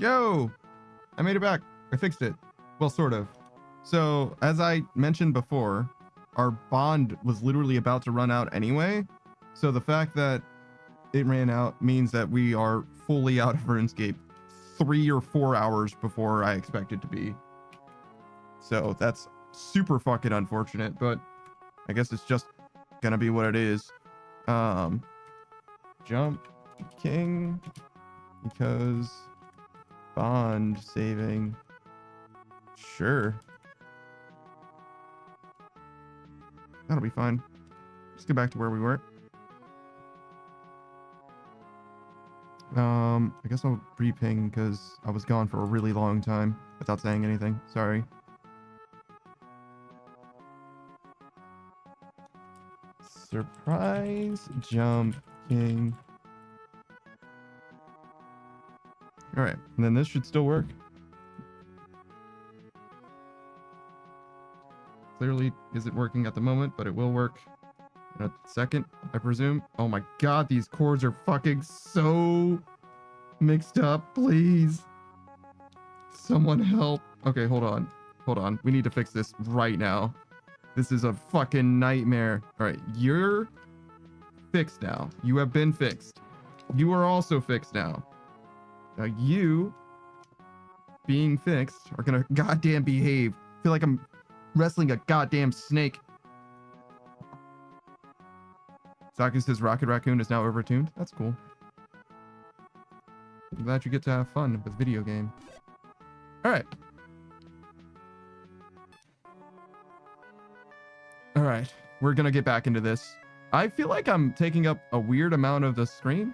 Yo, I made it back. I fixed it. Well, sort of. So, as I mentioned before, our bond was literally about to run out anyway. So the fact that it ran out means that we are fully out of RuneScape 3 or 4 hours before I expected to be. So that's super fucking unfortunate, but I guess it's just gonna be what it is. Jump King, because bond saving. Sure. That'll be fine. Let's get back to where we were. I guess I'll re-ping because I was gone for a really long time without saying anything. Sorry. Surprise Jump King. All right, and then this should still work. Clearly isn't working at the moment, but it will work in a second, I presume. Oh my god, these chords are fucking so mixed up. Please. Someone help. Okay, hold on. Hold on. We need to fix this right now. This is a fucking nightmare. All right, you're fixed now. You have been fixed. You are also fixed now. Now you, being fixed, are gonna goddamn behave. I feel like I'm wrestling a goddamn snake. Saki says Rocket Raccoon is now overtuned. That's cool. I'm glad you get to have fun with video game. All right. All right. We're going to get back into this. I feel like I'm taking up a weird amount of the screen.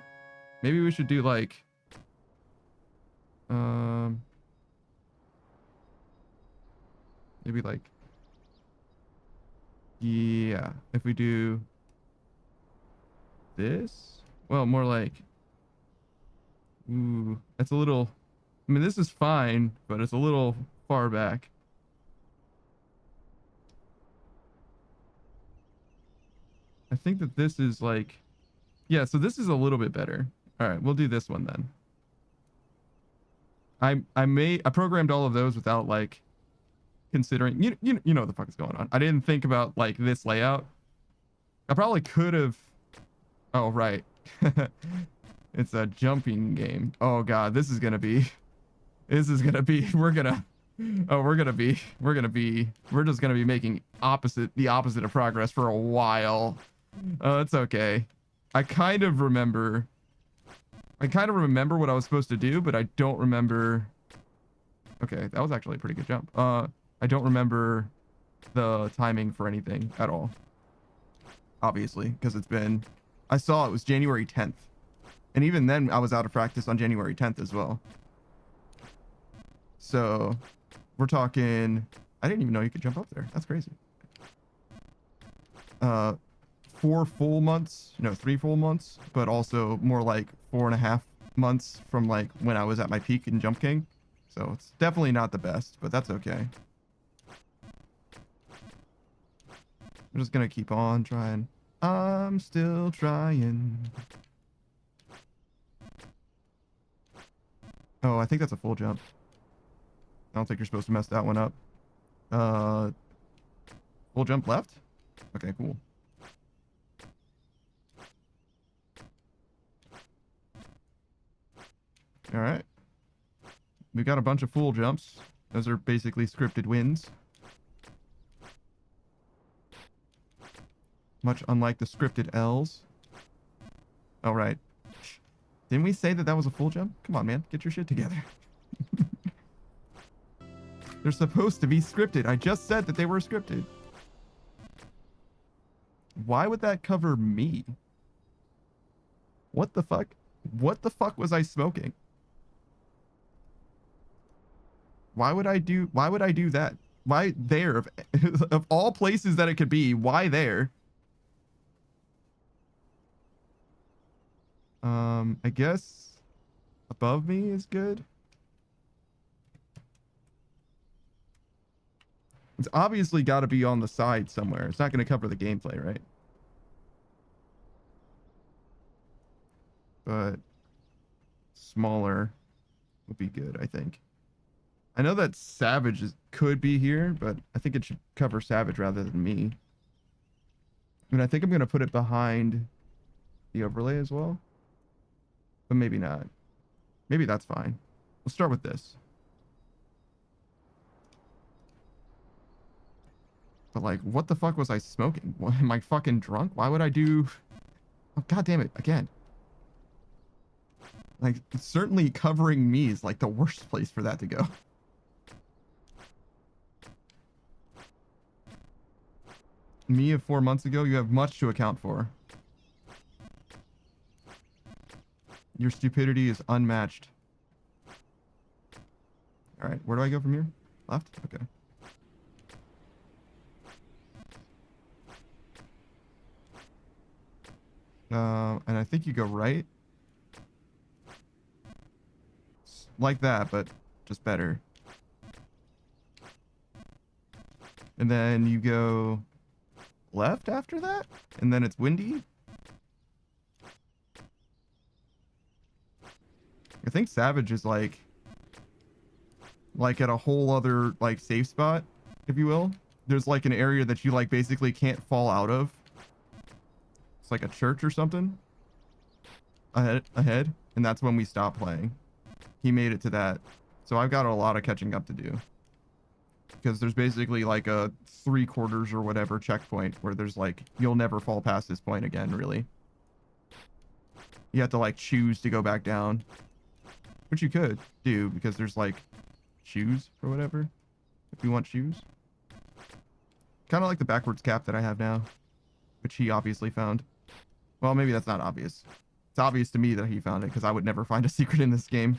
Maybe we should do like... maybe like... Yeah. If we do... this? Well, more like... Ooh, that's a little... I mean, this is fine, but it's a little far back. I think that this is like... Yeah, so this is a little bit better. All right, we'll do this one then. I programmed all of those without like considering... You know what the fuck is going on. I didn't think about like this layout. I probably could have... Oh, right. It's a jumping game. Oh god, this is gonna be we're just gonna be making the opposite of progress for a while. Oh, it's okay. I kind of remember what I was supposed to do, but I don't remember. Okay, that was actually a pretty good jump. I don't remember the timing for anything at all, obviously, because I saw it was January 10th. And even then, I was out of practice on January 10th as well. So, we're talking... I didn't even know you could jump up there. That's crazy. 4 full months. No, 3 full months. But also more like 4.5 months from like when I was at my peak in Jump King. So, it's definitely not the best, but that's okay. I'm just gonna keep on trying. I'm still trying. Oh, I think that's a full jump. I don't think you're supposed to mess that one up. Full jump left? Okay, cool. All right. We got a bunch of full jumps. Those are basically scripted wins. Much unlike the scripted L's. All right. Didn't we say that that was a full jump? Come on, man. Get your shit together. They're supposed to be scripted. I just said that they were scripted. Why would that cover me? What the fuck? What the fuck was I smoking? Why would I do that? Why there? Of all places that it could be, why there? I guess above me is good. It's obviously got to be on the side somewhere. It's not going to cover the gameplay, right? But smaller. would be good, I think. I know that Savage could be here, but I think it should cover Savage rather than me. And I think I'm going to put it behind the overlay as well. But maybe not. Maybe that's fine. We'll start with this. But like, what the fuck was I smoking? What, am I fucking drunk? Why would I do... Oh, God damn it. Again. Like, certainly covering me is like the worst place for that to go. Me of 4 months ago, you have much to account for. Your stupidity is unmatched. All right, where do I go from here? Left? Okay. And I think you go right. Like that, but just better. And then you go left after that? And then it's windy? I think Savage is like at a whole other like safe spot, if you will. There's like an area that you like basically can't fall out of. It's like a church or something. Ahead, and that's when we stopped playing. He made it to that. So I've got a lot of catching up to do. Because there's basically like a 3/4 or whatever checkpoint where there's like, you'll never fall past this point again, really. You have to like choose to go back down. Which you could do because there's like shoes or whatever. If you want shoes. Kind of like the backwards cap that I have now. Which he obviously found. Well, maybe that's not obvious. It's obvious to me that he found it because I would never find a secret in this game.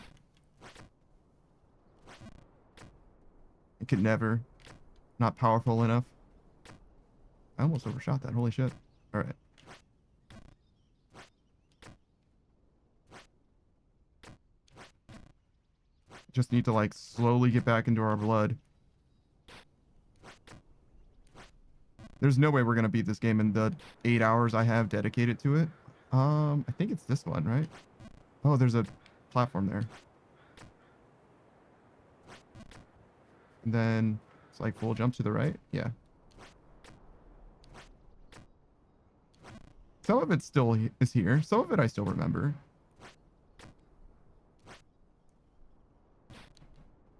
I could never. Not powerful enough. I almost overshot that. Holy shit. All right. Just need to like slowly get back into our blood. There's no way we're going to beat this game in the 8 hours I have dedicated to it. I think it's this one, right? Oh, there's a platform there. And then it's like full jump to the right. Yeah. Some of it still is here. Some of it I still remember.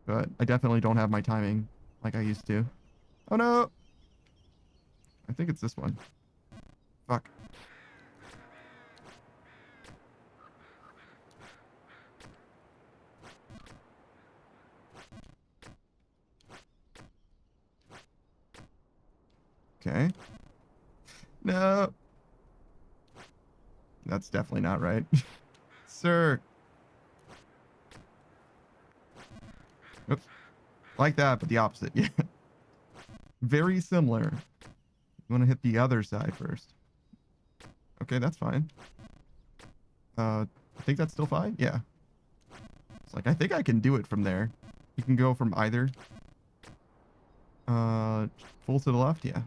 But I definitely don't have my timing like I used to. Oh no! I think it's this one. Fuck. Okay. No. That's definitely not right. Sir. Oops. Like that, but the opposite. Yeah. Very similar. You want to hit the other side first. Okay, that's fine. I think that's still fine. Yeah. It's like, I think I can do it from there. You can go from either. Full to the left. Yeah.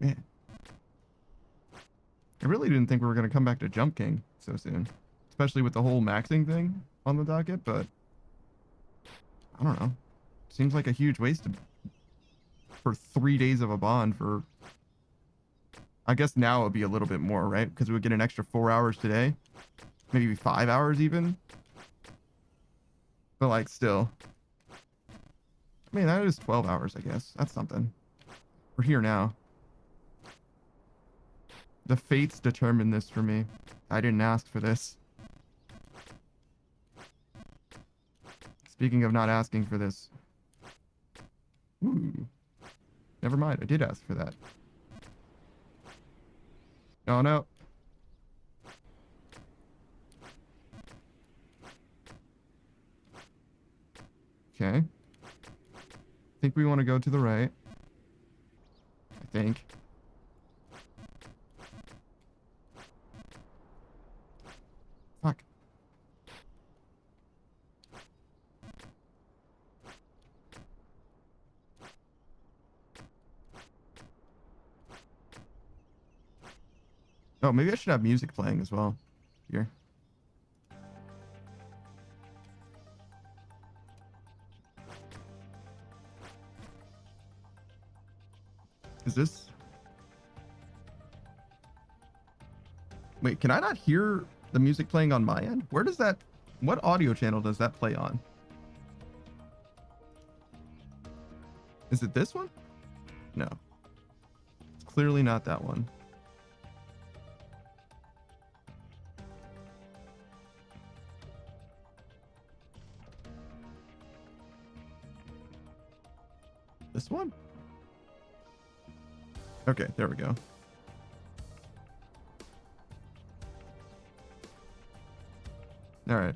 Man. I really didn't think we were going to come back to Jump King so soon. Especially with the whole maxing thing on the docket, but I don't know. Seems like a huge waste for 3 days of a bond for... I guess now it would be a little bit more, right? Because we would get an extra 4 hours today. Maybe 5 hours even. But like still. I mean, that is 12 hours, I guess. That's something. We're here now. The fates determined this for me. I didn't ask for this. Speaking of not asking for this. Ooh. Never mind, I did ask for that. Oh no. Okay. I think we want to go to the right. I think. Fuck. Oh, maybe I should have music playing as well here. Is this? Wait, can I not hear the music playing on my end? Where does that, what audio channel does that play on? Is it this one? No. It's clearly not that one. This one? Okay, there we go. All right.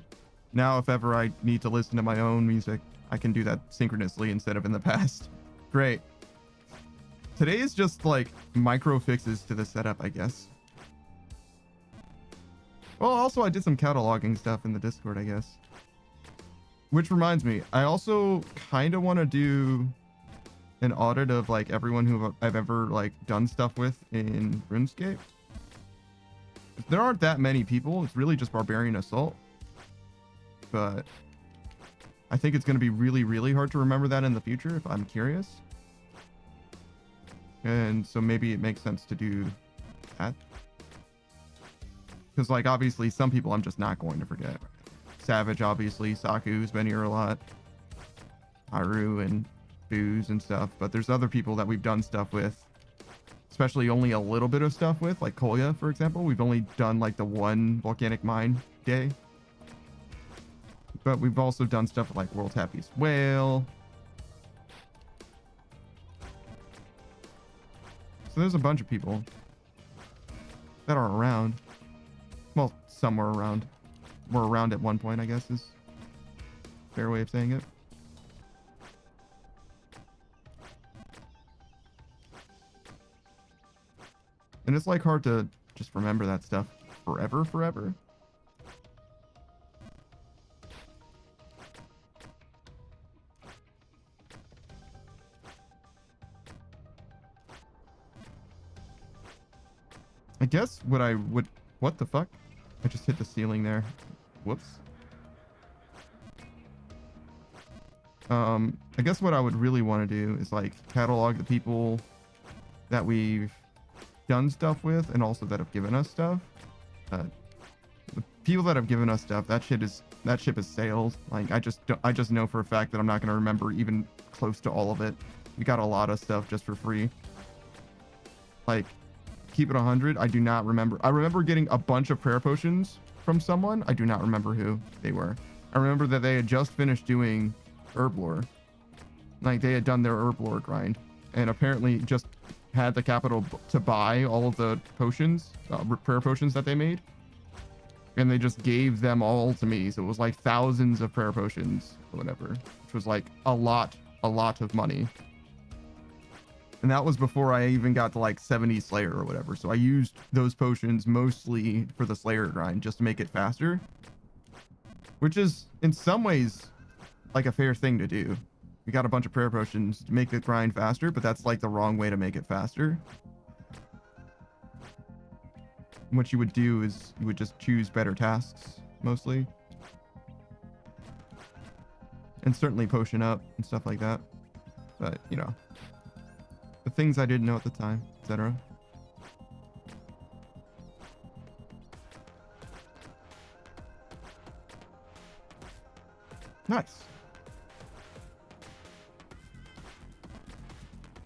Now, if ever I need to listen to my own music, I can do that synchronously instead of in the past. Great. Today is just like micro fixes to the setup, I guess. Well, also I did some cataloging stuff in the Discord, I guess. Which reminds me, I also kind of want to do an audit of like everyone who I've ever like done stuff with in RuneScape. There aren't that many people. It's really just Barbarian Assault. But I think it's going to be really, really hard to remember that in the future if I'm curious. And so maybe it makes sense to do that. Because, like, obviously, some people I'm just not going to forget. Savage, obviously. Saku's been here a lot. Haru and Booze and stuff. But there's other people that we've done stuff with. Especially only a little bit of stuff with. Like Kolya, for example. We've only done, like, the one Volcanic Mine day. But we've also done stuff with, like, World's Happiest Whale. So there's a bunch of people that are around. Well, somewhere around. We're around at one point, I guess, is a fair way of saying it. And it's like hard to just remember that stuff forever. I guess what I would... What the fuck? I just hit the ceiling there. Whoops. I guess what I would really want to do is like catalog the people that we've done stuff with and also that have given us stuff. The people that have given us stuff, that ship has sailed. Like I just know for a fact that I'm not going to remember even close to all of it. We got a lot of stuff just for free. Like, keep it 100. I do not remember. I remember getting a bunch of prayer potions from someone. I do not remember who they were. I remember that they had just finished doing herb lore. Like they had done their herb lore grind and apparently just had the capital to buy all of the potions, prayer potions that they made. And they just gave them all to me. So it was like thousands of prayer potions or whatever, which was like a lot of money. And that was before I even got to like 70 Slayer or whatever. So I used those potions mostly for the Slayer grind just to make it faster. Which is in some ways like a fair thing to do. We got a bunch of prayer potions to make the grind faster, but that's like the wrong way to make it faster. And what you would do is you would just choose better tasks mostly. And certainly potion up and stuff like that. But, you know, the things I didn't know at the time, etc. Nice.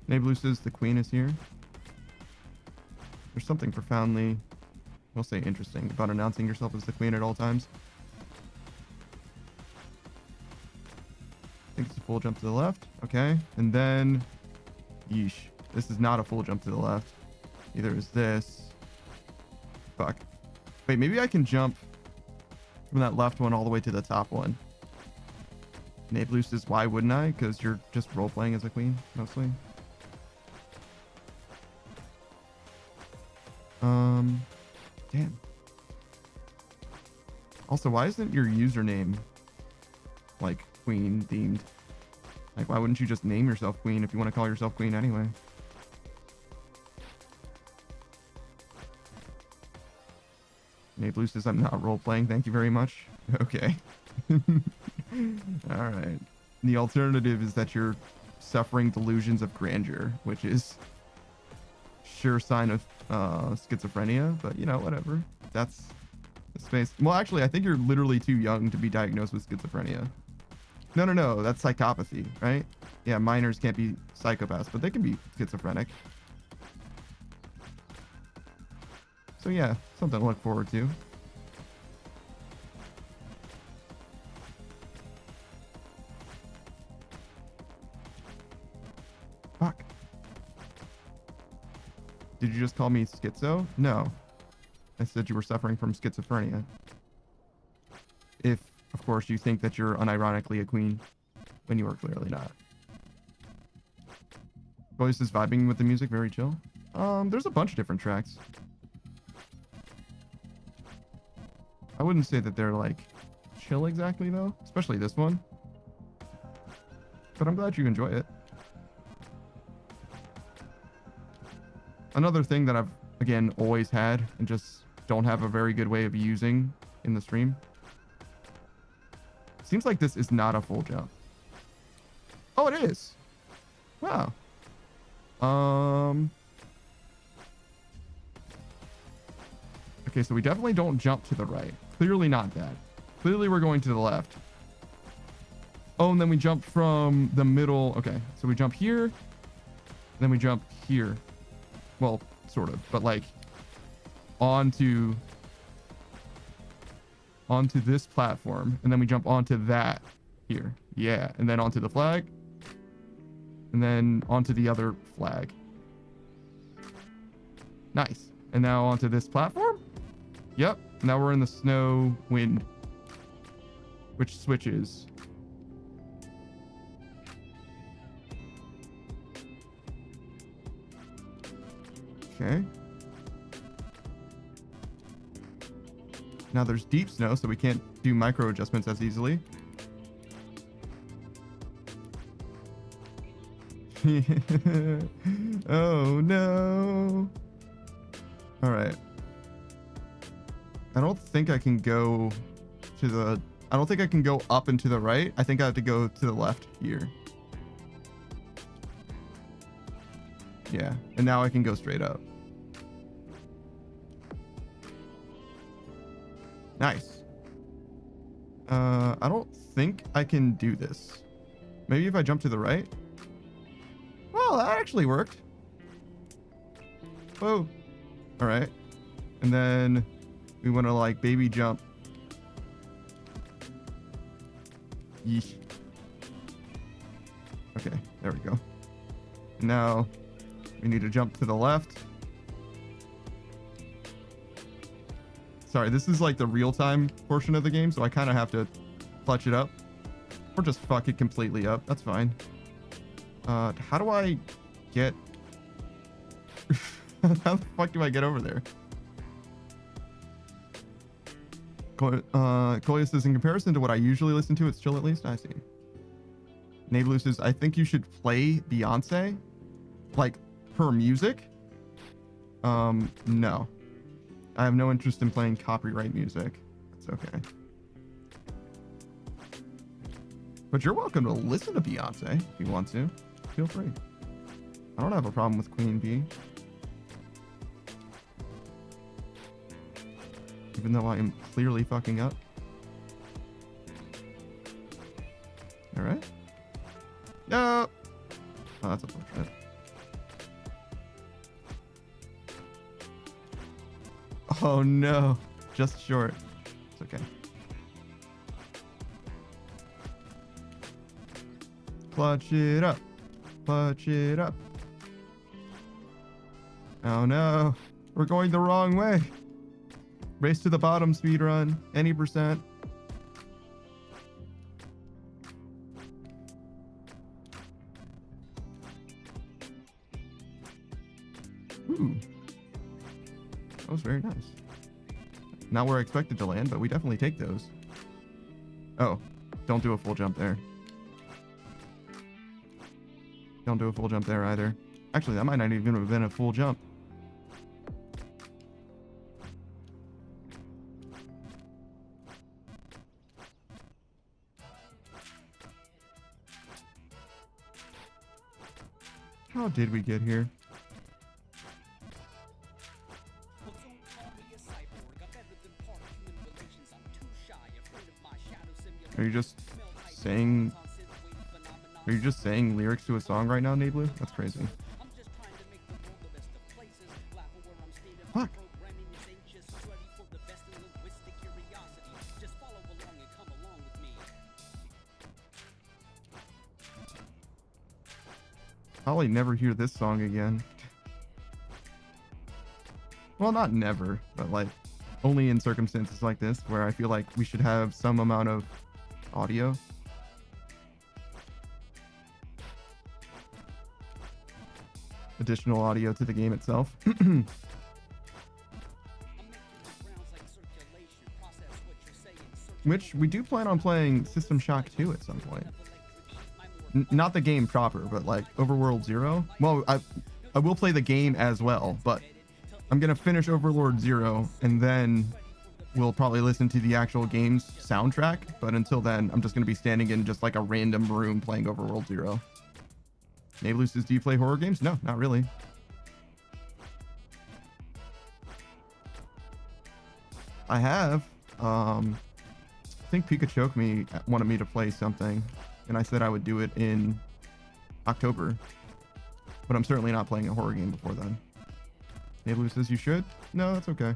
Nablu says the queen is here. There's something profoundly, we'll say interesting, about announcing yourself as the queen at all times. I think it's a full jump to the left. Okay. And then, yeesh. This is not a full jump to the left. Neither is this. Fuck. Wait, maybe I can jump from that left one all the way to the top one. Nablu says, why wouldn't I? Because you're just role-playing as a queen, mostly. Damn. Also, why isn't your username like queen themed? Like, why wouldn't you just name yourself queen if you want to call yourself queen anyway? Nate Blue says I'm not role playing. Thank you very much. Okay. All right. The alternative is that you're suffering delusions of grandeur, which is sure sign of schizophrenia, but you know, whatever. That's the space. Well, actually, I think you're literally too young to be diagnosed with schizophrenia. No, that's psychopathy, right? Yeah, minors can't be psychopaths, but they can be schizophrenic. So yeah, something to look forward to. Fuck. Did you just call me schizo? No. I said you were suffering from schizophrenia. If, of course, you think that you're unironically a queen, when you are clearly not. Voice is vibing with the music, very chill. There's a bunch of different tracks. I wouldn't say that they're like chill exactly though, especially this one. But I'm glad you enjoy it. Another thing that I've, again, always had and just don't have a very good way of using in the stream. Seems like this is not a full jump. Oh, it is. Wow. Okay, so we definitely don't jump to the right. Clearly not that. Clearly we're going to the left. Oh, and then we jump from the middle. Okay, so we jump here. Then we jump here. Well, sort of, but like onto this platform, and then we jump onto that here. Yeah, and then onto the flag, and then onto the other flag. Nice. And now onto this platform. Yep. Now we're in the snow wind, which switches. Okay. Now there's deep snow, so we can't do micro adjustments as easily. Oh no. All right. I don't think I can go to the... I don't think I can go up and to the right. I think I have to go to the left here. Yeah, and now I can go straight up. Nice. I don't think I can do this. Maybe if I jump to the right? Well, that actually worked. Whoa. All right. And then we want to like baby jump. Yeesh. Okay, there we go. Now we need to jump to the left. Sorry, this is like the real-time portion of the game, so I kind of have to clutch it up. Or just fuck it completely up. That's fine. How do I get... How the fuck do I get over there? Koya says, in comparison to what I usually listen to, it's chill at least. I see. Nablu says, I think you should play Beyonce. Like, her music? No. I have no interest in playing copyright music. It's okay. But you're welcome to listen to Beyonce if you want to. Feel free. I don't have a problem with Queen Bee. Even though I am clearly fucking up. Alright. No! Oh, that's unfortunate. Oh no. Just short. It's okay. Clutch it up. Clutch it up. Oh no. We're going the wrong way. Race to the bottom speed run. Any percent. Ooh. That was very nice. Not where I expected to land, but we definitely take those. Oh, don't do a full jump there. Don't do a full jump there either. Actually, that might not even have been a full jump. How did we get here? Are you just saying... Are you just saying lyrics to a song right now, Nablu? That's crazy. Fuck. Probably never hear this song again. Well, not never, but like only in circumstances like this where I feel like we should have some amount of audio. Additional audio to the game itself. Which we do plan on playing System Shock 2 at some point. Not the game proper, but like Overworld Zero. Well, I will play the game as well, but I'm gonna finish Overlord Zero and then we'll probably listen to the actual game's soundtrack. But until then, I'm just gonna be standing in just like a random room playing Overworld Zero. Nablu says, do you play horror games? No, not really. I have. I think Pikachu wanted me to play something, and I said I would do it in October. But I'm certainly not playing a horror game before then. Nablu says, you should? No, that's okay.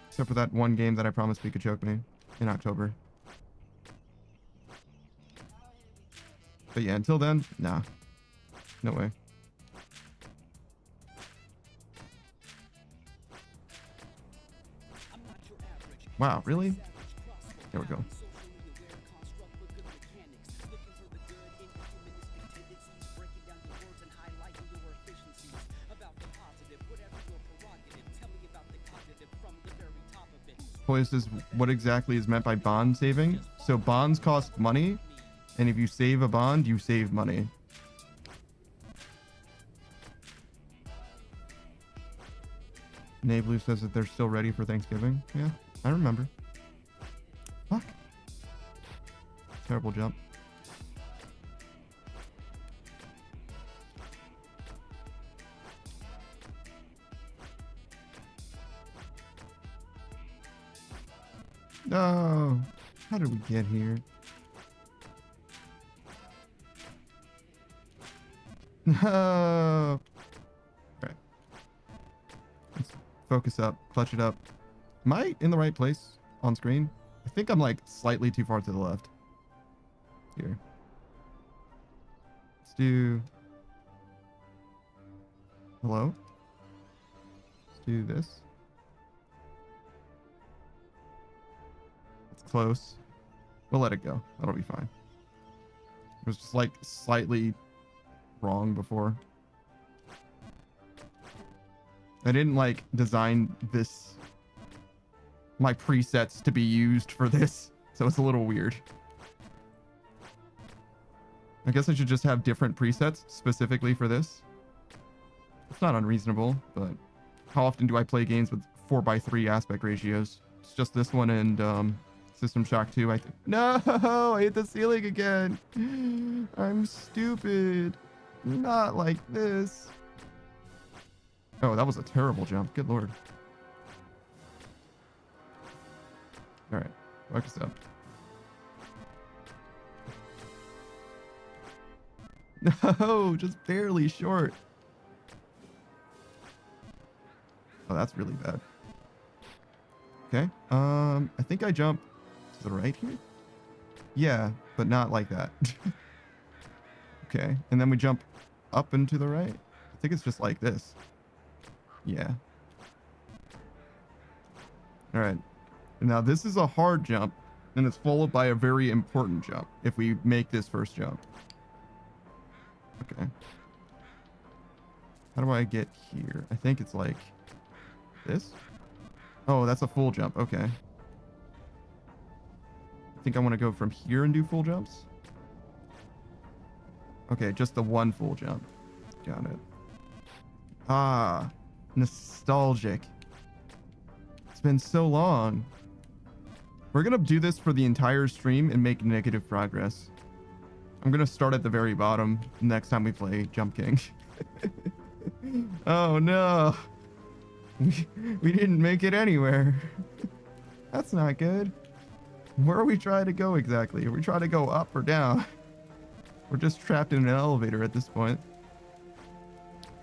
Except for that one game that I promised Pikachu in October. But yeah, until then, nah. No way. Wow, really? There we go. Poise says, what exactly is meant by bond saving? So bonds cost money, and if you save a bond, you save money. Nablu says that they're still ready for Thanksgiving. Yeah, I remember. Fuck. Terrible jump. No. How did we get here? No. Right. Let's focus up. Clutch it up. Am I in the right place on screen? I think I'm like slightly too far to the left. Here. Let's do... Hello? Let's do this. It's close. We'll let it go. That'll be fine. It was just like slightly wrong before. I didn't like design this, my presets to be used for this, so it's a little weird. I guess I should just have different presets specifically for this. It's not unreasonable, but how often do I play games with 4:3 aspect ratios? It's just this one and System Shock 2, I think. No, I hit the ceiling again. I'm stupid. Not like this. Oh, that was a terrible jump. Good lord. All right, focus up. No, just barely short. Oh, that's really bad. Okay. I think I jump to the right here. Yeah, but not like that. Okay, and then we jump up and to the right. I think it's just like this. Yeah. All right. Now this is a hard jump, and it's followed by a very important jump if we make this first jump. Okay. How do I get here? I think it's like this. Oh, that's a full jump. Okay. I think I want to go from here and do full jumps. Okay, just the one full jump. Got it. Ah, nostalgic. It's been so long. We're going to do this for the entire stream and make negative progress. I'm going to start at the very bottom next time we play Jump King. Oh no. We didn't make it anywhere. That's not good. Where are we trying to go exactly? Are we trying to go up or down? We're just trapped in an elevator at this point.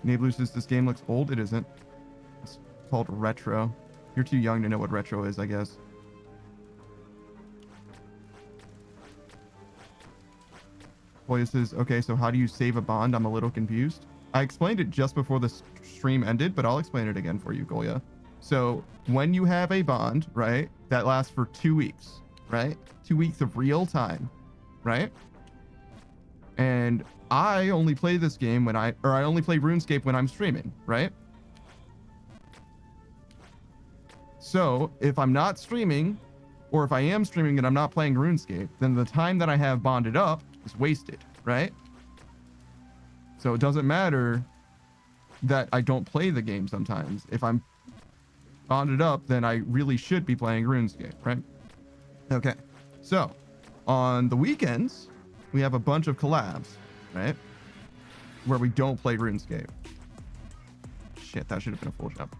Nablu says this game looks old. It isn't. It's called retro. You're too young to know what retro is, I guess. Koya says, okay, so how do you save a bond? I'm a little confused. I explained it just before the stream ended, but I'll explain it again for you, Koya. So when you have a bond, right, that lasts for 2 weeks, right? 2 weeks of real time, right? And I only play this game when I only play RuneScape when I'm streaming, right? So if I'm not streaming, or if I am streaming and I'm not playing RuneScape, then the time that I have bonded up is wasted, right? So it doesn't matter that I don't play the game sometimes. If I'm bonded up, then I really should be playing RuneScape, right? Okay, so on the weekends, we have a bunch of collabs, right? Where we don't play RuneScape. Shit, that should have been a full jump.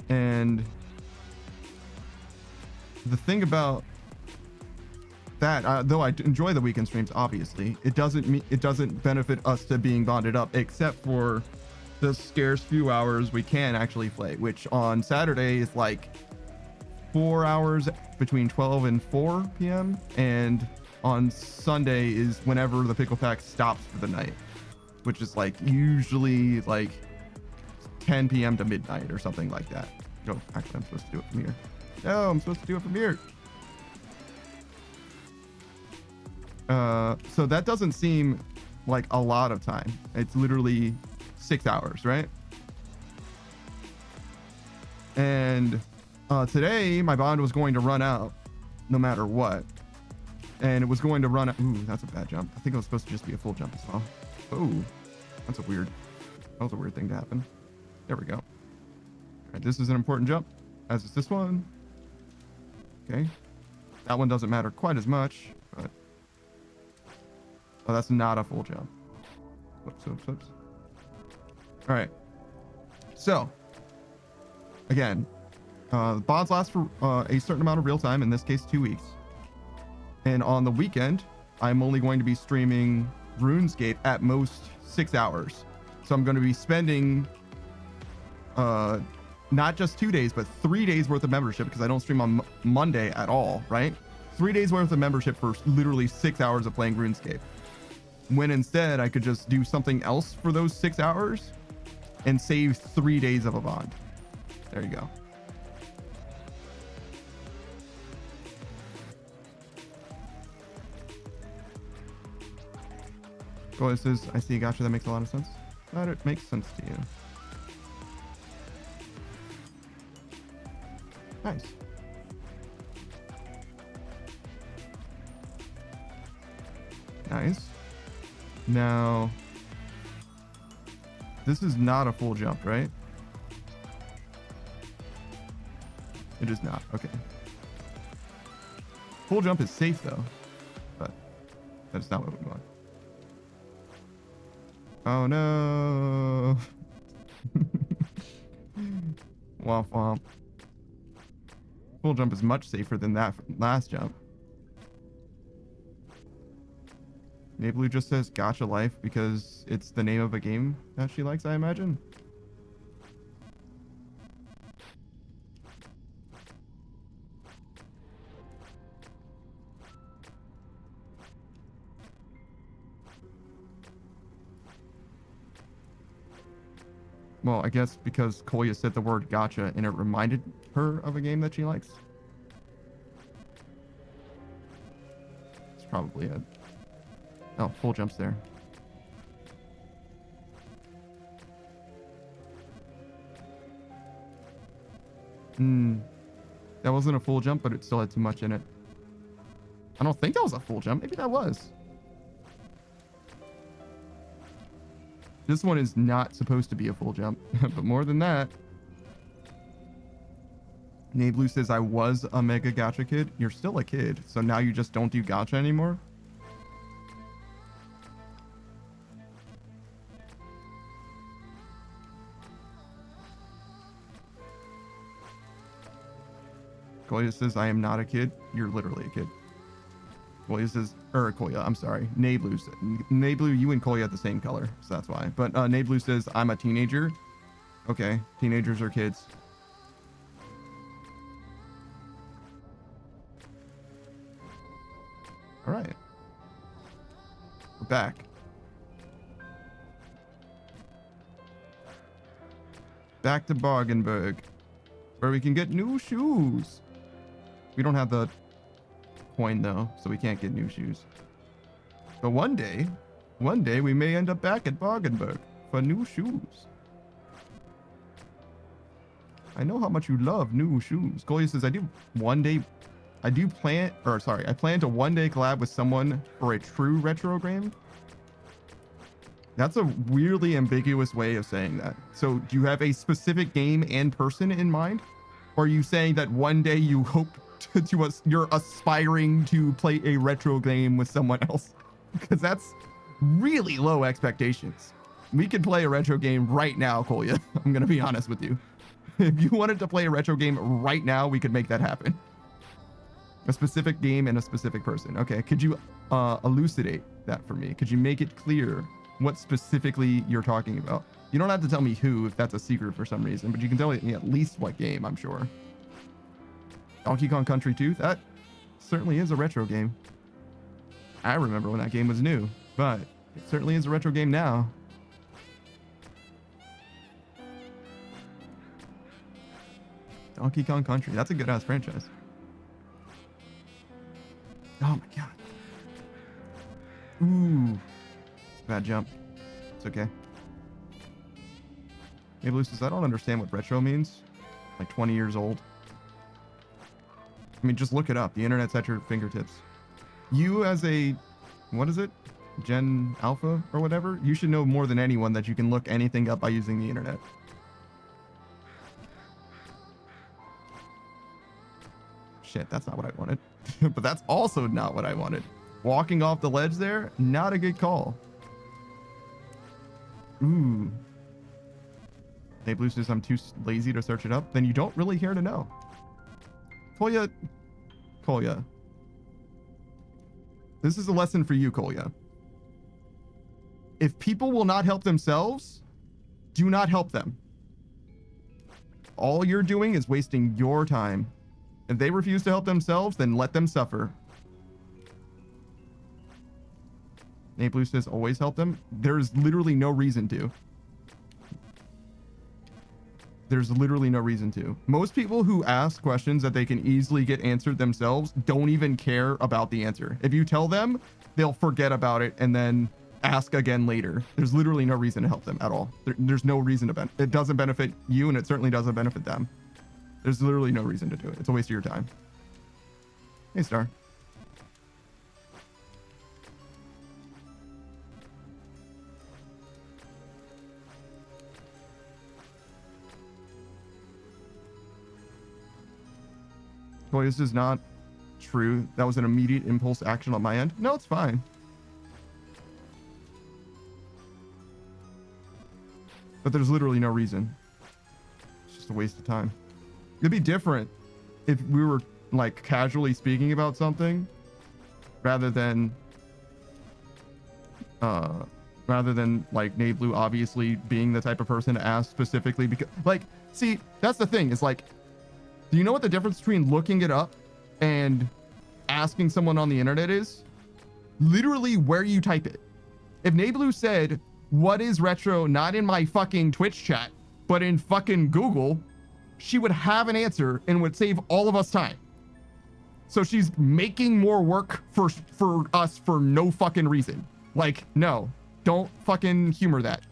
And the thing about that, though I enjoy the weekend streams, obviously, it doesn't benefit us to being bonded up, except for the scarce few hours we can actually play, which on Saturday is like 4 hours between 12 and 4 p.m. and on Sunday is whenever the pickle pack stops for the night, which is like usually like 10 p.m. to midnight or something like that. Oh, actually, I'm supposed to do it from here. No, I'm supposed to do it from here. So that doesn't seem like a lot of time. It's literally 6 hours, right? And today my bond was going to run out no matter what. And it was going to run out. Ooh, that's a bad jump. I think it was supposed to just be a full jump as well. Oh, that was a weird thing to happen. There we go. All right, this is an important jump, as is this one. Okay. That one doesn't matter quite as much, but... Oh, that's not a full jump. Whoops. All right. So, again, the bonds last for a certain amount of real time, in this case 2 weeks. And on the weekend, I'm only going to be streaming RuneScape at most 6 hours. So I'm going to be spending not just 2 days, but 3 days worth of membership, because I don't stream on Monday at all, right? 3 days worth of membership for literally 6 hours of playing RuneScape. When instead I could just do something else for those 6 hours and save 3 days of a bond. There you go. Oh, this is, I see, gotcha, that makes a lot of sense. That it makes sense to you. Nice. Nice. Now, this is not a full jump, right? It is not. Okay. Full jump is safe though, but that's not what we want. Oh no. Womp womp. Full jump is much safer than that last jump. Nablu just says Gacha Life because it's the name of a game that she likes, I imagine. Well, I guess because Koya said the word gacha and it reminded her of a game that she likes. That's probably it. Oh, full jumps there. That wasn't a full jump, but it still had too much in it. I don't think that was a full jump. Maybe that was. This one is not supposed to be a full jump, but more than that. Nablu says, I was a mega gacha kid. You're still a kid, so now you just don't do gacha anymore? Koya says, I am not a kid. You're literally a kid. Koya says, Koya, I'm sorry. Nablu said, Nablu, you and Koya have the same color, so that's why. But Nablu says, I'm a teenager. Okay, teenagers are kids. All right. We're back. Back to Bargenberg, where we can get new shoes. We don't have the coin though, so we can't get new shoes. But one day we may end up back at Bargenberg for new shoes. I know how much you love new shoes. Koya says, I plan to one day collab with someone for a true retro game. That's a weirdly ambiguous way of saying that. So do you have a specific game and person in mind? Or are you saying that one day you hope you're aspiring to play a retro game with someone else? Because that's really low expectations. We could play a retro game right now, Kolya. I'm going to be honest with you. If you wanted to play a retro game right now, we could make that happen. A specific game and a specific person. Okay, could you elucidate that for me? Could you make it clear what specifically you're talking about? You don't have to tell me who if that's a secret for some reason, but you can tell me at least what game, I'm sure. Donkey Kong Country 2? That certainly is a retro game. I remember when that game was new, but it certainly is a retro game now. Donkey Kong Country. That's a good ass franchise. Oh my god. Ooh. It's a bad jump. It's okay. Hey, Lucis, I don't understand what retro means. Like 20 years old. I mean, just look it up. The internet's at your fingertips. You as a, what is it? Gen Alpha or whatever? You should know more than anyone that you can look anything up by using the internet. Shit, that's not what I wanted. But that's also not what I wanted. Walking off the ledge there, not a good call. Ooh. Hey, Blue says I'm too lazy to search it up. Then you don't really care to know. Kolya. This is a lesson for you, Kolya. If people will not help themselves, do not help them. All you're doing is wasting your time. If they refuse to help themselves, then let them suffer. Nate Blue says always help them. There's literally no reason to. There's literally no reason to. Most people who ask questions that they can easily get answered themselves don't even care about the answer. If you tell them, they'll forget about it and then ask again later. There's literally no reason to help them at all. There's no reason to it doesn't benefit you, and it certainly doesn't benefit them. There's literally no reason to do it. It's a waste of your time. Hey, Star. Boy, this is not true. That was an immediate impulse action on my end. No, it's fine. But there's literally no reason. It's just a waste of time. It'd be different if we were like casually speaking about something rather than like Nate Blue obviously being the type of person to ask specifically because like, see, that's the thing is like, do you know what the difference between looking it up and asking someone on the internet is? Literally where you type it. If Nate Blue said, what is retro, not in my fucking Twitch chat, but in fucking Google, she would have an answer and would save all of us time. So she's making more work for us for no fucking reason. Like, no, don't fucking humor that.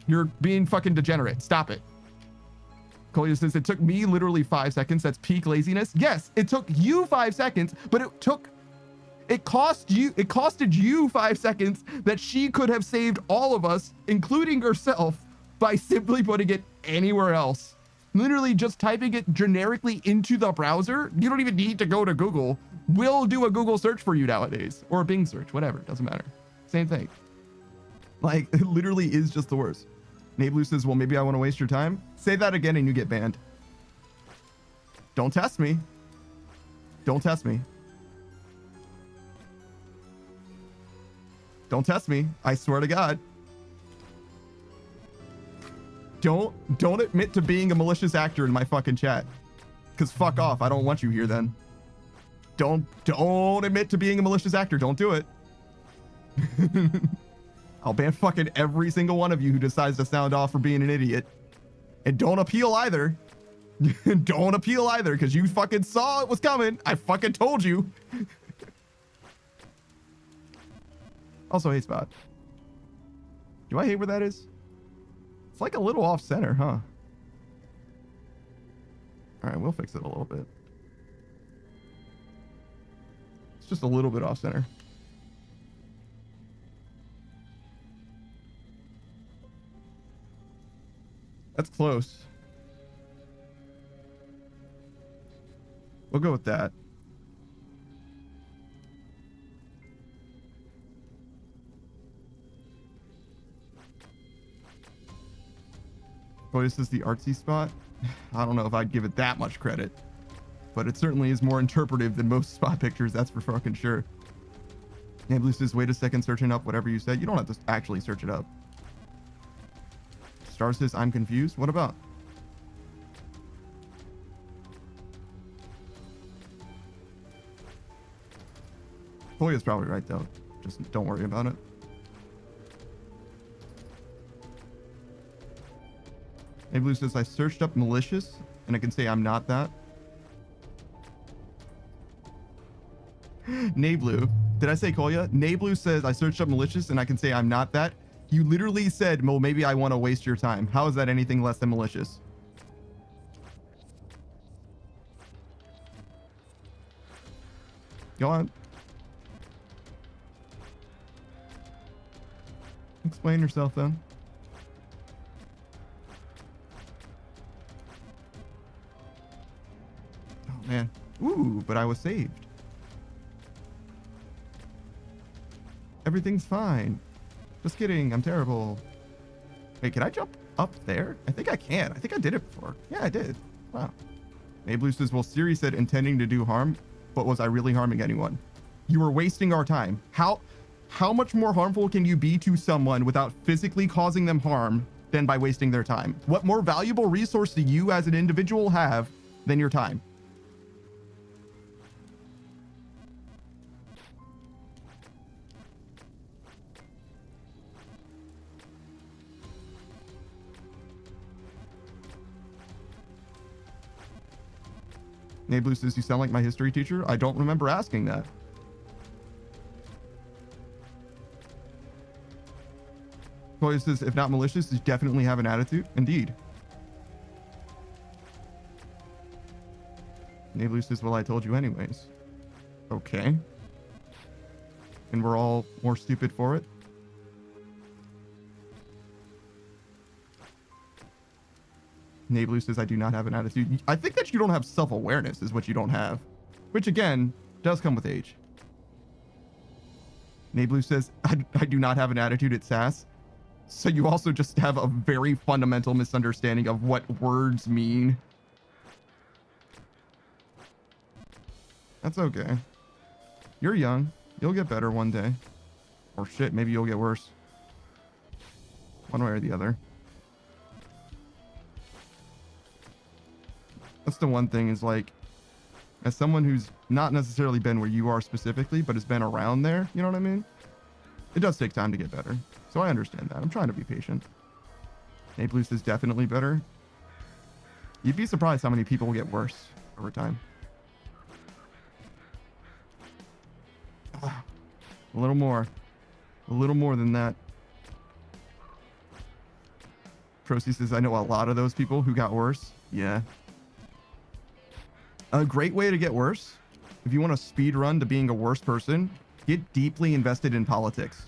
You're being fucking degenerate. Stop it. Kolya says, it took me literally 5 seconds. That's peak laziness. Yes, it took you 5 seconds, but it costed you 5 seconds that she could have saved all of us, including herself, by simply putting it anywhere else. Literally just typing it generically into the browser. You don't even need to go to Google. We'll do a Google search for you nowadays, or a Bing search, whatever, doesn't matter. Same thing. Like, it literally is just the worst. Nate Blue says, well, maybe I want to waste your time. Say that again and you get banned. Don't test me. Don't test me. Don't test me. I swear to God. Don't admit to being a malicious actor in my fucking chat. Cause fuck off. I don't want you here then. Don't admit to being a malicious actor. Don't do it. I'll ban fucking every single one of you who decides to sound off for being an idiot. And don't appeal either. Don't appeal either, because you fucking saw it was coming. I fucking told you. Also, hate spot. Do I hate where that is? It's like a little off center, huh? All right, we'll fix it a little bit. It's just a little bit off center. That's close. We'll go with that. Boy, this is the artsy spot. I don't know if I'd give it that much credit, but it certainly is more interpretive than most spot pictures, that's for fucking sure. Yeah, Blue says, wait a second, searching up whatever you said. You don't have to actually search it up. Star says, I'm confused. What about? Toya's probably right, though. Just don't worry about it. Hey, Blue says, I searched up malicious, and I can say I'm not that. Nablu. Did I say Kolya? Nablu says, I searched up malicious, and I can say I'm not that. You literally said, well, maybe I want to waste your time. How is that anything less than malicious? Go on. Explain yourself, then. Oh, man. Ooh, but I was saved. Everything's fine. Just kidding. I'm terrible. Wait, can I jump up there? I think I can. I think I did it before. Yeah, I did. Wow. Mablue says, well, Siri said intending to do harm, but was I really harming anyone? You were wasting our time. How much more harmful can you be to someone without physically causing them harm than by wasting their time? What more valuable resource do you as an individual have than your time? Nablu says, you sound like my history teacher. I don't remember asking that. Chloe says, if not malicious, you definitely have an attitude. Indeed. Nablu says, well, I told you anyways. Okay. And we're all more stupid for it? Nablu says, I do not have an attitude. I think that you don't have self-awareness is what you don't have. Which, again, does come with age. Nablu says, I do not have an attitude at SAS. So you also just have a very fundamental misunderstanding of what words mean. That's okay. You're young. You'll get better one day. Or shit, maybe you'll get worse. One way or the other. That's the one thing is like, as someone who's not necessarily been where you are specifically, but has been around there, you know what I mean? It does take time to get better. So I understand that. I'm trying to be patient. Nate Blues is definitely better. You'd be surprised how many people will get worse over time. A little more. A little more than that. Procy says, I know a lot of those people who got worse. Yeah. A great way to get worse, if you want to speed run to being a worse person, get deeply invested in politics.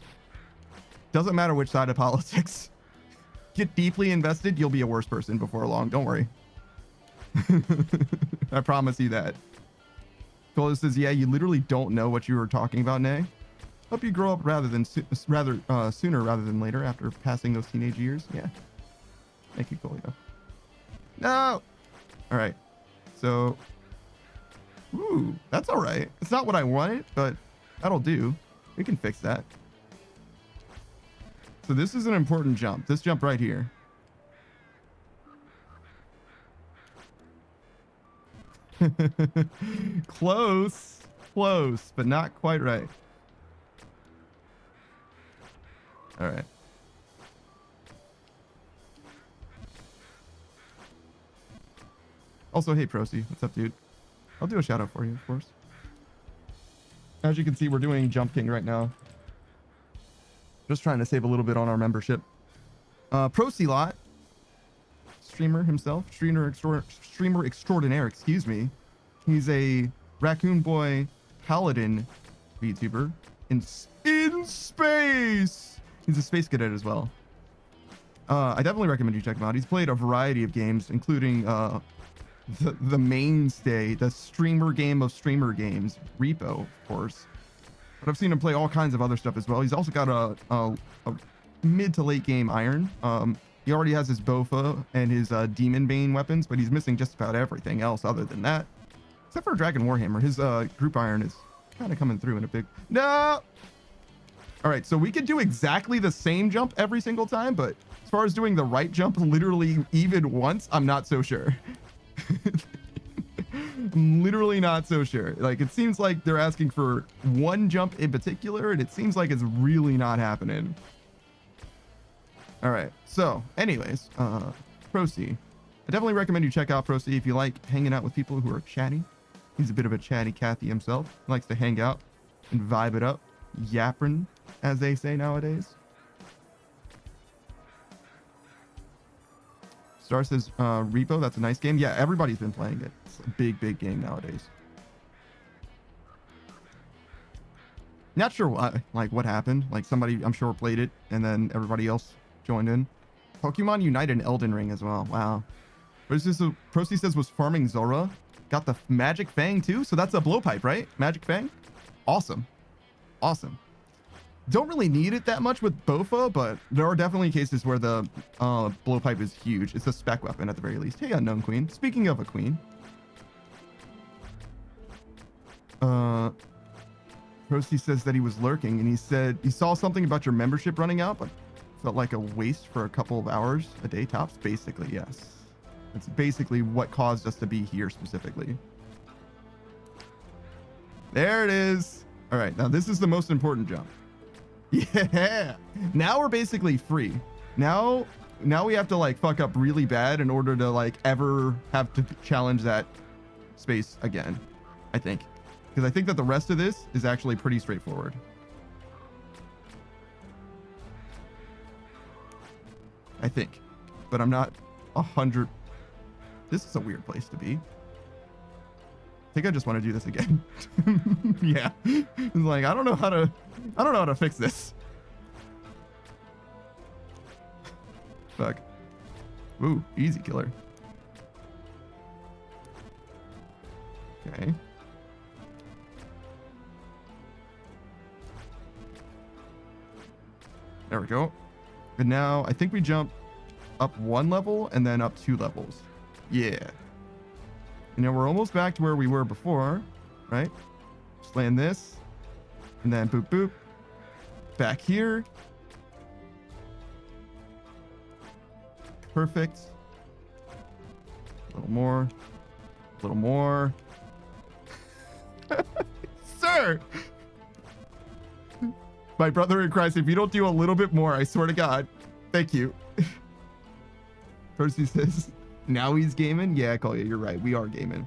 Doesn't matter which side of politics. Get deeply invested, you'll be a worse person before long. Don't worry. I promise you that. Cola says, yeah, you literally don't know what you were talking about, Nay. Hope you grow up sooner rather than later after passing those teenage years. Yeah. Thank you, Colia. No! All right. So Ooh, that's all right. It's not what I wanted, but that'll do. We can fix that. So this is an important jump. This jump right here. Close, close, but not quite right. All right. Also, hey, Procy. What's up, dude? I'll do a shout out for you, of course. As you can see, we're doing Jump King right now. Just trying to save a little bit on our membership. Procylot, streamer himself, streamer extraordinaire, excuse me. He's a Raccoon Boy Paladin VTuber in space. He's a space cadet as well. I definitely recommend you check him out. He's played a variety of games, including the mainstay, the streamer game of streamer games, Repo, of course. But I've seen him play all kinds of other stuff as well. He's also got a mid to late game Iron. He already has his Bofa and his Demon Bane weapons, but he's missing just about everything else other than that. Except for Dragon Warhammer. His group Iron is kind of coming through in a big... No! All right, so we could do exactly the same jump every single time, but as far as doing the right jump literally even once, I'm not so sure. I'm literally not so sure. Like, it seems like they're asking for one jump in particular, and it seems like it's really not happening. All right, so anyways, Procy. I definitely recommend you check out Procy if you like hanging out with people who are chatty. He's a bit of a chatty Cathy himself. He likes to hang out and vibe it up. Yapping, as they say nowadays. Star says, Repo, that's a nice game. Yeah, everybody's been playing it. It's a big, big game nowadays. Not sure why, like what happened. Like somebody, I'm sure, played it and then everybody else joined in. Pokemon Unite and Elden Ring as well. Wow. Procy says was farming Zora. Got the Magic Fang too. So that's a blowpipe, right? Magic Fang? Awesome. Awesome. Don't really need it that much with Bofa, but there are definitely cases where the blowpipe is huge. It's a spec weapon at the very least. Hey, Unknown Queen. Speaking of a queen. Procy says that he was lurking and he said he saw something about your membership running out, but felt like a waste for a couple of hours a day tops. Basically, yes. That's basically what caused us to be here specifically. There it is. All right, now this is the most important jump. Yeah, now we're basically free. Now we have to like fuck up really bad in order to like ever have to challenge that space again, I think. Because I think that the rest of this is actually pretty straightforward. I think, but I'm not 100. This is a weird place to be. I think I just want to do this again. Yeah, it's like I don't know how to fix this. Fuck. Ooh, easy killer. Okay. There we go. And now I think we jump up 1 level and then up 2 levels. Yeah. You know, we're almost back to where we were before, right? Just land this. And then boop, boop. Back here. Perfect. A little more. A little more. Sir! My brother in Christ, if you don't do a little bit more, I swear to God. Thank you. Percy says, now he's gaming? Yeah, Kolya, you're right. We are gaming.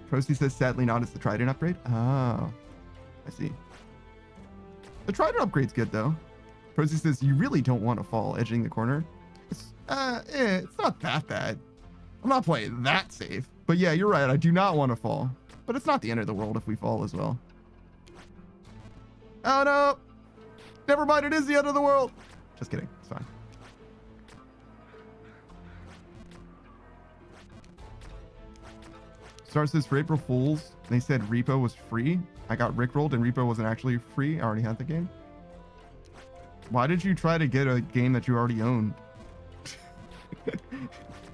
Percy says, sadly not. It's the Trident upgrade. Oh, I see. The Trident upgrade's good, though. Percy says, you really don't want to fall edging the corner. It's not that bad. I'm not playing that safe. But yeah, you're right. I do not want to fall. But it's not the end of the world if we fall as well. Oh, no. Never mind. It is the end of the world. Just kidding. It's fine. Star says for April Fools, they said Repo was free. I got rickrolled and Repo wasn't actually free. I already had the game. Why did you try to get a game that you already owned?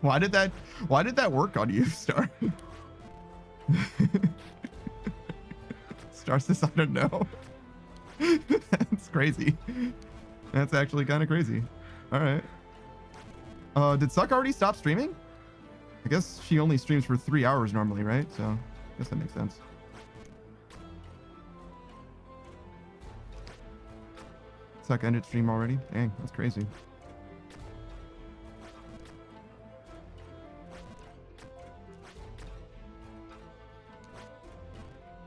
Why did that work on you, Star? Starts this, I don't know. That's crazy. That's actually kind of crazy. All right. Did Suck already stop streaming? I guess she only streams for 3 hours normally, right? So I guess that makes sense. Suck ended stream already? Dang, that's crazy.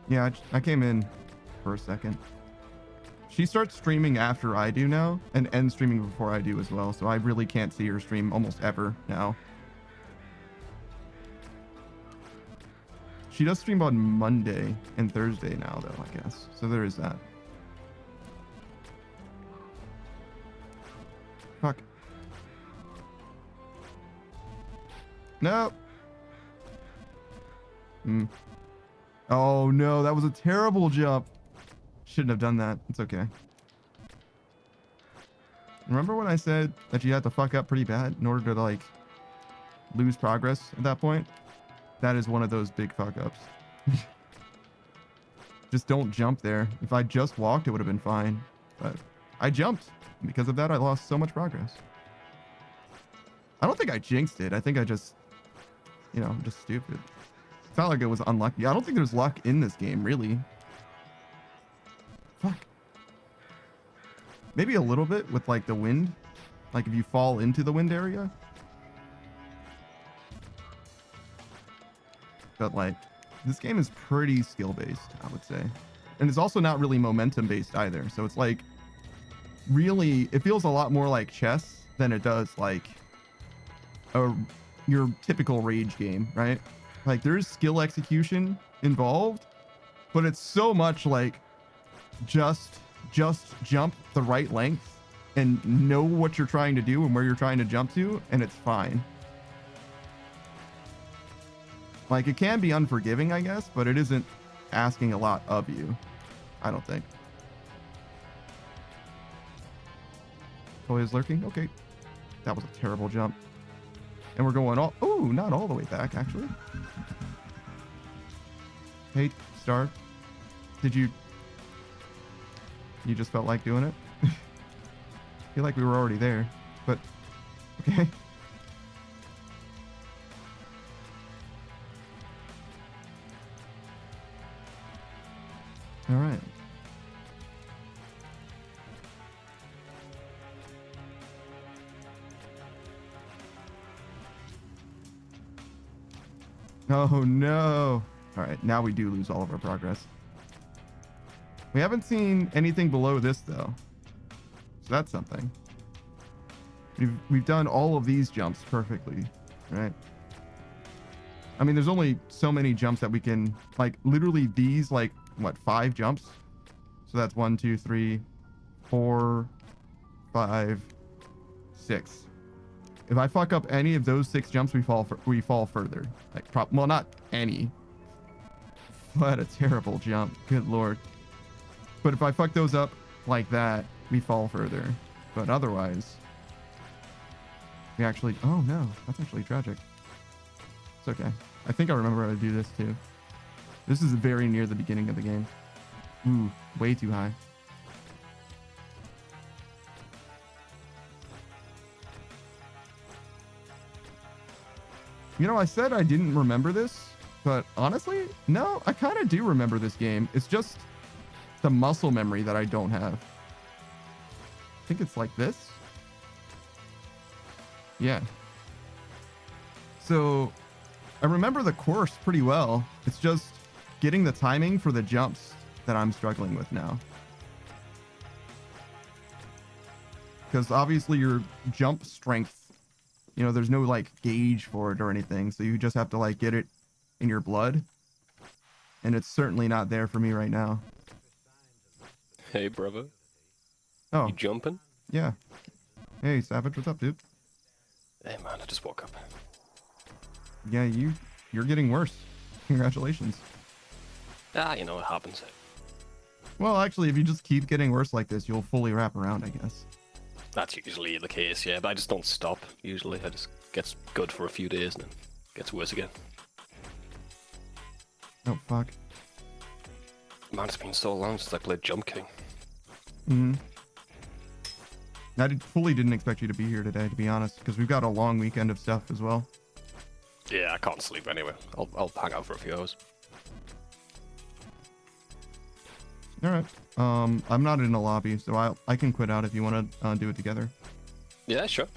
Yeah, I came in for a second. She starts streaming after I do now and ends streaming before I do as well. So I really can't see her stream almost ever now. She does stream on Monday and Thursday now though, I guess. So there is that. Fuck. No. Oh no, that was a terrible jump. Shouldn't have done that. It's okay. Remember when I said that you had to fuck up pretty bad in order to like lose progress at that point? That is one of those big fuck ups. Just don't jump there. If I just walked, it would have been fine. But I jumped. Because of that, I lost so much progress. I don't think I jinxed it. I think I just, you know, I'm just stupid. It's not like it was unlucky. I don't think there's luck in this game, really. Fuck. Maybe a little bit with like the wind. Like if you fall into the wind area. But like, this game is pretty skill based, I would say. And it's also not really momentum based either. So it's like, really, it feels a lot more like chess than it does like your typical rage game, right? Like there's skill execution involved, but it's so much like just jump the right length and know what you're trying to do and where you're trying to jump to, and it's fine. Like it can be unforgiving, I guess, but it isn't asking a lot of you, I don't think. Toy is lurking. Okay. That was a terrible jump. And we're going all... Oh, not all the way back, actually. Hey, Star. Did you... You just felt like doing it? I feel like we were already there, but... Okay. All right. Oh no. All right, now we do lose all of our progress. We haven't seen anything below this though. So that's something. We've done all of these jumps perfectly, right? I mean, there's only so many jumps that we can, like literally these, like what, 5 jumps? So that's 1, 2, 3, 4, 5, 6. If I fuck up any of those 6 jumps, we fall further. Like, well, not any. What a terrible jump. Good lord. But if I fuck those up like that, we fall further. But otherwise, we actually... Oh no, that's actually tragic. It's okay. I think I remember how to do this too. This is very near the beginning of the game. Ooh, way too high. You know, I said I didn't remember this, but honestly, no, I kind of do remember this game. It's just the muscle memory that I don't have. I think it's like this. Yeah. So I remember the course pretty well. It's just getting the timing for the jumps that I'm struggling with now. Because obviously your jump strength, you know, there's no like gauge for it or anything. So you just have to like get it in your blood. And it's certainly not there for me right now. Hey, brother. Oh. You jumping? Yeah. Hey, Savage, what's up, dude? Hey, man, I just woke up. Yeah, you're getting worse. Congratulations. Ah, you know, it happens. Well, actually, if you just keep getting worse like this, you'll fully wrap around, I guess. That's usually the case, yeah, but I just don't stop, usually. I just gets good for a few days and then gets worse again. Oh fuck. Man, it's been so long since I played Jump King. Fully didn't expect you to be here today, to be honest, because we've got a long weekend of stuff as well. Yeah, I can't sleep anyway. I'll hang out for a few hours. All right. I'm not in a lobby, so I can quit out if you want to do it together. Yeah, sure.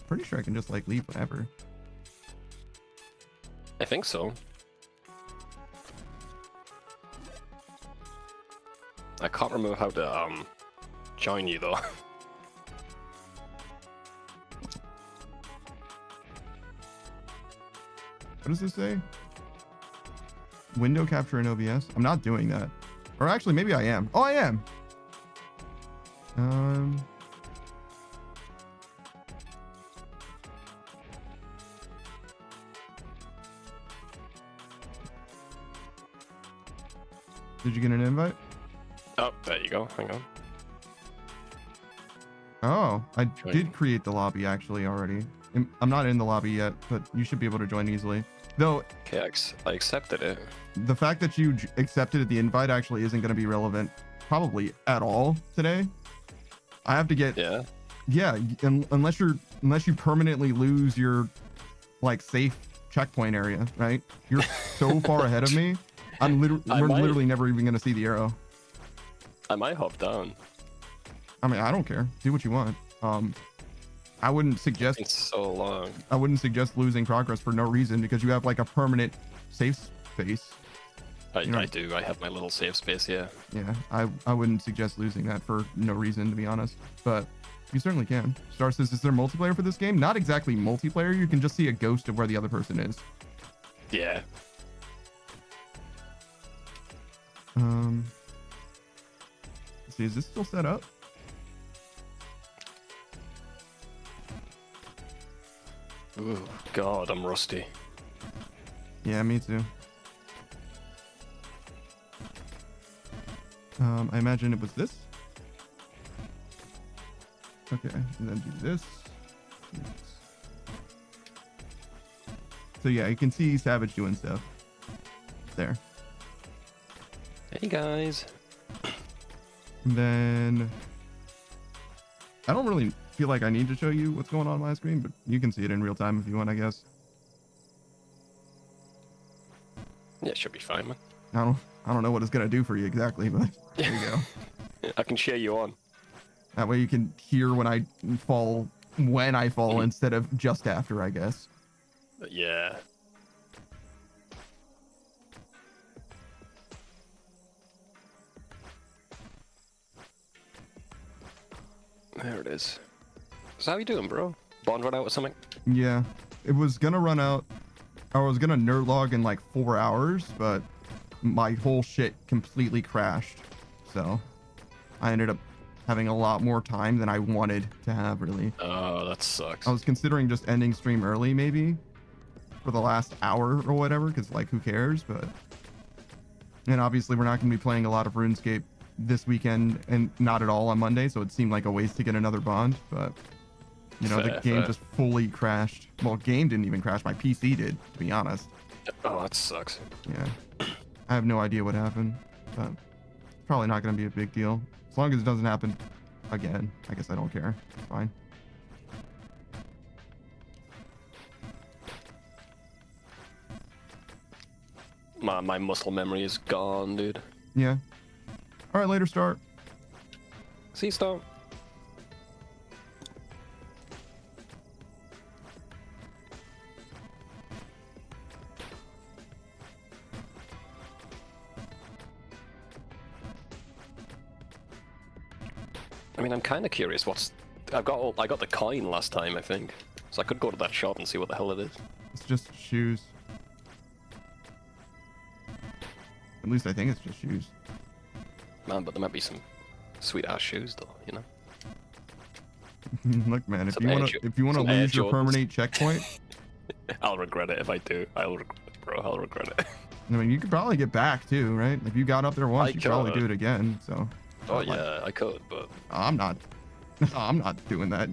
Pretty sure I can just like leave whenever. I think so. I can't remember how to join you though. What does this say? Window capture in OBS? I'm not doing that. Or actually, maybe I am. Oh, I am. Did you get an invite? Oh, there you go. Hang on. Oh, I Join. did create the lobby actually already. I'm not in the lobby yet, but you should be able to join easily. Though, Okay, I accepted it. the fact that you accepted the invite actually isn't going to be relevant probably at all today. I have to get Yeah. unless you permanently lose your like safe checkpoint area, right? You're so far ahead of me. We're literally never even going to see the arrow. I might hop down. I mean, I don't care. Do what you want. I wouldn't suggest It's so long. I wouldn't suggest losing progress for no reason because you have like a permanent safe space. I You know- do. I have my little safe space. Yeah. Yeah, I wouldn't suggest losing that for no reason, to be honest. But you certainly can. Star says, is there multiplayer for this game? Not exactly multiplayer. You can just see a ghost of where the other person is. Yeah. Let's see, is this still set up? Ooh, God, I'm rusty. Yeah, me too. I imagine it was this. Okay, and then do this. So yeah, you can see Savage doing stuff. There. Hey guys. And then I don't really feel like I need to show you what's going on my screen, but you can see it in real time if you want, I guess. Yeah, should be fine, man. I don't know what it's gonna do for you exactly, but there you go. I can cheer you on. That way you can hear when I fall instead of just after, I guess. But yeah. There it is. So how you doing, bro? Bond run out or something? Yeah, it was gonna run out. I was gonna nerd log in like 4 hours, but my whole shit completely crashed. So I ended up having a lot more time than I wanted to have, really. Oh, that sucks. I was considering just ending stream early, maybe for the last hour or whatever, because like who cares? But and obviously we're not gonna be playing a lot of RuneScape this weekend and not at all on Monday, so it seemed like a waste to get another bond. But you know, the Fair, game fair. just fully crashed. Well, game didn't even crash. My PC did, to be honest. Oh, that sucks. Yeah, I have no idea what happened, but it's probably not going to be a big deal as long as it doesn't happen again. I guess I don't care. It's fine. My muscle memory is gone, dude. Yeah. All right, later, start. See you, Star. I mean, I'm kind of curious. I got the coin last time, I think, so I could go to that shop and see what the hell it is. It's just shoes. At least I think it's just shoes. Man, but there might be some sweet ass shoes, though. You know. Look, man, if Some you Air want Jo- to some Air lose your Jordans. permanent checkpoint, I'll regret it if I do. I'll regret it, bro. I'll regret it. I mean, you could probably get back too, right? If you got up there once, I you could probably could. do it again. So Oh Like- yeah, I could, but I'm not doing that.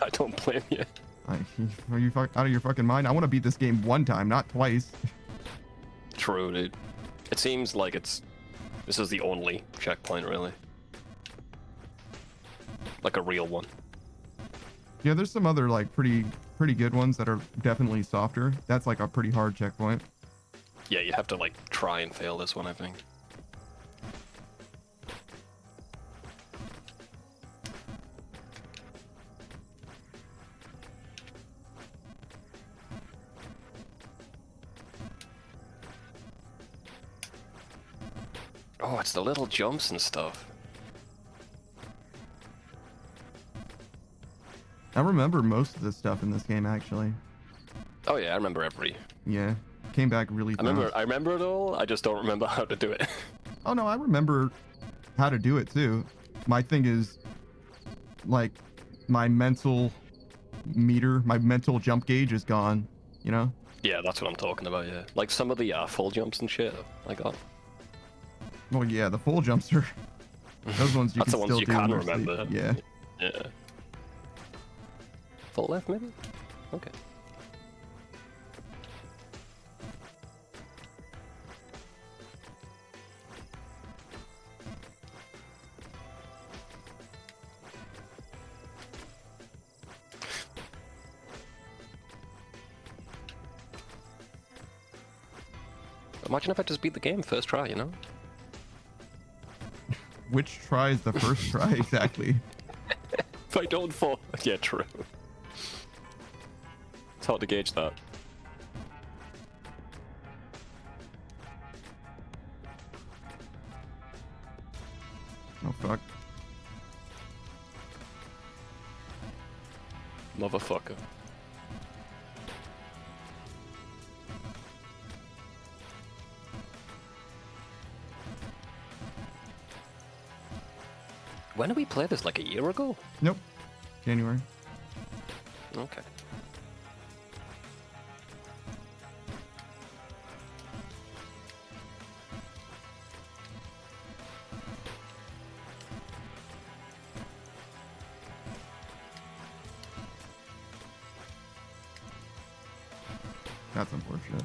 I don't blame you. Are you out of your fucking mind? I want to beat this game one time, not twice. True, dude. It seems like this is the only checkpoint, really. Like a real one. Yeah, there's some other like pretty good ones that are definitely softer. That's like a pretty hard checkpoint. Yeah, you have to like try and fail this one, I think. Oh, it's the little jumps and stuff. I remember most of the stuff in this game actually. Oh yeah, I remember every. Yeah, came back really fast. I remember it all. I just don't remember how to do it. Oh no, I remember how to do it too. My thing is like my mental meter, my mental jump gauge is gone, you know? Yeah, that's what I'm talking about. Yeah, like some of the full jumps and shit. Like that. Well, yeah, the full jumps are those ones you That's can the ones still you do in can your sleep. remember. Yeah. Yeah. Full left, maybe? Okay. Imagine if I just beat the game first try, you know? Which try is the first try exactly? If I don't fall. Yeah, true. It's hard to gauge that. Oh fuck. Motherfucker. When did we play this? Like a year ago? Nope. January. Okay. That's unfortunate.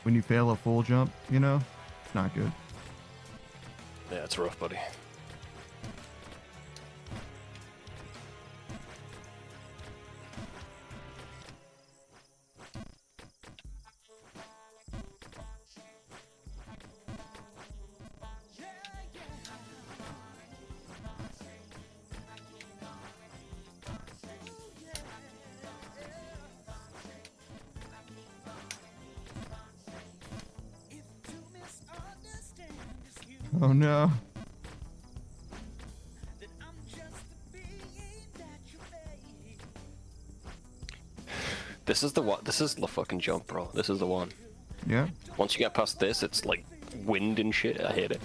When you fail a full jump, you know, it's not good. Yeah, it's rough, buddy. Oh no. This is the one. This is the fucking jump, bro. This is the one. Yeah. Once you get past this, it's like wind and shit. I hate it.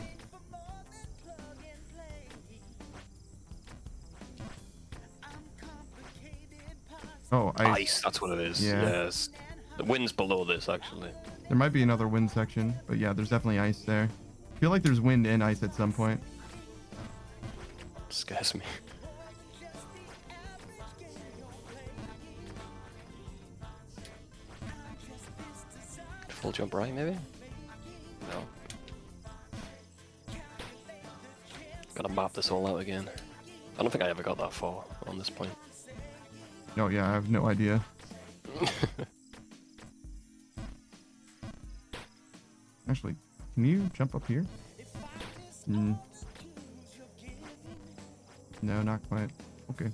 Oh, Ice, that's what it is. Yeah. Yes. The wind's below this, actually. There might be another wind section, but yeah, there's definitely ice there. I feel like there's wind and ice at some point. Scares me. Full jump right, maybe? No. Gotta map this all out again. I don't think I ever got that far on this point. Oh yeah, I have no idea. Actually, can you jump up here? No, not quite. Okay.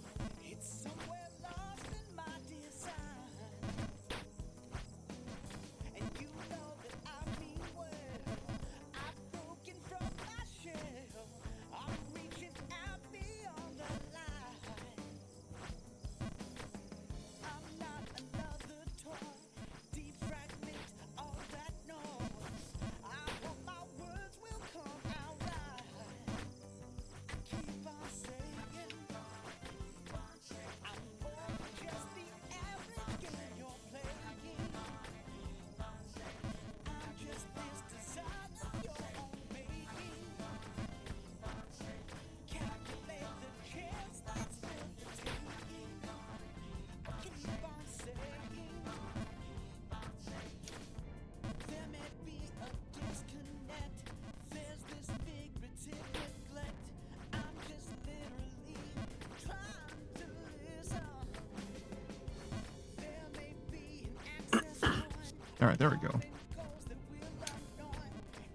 All right, there we go.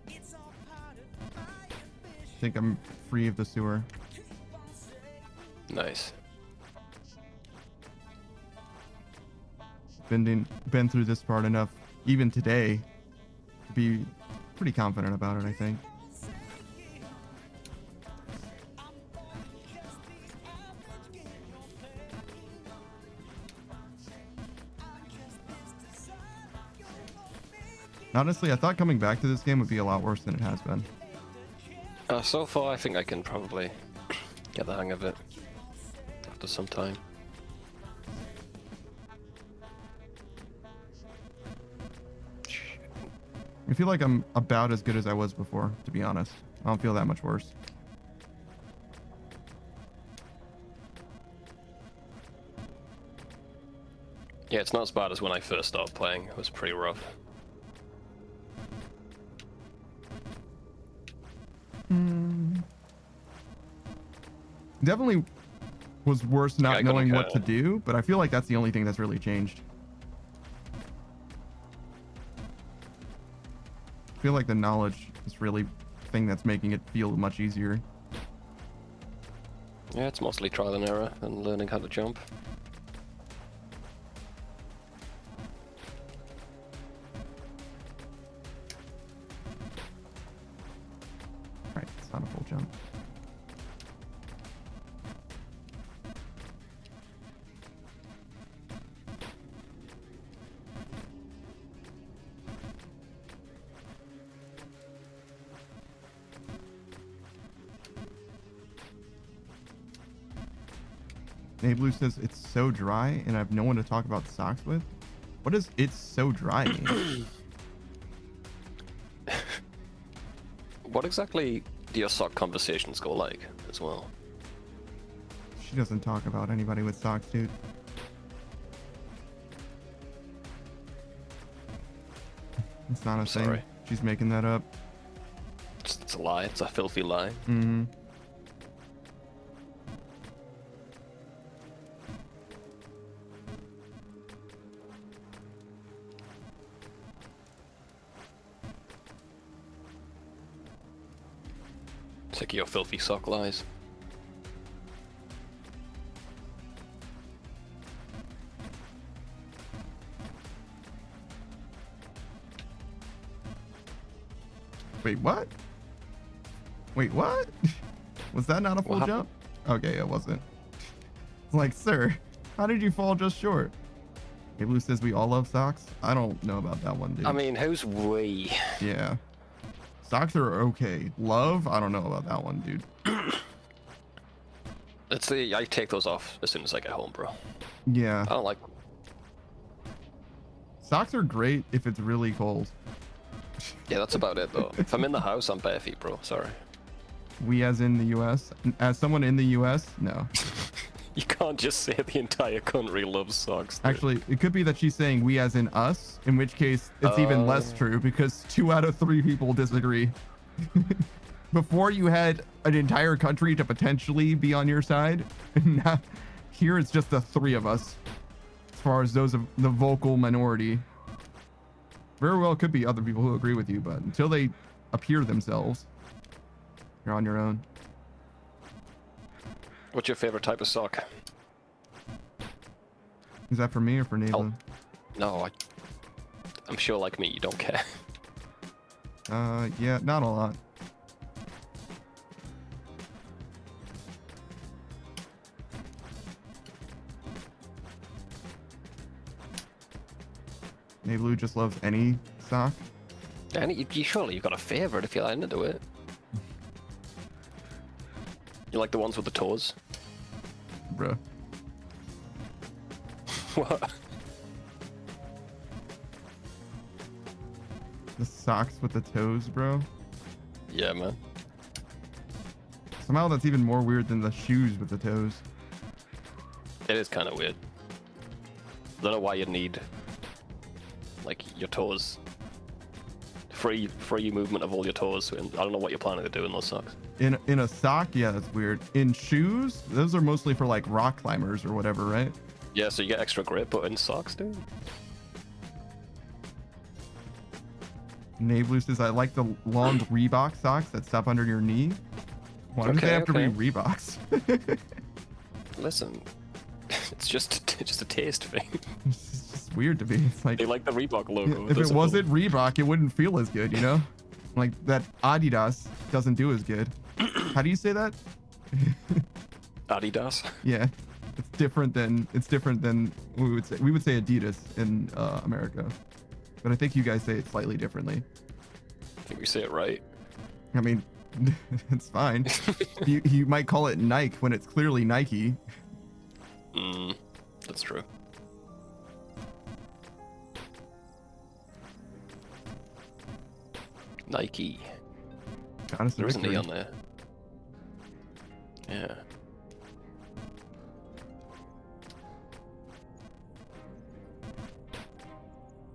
I think I'm free of the sewer. Nice. Been through this part enough, even today, to be pretty confident about it, I think. Honestly, I thought coming back to this game would be a lot worse than it has been. So far, I think I can probably get the hang of it after some time. I feel like I'm about as good as I was before, to be honest. I don't feel that much worse. Yeah, it's not as bad as when I first started playing. It was pretty rough. Definitely was worse not I gotta knowing what go. to do, but I feel like that's the only thing that's really changed. I feel like the knowledge is really the thing that's making it feel much easier. Yeah, it's mostly trial and error and learning how to jump. Right, it's not a full jump. Blue says it's so dry and I have no one to talk about socks with. What does "it's so dry" mean? What exactly do your sock conversations go like as well? She doesn't talk about anybody with socks, dude. It's not a thing. Sorry. She's making that up. It's a lie. It's a filthy lie. Mm-hmm. Sick of your filthy sock lies. Wait, what? Wait, what? Was that not a full What jump? Okay, it wasn't. It's like, sir, how did you fall just short? Hey, Blue says we all love socks. I don't know about that one, dude. I mean, who's we? Yeah. Socks are okay. Love? I don't know about that one, dude. Let's see. I take those off as soon as I get home, bro. Yeah. I don't like. Socks are great if it's really cold. Yeah, that's about it though. If I'm in the house, I'm bare feet, bro. Sorry. We as in the US? As someone in the US? No. You can't just say the entire country loves socks. Dude. Actually, it could be that she's saying we as in us, in which case it's even less true because 2 out of 3 people disagree. Before you had an entire country to potentially be on your side, and now here it's just the 3 of us. As far as those of the vocal minority. Very well could be other people who agree with you, but until they appear themselves, you're on your own. What's your favorite type of sock? Is that for me or for Nathan? No, I'm sure like me, you don't care. Yeah, not a lot. Blue just loves any sock. And surely you've got a favorite if you're into it. You like the ones with the toes? Bruh. What? The socks with the toes, bro. Yeah, man. Somehow that's even more weird than the shoes with the toes. It is kind of weird. I don't know why you'd need, like, your toes. Free movement of all your toes. And I don't know what you're planning to do in those socks. In a sock, yeah, that's weird. In shoes, those are mostly for like rock climbers or whatever, right? Yeah, so you get extra grip, but in socks, dude. Blue says, I like the long Reebok socks that stop under your knee. Why do they have to be Reeboks? Listen, it's just a taste thing. It's just weird to me. It's like, They like the Reebok logo. if it wasn't Reebok, it wouldn't feel as good, you know? Like that Adidas doesn't do as good. How do you say that? Adidas. Yeah, it's different than we would say. We would say Adidas in America, but I think you guys say it slightly differently. I think we say it right. I mean, it's fine. You might call it Nike when it's clearly Nike. That's true. Nike. Honestly, There isn't E on there. Yeah.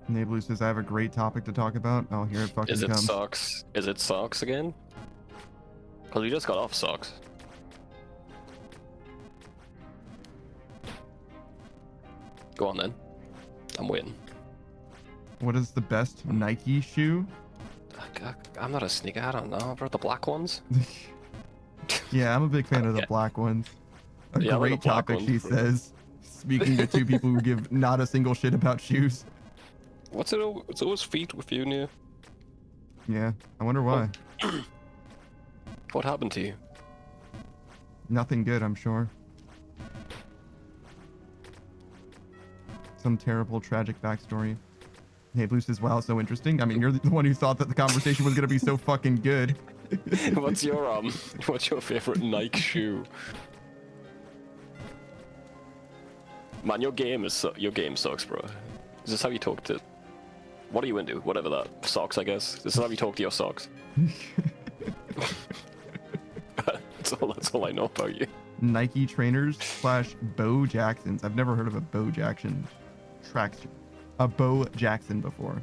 Blue says, I have a great topic to talk about. Oh, here it fucking Is it comes. socks? Is it socks again? Because we just got off socks. Go on then. I'm waiting. What is the best Nike shoe? I'm not a sneaker. I don't know. Bro, the black ones. Yeah, I'm a big fan of the black ones. A Yeah, I like great the black topic, ones, she bro. says. Speaking to two people who give not a single shit about shoes. What's it? It's always feet with you, Nia. Yeah, I wonder why. What happened to you? Nothing good, I'm sure. Some terrible, tragic backstory. Hey, Blue says, wow, so interesting. I mean, you're the one who thought that the conversation was going to be so fucking good. What's your favorite Nike shoe? Man, your game sucks, bro. Is this how you talk to? What are you into? Whatever that socks, I guess. This is how you talk to your socks. That's all I know about you. Nike trainers / Bo Jacksons. I've never heard of a Bo Jackson Bo Jackson before.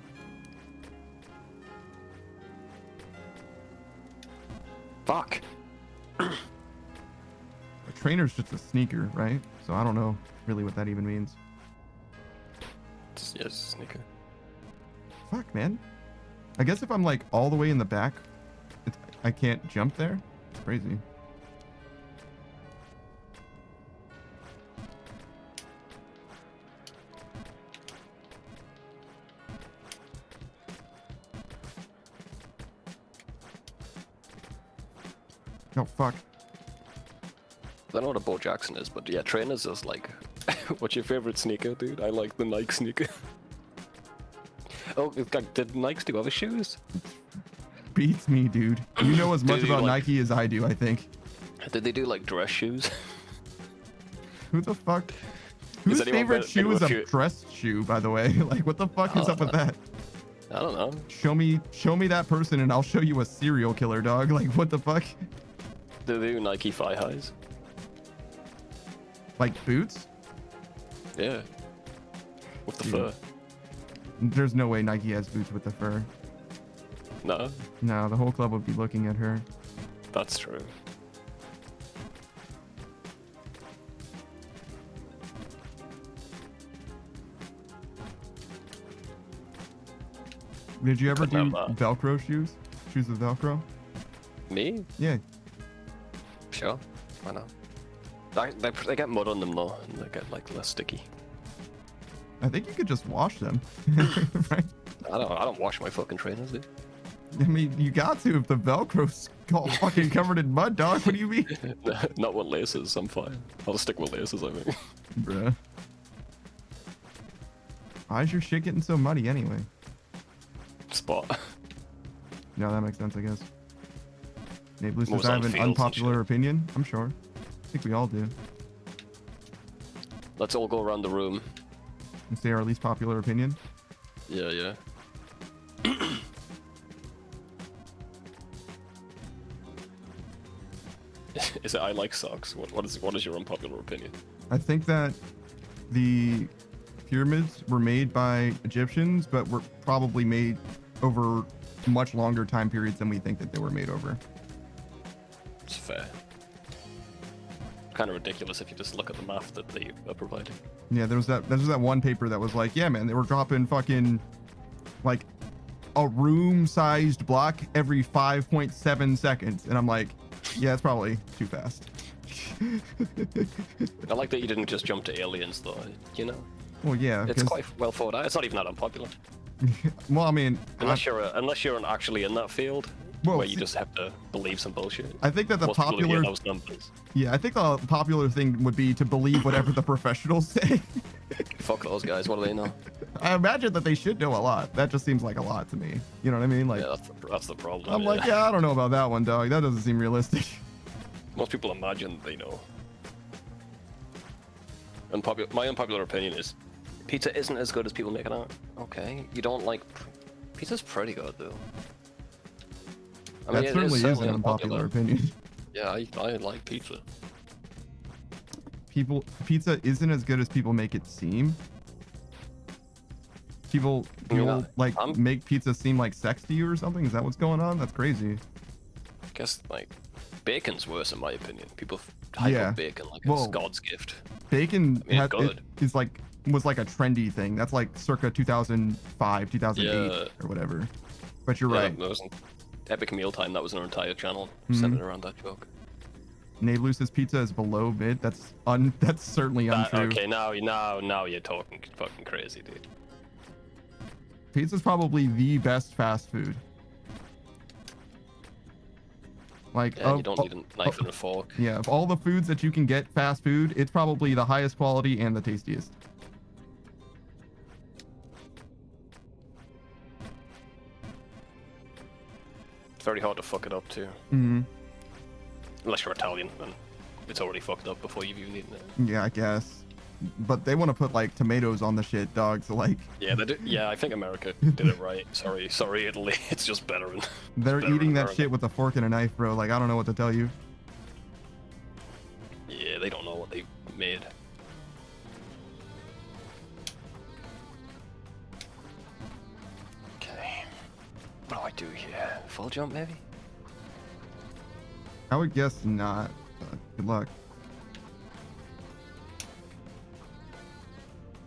Fuck. A trainer's just a sneaker, right? So I don't know really what that even means. Yes, sneaker. Fuck, man. I guess if I'm like all the way in the back, I can't jump there. It's crazy. Oh, fuck. I don't know what a Bo Jackson is, but yeah, trainers is like, what's your favorite sneaker, dude? I like the Nike sneaker. Oh, did Nike do other shoes? Beats me, dude. You know as much Dude, about like- Nike as I do, I think. Did they do like dress shoes? Who the fuck? Whose anyone favorite better- shoe is anyone a dress shoe, by the way? Like, what the fuck is up with that? I don't know. Show me that person and I'll show you a serial killer, dog. Like, what the fuck? Do they do Nike thigh highs? Like boots? Yeah. With the Dude. fur. There's no way Nike has boots with the fur. No, No, the whole club would be looking at her. that's true. Did you ever do Couldn't have Velcro shoes? Shoes with Velcro? Me? Yeah. Sure. Why not? They get mud on them though, and they get like less sticky. I think you could just wash them. Right? I don't wash my fucking trainers, dude. I mean, you got to if the Velcro's all fucking covered in mud, dog. What do you mean? Not with laces, I'm fine. I'll stick with laces, I think. Bruh. Why is your shit getting so muddy anyway? Spot. No, that makes sense, I guess. Nate Blue Moves says, I on have an fields and unpopular shit. opinion. I'm sure. I think we all do. Let's all go around the room. And say our least popular opinion. Yeah, yeah. Is it I like socks? What is your unpopular opinion? I think that the pyramids were made by Egyptians, but were probably made over much longer time periods than we think that they were made over. It's fair. Kind of ridiculous if you just look at the math that they are providing. Yeah, there was that one paper that was like, yeah, man, they were dropping fucking like a room-sized block every 5.7 seconds, and I'm like, yeah, it's probably too fast. I like that you didn't just jump to aliens, though. You know, Well, yeah, it's 'cause- quite well thought out. It's not even that unpopular, well, I mean, unless you're actually in that field, Well, where you see- just have to believe some bullshit. I think that the Most people who hear popular, those numbers. yeah, I think the popular thing would be to believe whatever the professionals say. Fuck those guys. What do they know? I imagine that they should know a lot. That just seems like a lot to me. You know what I mean? Like, Yeah, that's the problem. I'm like, yeah, I don't know about that one, dog. That doesn't seem realistic. Most people imagine they know. My unpopular opinion is, pizza isn't as good as people make it out. Okay, you don't like. Pizza's pretty good though. I mean, That it certainly is an certainly unpopular opinion. Yeah, I like pizza. Pizza isn't as good as people make it seem. People Yeah, like I'm- make pizza seem like sex to you or something. Is that what's going on? That's crazy. I guess like bacon's worse in my opinion. People hype Yeah. up bacon like Well, it's God's gift. Bacon I mean, it's good. is like was like a trendy thing. That's like circa 2005, 2008 Yeah. or whatever. But you're Yeah, right. there was an Epic Mealtime. That was an entire channel Mhm. centered around that joke. Nablus's pizza is below mid. That's certainly untrue. Okay, now you're talking fucking crazy, dude. Pizza's probably the best fast food. Like, Yeah, you don't need a knife and a fork. yeah, of all the foods that you can get fast food, it's probably the highest quality and the tastiest. It's very hard to fuck it up too. Hmm. Unless you're Italian, then it's already fucked up before you've even eaten it. Yeah, I guess. But they want to put like tomatoes on the shit, dog. So like, Yeah, they do. Yeah, I think America did it right. Sorry, Italy. It's just better. they're better eating in that America. shit with a fork and a knife, bro. Like, I don't know what to tell you. Yeah, they don't know what they made. Okay. What do I do here? Full jump, maybe? I would guess not. Good luck.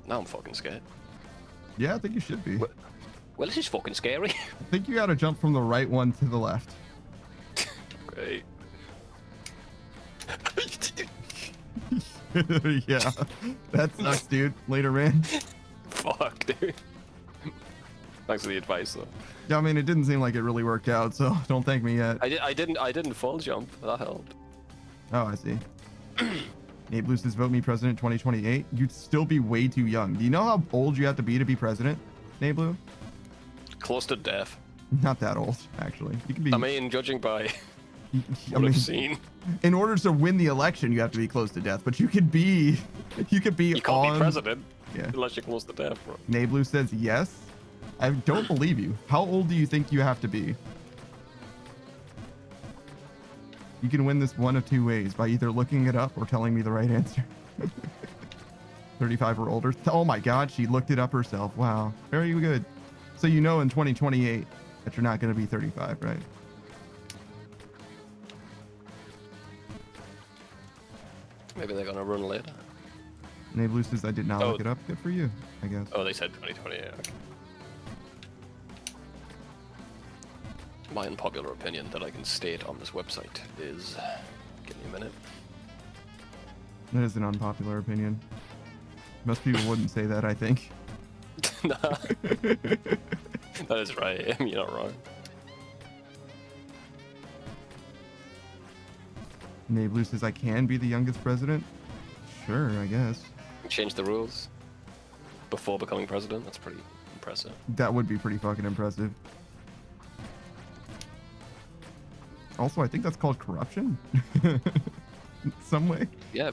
Now I'm fucking scared. Yeah, I think you should be. What? Well, this is fucking scary. I think you gotta jump from the right one to the left. Great. Yeah, that sucks, dude. Later, man. Fuck, dude. Thanks for the advice, though. Yeah, I mean, it didn't seem like it really worked out, so don't thank me yet. I didn't full jump. That helped. Oh, I see. Nate Blue says, vote me president 2028. You'd still be way too young. Do you know how old you have to be president, Nate Blue? Close to death. Not that old, actually. You can be. I mean, judging by I what mean, I've seen, in order to win the election, you have to be close to death. But you could be, you can't be president Yeah. unless you're close to death, bro. Nate Blue says yes. I don't believe you. How old do you think you have to be? You can win this one of two ways, by either looking it up or telling me the right answer. 35 or older. Oh my god, she looked it up herself. Wow. Very good. So you know in 2028 that you're not going to be 35, right? Maybe they're gonna run later. Nate Blue says I did not Oh. look it up. Good for you, I guess. Oh, they said 2028. Okay. My unpopular opinion that I can state on this website is, give me a minute. That is an unpopular opinion. Most people wouldn't say that, I think. Nah, that is right. You're not wrong. Nate Blue says I can be the youngest president. Sure, I guess. Change the rules before becoming president. That's pretty impressive. That would be pretty fucking impressive. Also, I think that's called corruption. Some way, Yeah,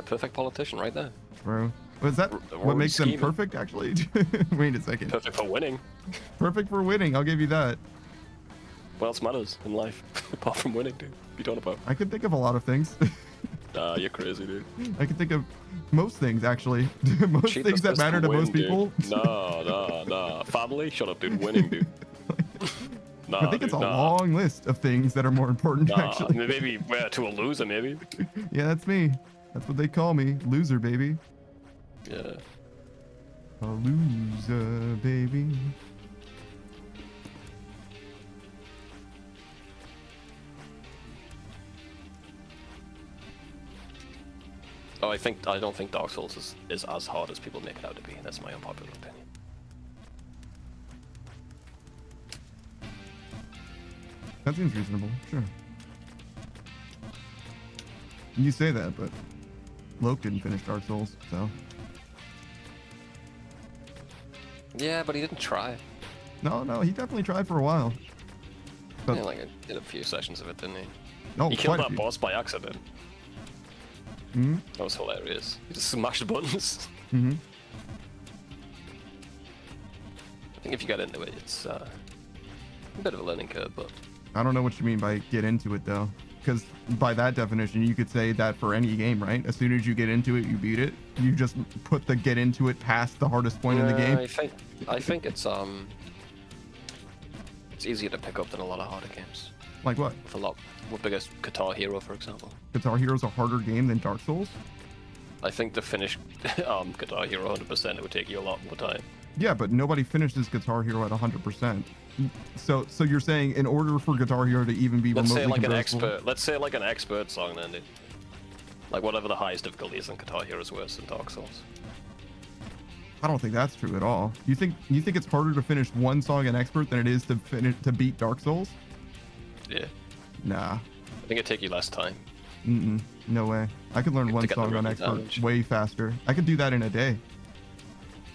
perfect politician right there. bro. Was that We're what already makes them scheming. perfect, actually? Wait a second. Perfect for winning. Perfect for winning, I'll give you that. What else matters in life apart from winning, dude? What you talking about? I could think of a lot of things. Nah, you're crazy, dude. I could think of most things, actually. Most Cheapest things that is matter to win, most dude. people. Nah. Family? Shut up, dude. Winning, dude. Nah, I think it's a dude, nah. long list of things that are more important, Nah, actually. maybe to a loser, maybe. Yeah, that's me. That's what they call me. Loser, baby. Yeah. A loser, baby. Oh, I don't think Dark Souls is as hard as people make it out to be. That's my unpopular opinion. That seems reasonable. Sure. You say that, but Loke didn't finish Dark Souls, so. Yeah, but he didn't try. No, he definitely tried for a while. But Yeah, like I did a few sessions of it, didn't he? no, He killed quite a that few. boss by accident. Mm-hmm. That was hilarious. He just smashed buttons. Mm-hmm. I think if you get into it, it's a bit of a learning curve, but I don't know what you mean by get into it though, because by that definition, you could say that for any game, right? As soon as you get into it, you beat it. You just put the get into it past the hardest point in the game. I think it's easier to pick up than a lot of harder games. Like what? With biggest Guitar Hero, for example. Guitar Hero's a harder game than Dark Souls? I think to finish Guitar Hero 100%, it would take you a lot more time. Yeah, but nobody finishes Guitar Hero at 100%. So you're saying in order for Guitar Hero to even be Let's say remotely like an comparable- expert. Let's say like an expert song then, dude. Like whatever the highest difficulty is in Guitar Hero is worse than Dark Souls. I don't think that's true at all. You think it's harder to finish one song in expert than it is to beat Dark Souls? Yeah. Nah. I think it'd take you less time. No way. I could learn To one get the song on rhythm expert damage. way faster. I could do that in a day.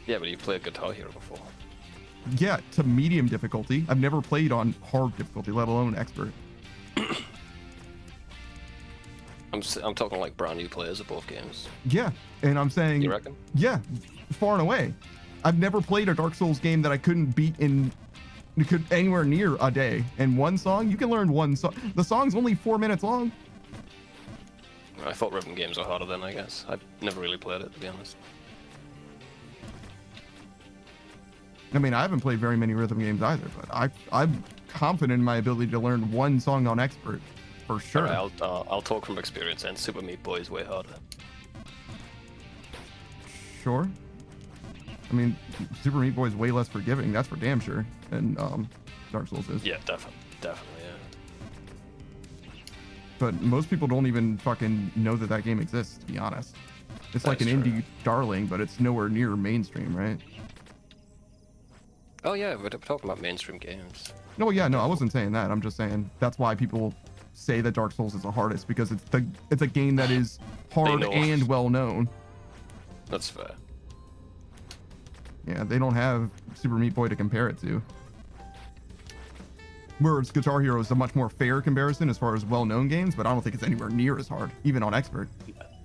Yeah, but you played Guitar Hero before. Yeah, to medium difficulty. I've never played on hard difficulty, let alone expert. I'm talking like brand new players of both games. Yeah, and I'm saying, You reckon? yeah, far and away. I've never played a Dark Souls game that I couldn't beat anywhere near a day. And one song, you can learn one song. The song's only 4 minutes long. I thought rhythm games were harder then, I guess. I've never really played it, to be honest. I mean, I haven't played very many rhythm games either, but I'm confident in my ability to learn one song on expert, for sure. Alright, I'll talk from experience, and Super Meat Boy is way harder. Sure. I mean, Super Meat Boy is way less forgiving, that's for damn sure, and Dark Souls is. Yeah, definitely, yeah. But most people don't even fucking know that game exists, to be honest. It's like an That's true. indie darling, but it's nowhere near mainstream, right? Oh yeah, we're talking about mainstream games. No, yeah, no, I wasn't saying that. I'm just saying that's why people say that Dark Souls is the hardest, because it's a game that is hard know. and well known. That's fair. Yeah, they don't have Super Meat Boy to compare it to. Whereas Guitar Hero is a much more fair comparison as far as well-known games, but I don't think it's anywhere near as hard, even on expert,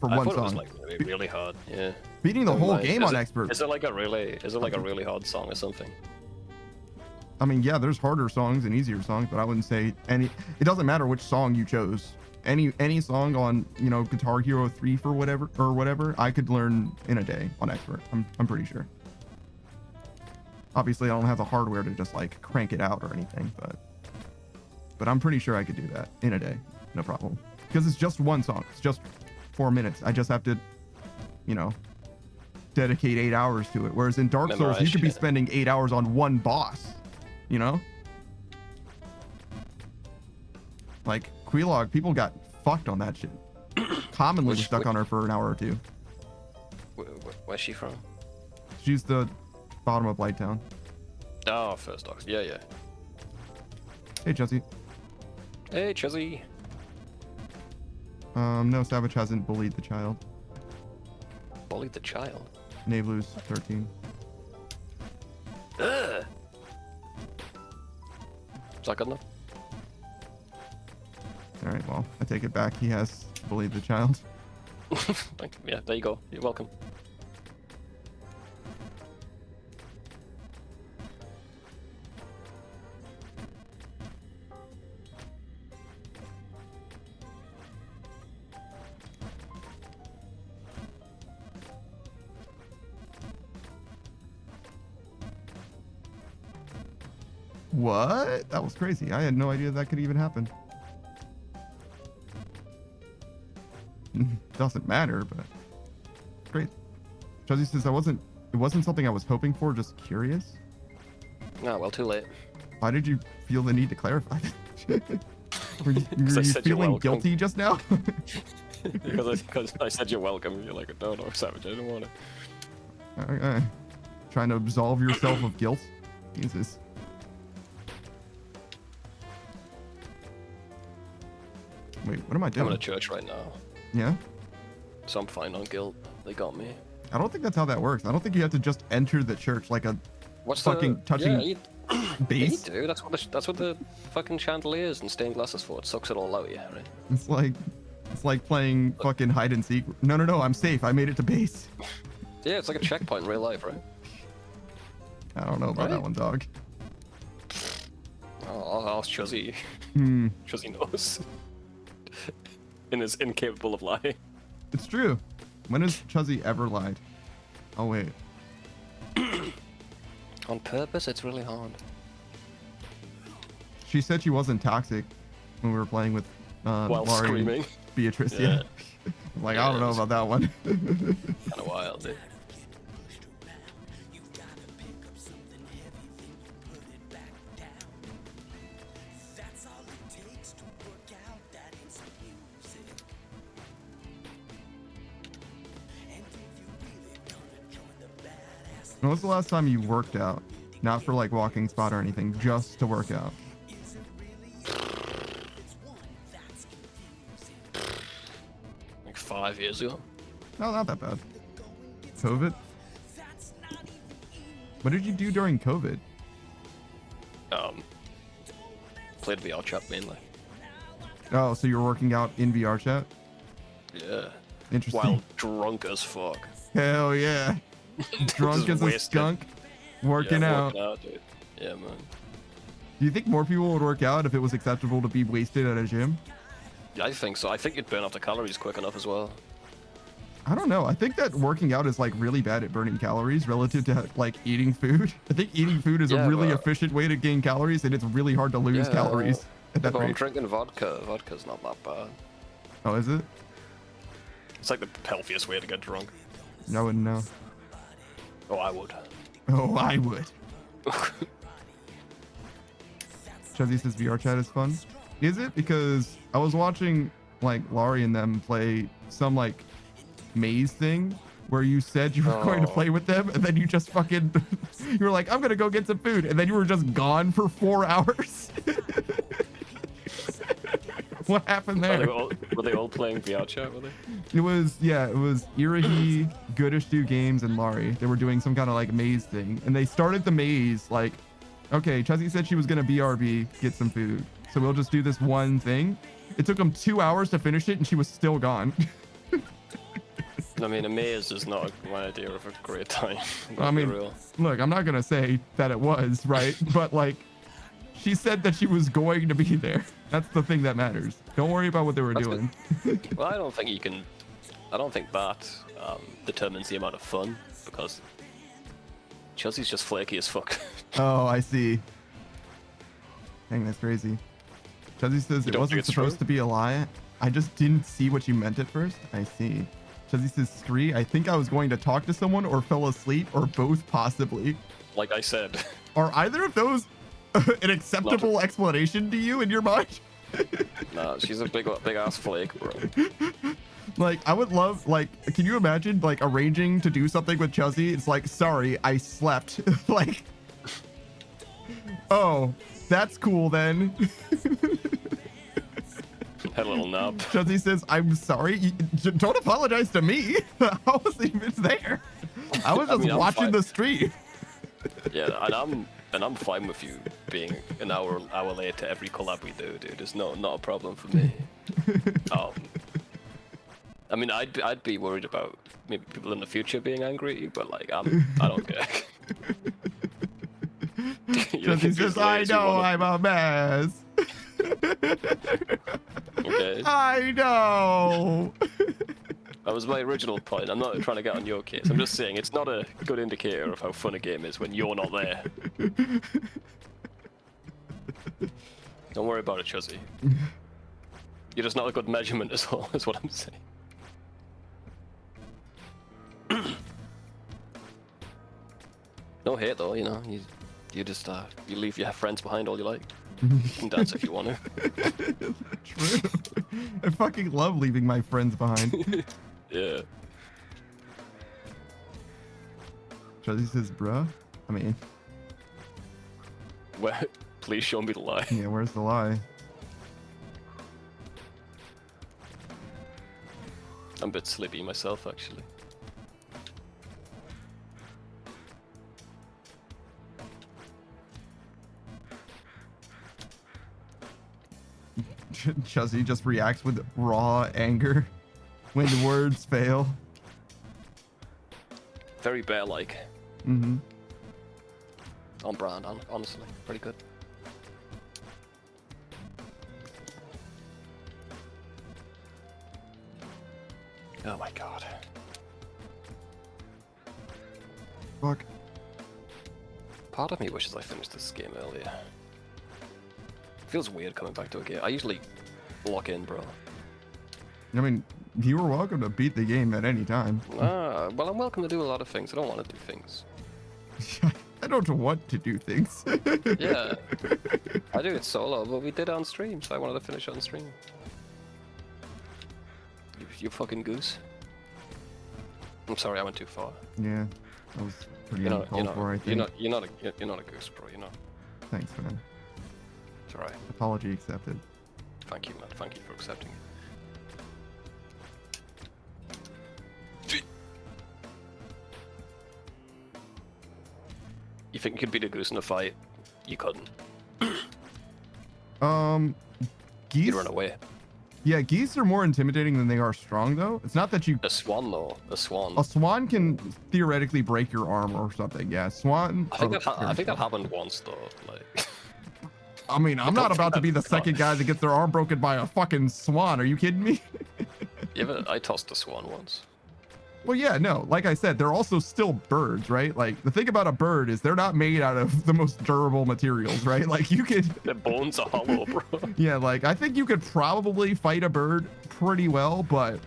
for I one thought it was song. like really hard. Yeah. Beating the whole Like, game is on it- expert. Is it like a really hard song or something? I mean, yeah, there's harder songs and easier songs, but I wouldn't say any. It doesn't matter which song you chose. Any song on Guitar Hero 3 for whatever, I could learn in a day on expert. I'm pretty sure. Obviously, I don't have the hardware to just like crank it out or anything, but I'm pretty sure I could do that in a day, no problem. Because it's just one song. It's just 4 minutes. I just have to, dedicate 8 hours to it. Whereas in Dark Souls, you Memorize could be shit. spending 8 hours on one boss. Like Quelaag, people got fucked on that shit. Commonly was stuck on her for an hour or two. Where's she from? She's the bottom of Blighttown. Oh, First Dogs. Yeah. Hey, Jesse. Hey, Chizzy. No, Savage hasn't bullied the child. Bullied the child. Navlu's 13. Ugh. Is that good enough? All right, well, I take it back. He has bullied the child. Thank you. Yeah, there you go. You're welcome. What? That was crazy. I had no idea that could even happen. Doesn't matter, but great. Jesse says it wasn't something I was hoping for, just curious. Ah, well, too late. Why did you feel the need to clarify that? Were you I said you're feeling welcome. guilty just now? because I said you're welcome. You're like, no, Savage, I didn't want it. Okay. Trying to absolve yourself of guilt? Jesus. Wait, what am I I'm doing? in a church right now, Yeah? so I'm fine on guilt. They got me. I don't think that's how that works. I don't think you have to just enter the church like a What's fucking the, touching Yeah, you base. do. That's what the fucking chandeliers and stained glass is for. It sucks it all out of you, right? It's like playing fucking hide and seek. No, I'm safe. I made it to base. Yeah, it's like a checkpoint in real life, right? I don't know about that Right? one, dog. Oh, I'll ask Chuzzy. Hmm. Chuzzy knows. And is incapable of lying. It's true. When has Chuzzy ever lied? Oh wait. On purpose, it's really hard. She said she wasn't toxic when we were playing with While Laurie and screaming. Beatrice. Yeah. Yeah. Like Yeah, I don't know it's- about that one. Kind of wild, dude. When was the last time you worked out? Not for like walking spot or anything, just to work out. Like 5 years ago. No, not that bad. COVID? What did you do during COVID? Played VR chat mainly. Oh, so you're working out in VR chat? Yeah. Interesting. While drunk as fuck. Hell yeah. Drunk Just as a wasted. skunk. Working Yeah, out. working out, dude. Yeah, man. Do you think more people would work out if it was acceptable to be wasted at a gym? Yeah, I think so. I think you'd burn off the calories quick enough as well. I don't know. I think that working out is like really bad at burning calories relative to like eating food. I think eating food is a Yeah, really but- efficient way to gain calories, and it's really hard to lose Yeah, calories at that But I'm rate. drinking vodka. Vodka's not that bad. Oh, is it? It's like the healthiest way to get drunk. I wouldn't know. Oh, I would. Oh, I would. Chuzzy says VR chat is fun. Is it? Because I was watching like Laurie and them play some like maze thing where you said you were going to Oh. play with them and then you just fucking you were like, I'm gonna go get some food, and then you were just gone for 4 hours. What happened there? Were they all playing VR chat, were they? It was Irahi, Goodish Do Games, and Laurie. They were doing some kind of like maze thing, and they started the maze like, okay, Chuzzy said she was gonna BRB get some food, so we'll just do this one thing. It took them 2 hours to finish it, and she was still gone. I mean, a maze is not my idea of a great time. I Let's be mean, real. look, I'm not gonna say that it was right, but like, she said that she was going to be there. That's the thing that matters. Don't worry about what they were That's doing. Well, I don't think you can. I don't think that determines the amount of fun, because Chelsea's just flaky as fuck. Oh, I see. Dang, that's crazy. Chuzzy says it don't think wasn't it's supposed true? to be a lie. I just didn't see what you meant at first. I see. Chuzzy says, Scree, I think I was going to talk to someone or fell asleep or both possibly. Like I said, Are either of those an acceptable explanation to you in your mind? nah, she's a big ass flake, bro. Like, I would love, like, can you imagine, like, arranging to do something with Chuzzy? It's like, sorry, I slept. Like, oh, that's cool then. Had a little nap. Chuzzy says, I'm sorry. Don't apologize to me. I wasn't even there. I was I just mean, I'm watching fine. the stream. Yeah, and I'm fine with you being an hour late to every collab we do, dude. It's not a problem for me. I mean, I'd be worried about maybe people in the future being angry at you, but like I don't care. You Chuzzy can be says, as late I as you know wanna I'm a mess. Okay. I know. That was my original point. I'm not trying to get on your case. I'm just saying it's not a good indicator of how fun a game is when you're not there. Don't worry about it, Chuzzy. You're just not a good measurement as well, is what I'm saying. No hate though, you know. You just you leave your friends behind all you like. You can dance if you want to. True. I fucking love leaving my friends behind. Yeah. Chuzzy says, bruh. I mean, Where? Please show me the lie. yeah, where's the lie? I'm a bit slippy myself, actually. Chuzzy just reacts with raw anger when the words fail. Very bear-like. Mm-hmm. On brand, honestly. Pretty good. Oh my god. Fuck. Part of me wishes I finished this game earlier. Feels weird coming back to a game. I usually lock in, bro. I mean, you were welcome to beat the game at any time. Well, I'm welcome to do a lot of things. I don't want to do things. I don't want to do things. Yeah. I do it solo, but we did it on stream, so I wanted to finish on stream. You fucking goose. I'm sorry, I went too far. Yeah, that was pretty You're uncalled for, I think. you're not a goose, bro. You're not. Thanks, man. It's alright. Apology accepted. Thank you, man. Thank you for accepting it. You think you could beat a goose in a fight? You couldn't. Geese. You'd run away. Yeah, geese are more intimidating than they are strong, though. It's not that you. A swan, though. A swan. A swan can theoretically break your arm or something. Yeah, swan. I think are that happened once, though. Like. I mean, I'm not about to be the second guy that gets their arm broken by a fucking swan. Are you kidding me? Yeah, but I tossed a swan once. Well, yeah, no. Like I said, they're also still birds, right? Like the thing about a bird is they're not made out of the most durable materials, right? Like you could. Their bones are hollow, bro. Yeah, like I think you could probably fight a bird pretty well, but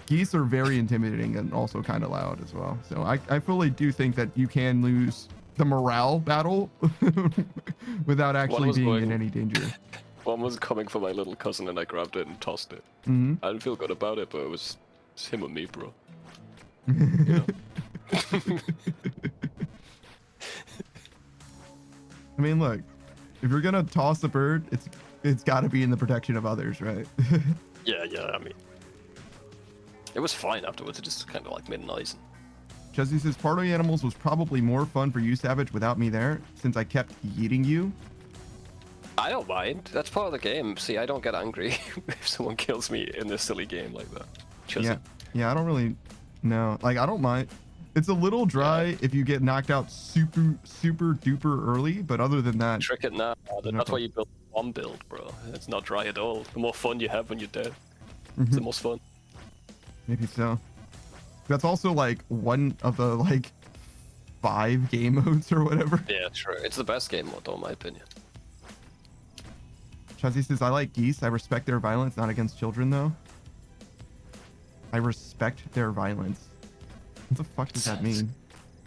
geese are very intimidating and also kind of loud as well. So I fully do think that you can lose the morale battle without actually being in any danger. One was coming for my little cousin and I grabbed it and tossed it. Mm-hmm. I didn't feel good about it, but it's him and me, bro. You know? I mean, look, if you're gonna toss a bird, it's got to be in the protection of others, right? Yeah, I mean, it was fine afterwards. It just kind of like made noise. Chuzzy says party animals was probably more fun for you, Savage, without me there, since I kept eating you. I don't mind. That's part of the game. See, I don't get angry if someone kills me in this silly game like that. Chuzzy. Yeah, I don't really know. Like, I don't mind. It's a little dry if you get knocked out super duper early, but other than that, Trick it now. That's why you build one build, bro. It's not dry at all. The more fun you have when you're dead, it's the most fun. maybe so. That's also like one of the like 5 game modes or whatever. Yeah, true. It's the best game mode, though, in my opinion. Chuzzy says, I like geese. I respect their violence, not against children, though. I respect their violence. What the fuck does that mean?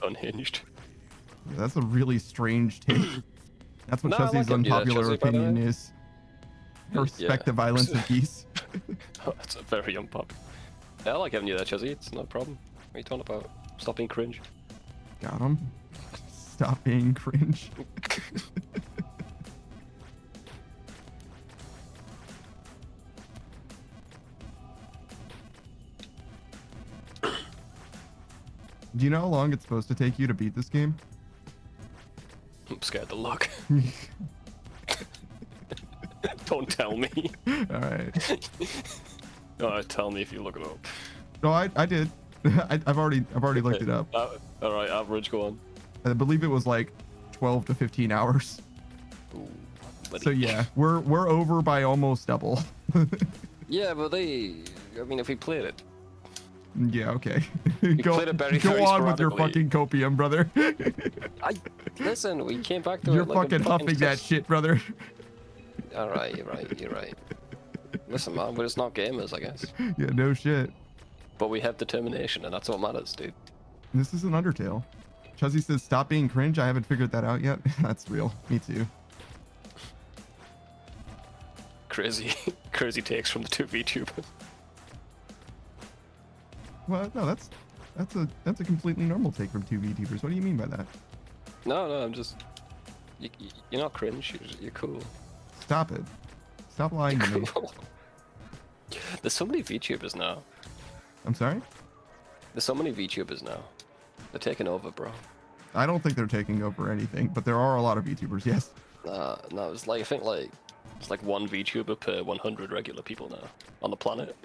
Unhinged. Yeah, that's a really strange take. That's what No, I Chuzzy's like it. Yeah, unpopular Chuzzy, by the opinion way. is. I respect the violence of geese. That's a very unpopular. Yeah, I like having you there, Chuzzy. It's no problem. What are you talking about? Stop being cringe. Got him. Stop being cringe. Do you know how long it's supposed to take you to beat this game? I'm scared to look. Don't tell me. All right. No, tell me if you look it up. No, I did. I've already looked it up. All right, average, go on. I believe it was like 12 to 15 hours. Ooh, So yeah, we're over by almost double. Yeah, but I mean, if we played it. Yeah, okay. Played it very on with your sporadically. fucking copium, brother. Listen, we came back to You're it like fucking huffing that shit, brother. All right, you're right. Listen, man, we're just not gamers, I guess. Yeah, no shit. But we have determination, and that's what matters, dude. This is an Undertale. Chuzzy says, stop being cringe. I haven't figured that out yet. That's real. Me too. crazy, crazy takes from the two VTubers. Well, no, that's a completely normal take from two VTubers. What do you mean by that? No, I'm just. You're not cringe. You're cool. Stop it. Stop lying to me. Cool. There's so many VTubers now. I'm sorry? There's so many VTubers now. They're taking over, bro. I don't think they're taking over anything, but there are a lot of VTubers, yes. No, it's like I think it's like one VTuber per 100 regular people now on the planet.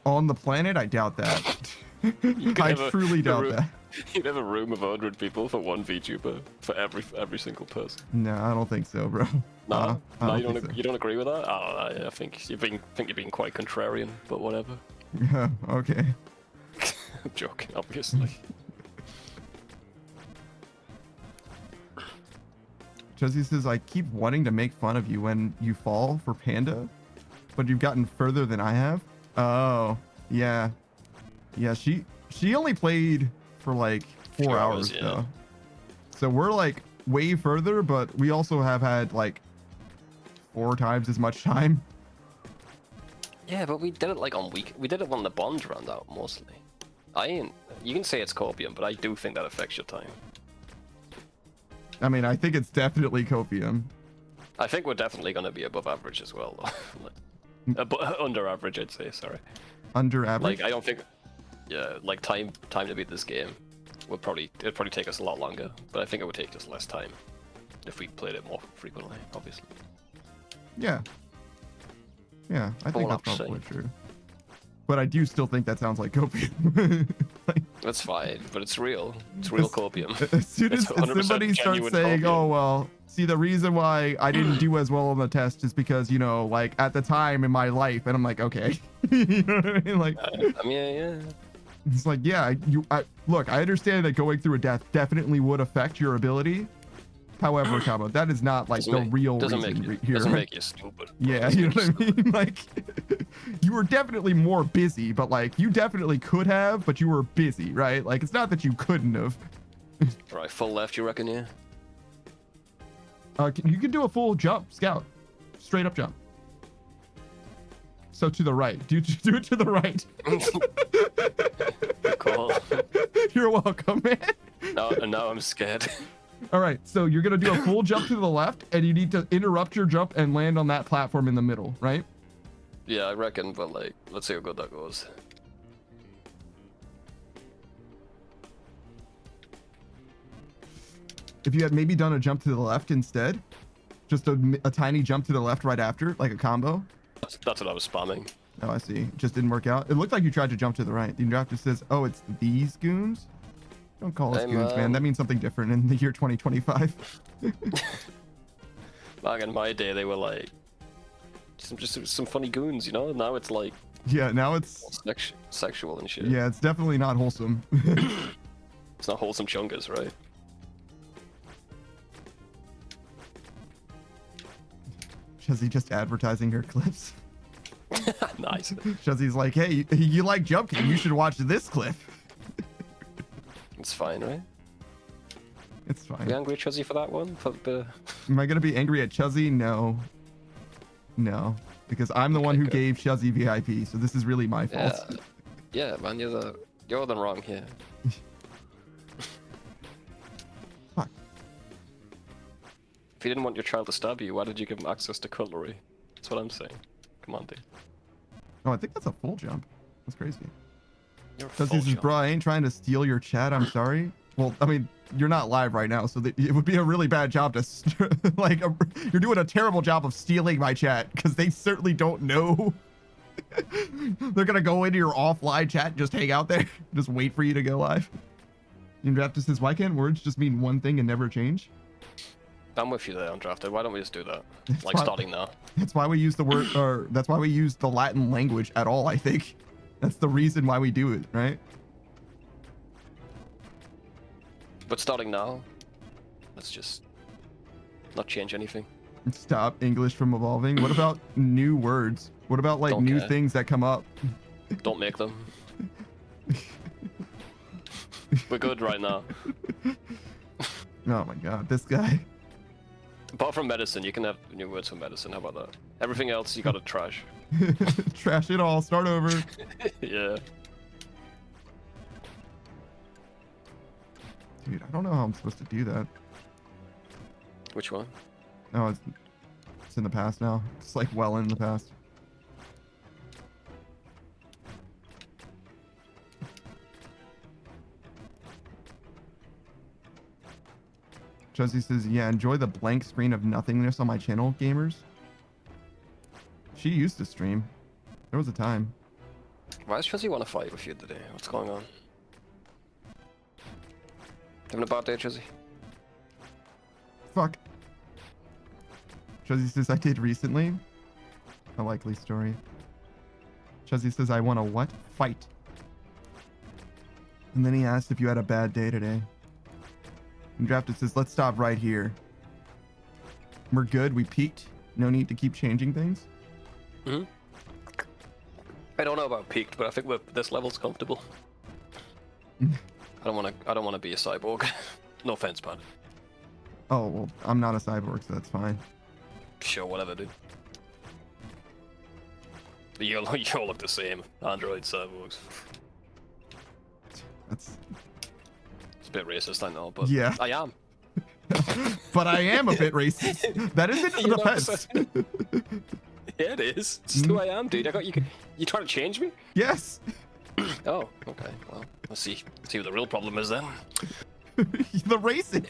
On the planet, I doubt that. could I have a- truly a doubt room- that. You'd have a room of 100 people for one VTuber for every single person. No, I don't think so, bro. No, I no, don't think so. you don't agree with that? Oh, yeah, I think you're being quite contrarian, but whatever. Yeah, okay. I'm joking, obviously. Chuzzy says, I keep wanting to make fun of you when you fall for Panda, but you've gotten further than I have. Oh, yeah. Yeah, she only played for like 4 Few hours, hours, yeah. though. So we're like way further, but we also have had like 4 times as much time. Yeah, but we did it like we did it when the bonds ran out mostly. You can say it's copium, but I do think that affects your time. I mean, I think it's definitely copium. I think we're definitely going to be above average as well, though. Under average, I'd say. Sorry. Under average? Like I don't think. Yeah, like time to beat this game it'd probably take us a lot longer, but I think it would take us less time if we played it more frequently, obviously. Yeah. Yeah, I think All that's I'm probably saying. true. But I do still think that sounds like copium. Like, That's fine, but it's real. It's real copium. as soon as It's 100% somebody starts genuine saying, copium. oh, well, see, the reason why I didn't do as well on the test is because, you know, like at the time in my life, and I'm like, okay. You know what I mean? Like, I mean, yeah. it's like, yeah, look, I understand that going through a death definitely would affect your ability. However, Kamo, that is not like the real doesn't reason make here. doesn't make you stupid. Yeah, Doesn't you know make what I mean? Like, you were definitely more busy, but like, you definitely could have, but you were busy, right? Like, it's not that you couldn't have. Right, full left, you reckon, yeah? You can do a full jump, Scout. Straight up jump. So to the right. Do it to the right. Good call. You're welcome, man. Now I'm scared. All right, so you're gonna do a full jump to the left, and you need to interrupt your jump and land on that platform in the middle, right? Yeah, I reckon, but like, let's see how good that goes. If you had maybe done a jump to the left instead, just a tiny jump to the left right after, like a combo. That's what I was spamming. Oh, I see. It just didn't work out. It looked like you tried to jump to the right. The drafter says, oh, it's these goons? Don't call us Hey, goons, man. man. That means something different in the year 2025. Back in my day, they were like some funny goons, you know. Now it's like Yeah, now it's... sexual and shit. Yeah, it's definitely not wholesome. It's not wholesome chungas, right? Chuzzy just advertising her clips. Nice. Chuzzy's like, hey, you like Jump King, you should watch this clip. It's fine, right? It's Are fine. you angry at Chuzzy for that one? For the Am I gonna be angry at Chuzzy? No. No. Because I'm the one who good. gave Chuzzy VIP, so this is really my fault. yeah, man, you're the wrong here. Fuck. If you didn't want your child to stab you, why did you give him access to cutlery? That's what I'm saying. Come on, dude. Oh, I think that's a full jump. That's crazy. You're a Chuzzy full says, jump. bro, I ain't trying to steal your chat, I'm sorry. Well, I mean, you're not live right now, so it would be a really bad job to, you're doing a terrible job of stealing my chat, because they certainly don't know. They're gonna go into your offline chat and just hang out there, just wait for you to go live. Undrafted says, why can't words just mean one thing and never change? I'm with you there, Undrafted. Why don't we just do that? It's Like fine. starting now. That's why we use the word, or that's why we use the Latin language at all, I think. That's the reason why we do it, right? But starting now, let's just not change anything. Stop English from evolving. What about new words? What about like Don't new care. things that come up? Don't make them. We're good right now. Oh my god, this guy. Apart from medicine, you can have new words for medicine. How about that? Everything else, you gotta trash. Trash it all. Start over. Yeah. Dude, I don't know how I'm supposed to do that. Which one? No, it's in the past now. It's like well in the past. Josie says, yeah, enjoy the blank screen of nothingness on my channel, gamers. She used to stream. There was a time. Why does Chelsea want to fight with you today? What's going on? Having a bad day, Chelsea? Fuck. Josie says, I did recently. A likely story. Josie says, I want a what? Fight. And then he asked if you had a bad day today. And Drafted says, let's stop right here. We're good. We peaked. No need to keep changing things. Hmm. I don't know about peaked, but I think this level's comfortable. I don't want to be a cyborg. No offense, man. Oh, well, I'm not a cyborg, so that's fine. Sure, whatever, dude. But you all look the same. Android cyborgs. That's... It's a bit racist, I know, but yeah. I am. But I am a bit racist. That isn't an offense. Yeah, it is. It's just who I am, dude. I got you. You trying to change me? Yes. Oh, okay. Well, let's see what the real problem is then. The racist.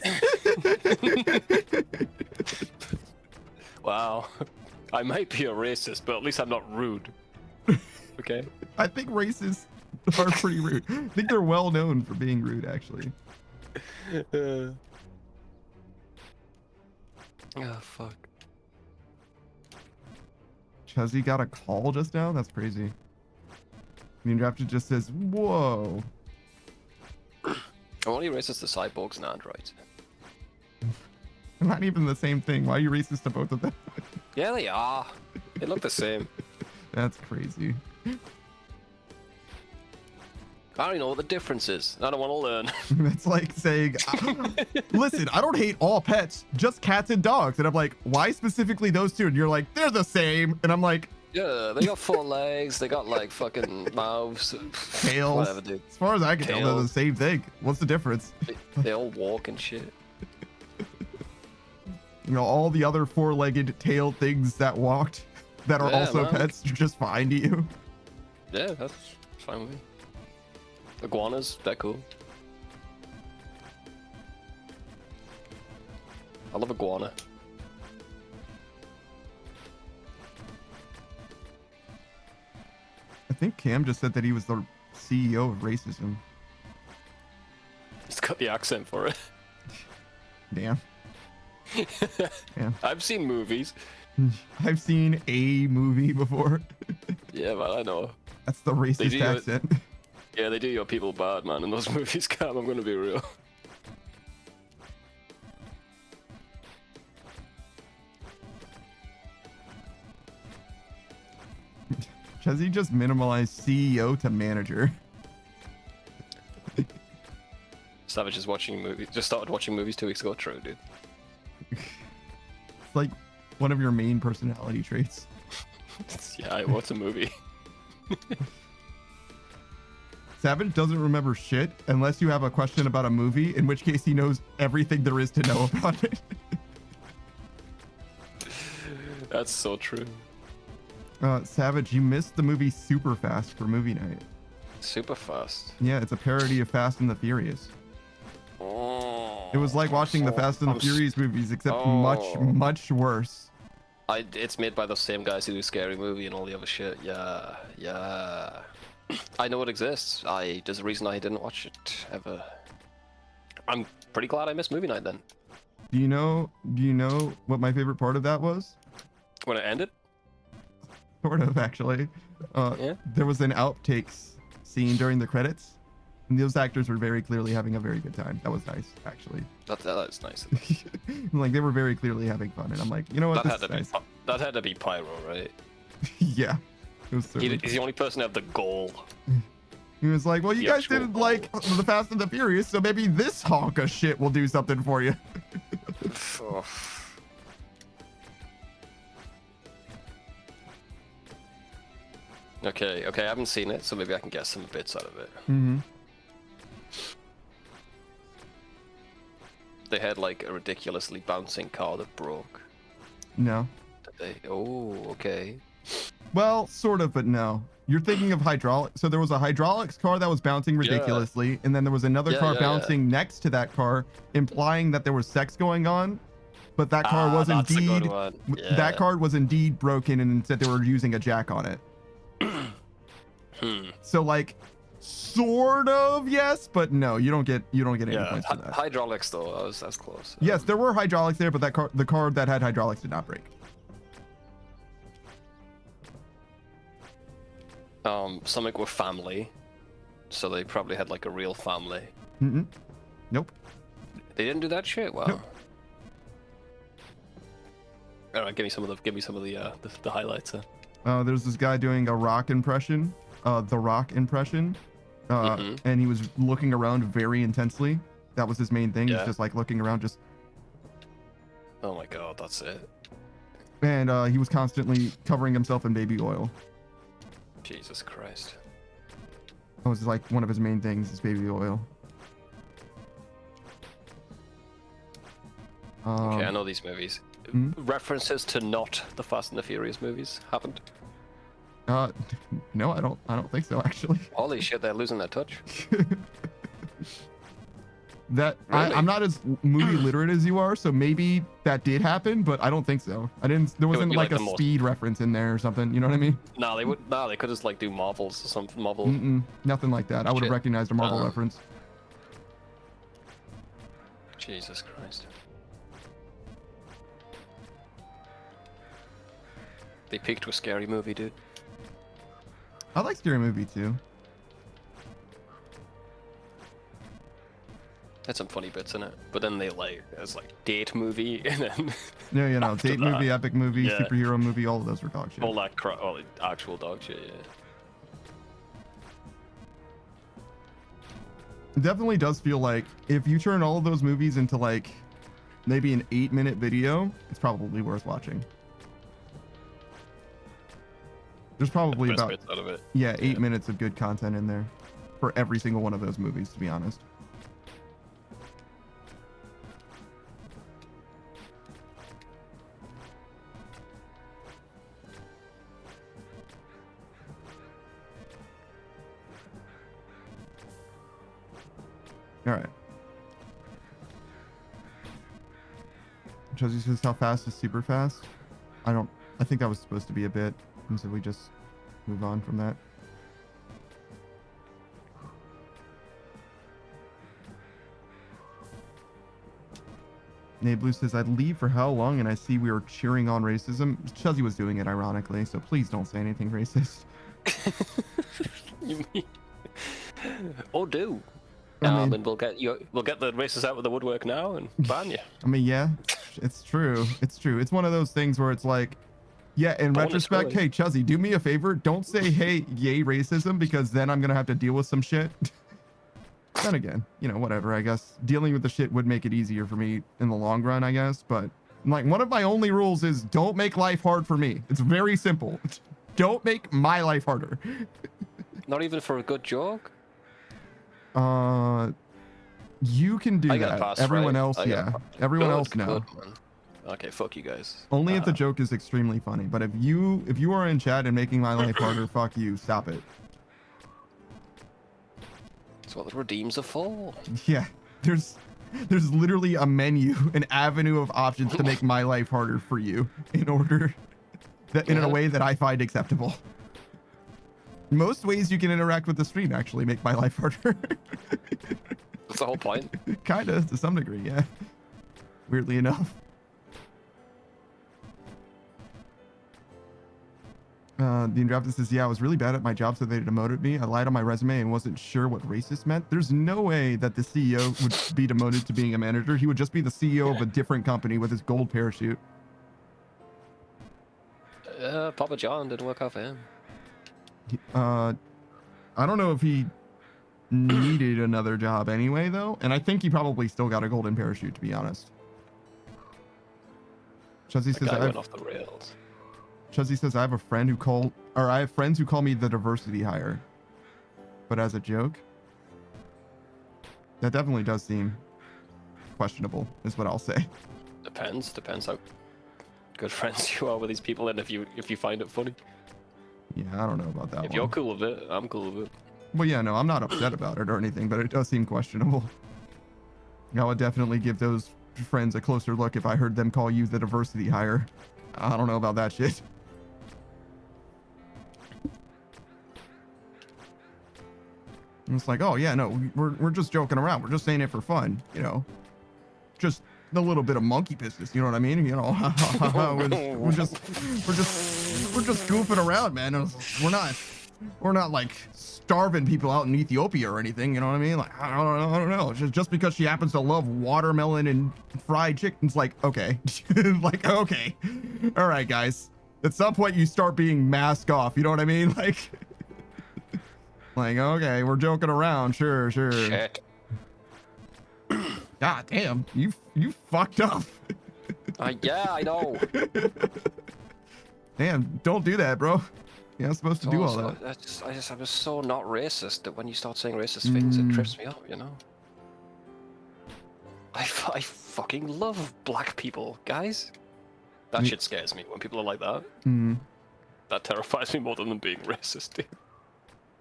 Wow. I might be a racist, but at least I'm not rude. Okay. I think racists are pretty rude. I think they're well known for being rude, actually. Oh, fuck. Chuzzy got a call just now? That's crazy. Mean Drafted just says, whoa. I'm only racist to cyborgs and androids. Not even the same thing. Why are you racist to both of them? Yeah, they are. They look the same. That's crazy. I don't even know what the difference is. I don't want to learn. That's like saying, listen, I don't hate all pets, just cats and dogs. And I'm like, why specifically those two? And you're like, they're the same. And I'm like, yeah, they got 4 legs. They got like fucking mouths. tails. Whatever, dude. As far as I can tell, they're the Tails. same thing. What's the difference? They all walk and shit. You know, all the other 4-legged tail things that walked that are Yeah, also man. pets are just fine to you. Yeah, that's fine with me. Iguanas, they're cool. I love iguana. I think Cam just said that he was the CEO of racism. He's got the accent for it. Damn. Yeah. I've seen movies. I've seen a movie before. Yeah, man, I know. That's the racist do it. accent. Yeah, they do your people bad, man, in those movies, Cam, I'm gonna be real. Chezzy just minimalized CEO to manager. Savage is watching movies. Just started watching movies 2 weeks ago. True, dude. It's like one of your main personality traits. Yeah, what's a movie? Savage doesn't remember shit unless you have a question about a movie, in which case he knows everything there is to know about it. That's so true. Savage, you missed the movie Super Fast for movie night. Super fast. Yeah, it's a parody of Fast and the Furious. Oh, It was like watching the Fast and the Furious movies, except much worse. It's made by the same guys who do Scary Movie and all the other shit. Yeah, yeah. I know it exists. There's a reason I didn't watch it ever. I'm pretty glad I missed movie night then. Do you know what my favorite part of that was? When it ended? Sort of, actually. Yeah. There was an outtakes scene during the credits, and those actors were very clearly having a very good time. That was nice, actually. That's nice. Like, they were very clearly having fun, and I'm like, you know what? That This had is to be nice. that had to be Pyro, right? Yeah. It was He's certainly- the only person to have the goal. He was like, well, you The guys actual didn't goal. like the Fast and the Furious, so maybe this honk of shit will do something for you. Okay, I haven't seen it, so maybe I can get some bits out of it. Mm-hmm. They had like a ridiculously bouncing car that broke. No. Did they? Oh, okay. Well, sort of, but no. You're thinking of hydraulic. So there was a hydraulics car that was bouncing ridiculously, and then there was another car bouncing next to that car, implying that there was sex going on. But that car was that's a indeed good one. that car was indeed broken, and instead they were using a jack on it. So like, sort of yes, but no. You don't get any points for that. Hydraulics though, that's close. Yes, there were hydraulics there, but the car that had hydraulics did not break. Something with family, so they probably had like a real family. Nope. They didn't do that shit. Wow. Nope. All right, give me some of the highlights. There's this guy doing a rock impression, the rock impression, and he was looking around very intensely. That was his main thing. He's just like looking around, just. Oh my god, that's it. And he was constantly covering himself in baby oil. Jesus Christ. That was like one of his main things, is baby oil. Okay, I know these movies. References to not the Fast and the Furious movies happened? No, I don't think so, actually. Holy shit, they're losing their touch. That Really? I'm not as movie literate as you are, so maybe that did happen, but I don't think so. There wasn't be like like a the most- speed reference in there or something. You know what I mean? No, they could just like do Marvels or something. Marvel. Nothing like that. I would have Shit. recognized a Marvel reference. Jesus Christ. They peaked with Scary Movie, dude. I like Scary Movie too. Had some funny bits in it, but then it's like date movie, and then Yeah, you know, After date that, movie, epic movie, yeah. superhero movie, all of those were dog shit. all that crap, all the actual dog shit. Yeah. It definitely does feel like if you turn all of those movies into like maybe an 8-minute video, it's probably worth watching. There's probably Best about bits out of it. 8 minutes of good content in there for every single one of those movies, to be honest. All right. Chelsea says how fast is super fast. I think that was supposed to be a bit, and so we just move on from that. Nate Blue says, I'd leave for how long, and I see we were cheering on racism. Chelsea was doing it ironically, so please don't say anything racist. You mean? Oh, do. I mean- And we'll get the racists out of the woodwork now and ban you. I mean, yeah, it's true. It's true. It's one of those things where it's like, yeah, in Bonus retrospect, score. hey, Chelsea, do me a favor. Don't say, hey, yay, racism, because then I'm going to have to deal with some shit. Then again, you know, whatever, I guess. Dealing with the shit would make it easier for me in the long run, I guess. But, like, one of my only rules is don't make life hard for me. It's very simple. Don't make my life harder. Not even for a good joke. You can do I got a that. pass, Everyone right? else, I got a yeah. pass. Everyone Good, else, no. good, man. Okay, fuck you guys. Only if the joke is extremely funny. But if you are in chat and making my life harder, fuck you. Stop it. That's what the redeems are for. Yeah. There's literally a menu, an avenue of options to make my life harder for you in order that in a way that I find acceptable. Most ways you can interact with the stream actually make my life harder. That's the whole point. Kind of, to some degree, yeah. Weirdly enough. The Indrafted says, yeah, I was really bad at my job, so they demoted me. I lied on my resume and wasn't sure what racist meant. There's no way that the CEO would be demoted to being a manager. He would just be the CEO of a different company with his gold parachute. Papa John didn't work out for him. I don't know if he needed another job anyway, though. And I think he probably still got a golden parachute, to be honest. Chelsea That says, guy went off the rails. Chuzzy says, I have friends who call me the diversity hire, but as a joke. That definitely does seem questionable, is what I'll say. Depends how good friends you are with these people, and if you find it funny. Yeah, I don't know about that If one. you're cool with it, I'm cool with it. Well, yeah, no, I'm not upset about it or anything, but it does seem questionable. I would definitely give those friends a closer look if I heard them call you the diversity hire. I don't know about that shit. And it's like, oh yeah, no, we're just joking around. We're just saying it for fun, you know. Just a little bit of monkey business, you know what I mean? You know, we're just goofing around, man. We're not like starving people out in Ethiopia or anything, you know what I mean? Like, I don't know. Just because she happens to love watermelon and fried chicken's like, okay. Like, okay. All right, guys. At some point you start being mask off, you know what I mean? Like, okay, we're joking around. Sure. Shit. God damn, you fucked up. Yeah, I know. Damn, don't do that, bro. You're not supposed to do all that. I was so not racist that when you start saying racist things, it trips me up, you know? I fucking love black people, guys. That shit scares me when people are like that. That terrifies me more than them being racist, dude.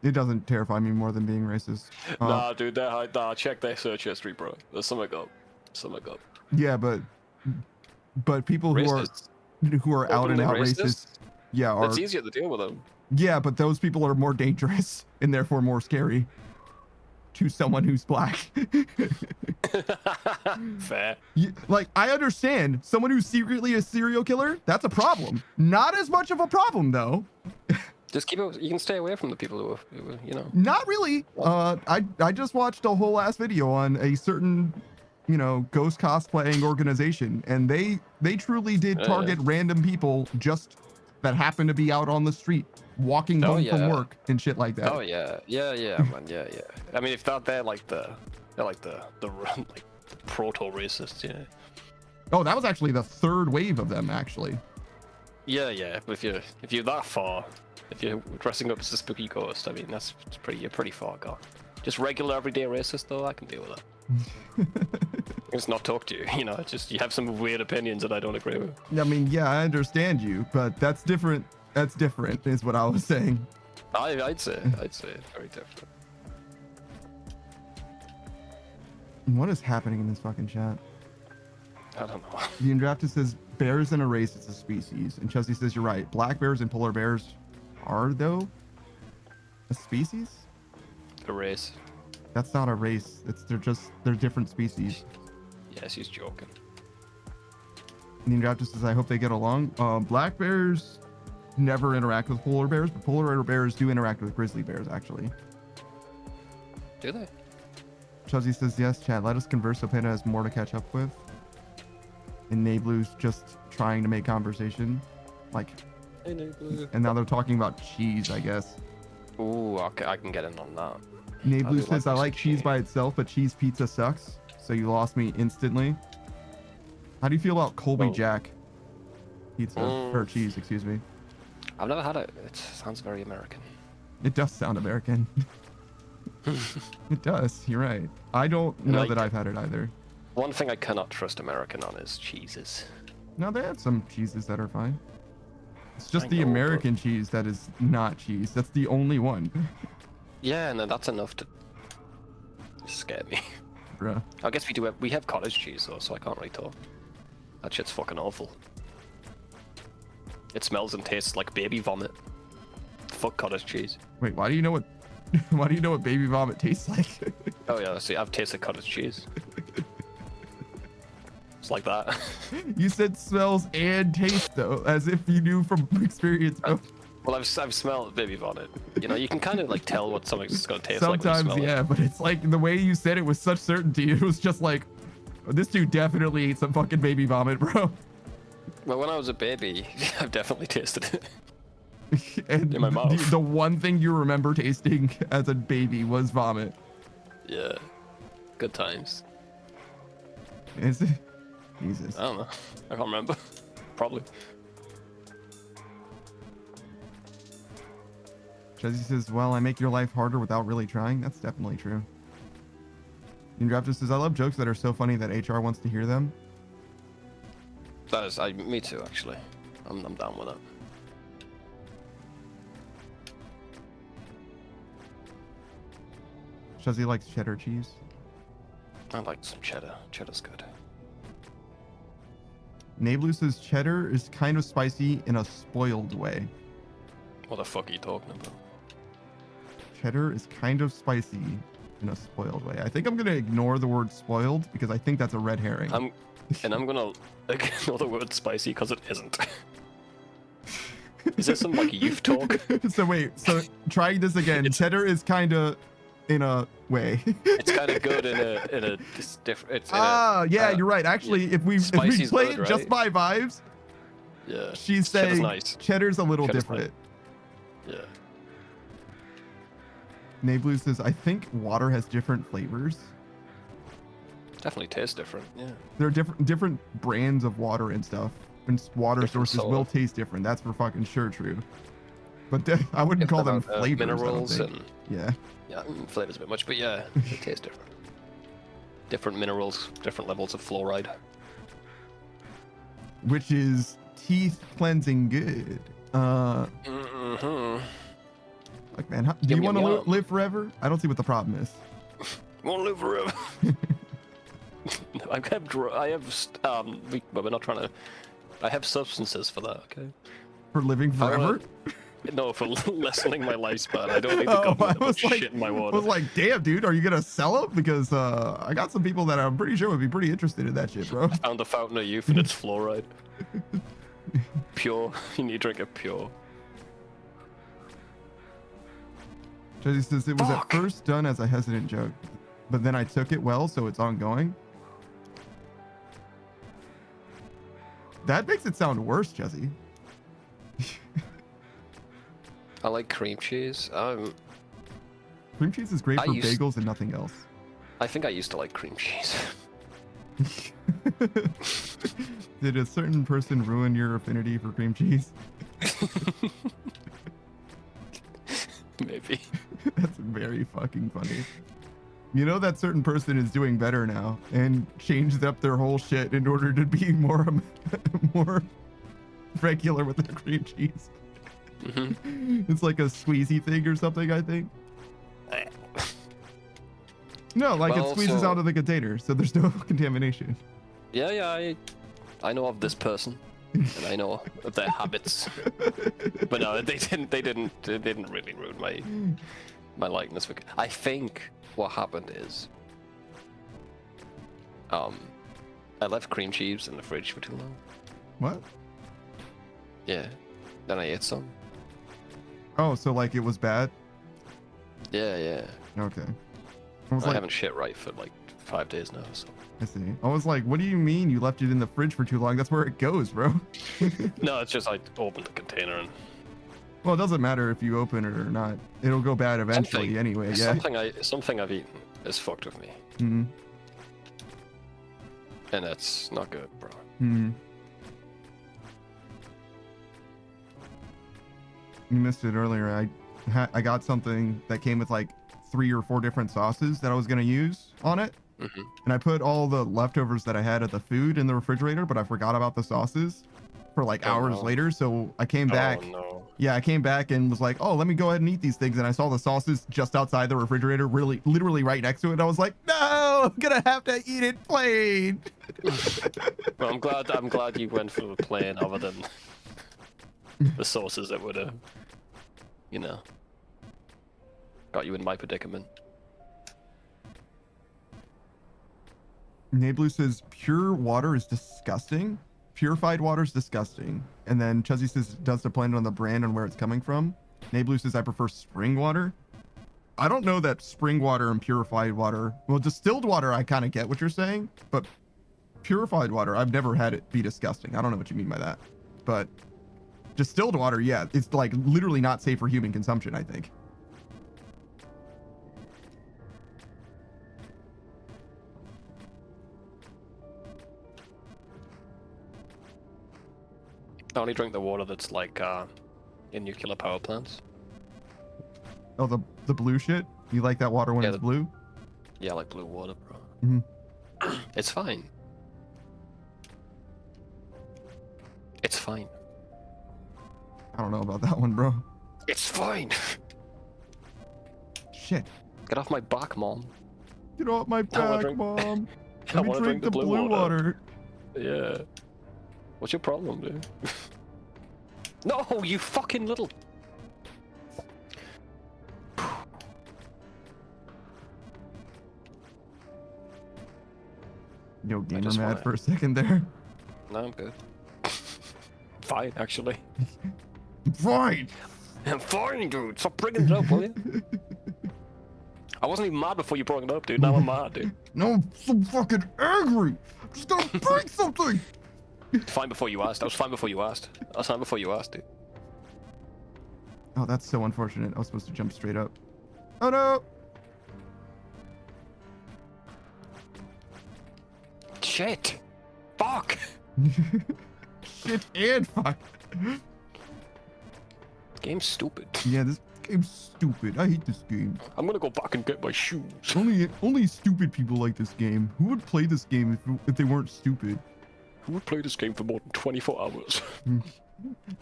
It doesn't terrify me more than being racist. Nah, dude, check their search history, bro. There's something up. Yeah, but people who are out and out racist, yeah, it's easier to deal with them. Yeah, but those people are more dangerous and therefore more scary to someone who's black. Fair. Like, I understand someone who's secretly a serial killer, that's a problem. Not as much of a problem though. Just keep it. You can stay away from the people who are, you know. Not really. I just watched a whole ass video on a certain, you know, ghost cosplaying organization, and they truly did target random people just that happen to be out on the street walking home from work and shit like that. Oh yeah, man, yeah. I mean, if they're like the proto racists, yeah. Oh, that was actually the third wave of them, actually. Yeah. But if you're that far. If you're dressing up as a spooky ghost, I mean, you're pretty far gone. Just regular everyday racist, though, I can deal with that. Just not talk to you, you know, just you have some weird opinions that I don't agree with. I mean, yeah, I understand you, but that's different. That's different, is what I was saying. I'd say it's very different. What is happening in this fucking chat? I don't know. The Undrafted says bears and a race is a species, and Chelsea says you're right. Black bears and polar bears are though a species. A race. That's not a race. They're different species. Yes, he's joking. And the Undrafted says I hope they get along. Black bears never interact with polar bears, but polar bears do interact with grizzly bears actually. Do they? Chelsea says yes, Chad. Let us converse so Panda has more to catch up with. And Nablu's just trying to make conversation. Like, and now they're talking about cheese, I guess. Ooh, okay, I can get in on that. Nablu says, I like cheese by itself, but cheese pizza sucks. So you lost me instantly. How do you feel about Colby Jack pizza? Or cheese, excuse me. I've never had it. It sounds very American. It does sound American. It does, you're right. I don't know that I've had it either. One thing I cannot trust American on is cheeses. No, they have some cheeses that are fine. It's just the American cheese that is not cheese. That's the only one. Yeah, and that's enough to scare me. Bruh. I guess we have cottage cheese though, so I can't really talk. That shit's fucking awful. It smells and tastes like baby vomit. Fuck cottage cheese. Wait, why do you know what baby vomit tastes like? Oh yeah, see, I've tasted cottage cheese. It's like that. You said smells and taste though, as if you knew from experience. Well, I've smelled baby vomit. You know, you can kind of like tell what something's gonna taste sometimes, like. Sometimes, yeah, but it's like the way you said it with such certainty. It was just like, this dude definitely ate some fucking baby vomit, bro. Well, when I was a baby, I've definitely tasted it. And in my mouth. The one thing you remember tasting as a baby was vomit. Yeah. Good times. Is it? Jesus. I don't know. I can't remember. Probably. Jesse says, well, I make your life harder without really trying. That's definitely true. And Raptor says, I love jokes that are so funny that HR wants to hear them. That is, me too, actually. I'm down with it. Jesse likes cheddar cheese. I like some cheddar. Cheddar's good. Nablu says, cheddar is kind of spicy in a spoiled way. What the fuck are you talking about? Cheddar is kind of spicy in a spoiled way. I think I'm going to ignore the word spoiled because I think that's a red herring. I'm gonna ignore the word spicy because it isn't. Is this some like youth talk? So wait, so trying this again. Cheddar is kind of in a way. It's kind of good in a different. Yeah, you're right. Actually, if we spicy's play good, it just by vibes, yeah, she's cheddar's saying nice. cheddar's a little Cheddar's different. Yeah. Nablu says, I think water has different flavors. Definitely tastes different. Yeah. There are different brands of water and stuff. And water Different sources salt. will taste different. That's for fucking sure true. But I wouldn't call them flavors. I don't Minerals think. and Yeah. yeah, flavors a bit much, but yeah, they taste different. Different minerals, different levels of fluoride. Which is teeth cleansing good. Mm-hmm. Like, man, do you Yum, want to yum, yum. live forever? I don't see what the problem is. Won't live forever. But we're not trying to. I have substances for that. Okay. For living I wanna- forever? No, for lessening my lifespan. I don't need the Oh, government to I was put like, shit in my I water. was like, damn, dude, are you gonna sell them? Because I got some people that I'm pretty sure would be pretty interested in that shit, bro. Found the fountain of youth and it's fluoride. Pure. You need to drink it pure. Jesse says it was Fuck. at first done as a hesitant joke, but then I took it well, so it's ongoing. That makes it sound worse, Jesse. I like cream cheese. Cream cheese is great I for used- bagels and nothing else. I think I used to like cream cheese. Did a certain person ruin your affinity for cream cheese? Maybe. That's very fucking funny. You know that certain person is doing better now and changed up their whole shit in order to be more regular with their cream cheese. Mhm. It's like a squeezy thing or something, I think. No, like Well, it squeezes so- out of the container, so there's no contamination. Yeah, I know of this person, and I know of their habits. But no, they didn't really ruin my likeness. I think what happened is, I left cream cheese in the fridge for too long. What? Yeah, then I ate some. Oh, so like it was bad? Yeah. Okay. I was I like, haven't shit right for like 5 days now. So I see. I was like, what do you mean you left it in the fridge for too long? That's where it goes, bro. no, it's just I opened the container and Well, it doesn't matter if you open it or not. It'll go bad eventually Something- anyway, yeah. something I've eaten is fucked with me, Mm-hmm. and that's not good, bro. Mm-hmm. You missed it earlier. I got something that came with like 3 or 4 different sauces that I was gonna use on it. Hmm. And I put all the leftovers that I had of the food in the refrigerator, but I forgot about the sauces for like Oh, hours no. later. So I came back. Oh no. Yeah, I came back and was like, oh, let me go ahead and eat these things. And I saw the sauces just outside the refrigerator, literally right next to it. And I was like, no, I'm gonna have to eat it plain. Well, I'm glad you went for the plain other than the sauces that would have, got you in my predicament. Nablu says pure water is disgusting. Purified water is disgusting. And then Chuzzy says does depend on the brand and where it's coming from. Nablu says I prefer spring water. I don't know that spring water and purified water. Well, distilled water I kind of get what you're saying, but purified water I've never had it be disgusting. I don't know what you mean by that, but distilled water, yeah, it's like literally not safe for human consumption, I think. I only drink the water that's like in nuclear power plants. Oh, the blue shit? You like that water when Yeah, it's blue? Yeah, I like blue water, bro. Mhm. It's fine. It's fine. I don't know about that one, bro. It's fine. Shit. Get off my back, mom. Get off my I wanna back, drink- mom. I Let me wanna drink the blue water. Yeah. What's your problem, dude? No, you fucking little. Yo, gamer just mad wanna- for a second there. No, I'm good. Fine, actually. Fine. I'm fine, dude. Stop bringing it up, will you? I wasn't even mad before you brought it up, dude. Now I'm mad, dude. No, I'm so fucking angry. I'm just gonna break something. Fine before you asked. I was fine before you asked. I was fine before you asked, dude. Oh, that's so unfortunate. I was supposed to jump straight up. Oh no. Shit. Fuck. Shit and fuck. Game's stupid. Yeah, this game's stupid. I hate this game. I'm gonna go back and get my shoes. Only stupid people like this game. Who would play this game if they weren't stupid? Who would play this game for more than 24 hours?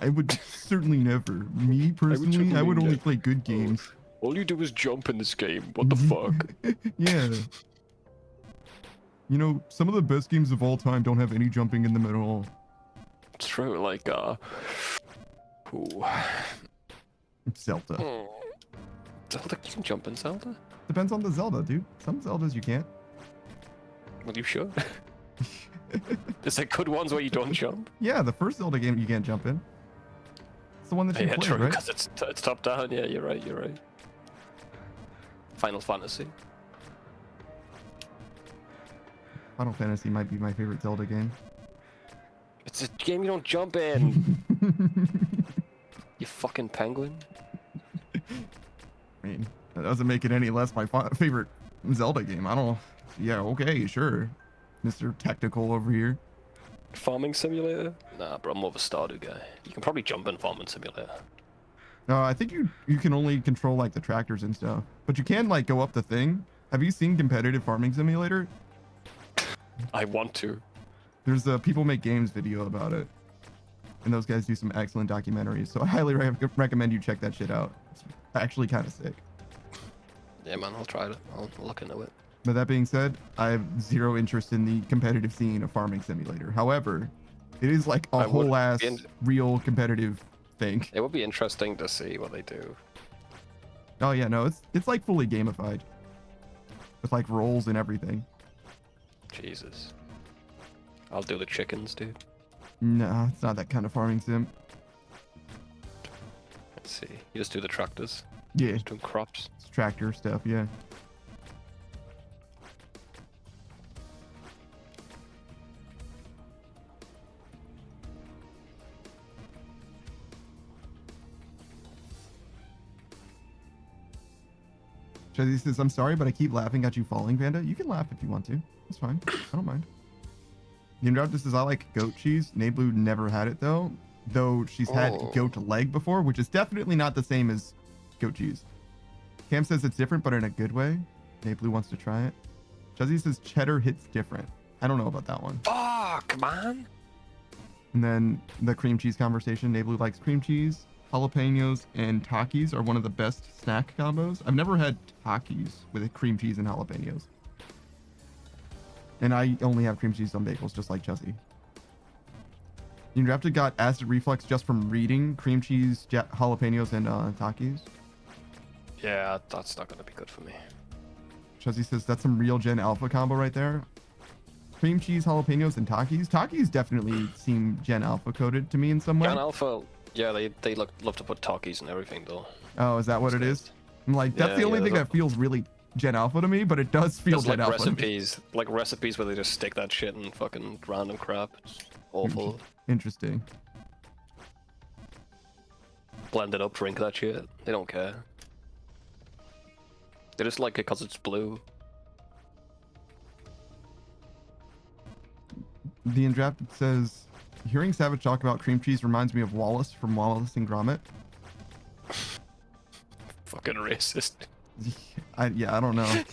I would certainly never. Me personally, certainly I would only never. play good games. All you do is jump in this game. What the fuck? Yeah. You know, some of the best games of all time don't have any jumping in them at all. It's true, like, Ooh. Zelda. Zelda, you can jump in Zelda? Depends on the Zelda, dude. Some Zeldas you can't. Are you sure? Is there good ones where you don't jump? Yeah, the first Zelda game you can't jump in. It's the one that you Yeah, played, true, right? because it's top down. Yeah, you're right, you're right. Final Fantasy. Final Fantasy might be my favorite Zelda game. It's a game you don't jump in. You fucking penguin. I mean, that doesn't make it any less my favorite Zelda game. I don't. Yeah, okay, sure, Mr. Technical over here. Farming Simulator? Nah, bro, I'm more of a Stardew guy. You can probably jump in Farming Simulator. No, I think you can only control like the tractors and stuff, but you can like go up the thing. Have you seen competitive farming simulator? I want to. There's a People Make Games video about it, and those guys do some excellent documentaries. So I highly recommend you check that shit out. It's actually kind of sick. Yeah, man, I'll try it. I'll look into it. But that being said, I have zero interest in the competitive scene of Farming Simulator. However, it is like a I would whole ass be in- real competitive thing. It would be interesting to see what they do. Oh yeah, no, it's like fully gamified with like roles and everything. Jesus. I'll do the chickens, dude. No, it's not that kind of farming sim. Let's see. You just do the tractors. Yeah, Just doing crops. it's tractor stuff. Yeah. Chezzy says, I'm sorry, but I keep laughing at you falling, Vanda. You can laugh if you want to. It's fine. I don't mind. Nimrod says, I like goat cheese. Nablu never had it, though she's had Oh. goat leg before, which is definitely not the same as goat cheese. Cam says it's different, but in a good way. Nablu wants to try it. Chezzy says cheddar hits different. I don't know about that one. Fuck, man. And then the cream cheese conversation. Nablu likes cream cheese. Jalapenos and Takis are one of the best snack combos. I've never had Takis with cream cheese and jalapenos. And I only have cream cheese on bagels, just like Chelsea. You have to got acid reflux just from reading cream cheese, jalapenos, and Takis. Yeah, that's not gonna be good for me. Chelsea says that's some real Gen Alpha combo right there. Cream cheese, jalapenos, and Takis. Takis definitely seem Gen Alpha coded to me in some way. Gen Alpha, yeah, they love to put talkies and everything, though. Oh, is that what it is? I'm like, that's Yeah, the only yeah, thing there's that feels really Gen Alpha to me, but it does feel There's Gen like Alpha. to me. recipes where they just stick that shit in fucking random crap. It's awful. Interesting. Blend it up, drink that shit. They don't care. They just like it because it's blue. The Undrafted says, hearing Savage talk about cream cheese reminds me of Wallace from Wallace and Gromit. Fucking fucking racist. Yeah, I don't know. I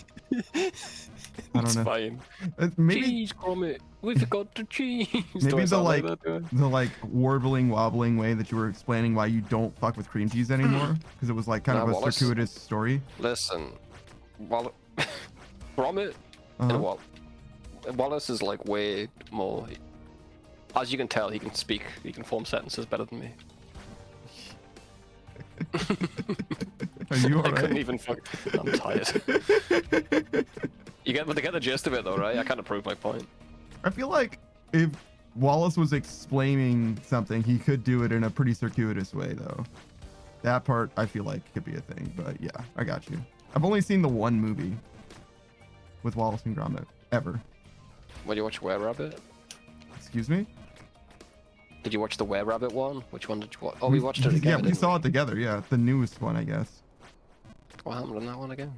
don't It's know. fine. Maybe Cheese, Gromit. We forgot the cheese. Do maybe I the sound like that, do I? the like warbling wobbling way that you were explaining why you don't fuck with cream cheese anymore, because it was like kind Nah, of a Wallace. circuitous story. Listen, Gromit Uh-huh. and Wallace is like way more. As you can tell, he can speak. He can form sentences better than me. Are you I couldn't alright? even fuck. I'm tired. You get the gist of it though, right? I kind of proved my point. I feel like if Wallace was explaining something, he could do it in a pretty circuitous way, though. That part I feel like could be a thing, but yeah, I got you. I've only seen the one movie with Wallace and Gromit ever. When you watch Were Rabbit, Excuse me? did you watch the Were Rabbit one? Which one did you watch? Oh, we watched it together. Yeah, we saw it together. Yeah, the newest one, I guess. What happened on that one again?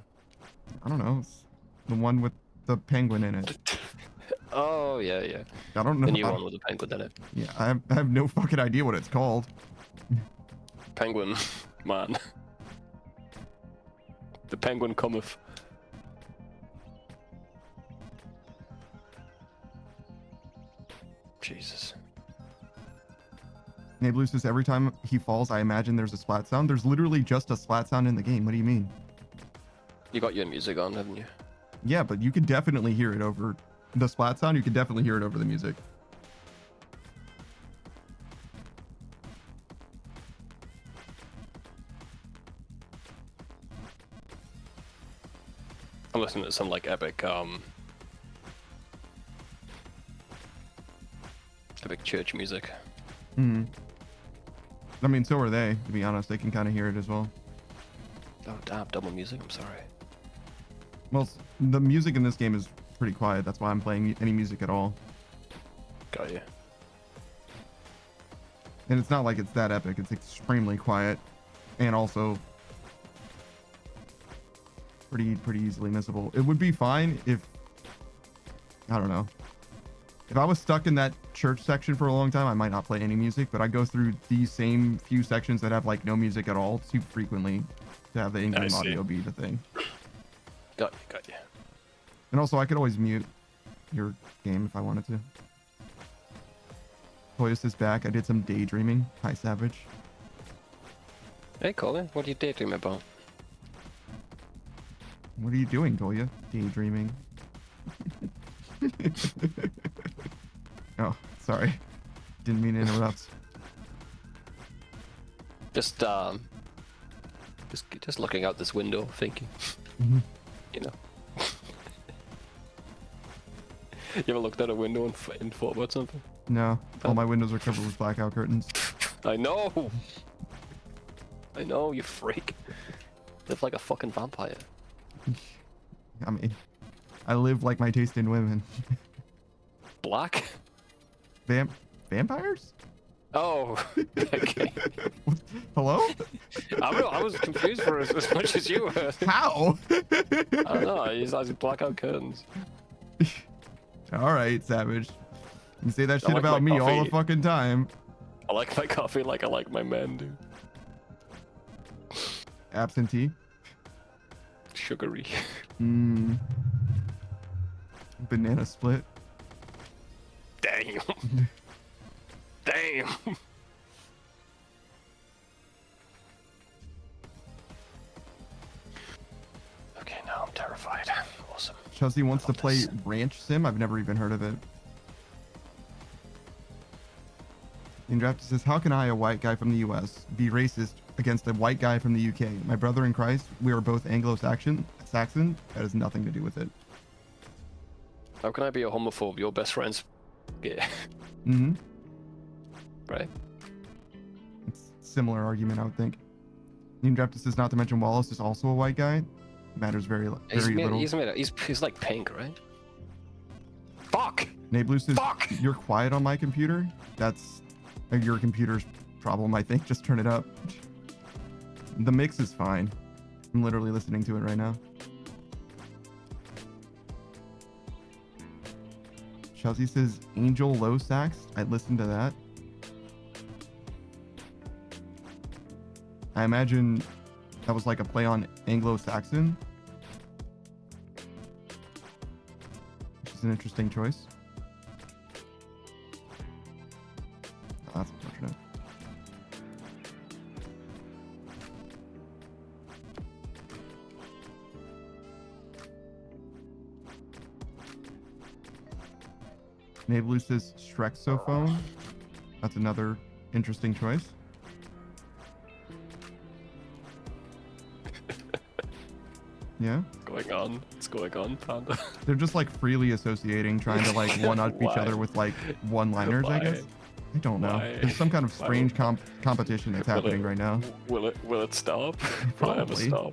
I don't know. It's the one with the penguin in it. Oh yeah, yeah. I don't know. The new one with the penguin in it. Yeah, I have no fucking idea what it's called. Penguin man. The penguin cometh. Jesus. Nablue says every time he falls, I imagine there's a splat sound. There's literally just a splat sound in the game. What do you mean? You got your music on, haven't you? Yeah, but you could definitely hear it over the splat sound. You could definitely hear it over the music. I'm listening to some like epic church music. Hmm. I mean, so are they. To be honest, they can kind of hear it as well. Oh damn, double music, I'm sorry. Well, the music in this game is pretty quiet. That's why I'm playing any music at all. Got you. And it's not like it's that epic. It's extremely quiet, and also pretty easily missable. It would be fine if, I don't know, if I was stuck in that church section for a long time, I might not play any music. But I go through these same few sections that have like no music at all too frequently to have the in-game audio be the thing. Got you. And also, I could always mute your game if I wanted to. Toyos is back. I did some daydreaming. Hi, Savage. Hey Colin, what are you daydreaming about? What are you doing, Toya? Daydreaming. Oh, sorry. Didn't mean to interrupt. Just looking out this window, thinking. Mhm. You know. You ever looked out a window and thought about something? No, all my windows are covered with blackout curtains. I know. I know, you freak. Live like a fucking vampire. I mean, I live like my taste in women. Black? Vampires? Oh. Okay. Hello? I was confused for as much as you were. How? I don't know. He has blackout curtains. All right, Savage. You say that I shit like about my me all the coffee. fucking time. I like my coffee like I like my men do. Absentee. Sugary. Mmm. Banana split. Damn. Damn. Okay, now I'm terrified. Awesome. Chelsea wants to love play this. Ranch Sim. I've never even heard of it. Indraft says, how can I, a white guy from the US, be racist against a white guy from the UK? My brother in Christ, we are both Anglo-Saxon. That has nothing to do with it. How can I be a homophobe? Your best friend's gay. Mm-hmm. Right? It's a similar argument, I would think. Indraft says, not to mention Wallace is also a white guy. Matters very little. He's like pink, right? Fuck! Nablue says, Fuck! you're quiet on my computer. That's your computer's problem, I think. Just turn it up. The mix is fine. I'm literally listening to it right now. Chelsea says, Angel Low Sax. I'd listen to that. I imagine that was like a play on Anglo-Saxon, which is an interesting choice. Oh, that's unfortunate. Navaloo says Shrexophone. That's another interesting choice. Yeah. What's going on, Panda? They're just like freely associating, trying to like one-up each Why? other with like one-liners, I guess. I don't know. Why? There's some kind of Why? strange competition that's happening right now. Will it stop? Will it ever Probably. stop?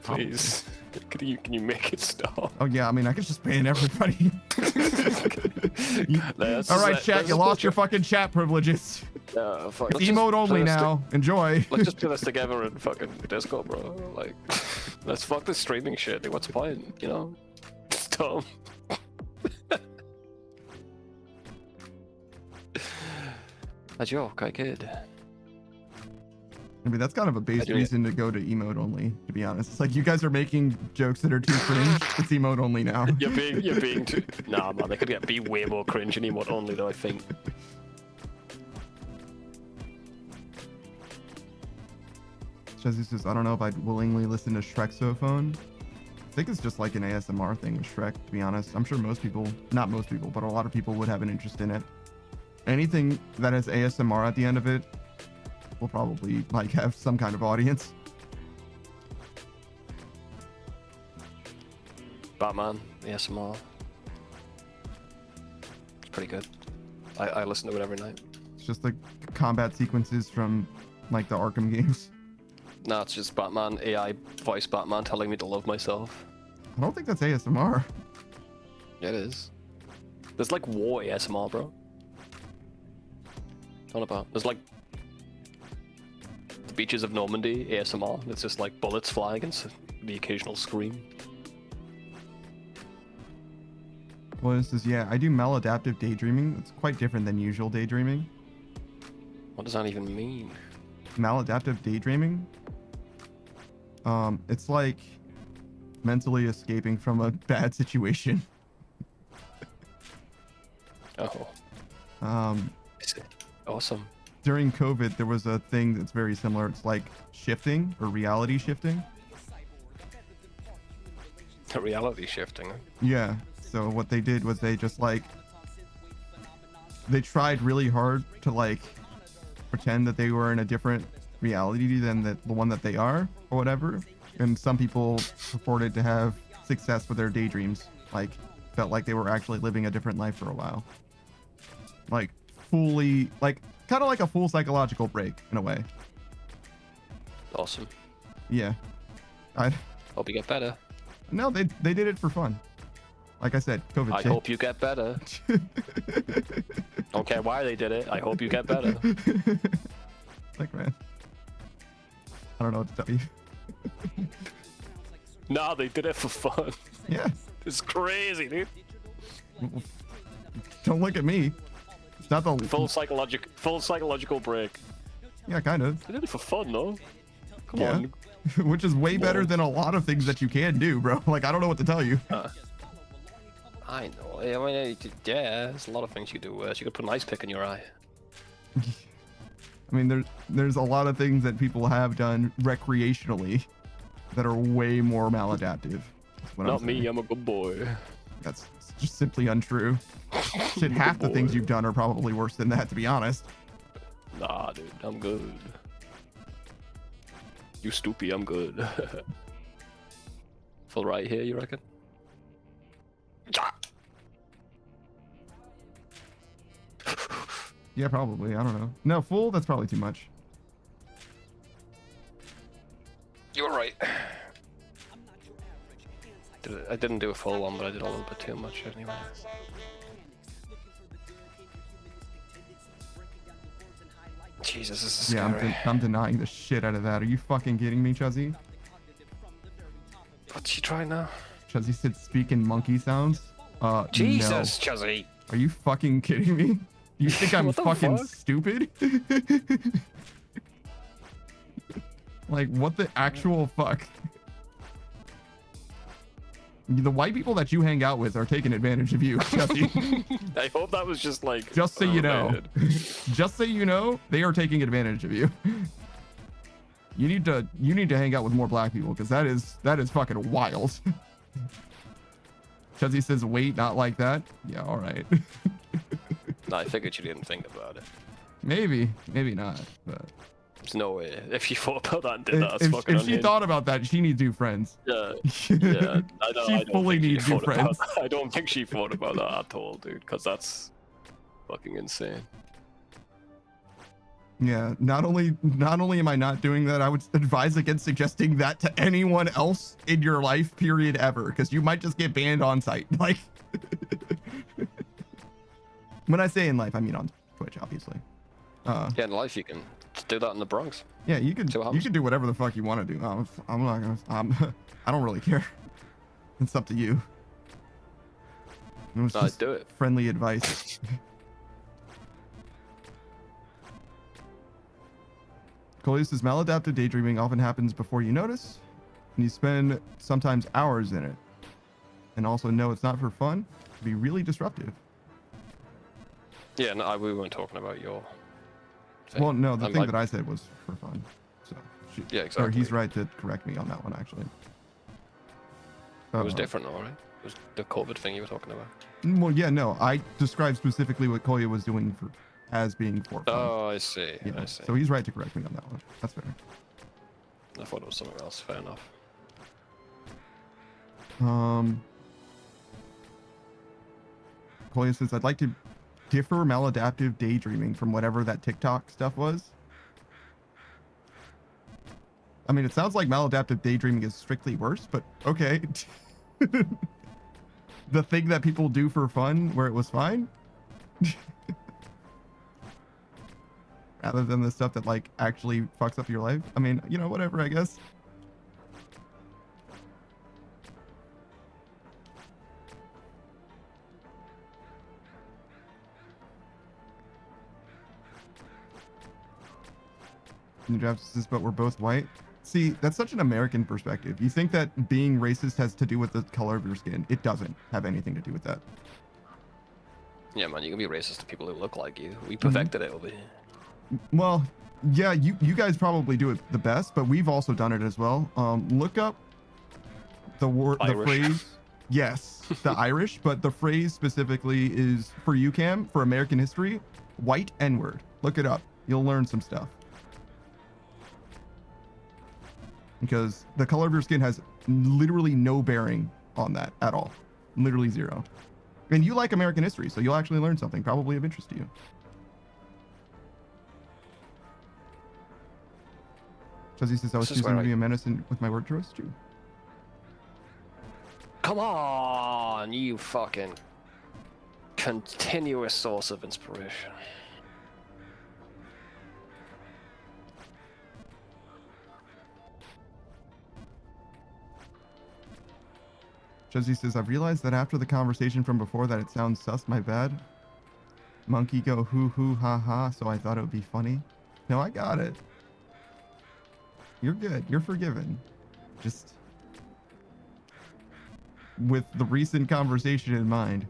Please. Can you make it stop? Oh yeah, I mean I could just ban everybody. Let's All right, just- chat, let's you just lost put your fucking chat privileges. fuck, It's let's just emote put only this to- now. Enjoy. Let's just put this together in fucking Discord, bro. Like, let's fuck this streaming shit. Like, what's the point? You know? It's dumb. A joke, I kid. I mean that's kind of a base I do- reason to go to emote only, to be honest. It's like you guys are making jokes that are too cringe. It's emote only now. You're being too. Nah, man, they could be way more cringe and emote only, though. I think. Chezzy says, I don't know if I'd willingly listen to Shrexophone. I think it's just like an ASMR thing with Shrek, to be honest. I'm sure most people, not most people, but a lot of people would have an interest in it. Anything that has ASMR at the end of it will probably like have some kind of audience. Batman, ASMR. It's pretty good. I listen to it every night. It's just like combat sequences from like the Arkham games. No, it's just Batman, AI voice Batman telling me to love myself. I don't think that's ASMR. Yeah, it is. There's like war ASMR, bro. What about? There's like the beaches of Normandy ASMR. It's just like bullets flying and the occasional scream. Well, this is, yeah, I do maladaptive daydreaming. It's quite different than usual daydreaming. What does that even mean? Maladaptive daydreaming. It's like mentally escaping from a bad situation. Oh, is it? Awesome. During COVID, there was a thing that's very similar. It's like shifting or reality shifting. Reality shifting. Yeah. So what they did was they just like they tried really hard to like pretend that they were in a different reality than the one that they are or whatever. And some people purported to have success with their daydreams, like felt like they were actually living a different life for a while. Like fully, like kind of like a full psychological break in a way. Awesome. Yeah. I Hope you get better. no, they did it for fun. Like I said, COVID. I shit. hope you get better. Don't care why they did it. I hope you get better. Like, man, I don't know what to tell you. Nah, they did it for fun. Yeah, It's crazy, dude. don't look at me. It's not the Full psychological break. yeah, kind of. They did it for fun, though. Come Yeah. on. Which is way better than a lot of things that you can do, bro. Like, I don't know what to tell you. I know. I mean, yeah, there's a lot of things you could do worse. You could put an ice pick in your eye. I mean, there's a lot of things that people have done recreationally that are way more maladaptive. That's what Not I'm me, saying. I'm a good boy. That's just simply untrue. Shit, half the things boy. you've done are probably worse than that, to be honest. Nah, dude, I'm good. You stoopy, I'm good. Full right here, you reckon? Yeah, probably. I don't know. No, full, that's probably too much. You're right. I didn't do a full one, but I did a little bit too much anyway. Jesus, this is Yeah, scary. I'm denying the shit out of that. Are you fucking kidding me, Chuzzy? What's she trying now? Chuzzy said speaking monkey sounds. Jesus, Chuzzy! No. Are you fucking kidding me? You think I'm What the fucking fuck? stupid? Like, what the actual fuck? The white people that you hang out with are taking advantage of you, Jesse. I hope that was just like. Just so you know. related. Just so you know, they are taking advantage of you. You need to hang out with more black people because that is fucking wild. Jesse says, wait, not like that. Yeah, all right. No, I figured you didn't think about it. Maybe not. But There's no way. If you thought about that and did that, that's fucking if she unhinged. thought about that, she needs new friends. Yeah, She yeah. I don't fully think she needs new thought about friends. that. I don't think she thought about that at all, dude, because that's fucking insane. Yeah, not only am I not doing that, I would advise against suggesting that to anyone else in your life, period, ever, because you might just get banned on site. Like, when I say in life, I mean on Twitch, obviously. Yeah, in life you can do that in the Bronx. Yeah, you can So how- do whatever the fuck you want to do. I'm not gonna. I don't really care. It's up to you. It was No, just do it. friendly advice. Coleus says maladaptive daydreaming often happens before you notice, and you spend sometimes hours in it. And also know it's not for fun. It can be really disruptive. Yeah, no, we weren't talking about your thing. Well, no, the I'm thing like- that I said was for fun. So Yeah, Or exactly. he's right to correct me on that one, actually. It was Uh, different, all right? It was the COVID thing you were talking about. Well, yeah, no, I described specifically what Kolya was doing for as being for fun. Oh, I see. Yeah, I see. so he's right to correct me on that one. That's fair. I thought it was something else. Fair enough. Kolya says, I'd like to differ maladaptive daydreaming from whatever that TikTok stuff was. I mean, it sounds like maladaptive daydreaming is strictly worse, but okay. The thing that people do for fun where it was fine? Rather than the stuff that like actually fucks up your life. I mean, you know, whatever, I guess. New draft says, but we're both white. See, that's such an American perspective. You think that being racist has to do with the color of your skin. It doesn't have anything to do with that. Yeah, man, you can be racist to people who look like you. Mm-hmm. We perfected it over here. Well, yeah, you guys probably do it the best, but we've also done it as well. Look up the word, the Irish. phrase. Yes, the Irish, but the phrase specifically is for UCAM, for American history, white N-word. Look it up. You'll learn some stuff. Because the color of your skin has literally no bearing on that at all. Literally zero. And you like American history, so you'll actually learn something probably of interest to you. Chuzzy says, I was This is choosing where to be I- a menace with my word choice too. Come on, you fucking continuous source of inspiration. Chuzzy says, I've realized that after the conversation from before that it sounds sus, my bad. Monkey go hoo hoo ha ha, so I thought it would be funny. No, I got it. You're good. You're forgiven. Just with the recent conversation in mind.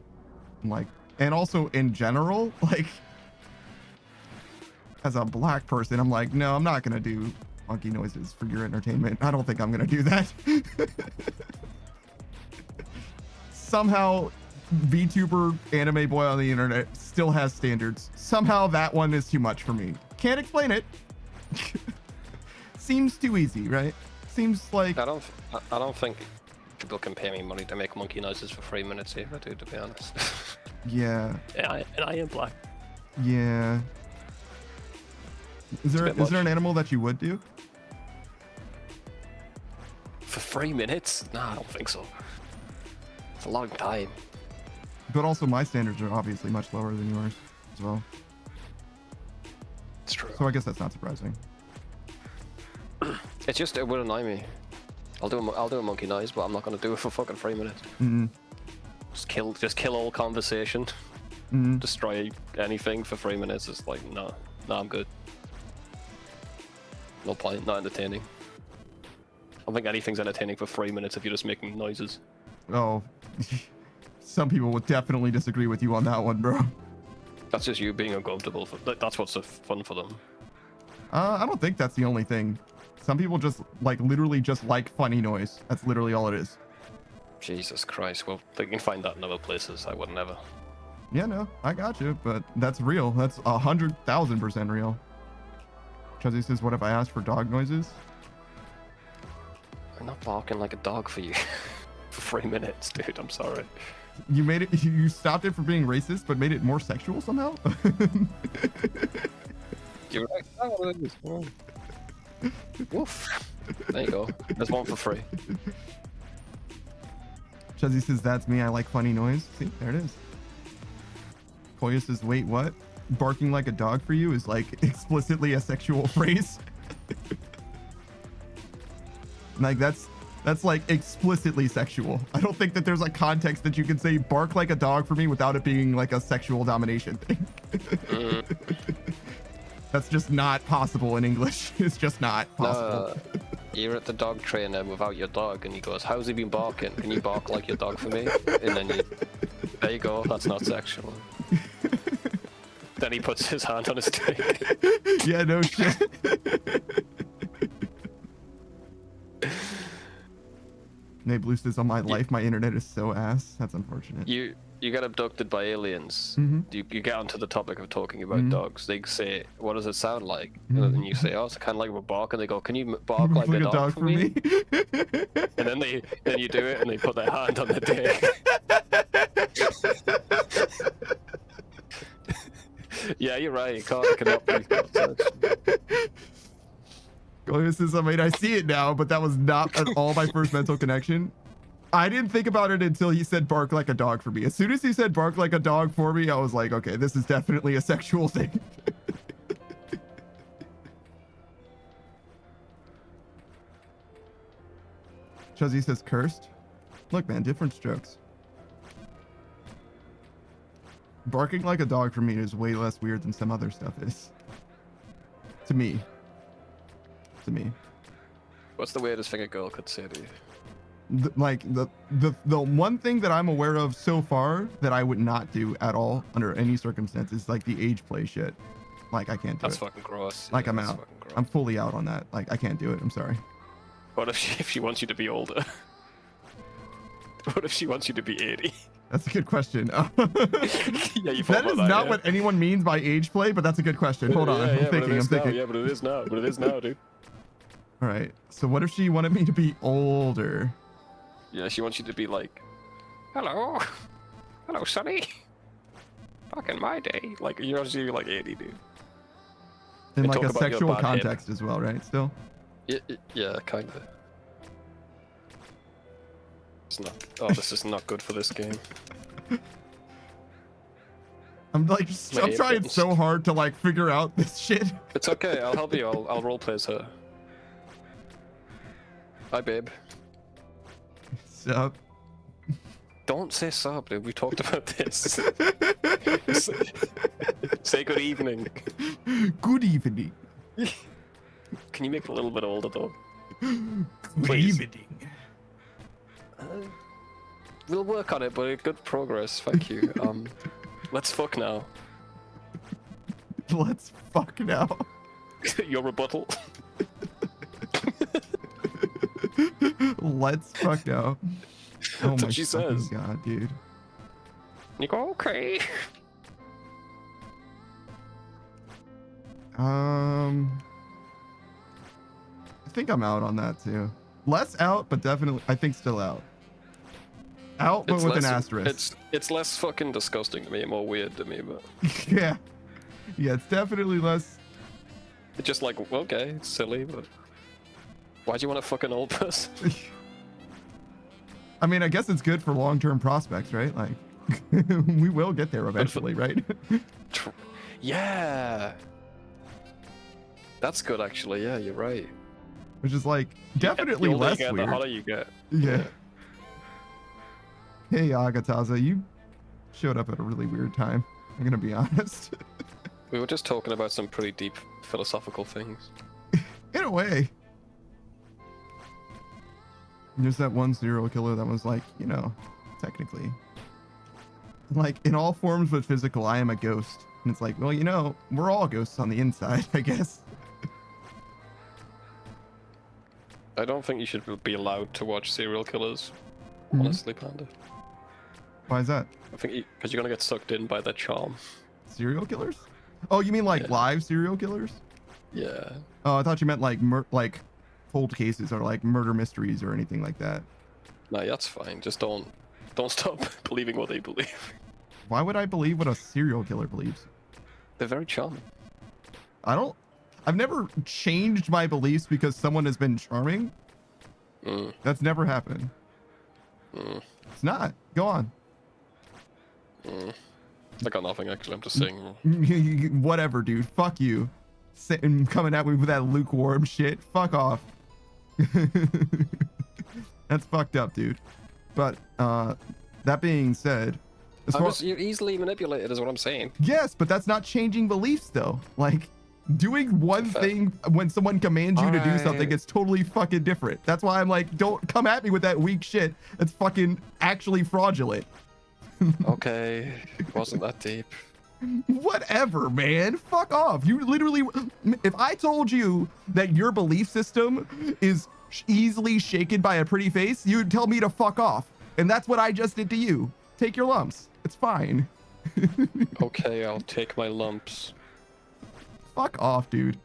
I'm like, and also in general, like as a black person, I'm like, no, I'm not gonna do monkey noises for your entertainment. I don't think I'm gonna do that. Somehow VTuber anime boy on the internet still has standards. Somehow that one is too much for me. Can't explain it. Seems too easy, right? Seems like I don't think people can pay me money to make monkey noises for 3 minutes either, dude, to be honest. yeah, and I am black. yeah. Is there a bit an much. animal that you would do? For 3 minutes? Nah, I don't think so. It's a long time. But also my standards are obviously much lower than yours as well. It's true. So I guess that's not surprising. It's just, it would annoy me. I'll do a monkey noise, but I'm not gonna do it for fucking 3 minutes. Mm-hmm. Just kill all conversation. Mm-hmm. Destroy anything for 3 minutes. It's like, no, I'm good. No point, not entertaining. don't think anything's entertaining for 3 minutes if you're just making noises. Oh, some people would definitely disagree with you on that one, bro. That's just you being uncomfortable. That's what's so fun for them. I don't think that's the only thing. Some people just literally just like funny noise. That's literally all it is. Jesus Christ. Well, they can find that in other places. I would never. Yeah, no, I got you, but that's real. That's 100,000% real. Chuzzy says, what if I asked for dog noises? I'm not barking like a dog for you for 3 minutes, dude. I'm sorry. You made it, you stopped it from being racist, but made it more sexual somehow? You're right. Oh, it is. Oh. Woof. There you go. There's one for free. Chuzzy says, that's me. I like funny noise. See, there it is. Koya says, wait, what? Barking like a dog for you is like explicitly a sexual phrase? Like that's like explicitly sexual. I don't think that there's a context that you can say bark like a dog for me without it being like a sexual domination thing. That's just not possible in English. It's just not possible. You're at the dog trainer without your dog, and he goes, "How's he been barking? Can you bark like your dog for me?" And then there you go. That's not sexual. Then he puts his hand on his dick. Yeah, no shit. Nate Blue says, on my life, my internet is so ass. That's unfortunate. You get abducted by aliens. Mm-hmm. You get onto the topic of talking about dogs. They say, "What does it sound like?" Mm-hmm. And then you say, "Oh, it's kind of like a bark." And they go, "Can you bark like a dog for me?" And then you do it, and they put their hand on the dick. Yeah, you're right. It cannot be. Goya says, I mean, I see it now, but that was not at all my first mental connection. I didn't think about it until he said bark like a dog for me. As soon as he said bark like a dog for me, I was like, okay, this is definitely a sexual thing. Chuzzy says cursed. Look, man, different strokes. Barking like a dog for me is way less weird than some other stuff is. To me. What's the weirdest thing a girl could say to you? The one thing that I'm aware of so far that I would not do at all under any circumstances, like the age play shit. Like I can't do That's it. fucking gross. Like Yeah, I'm that's out. fucking gross. I'm fully out on that. Like I can't do it. I'm sorry. What if she wants you to be older? What if she wants you to be 80? That's a good question. Yeah, you thought That is about not yeah. what anyone means by age play, but that's a good question. Hold on. I'm thinking. Yeah, but it is now. But it is now, dude. All right. So what if she wanted me to be older? Yeah, she wants you to be like, hello, Sonny. Back in my day, like you're obviously like 80, dude. In And like talk a about your sexual bad hip. context as well, right? Still. Yeah, kind of. It's not. Oh, this is not good for this game. I'm like, My I'm trying earphones. so hard to like figure out this shit. It's okay. I'll help you. I'll roleplay as her. Hi, babe. Sup? Don't say sub, dude. We talked about this. Say good evening. Good evening. Can you make it a little bit older, though? Good Please. evening. We'll work on it, but good progress. Thank you. Let's fuck now. Let's fuck now. Your rebuttal. Let's fuck now. Oh That's my what she fucking says. god, dude. You go, okay. I think I'm out on that too. Less out, but definitely, I think still out. Out, but It's with an less- asterisk. It's less fucking disgusting to me and more weird to me, but Yeah. Yeah, it's definitely less. it's just like, okay, it's silly, but why do you want a fucking old person? I mean, I guess it's good for long-term prospects, right? Like, we will get there eventually, right? Yeah. That's good, actually. Yeah, you're right. Which is like definitely The older less you get, weird. the hotter you get. Yeah. Hey, Agataza, you showed up at a really weird time. I'm gonna be honest. We were just talking about some pretty deep philosophical things. In a way. There's that one serial killer that was like, you know, technically, like in all forms but physical, I am a ghost. And it's like, well, you know, we're all ghosts on the inside, I guess. I don't think you should be allowed to watch serial killers, Mhm. honestly, Panda. Why is that? I think because you're gonna get sucked in by their charm. Serial killers? Oh, you mean like Yeah. live serial killers? Yeah. Oh, I thought you meant like like cold cases or like murder mysteries or anything like that. No, that's fine. Just don't stop believing what they believe. Why would I believe what a serial killer believes? They're very charming. I've never changed my beliefs because someone has been charming. Mm, That's never happened. mm, It's not. Go on. mm. I got nothing actually. I'm just saying. Whatever, dude. Fuck you. Sitting coming at me with that lukewarm shit. Fuck off. That's fucked up, dude. But that being said, You're easily manipulated, is what I'm saying. yes, but that's not changing beliefs though. Like doing one thing when someone commands you to do something, Alright. it's totally fucking different. That's why I'm like, don't come at me with that weak shit. It's fucking actually fraudulent. Okay, wasn't that deep. Whatever, man. Fuck off. You literally, if I told you that your belief system is easily shaken by a pretty face, you'd tell me to fuck off. And that's what I just did to you. Take your lumps. It's fine. Okay, I'll take my lumps. Fuck off, dude.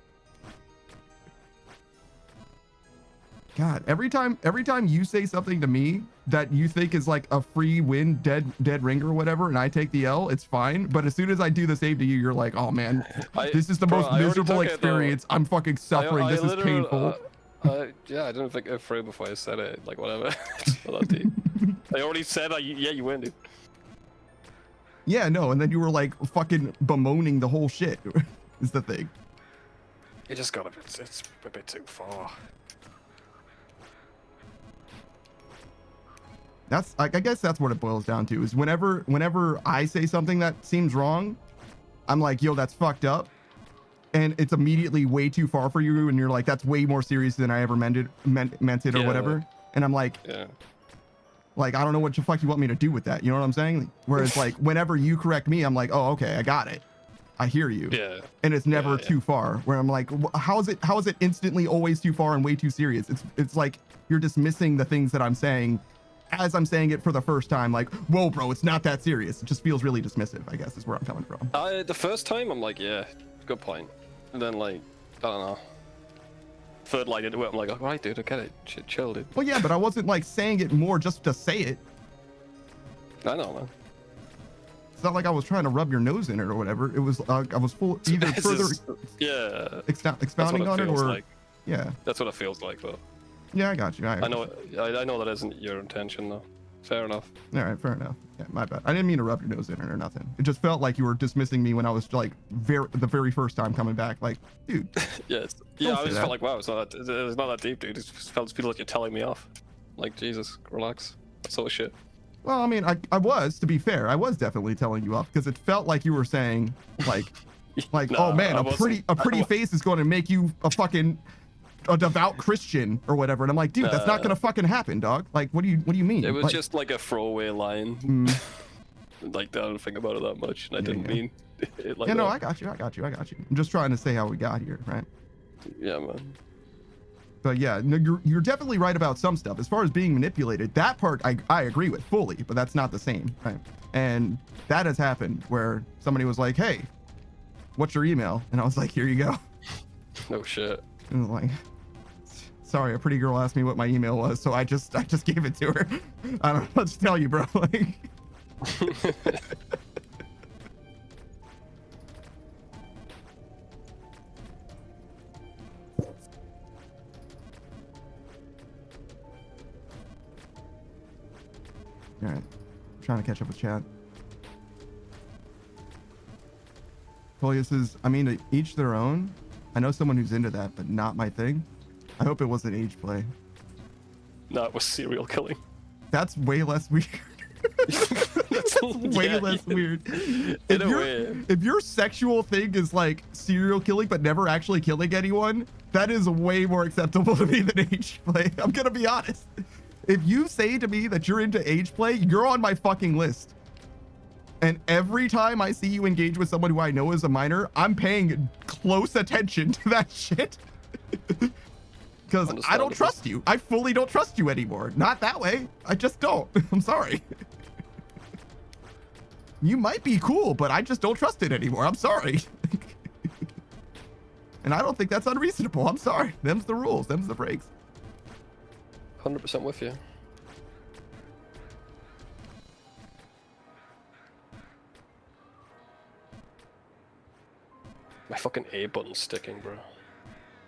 God, every time you say something to me that you think is like a free win, dead ringer or whatever, and I take the L, it's fine. But as soon as I do the same to you, you're like, oh man, this is the Bro, most I already miserable took it, though. experience. I'm fucking suffering. I This is literally- painful. Yeah, I didn't think it through before I said it. Like, whatever. It's not that deep. I already said, yeah, you win, dude. Yeah, no, and then you were like fucking bemoaning the whole shit. Is the thing. It just got it's a bit too far. That's like, I guess that's what it boils down to is whenever I say something that seems wrong, I'm like, yo, that's fucked up. And it's immediately way too far for you. And you're like, that's way more serious than I ever meant it or Yeah. whatever. And I'm like, Yeah. I don't know what the fuck you want me to do with that. You know what I'm saying? Whereas like whenever you correct me, I'm like, oh, okay, I got it. I hear you. Yeah. And it's never Yeah. too far where I'm like, how is it instantly always too far and way too serious? It's like you're dismissing the things that I'm saying as I'm saying it for the first time, like, whoa, bro, it's not that serious. It just feels really dismissive, I guess is where I'm coming from. The first time, I'm like, yeah, good point. And then, like, I don't know. Third line into it, I'm like, all right, dude, I get it. Chill, dude. Well, yeah, but I wasn't like saying it more just to say it. I know, man. It's not like I was trying to rub your nose in it or whatever. It was I was full either It's further just- yeah. That's what expounding it on it feels or like. yeah. That's what it feels like, though. Yeah, I got you. I know. I know that isn't your intention, though. Fair enough. All right, fair enough. Yeah, my bad. I didn't mean to rub your nose in it or nothing. It just felt like you were dismissing me when I was like the very first time coming back. Like, dude, Yes. Don't Yeah, I say just that. felt like, wow, it's not that deep, dude. It just feels like you're telling me off. Like, Jesus, relax. That sort of shit. well, I mean, I was, to be fair, I was definitely telling you off because it felt like you were saying like Nah, oh man, I a wasn't. pretty face is going to make you a devout Christian or whatever. And I'm like, dude, that's not Nah. gonna fucking happen, dog. Like, what do you mean? It was Like, just like a throwaway line. mm, Like, I don't think about it that much, and I didn't yeah. mean it like yeah, no, that. I got you. I'm just trying to say how we got here, right? Yeah, man. But yeah, no, you're definitely right about some stuff. As far as being manipulated, that part I agree with fully, but that's not the same, right? And that has happened where somebody was like, "Hey, what's your email?" And I was like, "Here you go." No shit. And I was like, "Sorry, a pretty girl asked me what my email was, so I just gave it to her." I don't know what to tell you, bro. Like, all right, trying to catch up with chat. Tolia says, I mean, to each their own. I know someone who's into that, but not my thing. I hope it wasn't age play. No, it was serial killing. That's way less weird. That's way Yeah, less yeah. weird. In If a your, way. if your sexual thing is like serial killing but never actually killing anyone, that is way more acceptable to me than age play. I'm gonna be honest. If you say to me that you're into age play, you're on my fucking list. And every time I see you engage with someone who I know is a minor, I'm paying close attention to that shit. Because I don't trust you. I fully don't trust you anymore. Not that way. I just don't. I'm sorry. You might be cool, but I just don't trust it anymore. I'm sorry. And I don't think that's unreasonable. I'm sorry. Them's the rules. Them's the breaks. 100% with you. My fucking A button's sticking, bro.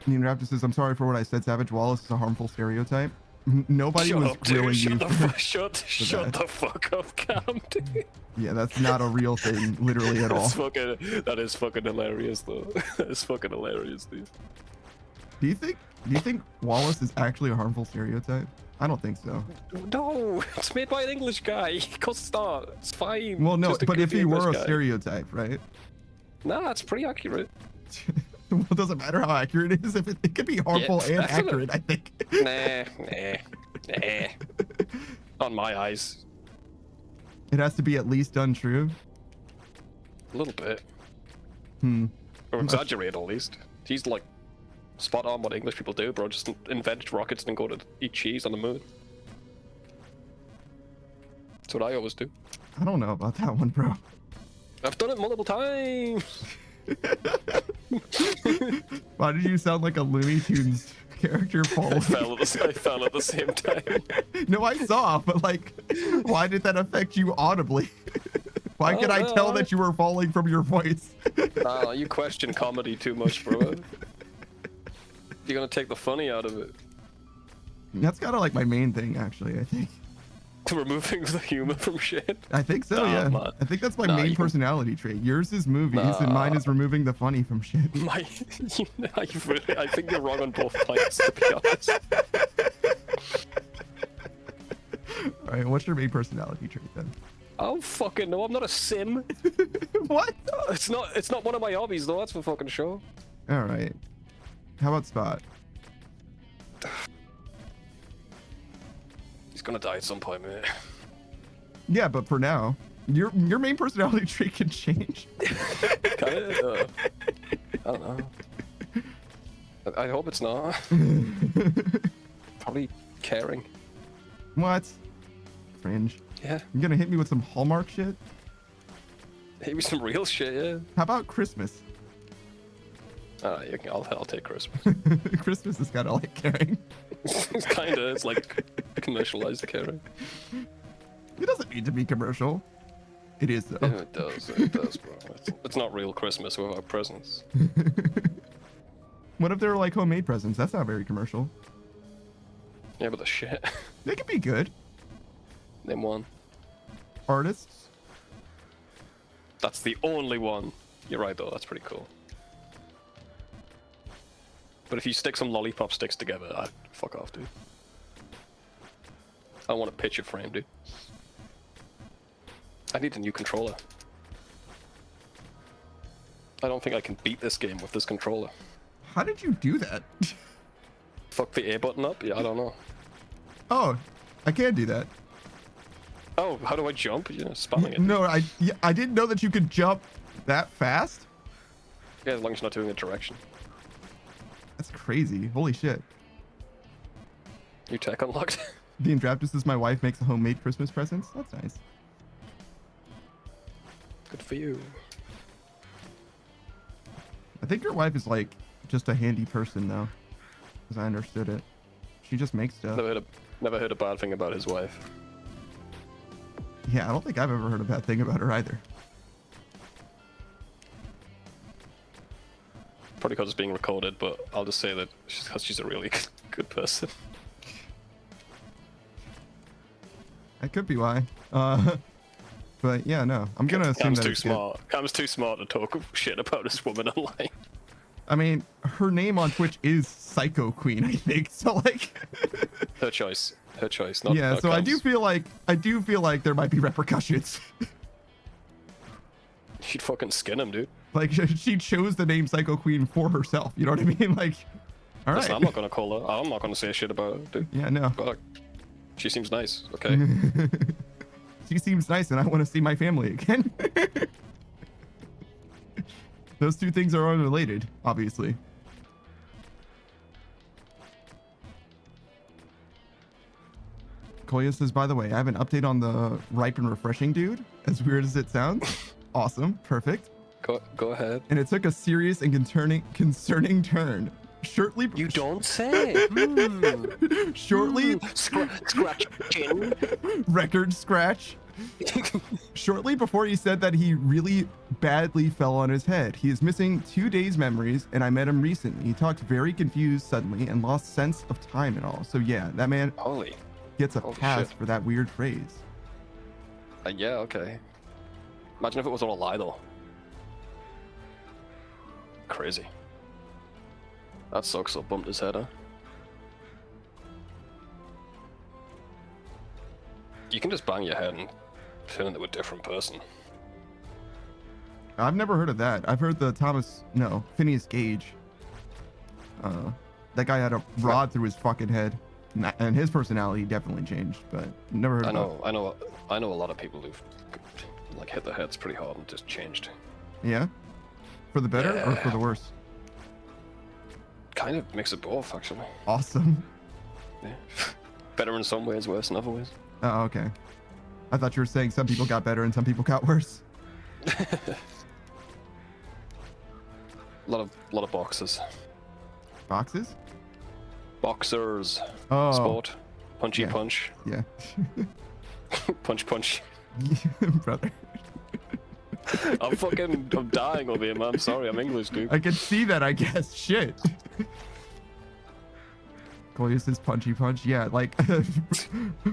Ian Raptor says, I'm sorry for what I said, Savage. Wallace is a harmful stereotype. Nobody Shut was up, dude. grilling Shut you. Shut the fuck up, Cam, dude. Yeah, that's not a real thing, literally at all. That is fucking hilarious, though. That is fucking hilarious, dude. Do you think Wallace is actually a harmful stereotype? I don't think so. No, it's made by an English guy. Of course it's not. It's fine. Well, no, Just a but if goofy he were English a guy. stereotype, right? Nah, it's pretty accurate. Well, it doesn't matter how accurate it is. If it could be harmful and that's what accurate, I think. Nah. On my eyes, It has to be at least untrue. a little bit. Hmm. Or exaggerate, at least. He's like spot on what English people do, bro. Just invent rockets and go to eat cheese on the moon. That's what I always do. I don't know about that one, bro. I've done it multiple times. Why did you sound like a Looney Tunes character, Paul? I fell at the same time. No, I saw, but like, why did that affect you audibly? Why could I tell that you were falling from your voice? Nah, you question comedy too much, bro. You're gonna take the funny out of it. That's kind of like my main thing, actually, I think. Removing the humor from shit. I think so, Nah, yeah. man. I think that's my Nah, main you can- personality trait. Yours is movies, and mine is removing the funny from shit. I think you're wrong on both points, to be honest. All right, what's your main personality trait then? Oh fucking no, I'm not a sim. What? It's not one of my hobbies though, that's for fucking sure. All right. How about Spot? He's gonna die at some point, mate. Yeah, but for now, your main personality trait can change. Kinda, I don't know. I hope it's not. Probably caring. What? Cringe. Yeah. You gonna hit me with some Hallmark shit? Maybe some real shit, yeah. How about Christmas? I'll take Christmas. Christmas is kind of like caring. It's kinda, it's like commercialized caring. It doesn't need to be commercial. It is though. Yeah, it does, bro. It's not real Christmas without presents. What if they're like homemade presents? That's not very commercial. Yeah, but the shit. They could be good. Name one. Artists. That's the only one. You're right though, that's pretty cool. But if you stick some lollipop sticks together, I'd fuck off, dude. I want a picture frame, dude. I need a new controller. I don't think I can beat this game with this controller. How did you do that? Fuck the A button up? Yeah, I don't know. Oh, I can do that. Oh, how do I jump? Yeah, spamming it. No, I didn't know that you could jump that fast. Yeah, as long as you're not doing a direction. That's crazy. Holy shit. New tech unlocked. Dean Draptus is my wife makes homemade Christmas presents. That's nice. Good for you. I think your wife is like just a handy person though, as I understood it. She just makes stuff. Never heard a bad thing about his wife. Yeah, I don't think I've ever heard a bad thing about her either. Probably because it's being recorded, but I'll just say that she's a really good person. That could be why. But yeah, no. I'm gonna assume Cam's that too it's good. smart. Cam's too smart to talk shit about this woman online. I mean, her name on Twitch is Psycho Queen, I think. So like, Her choice. Her choice. Not, yeah. not So I do Cam's. feel like there might be repercussions. She'd fucking skin him, dude. Like she chose the name Psycho Queen for herself. You know what I mean? Like, all right. Listen, I'm not gonna call her. I'm not gonna say shit about her, dude. Yeah, no. Fuck. She seems nice. Okay. She seems nice, and I want to see my family again. Those two things are unrelated, obviously. Koya says, by the way, I have an update on the ripe and refreshing dude. As weird as it sounds. Awesome. Perfect. Go ahead. And it took a serious and concerning turn. Shortly. You don't say. Shortly. Scratch chin. Record scratch. Shortly before he said that he really badly fell on his head. He is missing 2 days' memories, and I met him recently. He talked very confused suddenly and lost sense of time and all. So yeah, that man Holy. gets a Holy pass shit. for that weird phrase. Yeah, okay. Imagine if it was all a lie, though. Crazy. That sucks. So bumped his head, huh? You can just bang your head and turn into a different person. I've never heard of that. I've heard the Phineas Gage. That guy had a rod through his fucking head, and his personality definitely changed. But never heard. I know a lot of people who've like hit their heads pretty hard and just changed. Yeah, for the better or for Yeah. the worse? Kind of mix of both, actually. Awesome. Yeah. Better in some ways, worse in other ways. Oh, okay. I thought you were saying some people got better and some people got worse. A lot of boxers. Boxes? Boxers. Oh, Sport. Punchy yeah. punch. yeah. Punch punch. Brother. I'm dying over here, man. I'm sorry, I'm English, dude. I can see that, I guess. Shit. Koya says punchy punch. Yeah, like,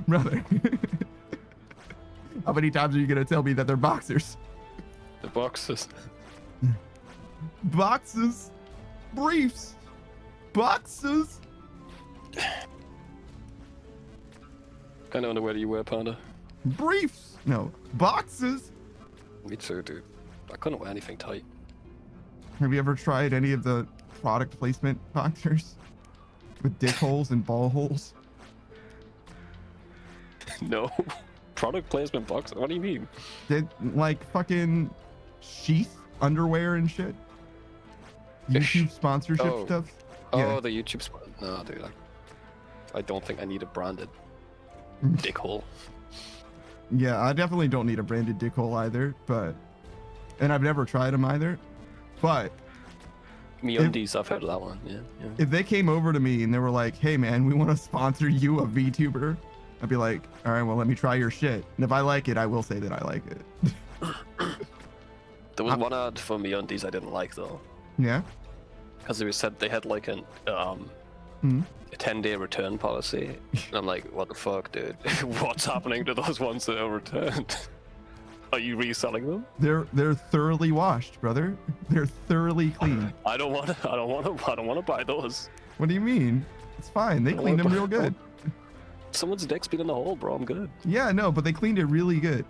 brother. How many times are you going to tell me that they're boxers? The boxers. Boxes. Briefs. Boxes. Kind of underwear do you wear, Panda? Briefs. No, boxes. Me too, dude. I couldn't wear anything tight. Have you ever tried any of the product placement boxers? With dick holes and ball holes? No. Product placement box? What do you mean? Did like fucking sheath underwear and shit? YouTube sponsorship Oh. stuff? Oh, Yeah. the YouTube spot. No, dude. I don't think I need a branded dick hole. Yeah, I definitely don't need a branded dick hole either, but... And I've never tried them either. But MeUndies, I've heard of that one. Yeah, yeah. if they came over to me and they were like, hey man, we want to sponsor you, a VTuber, I'd be like, all right, well, let me try your shit. And if I like it, I will say that I like it. There was one ad for MeUndies I didn't like though, Yeah? because they said they had like a Hmm. 10-day return policy. And I'm like, what the fuck, dude? What's happening to those ones that are returned? Are you reselling them? They're thoroughly washed, brother. They're thoroughly clean. I don't want to buy those. What do you mean? It's fine. They I don't cleaned wanna them real buy- good. Someone's dick's been in the hole, bro. I'm good. Yeah, no, but they cleaned it really good.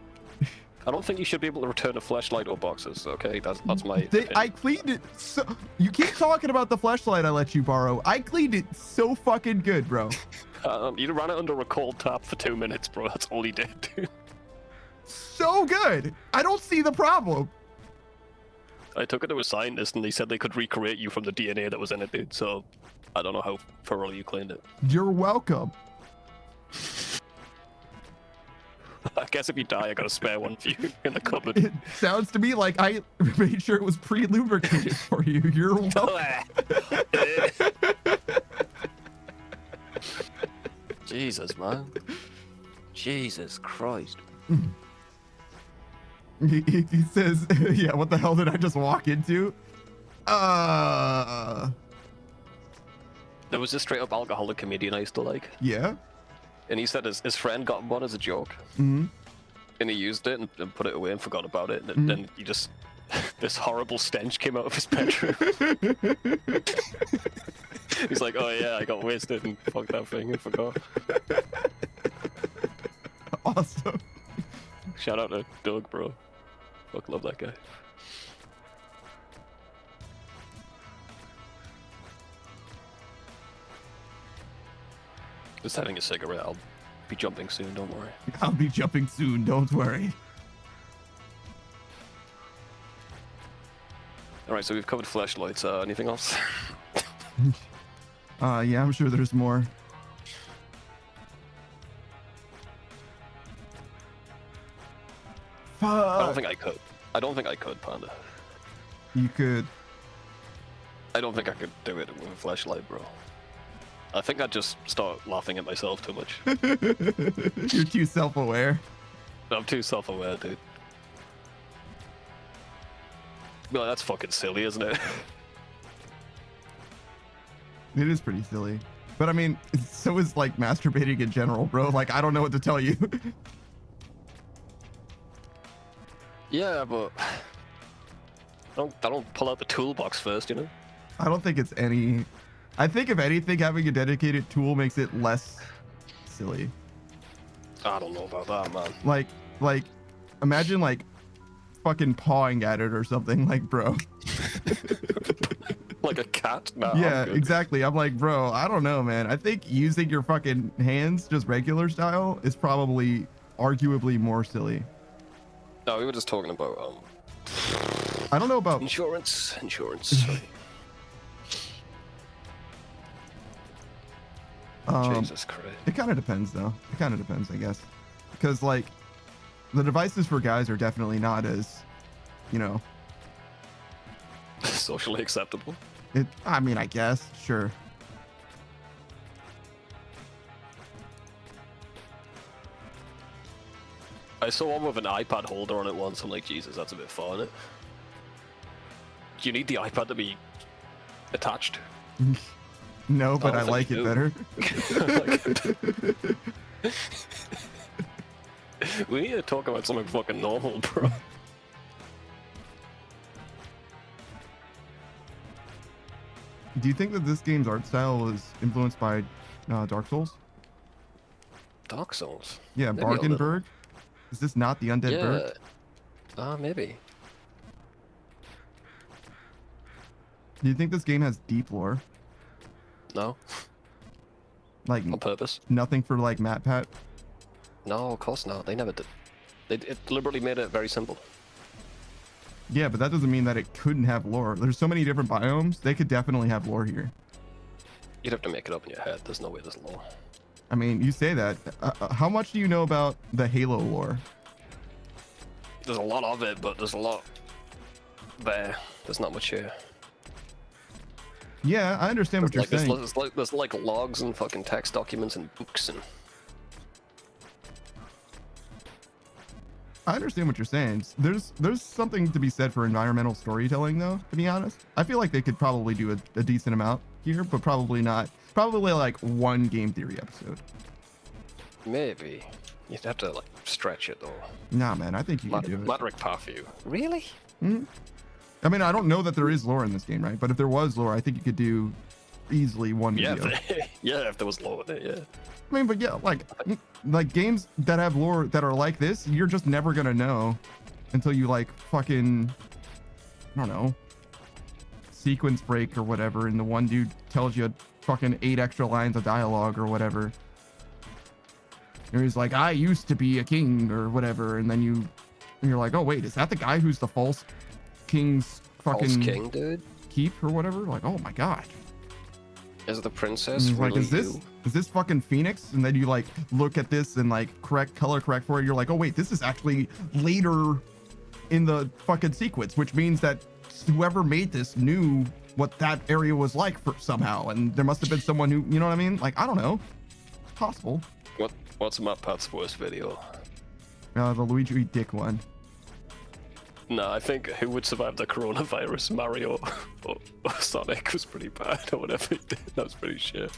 I don't think you should be able to return a flashlight or boxes. Okay, that's my. They, opinion. I cleaned it so. You keep talking about the flashlight I let you borrow. I cleaned it so fucking good, bro. You ran it under a cold tap for 2 minutes, bro. That's all he did, dude. So good. I don't see the problem. I took it to a scientist and they said they could recreate you from the DNA that was in it, dude. So I don't know how thoroughly you cleaned it. You're welcome. I guess if you die, I got a spare one for you in the cupboard. It sounds to me like I made sure it was pre-lubricated for you. You're welcome. Jesus, man. Jesus Christ. He says, yeah, what the hell did I just walk into? There was this straight up alcoholic comedian I used to like, Yeah. and he said his friend got him one as a joke, Mm-hmm. and he used it and put it away and forgot about it, and then he just this horrible stench came out of his bedroom. He's like, oh yeah, I got wasted and fucked that thing and forgot. Awesome. Shout out to Doug, bro. Fuck, love that guy. Just having a cigarette, I'll be jumping soon, don't worry. I'll be jumping soon, don't worry. Alright, so we've covered flashlights. Anything else? Yeah, I'm sure there's more. I don't Fuck. think I could. I don't think I could, Panda. You could. I don't think I could do it with a flashlight, bro. I think I'd just start laughing at myself too much. You're too self-aware. I'm too self-aware, dude. Be like, that's fucking silly, isn't it? It is pretty silly. But I mean, so is like masturbating in general, bro. Like, I don't know what to tell you. Yeah, but I don't pull out the toolbox first, you know? I don't think it's any. I think if anything, having a dedicated tool makes it less silly. I don't know about that, man. Like, imagine like fucking pawing at it or something. Like, bro. Like a cat? Nah, Yeah, I'm good. exactly. I'm like, bro, I don't know, man. I think using your fucking hands just regular style is probably arguably more silly. No, we were just talking about I don't know about. insurance. Sorry. Jesus Christ. It kind of depends, though. It kind of depends, I guess, because like the devices for guys are definitely not as, you know. Socially acceptable. It. I mean, I guess, sure. I saw one with an iPad holder on it once. I'm like, Jesus, that's a bit far, isn't it? Do you need the iPad to be attached? No, but don't I think like you it do. better. We need to talk about something fucking normal, bro. Do you think that this game's art style was influenced by Dark Souls? Dark Souls. Yeah, Maybe a little. Bargainburg. Is this not the Undead Burg? Yeah. Maybe. Do you think this game has deep lore? No. Like On purpose. nothing for like MatPat? No, of course not. They never did. It deliberately made it very simple. Yeah, but that doesn't mean that it couldn't have lore. There's so many different biomes. They could definitely have lore here. You'd have to make it up in your head. There's no way there's lore. I mean, you say that. How much do you know about the Halo lore? There's a lot of it, but there's a lot there. There's not much here. Yeah, I understand what you're Like, saying. there's like logs and fucking text documents and books and. I understand what you're saying. There's something to be said for environmental storytelling, though. To be honest, I feel like they could probably do a decent amount here, but probably not. Probably like one game theory episode. Maybe. You'd have to like stretch it though. Nah, man, I think you can do it. Madrick Parfu. Really? Mhm. I mean, I don't know that there is lore in this game, right? But if there was lore, I think you could do easily one Yeah. video. Yeah, if there was lore in it, yeah. I mean, but yeah, like games that have lore that are like this, you're just never gonna know until you like fucking, I don't know, sequence break or whatever, and the one dude tells you fucking 8 extra lines of dialogue or whatever. And he's like, I used to be a king or whatever, and then you're like, oh wait, is that the guy who's the false king's fucking False king, dude. keep or whatever? Like, oh my god. Is the And princess he's like, really is this you? is this fucking Phoenix? And then you like look at this and like color correct for it. You're like, oh wait, this is actually later in the fucking sequence, which means that whoever made this knew what that area was like for somehow, and there must have been someone who, you know what I mean? Like, I don't know. It's possible. What's MatPat's worst video? The Luigi Dick one. Nah, I think who would survive the coronavirus? Mario or Sonic was pretty bad, or whatever he did. That was pretty shit.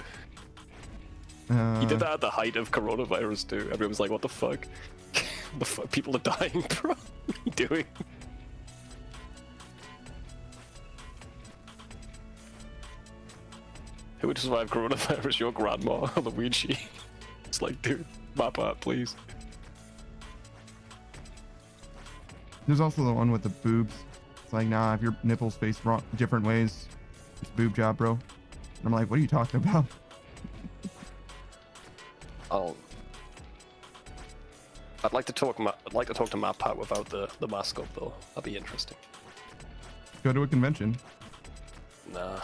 He did that at the height of coronavirus too. Everyone was like, what the fuck? The fuck? People are dying, bro. What are you doing? Who would survive coronavirus? Your grandma or Luigi? It's like, dude, MatPat, please. There's also the one with the boobs. It's like, nah, if your nipples face wrong, different ways, it's boob job, bro. And I'm like, what are you talking about? Oh, I'd like to talk to MatPat without the mask up though. That'd be interesting. Go to a convention, Nah.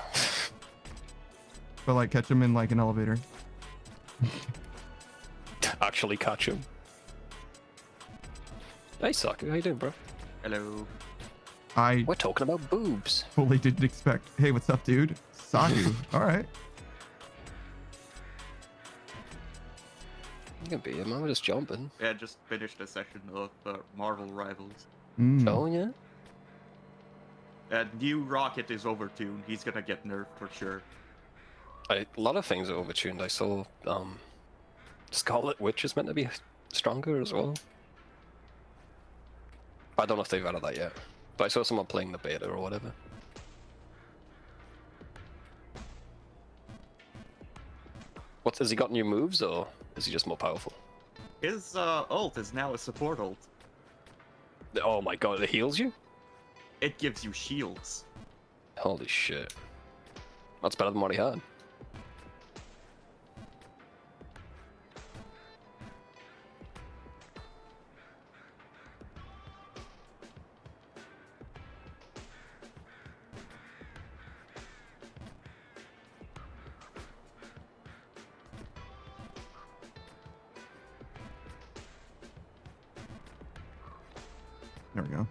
but like catch him in like an elevator. Actually catch him. Hey Saku, how you doing, bro? Hello. I We're talking about boobs. fully didn't expect. Hey, what's up, dude? Saku. All right. You can be here, man. We're just jumping. Yeah, just finished a session of Marvel Rivals. Mm. Oh yeah. New Rocket is overtuned. He's gonna get nerfed for sure. A lot of things are overtuned. I saw Scarlet Witch is meant to be stronger as well. I don't know if they've added that yet, but I saw someone playing the beta or whatever. What, has he got new moves or is he just more powerful? His ult is now a support ult. Oh my god, it heals you? It gives you shields. Holy shit. That's better than what he had. There we go.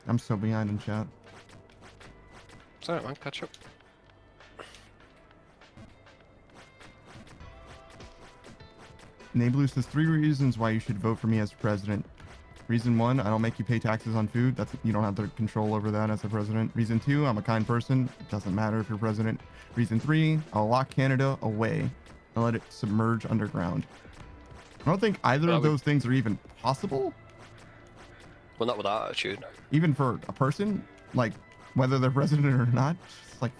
I'm so behind in chat. Sorry man, catch up. Nablu says 3 reasons why you should vote for me as president. Reason 1, I don't make you pay taxes on food. That's, you don't have the control over that as a president. Reason 2, I'm a kind person. It doesn't matter if you're president. Reason 3, I'll lock Canada away and let it submerge underground. I don't think either of those things are even possible. Well, not with that attitude. Even for a person, like whether they're president or not, just like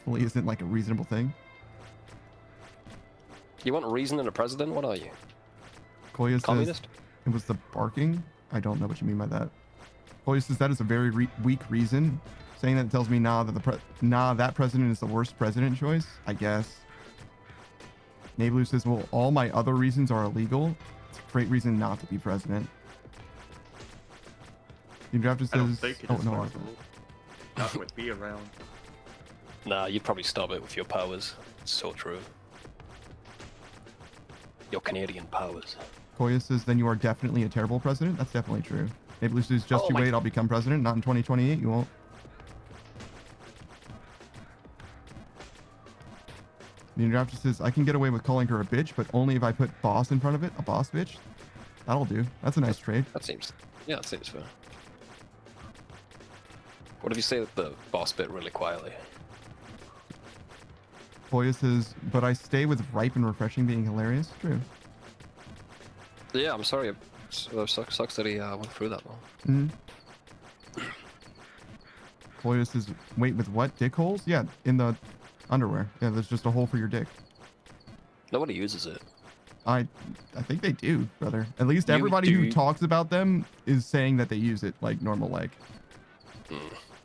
fully isn't like a reasonable thing. You want reason in a president? What are you? Koya says Communist? it was the barking. I don't know what you mean by that. Koya says that is a very weak reason. Saying that tells me nah that that president is the worst president choice. I guess. Nablu says, well, all my other reasons are illegal. It's a great reason not to be president. You have to I don't says, think it oh is no, possible. Not with me around. Nah, you'd probably stop it with your powers. It's so true. Your Canadian powers. Koya says, then you are definitely a terrible president. That's definitely true. Nablu says, just Oh you my- wait, I'll become president. Not in 2028, you won't. Ninja says, I can get away with calling her a bitch, but only if I put boss in front of it. A boss bitch? That'll do. That's a nice trade. That seems fair. What if you say the boss bit really quietly? Koya says, but I stay with ripe and refreshing being hilarious. True. Yeah, I'm sorry. It sucks that he went through that long. Mm-hmm. Koya says, wait, with what? Dick holes? Yeah, in the underwear. Yeah, there's just a hole for your dick. Nobody uses it. I think they do, brother. At least You everybody who do. talks about them is saying that they use it like normal like.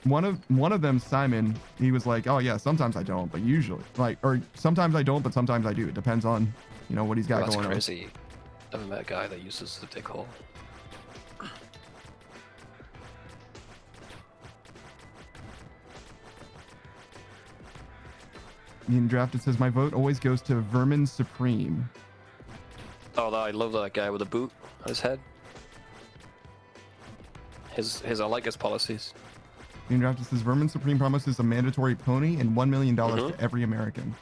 One of them, Simon, he was like, "Oh yeah, sometimes I don't, but usually like, or sometimes I don't, but sometimes I do. It depends on, what he's got That's going crazy. Never met a guy that uses the dick hole. on." In drafted says, "My vote always goes to Vermin Supreme." Oh, I love that guy with a boot on his head. I like his policies. In drafted says, "Vermin Supreme promises a mandatory pony and $1 million Mhm. to every American."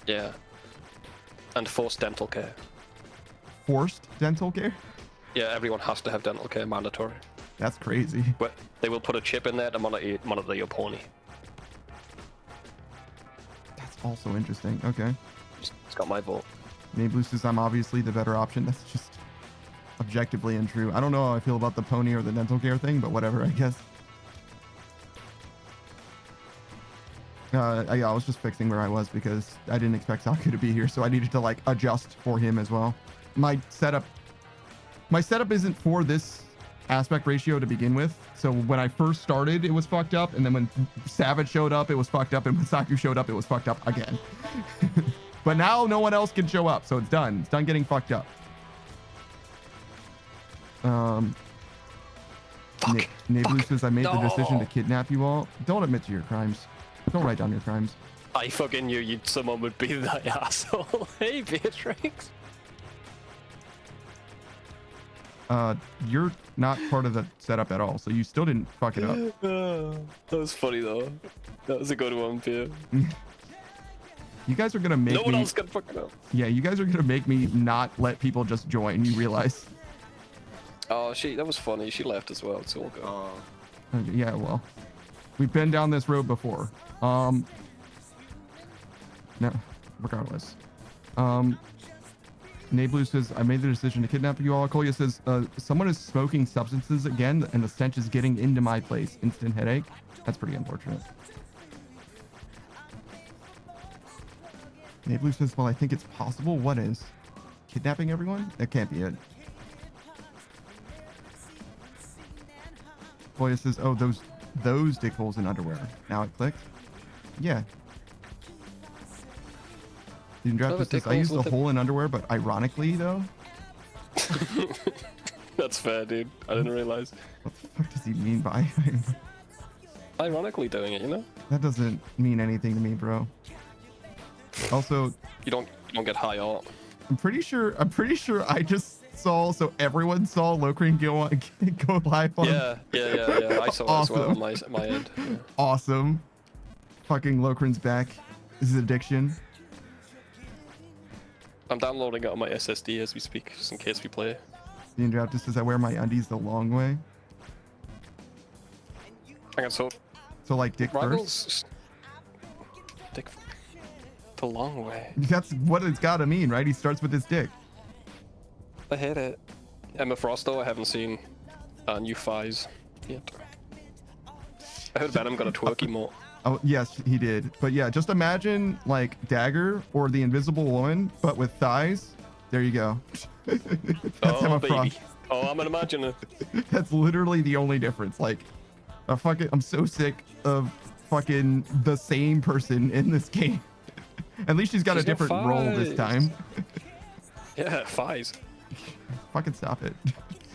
Yeah. And forced dental care. Forced dental care? Yeah, everyone has to have dental care, mandatory. That's crazy. But they will put a chip in there to monitor your pony. That's also interesting. Okay. It's got my vote. Nablu says, "I'm obviously the better option." That's just objectively untrue. I don't know how I feel about the pony or the dental care thing, but whatever, I guess. I was just fixing where I was because I didn't expect Saku to be here, so I needed to like adjust for him as well. My setup my setup isn't for this aspect ratio to begin with. So when I first started, it was fucked up, and then when Savage showed up, it was fucked up, and when Saku showed up, it was fucked up again. But now no one else can show up, so it's done. It's done getting fucked up. Nablu says, I made the decision to kidnap you all. Don't admit to your crimes. Don't write down your crimes. I fucking knew someone would be that asshole. Hey, Beatrix. You're not part of the setup at all, so you still didn't fuck it up. That was funny though. That was a good one, Pierre. You guys are gonna make No one me. else can fuck it up. Yeah, you guys are gonna make me not let people just join. You realize? Oh, that was funny. She left as well. It's all good. Okay, yeah, well, we've been down this road before. No, regardless. Nablu says, I made the decision to kidnap you all. Kolya says, someone is smoking substances again, and the stench is getting into my place. Instant headache. That's pretty unfortunate. Nablu says, well, I think it's possible. What is? Kidnapping everyone? That can't be it. Kolya says, oh, those dick holes in underwear. Now it clicked. Yeah. Student Draft says, I used the hole in underwear, but ironically, though. That's fair, dude. I didn't realize. What the fuck does he mean by Ironically doing it, you know? That doesn't mean anything to me, bro. Also, You don't get high art. I'm pretty sure I just saw, so everyone saw Locrin go live on. Yeah. I saw it as well on my end. Yeah. Awesome. Fucking Locrin's back. This is addiction. I'm downloading it on my SSD as we speak, just in case we play. The Indraft says, I wear my undies the long way. Hang on, so So like dick first. Rivals, dick the long way. That's what it's gotta mean, right? He starts with his dick. I hate it. Emma Frost though, I haven't seen new Fies yet. I heard Venom got a twerk emote. Oh, yes, he did. But yeah, just imagine like Dagger or the Invisible Woman, but with thighs. There you go. That's Oh, Emma baby. Frost. Oh, I'm imagining. That's literally the only difference. Like, I'm so sick of fucking the same person in this game. At least she's got a She's got different role this thighs. time. Yeah, Fies. Fucking stop it.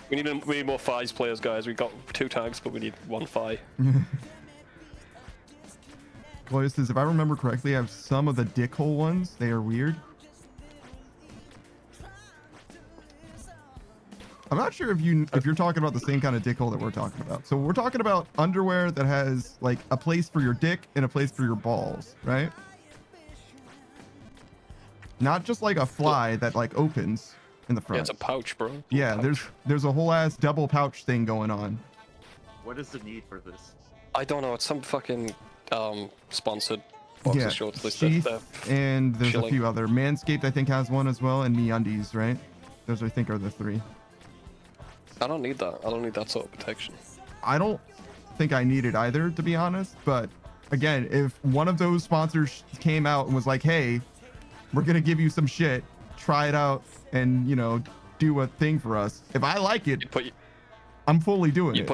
We need more Fies players, guys. We got 2 tags, but we need 1 Fi. Chloe says, if I remember correctly, I have some of the dick hole ones. They are weird. I'm not sure if you're talking about the same kind of dick hole that we're talking about. So we're talking about underwear that has like a place for your dick and a place for your balls, right? Not just like a fly that like opens in the front. Yeah, it's a pouch, bro. Yeah, Pouch. there's a whole ass double pouch thing going on. What is the need for this? I don't know. It's some fucking sponsored boxer Yeah, shorts. Sheath, and there's a chilling. few other. Manscaped I think has one as well, and MeUndies, right? Those I think are the 3. I don't need that. I don't need that sort of protection. I don't think I need it either, to be honest. But again, if one of those sponsors came out and was like, hey, we're going to give you some shit, try it out, and, you know, do a thing for us. If I like it, I'm fully doing it.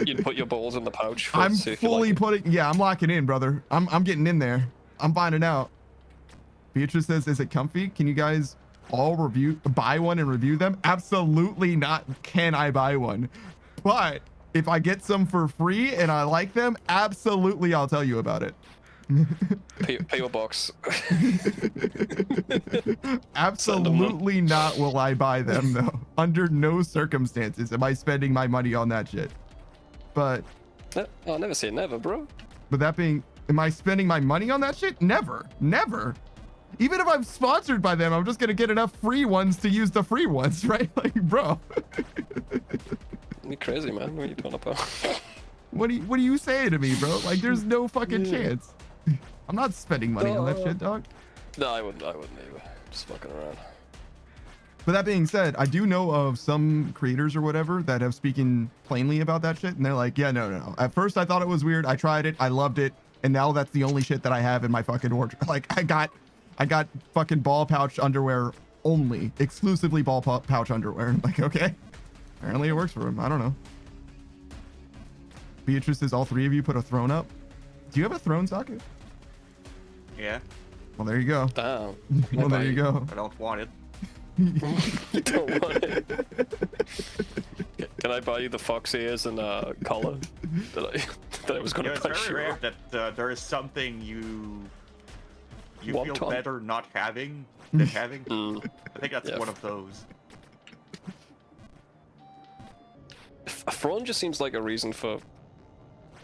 You'd put your balls in the pouch. I'm See if you fully like it. putting, yeah, I'm locking in, brother. I'm getting in there. I'm finding out. Beatrice says, is it comfy? Can you guys all buy one and review them? Absolutely not. Can I buy one? But if I get some for free and I like them, absolutely I'll tell you about it. PO box. Absolutely not will I buy them though. Under no circumstances am I spending my money on that shit. But I'll never say never, bro. but that being, am I spending my money on that shit? Never. Even if I'm sponsored by them, I'm just gonna get enough free ones to use the free ones, right? Like, bro. You crazy, man. What are you talking about? What are you saying to me, bro? Like, there's no fucking chance. I'm not spending money on that shit, dog. No, I wouldn't either. Just fucking around. But that being said, I do know of some creators or whatever that have speaking plainly about that shit, and they're like, yeah, no. At first, I thought it was weird. I tried it. I loved it, and now that's the only shit that I have in my fucking wardrobe. Like, I got fucking ball pouch underwear only, exclusively ball pouch underwear. Like, okay, Apparently it works for him. I don't know. Beatrice says all three of you put a throne up. Do you have a throne socket? Yeah, Well, there you go. Damn. Well, there you go. I don't want it. You don't want it. Can I buy you the fox ears and collar that I was going Yeah, to it's buy very you? rare that there is something you Want feel on. better not having than having. Mm. I think that's Yeah. one of those. A throne just seems like a reason for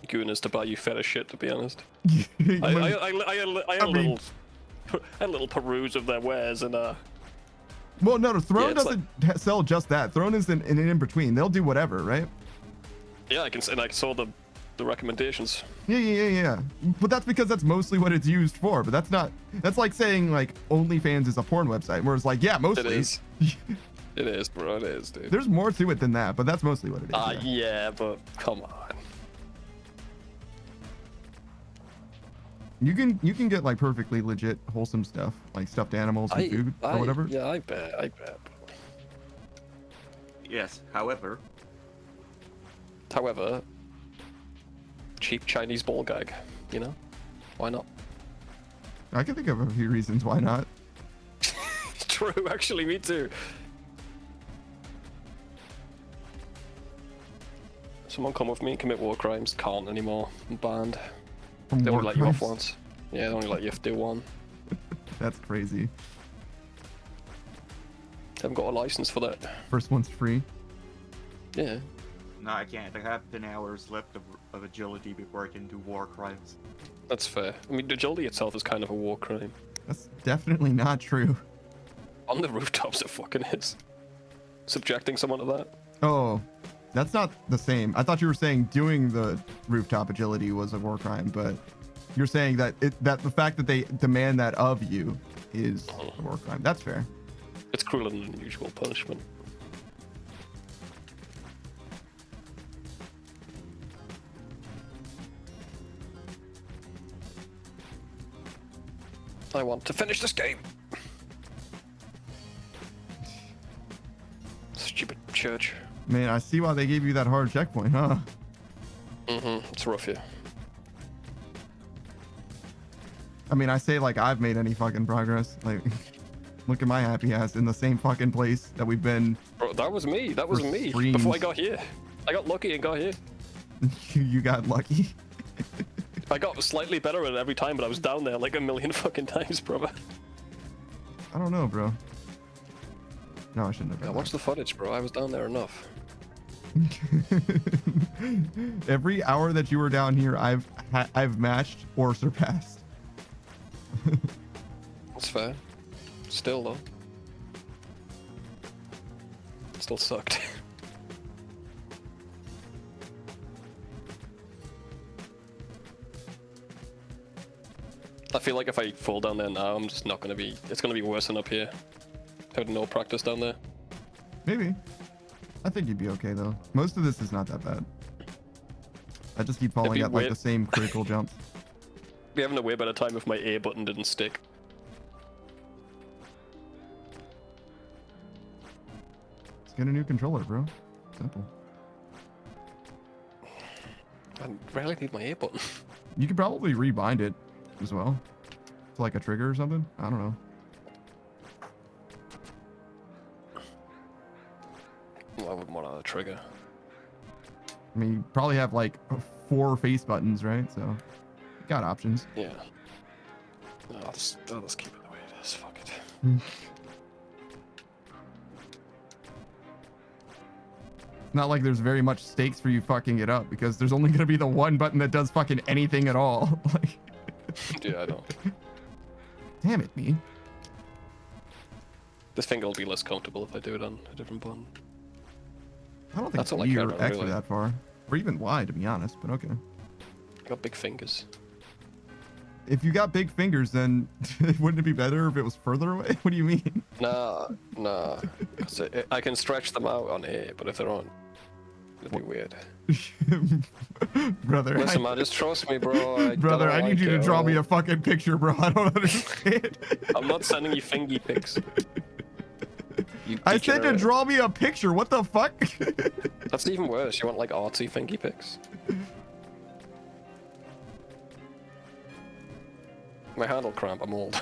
gooners to buy you fetish shit, to be honest. I had a mean- little peruse of their wares and Well, no, Throne Yeah, it's doesn't sell just that. Throne is an in between. They'll do whatever, right? yeah, I saw the recommendations. Yeah. But that's because that's mostly what it's used for. But that's like saying like OnlyFans is a porn website, where it's like, yeah, mostly. It is. It is, bro. It is, dude. There's more to it than that, but that's mostly what it is. Yeah. Yeah, but come on. You can get like perfectly legit wholesome stuff, like stuffed animals and food or whatever. Yeah, I bet. Yes, however, However, cheap Chinese ball gag, you know? Why not? I can think of a few reasons why not. True, actually, me too. Someone come with me and commit war crimes. Can't anymore. I'm banned. From They war only let you off crimes. once. Yeah, they only let you do one. That's crazy. Haven't got a license for that. First one's free. Yeah. no, I can't. I have 10 hours left of agility before I can do war crimes. That's fair. I mean, agility itself is kind of a war crime. That's definitely not true. On the rooftops, it fucking is. Subjecting someone to that? Oh, that's not the same. I thought you were saying doing the rooftop agility was a war crime, but you're saying that that the fact that they demand that of you is a war crime. That's fair. It's cruel and unusual punishment. I want to finish this game. Stupid church. Man, I see why they gave you that hard checkpoint, huh? It's rough here. I mean, I say like I've made any fucking progress. Like, look at my happy ass in the same fucking place that we've been. Bro, that was me. That was For me. streams. Before I got here. I got lucky and got here. You got lucky. I got slightly better at it every time, but I was down there like a million fucking times, brother. I don't know, bro. No, I shouldn't have Yeah, done watch the footage, bro. I was down there enough. that. Every hour that you were down here, I've matched or surpassed. That's fair. Still, though. Still sucked. I feel like if I fall down there now, I'm just not gonna be. It's gonna be worse than up here. I had no practice down there. Maybe. I think you'd be okay though. Most of this is not that bad. I just keep falling be at like weird. the same critical jumps. Be having a way better time if my A button didn't stick. Let's get a new controller, bro. Simple. I rarely need my A button. You could probably rebind it as well. To like a trigger or something. I don't know. Well, I wouldn't want another trigger. I mean, you probably have like 4 face buttons, right? So, you got options. Yeah. No, I'll just keep it the way it is. Fuck it. It's not like there's very much stakes for you fucking it up because there's only gonna be the one button that does fucking anything at all. Like, Yeah, I know. damn it, me. This finger will be less comfortable if I do it on a different button. I don't think That's all I E care or about, X are really. that far, or even Y, to be honest. But okay. I got big fingers. If you got big fingers, then wouldn't it be better if it was further away? What do you mean? Nah. 'Cause I can stretch them out on A, but if they're on, it'd be weird. Brother, Listen, man, just trust me, bro. brother, I need you to draw me a fucking picture, bro. I don't understand. I'm not sending you fingy pics. You I said to degenerate. draw me a picture. What the fuck? That's even worse. You want like artsy thingy pics? My hand will cramp. I'm old.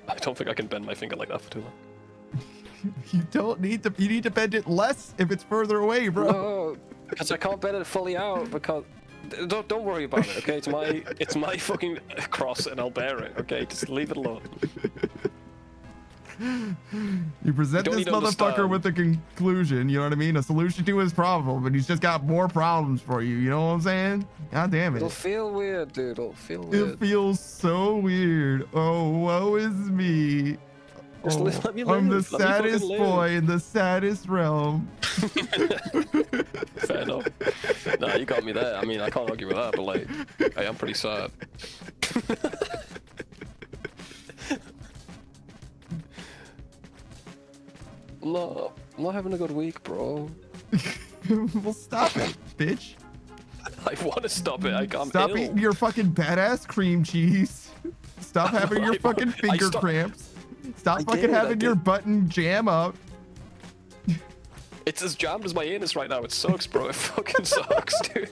I don't think I can bend my finger like that for too long. You don't need to. You need to bend it less if it's further away, bro. No, because I can't bend it fully out. Because don't worry about it. Okay, it's my fucking cross, and I'll bear it. Okay, just leave it alone. You present You don't this need to motherfucker understand. with a conclusion. You know what I mean? A solution to his problem, and he's just got more problems for you. You know what I'm saying? God damn It'll it. feel weird, dude. It'll feel It weird. feels so weird. Oh, woe is me. Just Oh, let me I'm the live. Let me fucking saddest live. boy in the saddest realm. Fair enough. Nah, you got me there. I mean, I can't argue with that, but like, I am pretty sad. I'm not having a good week, bro. Well, stop it, bitch. I want to stop it. I'm Stop ill. eating your fucking badass cream cheese. Stop having your fucking finger cramps. Stop I fucking did, I having your did. button jam up. It's as jammed as my anus right now. It sucks, bro. It fucking sucks, dude.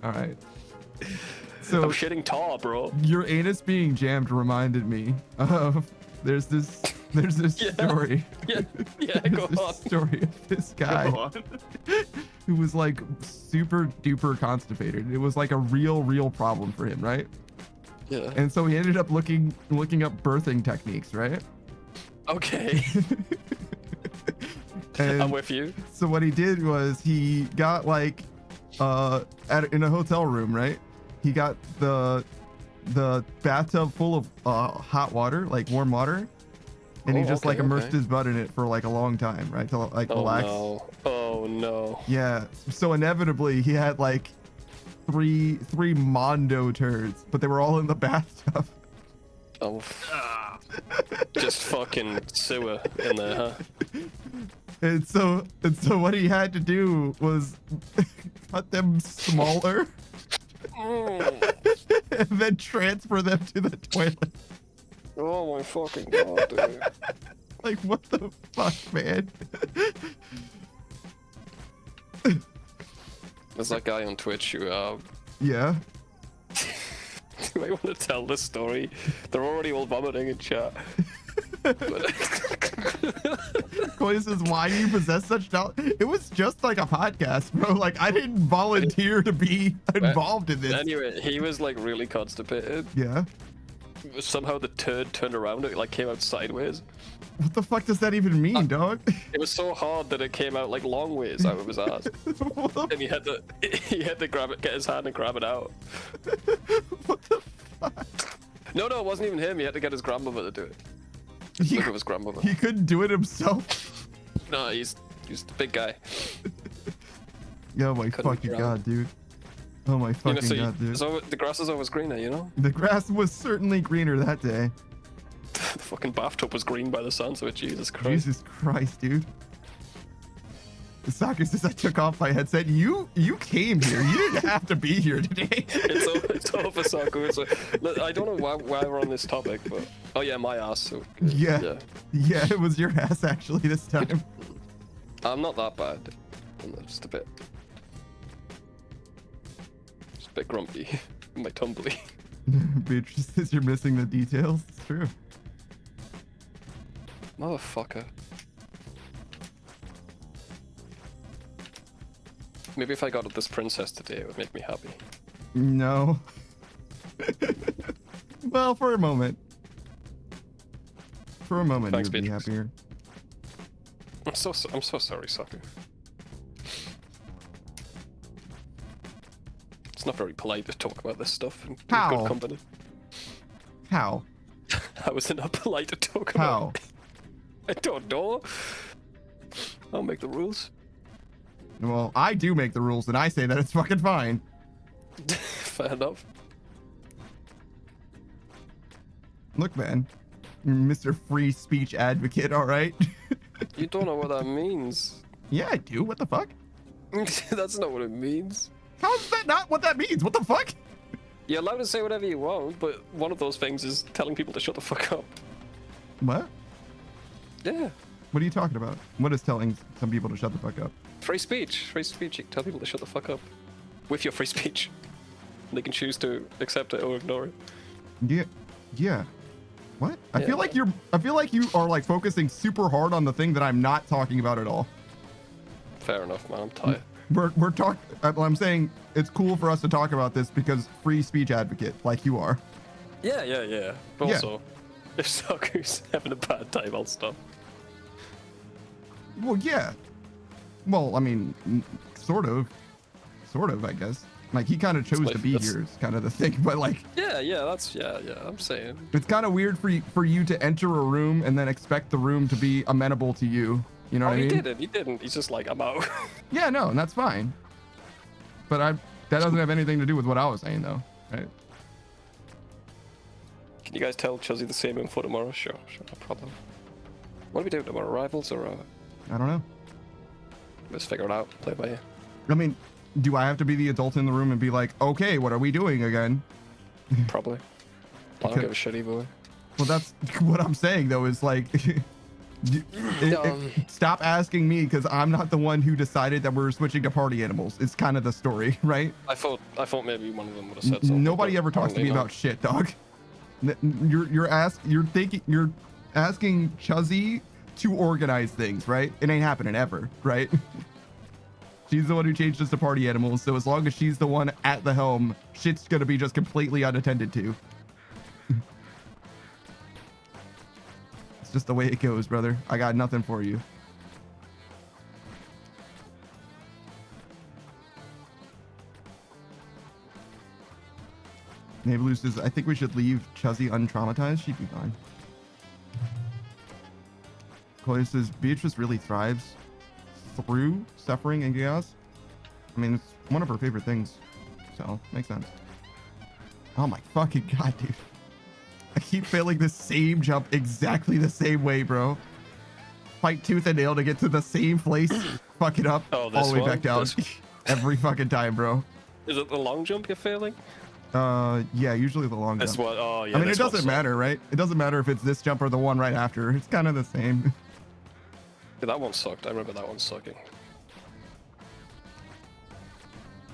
All right. I'm So shitting tar, bro. your anus being jammed reminded me of there's this Yeah. story. Yeah, yeah, There's go this on. story of this guy Go on. who was like super duper constipated. It was like a real problem for him, right? Yeah. And so he ended up looking up birthing techniques, right? Okay. And I'm with you. so what he did was he got like in a hotel room, right? He got the bathtub full of hot water, like warm water, and he Oh, just like okay, immersed okay. his butt in it for like a long time, right? To like Oh relax. no. Oh no. Yeah. So inevitably he had like three Mondo turds, but they were all in the bathtub. Oh. Just fucking sewer in there, huh? And so what he had to do was cut them smaller and then transfer them to the toilet. Oh my fucking god, dude. Like, what the fuck, man? There's that guy on Twitch who, Yeah. do I want to tell this story? They're already all vomiting in chat. Koi says, why do you possess such knowledge? It was just like a podcast, bro. Like, I didn't volunteer to be involved in this. Anyway, he was like really constipated. Yeah. Somehow the turd turned around, it like came out sideways. What the fuck does that even mean, dog? It was so hard that it came out like long ways out of his ass. What the, And he had to grab it, get his hand and grab it out. what the fuck? No, it wasn't even him. He had to get his grandmother to do it. He, Look at his grandmother. he couldn't do it himself. No, he's the big guy. Oh my Couldn't fucking drown. god, dude. Oh my You fucking know, so god, dude. so the grass is always greener, you know? The grass was certainly greener that day. The fucking bathtub was green by the sun, so Jesus Christ. Jesus Christ, dude. The soccer says I took off my headset. You came here. You didn't have to be here today. It's over, Saku. Look, I don't know why we're on this topic, but oh yeah, my ass. So, Yeah. Yeah, it was your ass actually this time. I'm not that bad. I'm just a bit grumpy. My tumbly. Beatrice says you're missing the details. It's true. Motherfucker. Maybe if I got this princess today, it would make me happy. No. Well, for a moment. For a moment, Thanks, you would be Beatrice. happier. I'm so sorry, Saku. It's not very polite to talk about this stuff in How? good company. How? How is it not polite to talk How? about? I don't know. I'll make the rules. Well, I do make the rules, and I say that it's fucking fine. Fair enough. Look, man. You're Mr. Free Speech Advocate, all right? You don't know what that means. Yeah, I do. What the fuck? That's not what it means. How's that not what that means? What the fuck? You're allowed to say whatever you want, but one of those things is telling people to shut the fuck up. What? Yeah. What are you talking about? What is telling some people to shut the fuck up? Free speech. Free speech. You can tell people to shut the fuck up. With your free speech. They can choose to accept it or ignore it. Yeah. Yeah. What? I Yeah. feel like you are like focusing super hard on the thing that I'm not talking about at all. Fair enough, man. I'm tired. We're talking. I'm saying it's cool for us to talk about this because free speech advocate, like you are. Yeah. But Yeah. also, if Saku's having a bad time, I'll stop. Well, yeah. Well, I mean, sort of, I guess. Like he kind of chose like- to be that's- here, is kind of the thing. But like, Yeah. I'm saying. it's kind of weird for you to enter a room and then expect the room to be amenable to you. You know Oh, what I he mean? didn't. He didn't. He's just like, I'm out. Yeah, no, and that's fine. But that doesn't have anything to do with what I was saying, though, right? Can you guys tell Chuzzy the same info tomorrow? Sure, no problem. What are we doing tomorrow? Rivals or I don't know. let's figure it out. Play it by ear. I mean, do I have to be the adult in the room and be like, okay, what are we doing again? Probably. I don't give a shit either way. Well, that's what I'm saying, though, is like, stop asking me because I'm not the one who decided that we're switching to party animals. It's kind of the story, right? I thought maybe one of them would have said something. Nobody but ever talks to me apparently not. about shit, dog. You're asking Chuzzy to organize things, right? It ain't happening ever, right? She's the one who changed us to party animals, so as long as she's the one at the helm, shit's gonna be just completely unattended to. It's just the way it goes, brother. I got nothing for you. Nablu says, I think we should leave Chuzzy untraumatized. She'd be fine. Chloe says, Beatrice really thrives through suffering and chaos. I mean, it's one of her favorite things. So, makes sense. Oh my fucking god, dude. I keep failing the same jump exactly the same way, bro. Fight tooth and nail to get to the same place. Fuck it up. Oh, all this the way one? back down. This- Every fucking time, bro. Is it the long jump you're failing? Yeah, usually the long This jump. one. Oh yeah. I mean, it this one doesn't sucked. matter, right? It doesn't matter if it's this jump or the one right after. It's kind of the same. Yeah, that one sucked. I remember that one sucking.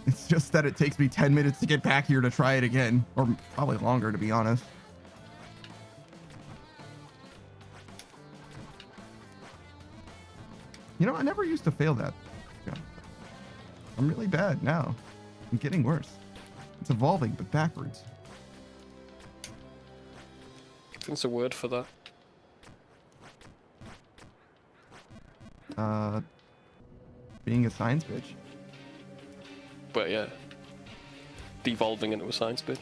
It's just that it takes me 10 minutes to get back here to try it again. Or probably longer, to be honest. You know, I never used to fail that. Yeah. I'm really bad now. I'm getting worse. It's evolving, but backwards. There's a word for that. Being a science bitch. But yeah. Devolving into a science bitch.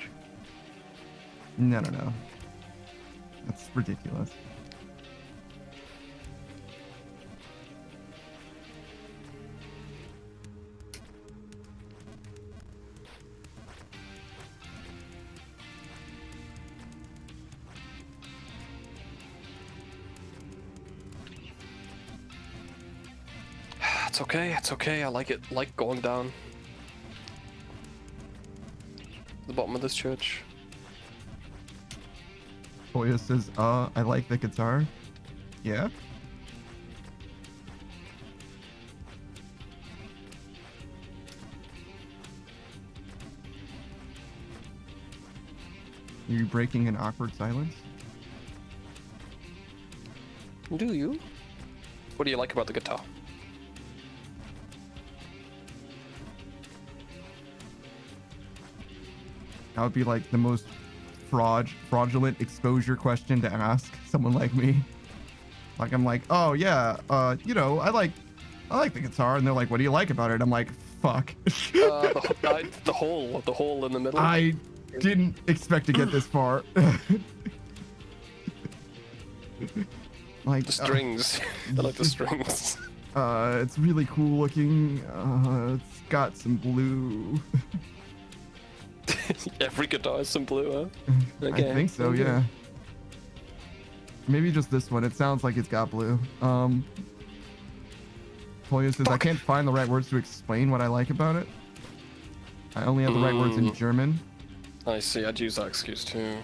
No. That's ridiculous. It's okay. It's okay. I like it. Like going down the bottom of this church. Toya says, I like the guitar. Yeah? Are you breaking an awkward silence? Do you? What do you like about the guitar? That would be like the most fraudulent exposure question to ask someone like me. Like I'm like, oh yeah, you know, I like the guitar, and they're like, what do you like about it? I'm like, fuck. The hole in the middle. I didn't expect to get this far. Like The strings. I like the strings. it's really cool looking. It's got some blue. Every guitar has some blue, huh? I Okay, think so, okay. yeah. Maybe just this one. It sounds like it's got blue. Toya says, I can't find the right words to explain what I like about it. I only have the right words in German. I see. I'd use that excuse too.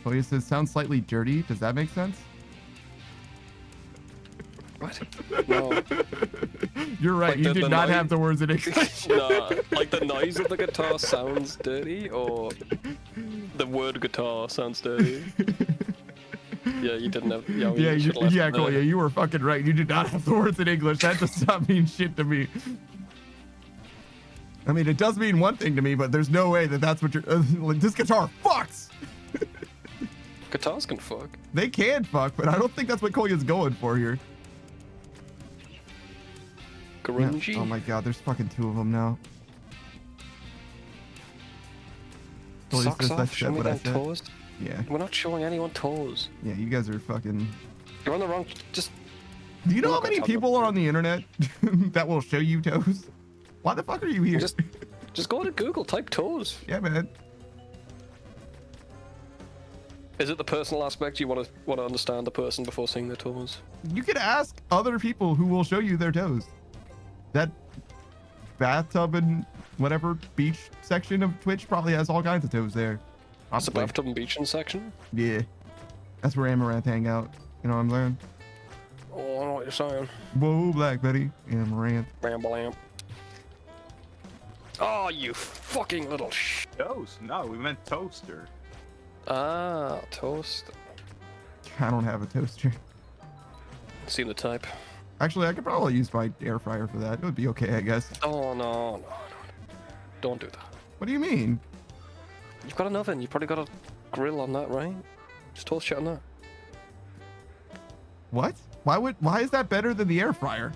Toya says, sounds slightly dirty. Does that make sense? What? No. You're right. Like You the did not noise- have the words in English. Nah, like the noise of the guitar sounds dirty, or the word guitar sounds dirty. Yeah, you didn't have. Yeah, Yeah, should've left yeah, the- cool. Yeah, you were fucking right. You did not have the words in English. That does not mean shit to me. I mean, it does mean one thing to me, but there's no way that that's what you're. Like, this guitar fucks. Guitars can fuck. They can fuck, but I don't think that's what Kolya's going for here. Yeah. Grungy. Oh my god, there's fucking 2 of them now. Kolya Socks says I off. said Show me what I them said. toes. Yeah, We're not showing anyone toes. yeah, you guys are fucking. You're on the wrong. Just Do you know We're how not gonna many talk people about are on the internet that will show you toes? Why the fuck are you here? just go to Google. Type toes. Yeah, man. Is it the personal aspect? You want to understand the person before seeing their toes? You could ask other people who will show you their toes. That bathtub and whatever beach section of Twitch probably has all kinds of toes there. It's a Probably. bathtub and beach section. Yeah. That's where Amaranth hang out. You know what I'm saying? Oh, I know what you're saying. Whoa, Black Betty. Amaranth. Ramble amp. Oh, you fucking little Toast? No, we meant toaster. Ah, toast. I don't have a toaster. Seen the type. Actually, I could probably use my air fryer for that. It would be okay, I guess. Oh, no. Don't do that. What do you mean? You've got an oven. You've probably got a grill on that, right? Just toast shit on that. What? Why is that better than the air fryer?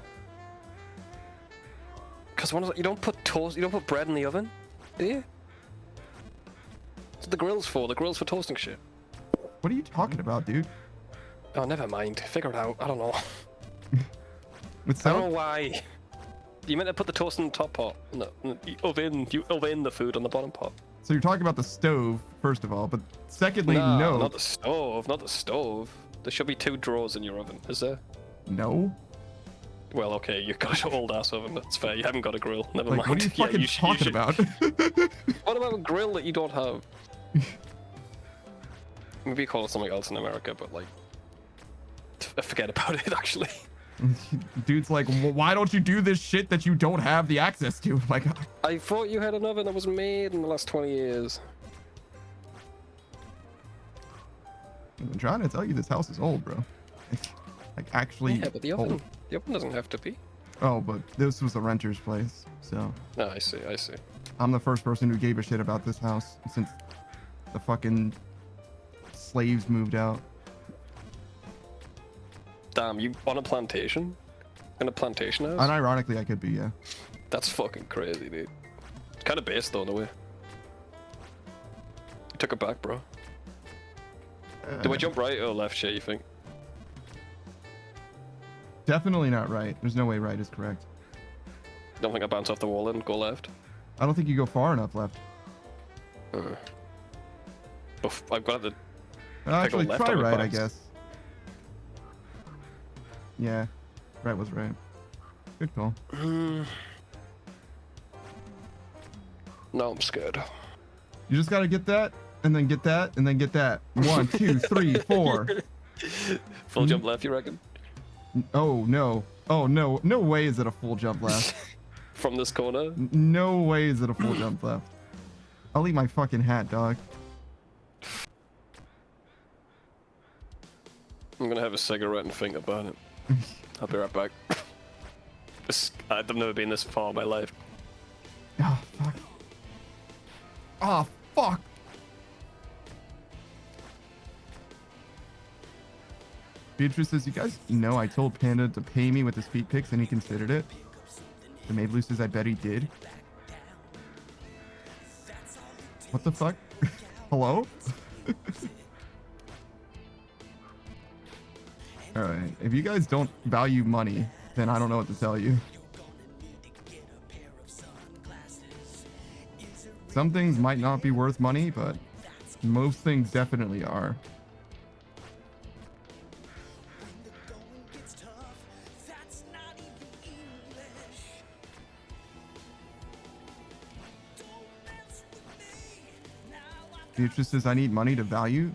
Because you don't put bread in the oven, do you? That's what the grill's for. The grill's for toasting shit. What are you talking about, dude? Oh, never mind. Figure it out. I don't know. With I don't know sound? why. You meant to put the toast in the top pot. No, you oven the food on the bottom pot. So you're talking about the stove, first of all, but secondly, Nah, no. not the stove. Not the stove. There should be 2 drawers in your oven. Is there? No. Well, okay, you've got an old ass oven. That's fair. You haven't got a grill. Never Like, mind. what are you Yeah, fucking should- talking should- about? What about a grill that you don't have? Maybe you call it something else in America, but like, forget about it. Actually, Dude's like, well, why don't you do this shit that you don't have the access to? Like, I thought you had an oven that was made in the last 20 years. I'm trying to tell you, this house is old, bro. Like actually Yeah, but the old. oven doesn't have to be. Oh, but this was a renter's place, so No, I see. I'm the first person who gave a shit about this house since the fucking slaves moved out. Damn, you on a plantation? In a plantation house? Unironically, I could be, yeah. That's fucking crazy, dude. It's kind of based though, in a way. You took it back, bro. Do I jump right or left shit, you think? Definitely not right. There's no way right is correct. Don't think I bounce off the wall and go left? I don't think you go far enough left. But I've got the... Actually, left try on the right, I box. guess. Yeah, right was right. Good call. No, I'm scared. You just gotta get that, and then get that, and then get that. 1, 2, 3, 4. Full jump left, you reckon? Oh no. Oh no. No way is it a full jump left. From this corner? No way is it a full jump left. I'll eat my fucking hat, dog. I'm gonna have a cigarette and think about it. I'll be right back. I've never been this far in my life. Oh fuck. Oh fuck. Beatrice says, you guys know I told Panda to pay me with his feet pics and he considered it. The Mablue says, I bet he did. What the fuck? Hello? Alright, if you guys don't value money, then I don't know what to tell you. Some things might not be worth money, but most things definitely are. Beatrice says, I need money to value.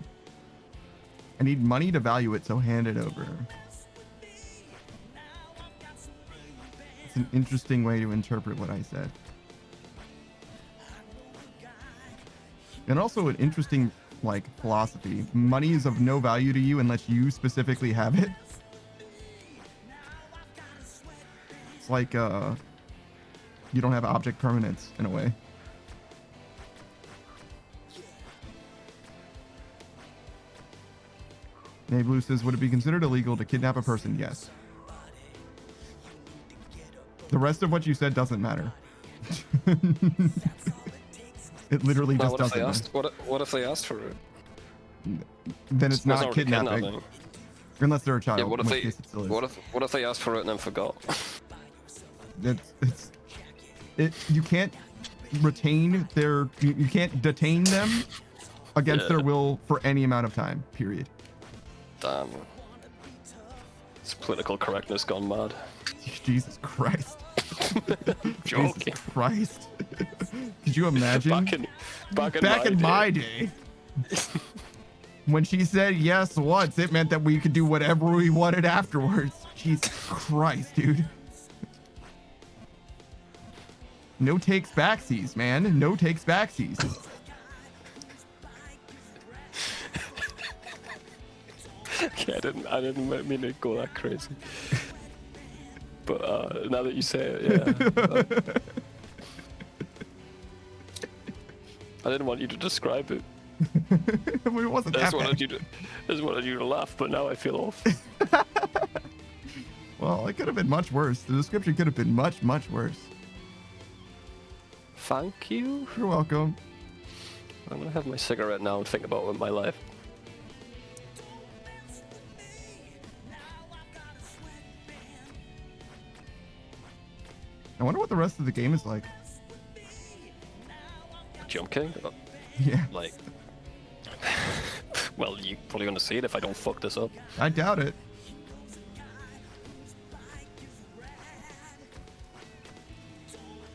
I need money to value it, so hand it over. That's an interesting way to interpret what I said. And also an interesting, like, philosophy. Money is of no value to you unless you specifically have it. It's like, you don't have object permanence in a way. Nave Blue says, would it be considered illegal to kidnap a person? Yes. The rest of what you said doesn't matter. It literally just doesn't matter. What if they asked for it? Then it's not kidnapping. Unless they're a child. Yeah, what if in they? which case it still is. What if they asked for it and then forgot? You can't retain their, you can't detain them against their will for any amount of time, period. Damn. It's political correctness gone mad. Jesus Christ. Joking. Jesus Christ. Could you imagine? Back in my day. When she said yes once, it meant that we could do whatever we wanted afterwards. Jesus Christ, dude. No takes backsies, man. No takes backsies. Okay, I didn't mean to go that crazy. But now that you say it, yeah. I didn't want you to describe it. I mean, it wasn't I that just bad. wanted you to laugh, but now I feel off. Well, it could have been much worse. The description could have been much, much worse. Thank you. You're welcome. I'm gonna have my cigarette now and think about my life. I wonder what the rest of the game is like. Jump King? Yeah. Like, well, you're probably gonna see it if I don't fuck this up. I doubt it.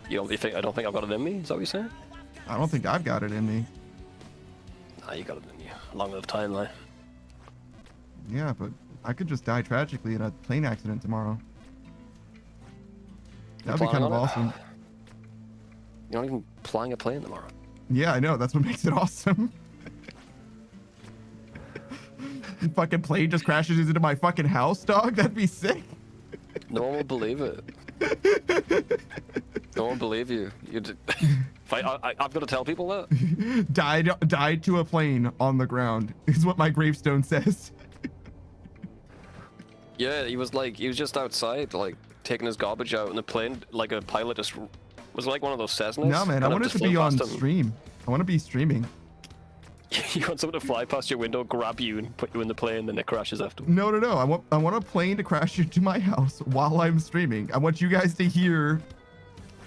You don't think I don't think I've got it in me? Is that what you're saying? I don't think I've got it in me. Nah, you got it in you. Along with the timeline. Yeah, but I could just die tragically in a plane accident tomorrow. That'd be kind of awesome. You're not even flying a plane tomorrow. Yeah, I know. That's what makes it awesome. Fucking plane just crashes into my fucking house, dog. That'd be sick. No one will believe it. No one will believe you. I've got to tell people that. Died to a plane on the ground is what my gravestone says. Yeah, he was just outside, like taking his garbage out, and the plane, like a pilot, just was like one of those Cessnas. No, man, I want it to be on stream. I want to be streaming. You want someone to fly past your window, grab you, and put you in the plane, then it crashes after. No. I want a plane to crash into my house while I'm streaming. I want you guys to hear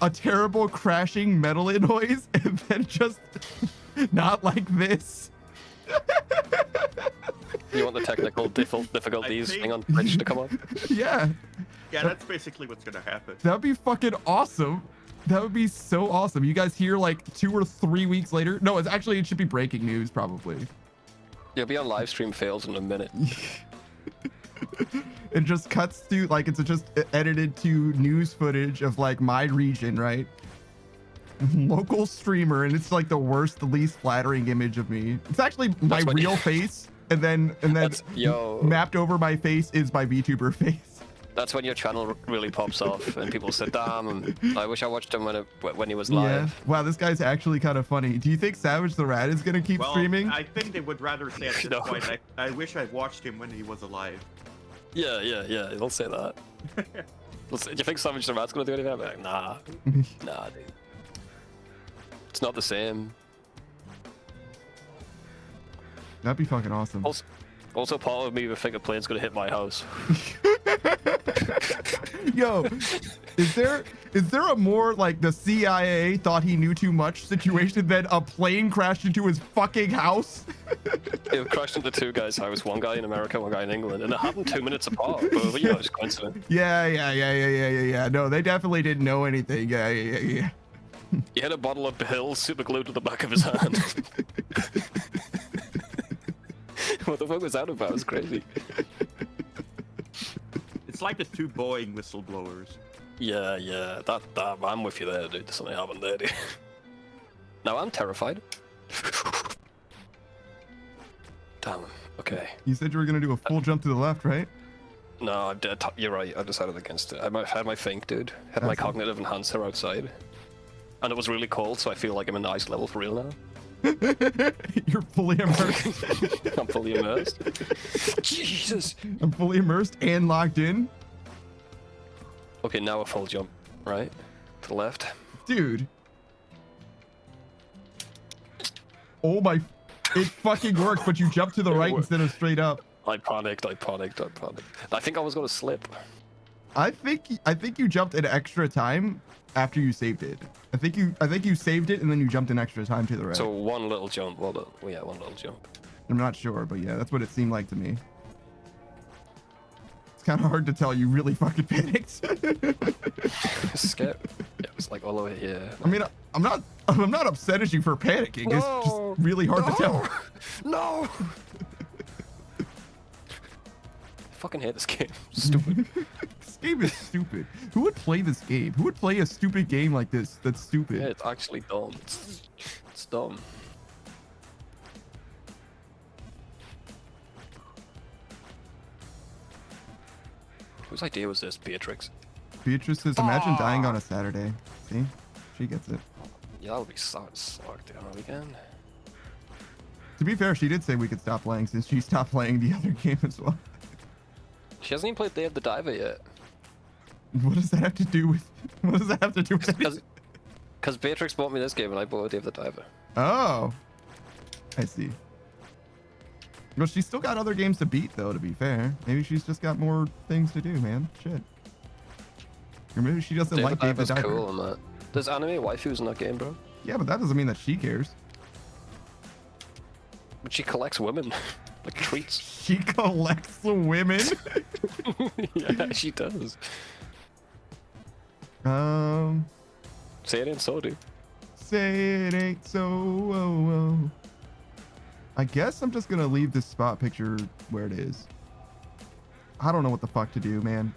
a terrible crashing metal noise, and then just not like this. You want the technical difficulties thing on Twitch to come up? Yeah. Yeah, that's basically what's gonna happen. That would be fucking awesome. That would be so awesome. You guys hear like 2 or 3 weeks later? No, it should be breaking news probably. You'll be on live stream fails in a minute. It just cuts to like it's just edited to news footage of like my region, right? Local streamer, and it's like the worst, the least flattering image of me. It's actually my real face, and then mapped over my face is my VTuber face. That's when your channel really pops off, and people say, "Damn, I wish I watched him when he was live." Yeah. Wow, this guy's actually kind of funny. Do you think Savage the Rat is gonna keep streaming? I think they would rather say at this point, I wish I watched him when he was alive. Yeah. They'll say that. Do you think Savage the Rat's gonna do anything? I'm like, nah, dude. It's not the same. That'd be fucking awesome. Also, part of me would think a plane's gonna hit my house. Yo, is there a more like the CIA thought he knew too much situation than a plane crashed into his fucking house? It crashed into 2 guys' house, one guy in America, one guy in England, and it happened 2 minutes apart. But you know, it's coincidence. Yeah. No, they definitely didn't know anything. Yeah. He had a bottle of Hill super glued to the back of his hand. What the fuck was that about? It was crazy. It's like the 2 Boeing whistleblowers. Yeah, that I'm with you there, dude. There's something happened there, dude. No, I'm terrified. Damn. Okay. You said you were gonna do a full jump to the left, right? No, you're right. I decided against it. I had my think, dude. Had my That's it. cognitive enhancer outside, and it was really cold, so I feel like I'm in the ice level for real now. You're fully immersed. I'm fully immersed. Jesus. I'm fully immersed and locked in. Okay, now a full jump, right? To the left. Dude. Oh my. It fucking worked, but you jumped to the It right worked. instead of straight up. I panicked. I think I was gonna slip. I think you jumped an extra time after you saved it. I think you saved it and then you jumped an extra time to the right. So one little jump. Well done. Well, yeah, one little jump. I'm not sure, but yeah, that's what it seemed like to me. It's kind of hard to tell. You really fucking panicked. Scared. Yeah, it was like all the way here. I mean, I'm not upset at you for panicking. No. It's just really hard to tell. No. I fucking hate this game. Stupid. This game is stupid. Who would play this game? Who would play a stupid game like this? That's stupid. Yeah, it's actually dumb. It's dumb. Whose idea was this, Beatrix? Beatrice says, imagine dying on a Saturday. See? She gets it. Yeah, that would be sucked on a weekend. To be fair, she did say we could stop playing since she stopped playing the other game as well. She hasn't even played Day of the Diver yet. What does that have to do with? What does that have to do with? Because Beatrix bought me this game and I bought Day of the Diver. Oh, I see. Well, she's still got other games to beat, though. To be fair, maybe she's just got more things to do, man. Shit. Or maybe she doesn't Day like of the Dave the Diver's Diver. cool on that. There's anime waifus in that game, bro. Yeah, but that doesn't mean that she cares. But she collects women. Like treats. She collects the women. Yeah, she does. Say it ain't so, dude. Say it ain't so. Oh, oh. I guess I'm just gonna leave this spot picture where it is. I don't know what the fuck to do, man.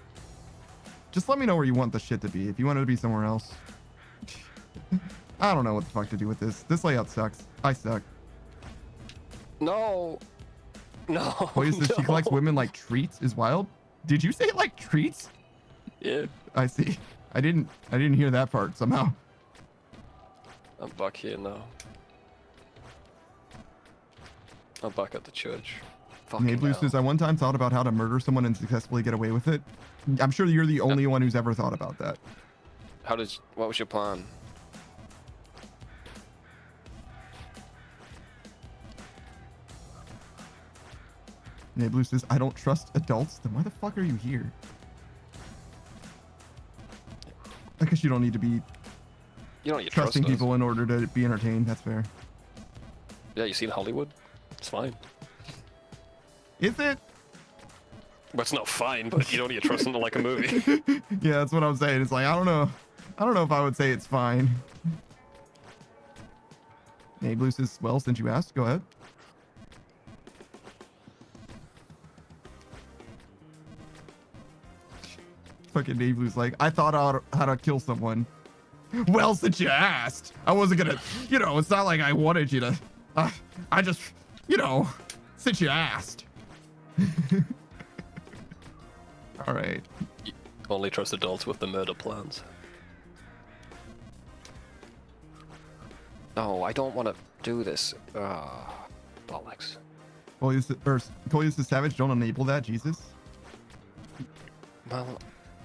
Just let me know where you want the shit to be. If you want it to be somewhere else. I don't know what the fuck to do with this. This layout sucks. I suck. No. No. Poise says she collects no. women like treats is wild. Did you say like treats? Yeah. I see. I didn't hear that part somehow. I'm back here now. I'm back at the church. Fucking Hey, Blue hell. says, I one time thought about how to murder someone and successfully get away with it. I'm sure you're the only one who's ever thought about that. What was your plan? Hey, Blue says, I don't trust adults. Then why the fuck are you here? I guess you don't need to be You don't need to trust trusting us. people in order to be entertained. That's fair. Yeah, you seen Hollywood? It's fine. Is it? Well, it's not fine, but you don't need to trust them to like a movie. Yeah, that's what I'm saying. It's like, I don't know. I don't know if I would say it's fine. Hey, Blue says, well, since you asked, go ahead. Fucking Dave Blue's like, I thought out how to kill someone. Well, since you asked, I wasn't gonna, it's not like I wanted you to. I just, since you asked. All right. Only trust adults with the murder plans. No, I don't want to do this. Bollocks. Coleus the Savage, don't enable that, Jesus. Well,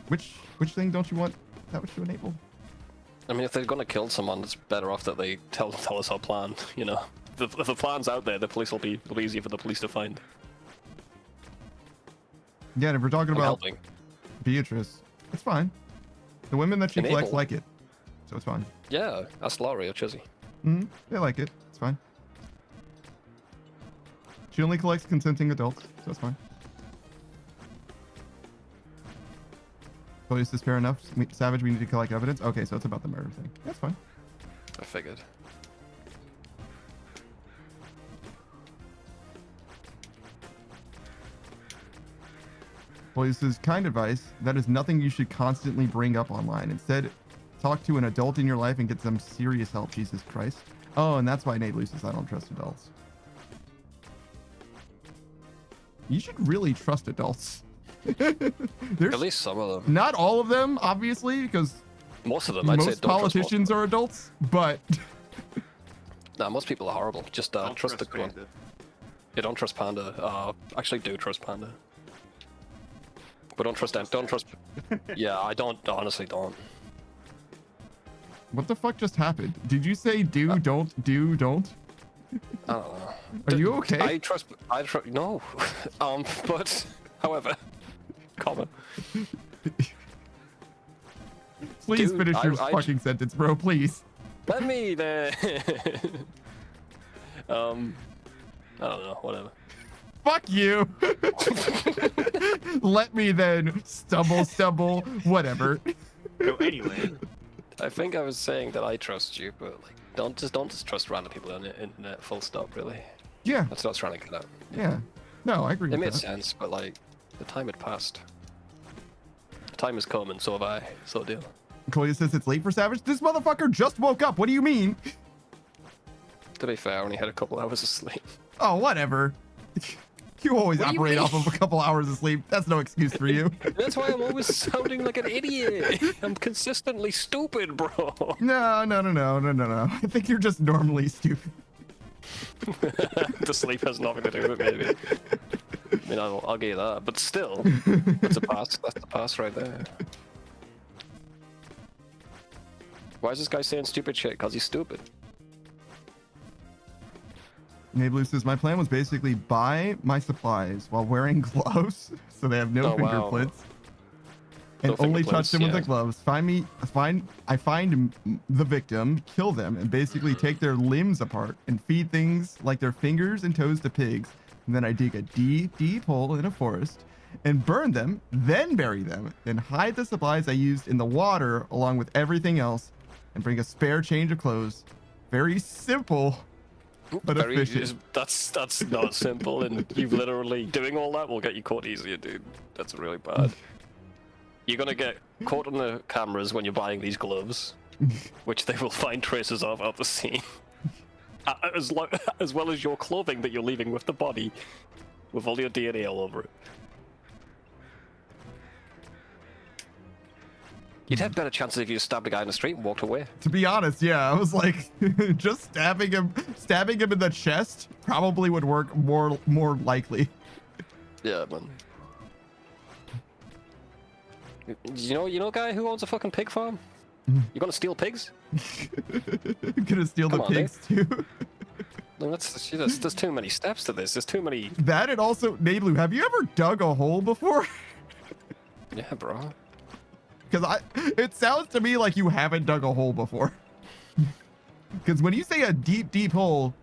Which thing don't you want that to enable? I mean, if they're gonna kill someone, it's better off that they tell us our plan. If the plan's out there, the police it'll be easier for the police to find. Yeah, and if we're talking I'm about helping. Beatrice, it's fine. The women that she collects Enable. like it, so it's fine. Yeah, ask Laurie or Chizzy. They like it. It's fine. She only collects consenting adults, so it's fine. Police is fair enough. Savage, we need to collect evidence. Okay, so it's about the murder thing. That's fine. I figured. Well, this is kind advice. That is nothing you should constantly bring up online. Instead, talk to an adult in your life and get some serious help. Jesus Christ. Oh, and that's why Nate Blue says I don't trust adults. You should really trust adults. There's At least some of them. not all of them, obviously, because Most of them, I'd say. most Don't trust most. politicians are adults, but Nah, most people are horrible. Just Don't trust the good one. Panda. Yeah, don't trust Panda. Actually, do trust Panda. But don't trust them. Don't trust. Yeah, I don't. Honestly, don't. what the fuck just happened? Did you say do, don't, do, don't? I don't know. Are you okay? I trust. No. But however, comma. Please Dude, finish your I- fucking sentence, bro. Please. Let me there. I don't know. Whatever. Fuck you. Let me then stumble, whatever. So anyway, I think I was saying that I trust you, but like, don't just trust random people on the internet. Full stop. Really. Yeah, That's what I was trying to get at. yeah. No, I agree It with made that. sense, but like, the time had passed. The time has come, and so have I. So deal. Koya says it's late for Savage. This motherfucker just woke up. What do you mean? To be fair, I only had a couple hours of sleep. Oh, whatever. You always What do you operate mean? off of a couple hours of sleep. That's no excuse for you. That's why I'm always sounding like an idiot. I'm consistently stupid, bro. No. I think you're just normally stupid. The sleep has nothing to do with it, maybe. I mean, I'll give you that, but still, that's a pass. That's the pass right there. Why is this guy saying stupid shit? Cause he's stupid. Nablu says my plan was basically buy my supplies while wearing gloves, so they have no Oh, wow. fingerprints, and No only fingerprints, touch them with the yeah. gloves. Find the victim, kill them, and basically take their limbs apart and feed things like their fingers and toes to pigs. And then I dig a deep hole in a forest and burn them, then bury them, then hide the supplies I used in the water along with everything else, and bring a spare change of clothes. Very simple. But efficient. That's not simple, and you've literally doing all that will get you caught easier, dude. That's really bad. You're gonna get caught on the cameras when you're buying these gloves, which they will find traces of at the scene, as well as your clothing that you're leaving with the body, with all your DNA all over it. You'd have better chances if you just stabbed a guy in the street and walked away. To be honest, yeah, I was like, just stabbing him in the chest probably would work more likely. Yeah, man. You know a guy who owns a fucking pig farm? You gonna steal pigs? Gonna steal the Come on, pigs too. No, there's too many steps to this. There's too many. That and also, Nablu, have you ever dug a hole before? Yeah, bro. Because it sounds to me like you haven't dug a hole before. Because when you say a deep hole,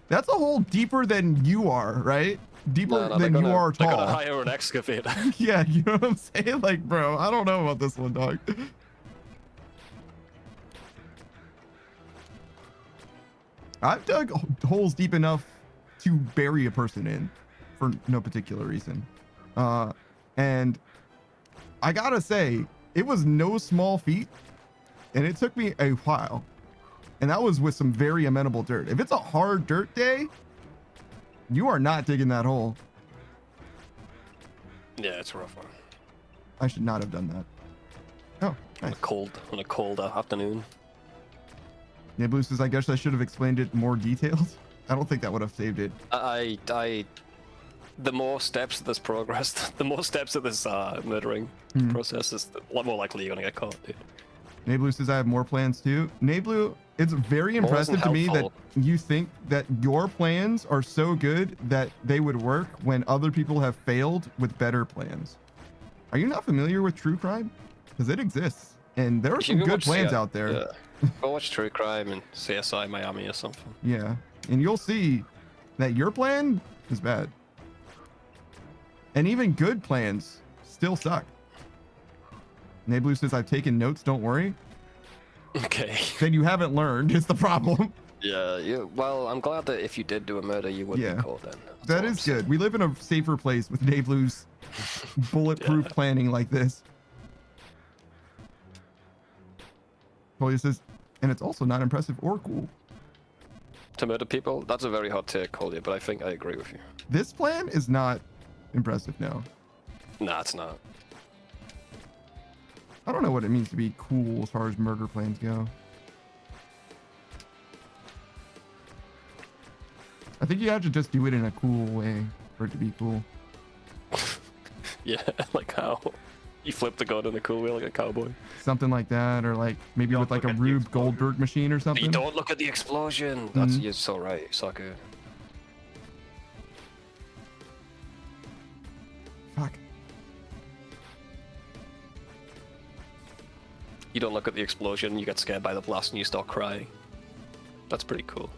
that's a hole deeper than you are, right? Deeper No, than you are They're gonna tall. hire an excavator. Yeah, you know what I'm saying? Like, bro, I don't know about this one, dog. I've dug holes deep enough to bury a person in for no particular reason. And I gotta say, it was no small feat, and it took me a while. And that was with some very amenable dirt. If it's a hard dirt day, you are not digging that hole. Yeah, it's a rough one. I should not have done that. Oh, nice. On a cold afternoon. Niblu says, I guess I should have explained it more detailed. I don't think that would have saved it. The more steps of this progress, the more steps of this murdering process, is the more likely you're gonna get caught, dude. Nablu says, I have more plans too. Nablu, it's very More isn't impressive to me that helpful. you think that your plans are so good that they would work when other people have failed with better plans. Are you not familiar with true crime? Because it exists. And there are If you some go good watch plans CSI out there. Yeah. Go watch True Crime and CSI Miami or something. Yeah. And you'll see that your plan is bad. And even good plans still suck. Nablu says, I've taken notes, don't worry. Okay. Then you haven't learned is the problem. Yeah, well, I'm glad that if you did do a murder, you would Yeah. be caught then. That's That all I'm is saying. good. We live in a safer place with Nablu's bulletproof Yeah. planning like this. Kolya says, and it's also not impressive or cool. To murder people, that's a very hot take, Collier, but I think I agree with you. This plan is not impressive, no. Nah, it's not. I don't know what it means to be cool as far as murder plans go. I think you have to just do it in a cool way for it to be cool. Yeah, like how you flip the gun in a cool way like a cowboy. Something like that, or like maybe Don't with like a look at the Rube explosion. Goldberg machine or But something. you don't look at the explosion. That's Mhm. you're so right, sucker. Fuck. You don't look at the explosion, you get scared by the blast and you start crying. That's pretty cool.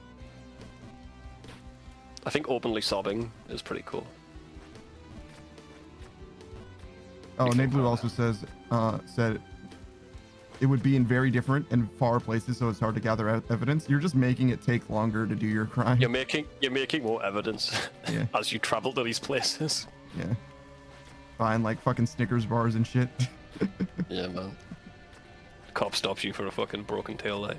I think openly sobbing is pretty cool. Oh, Makes me Nablu proud. also said it would be in very different and far places, so it's hard to gather evidence. You're just making it take longer to do your crime. You're making more evidence Yeah. as you travel to these places. Yeah. Buying like fucking Snickers bars and shit. Yeah, man. Cop stops you for a fucking broken tail light.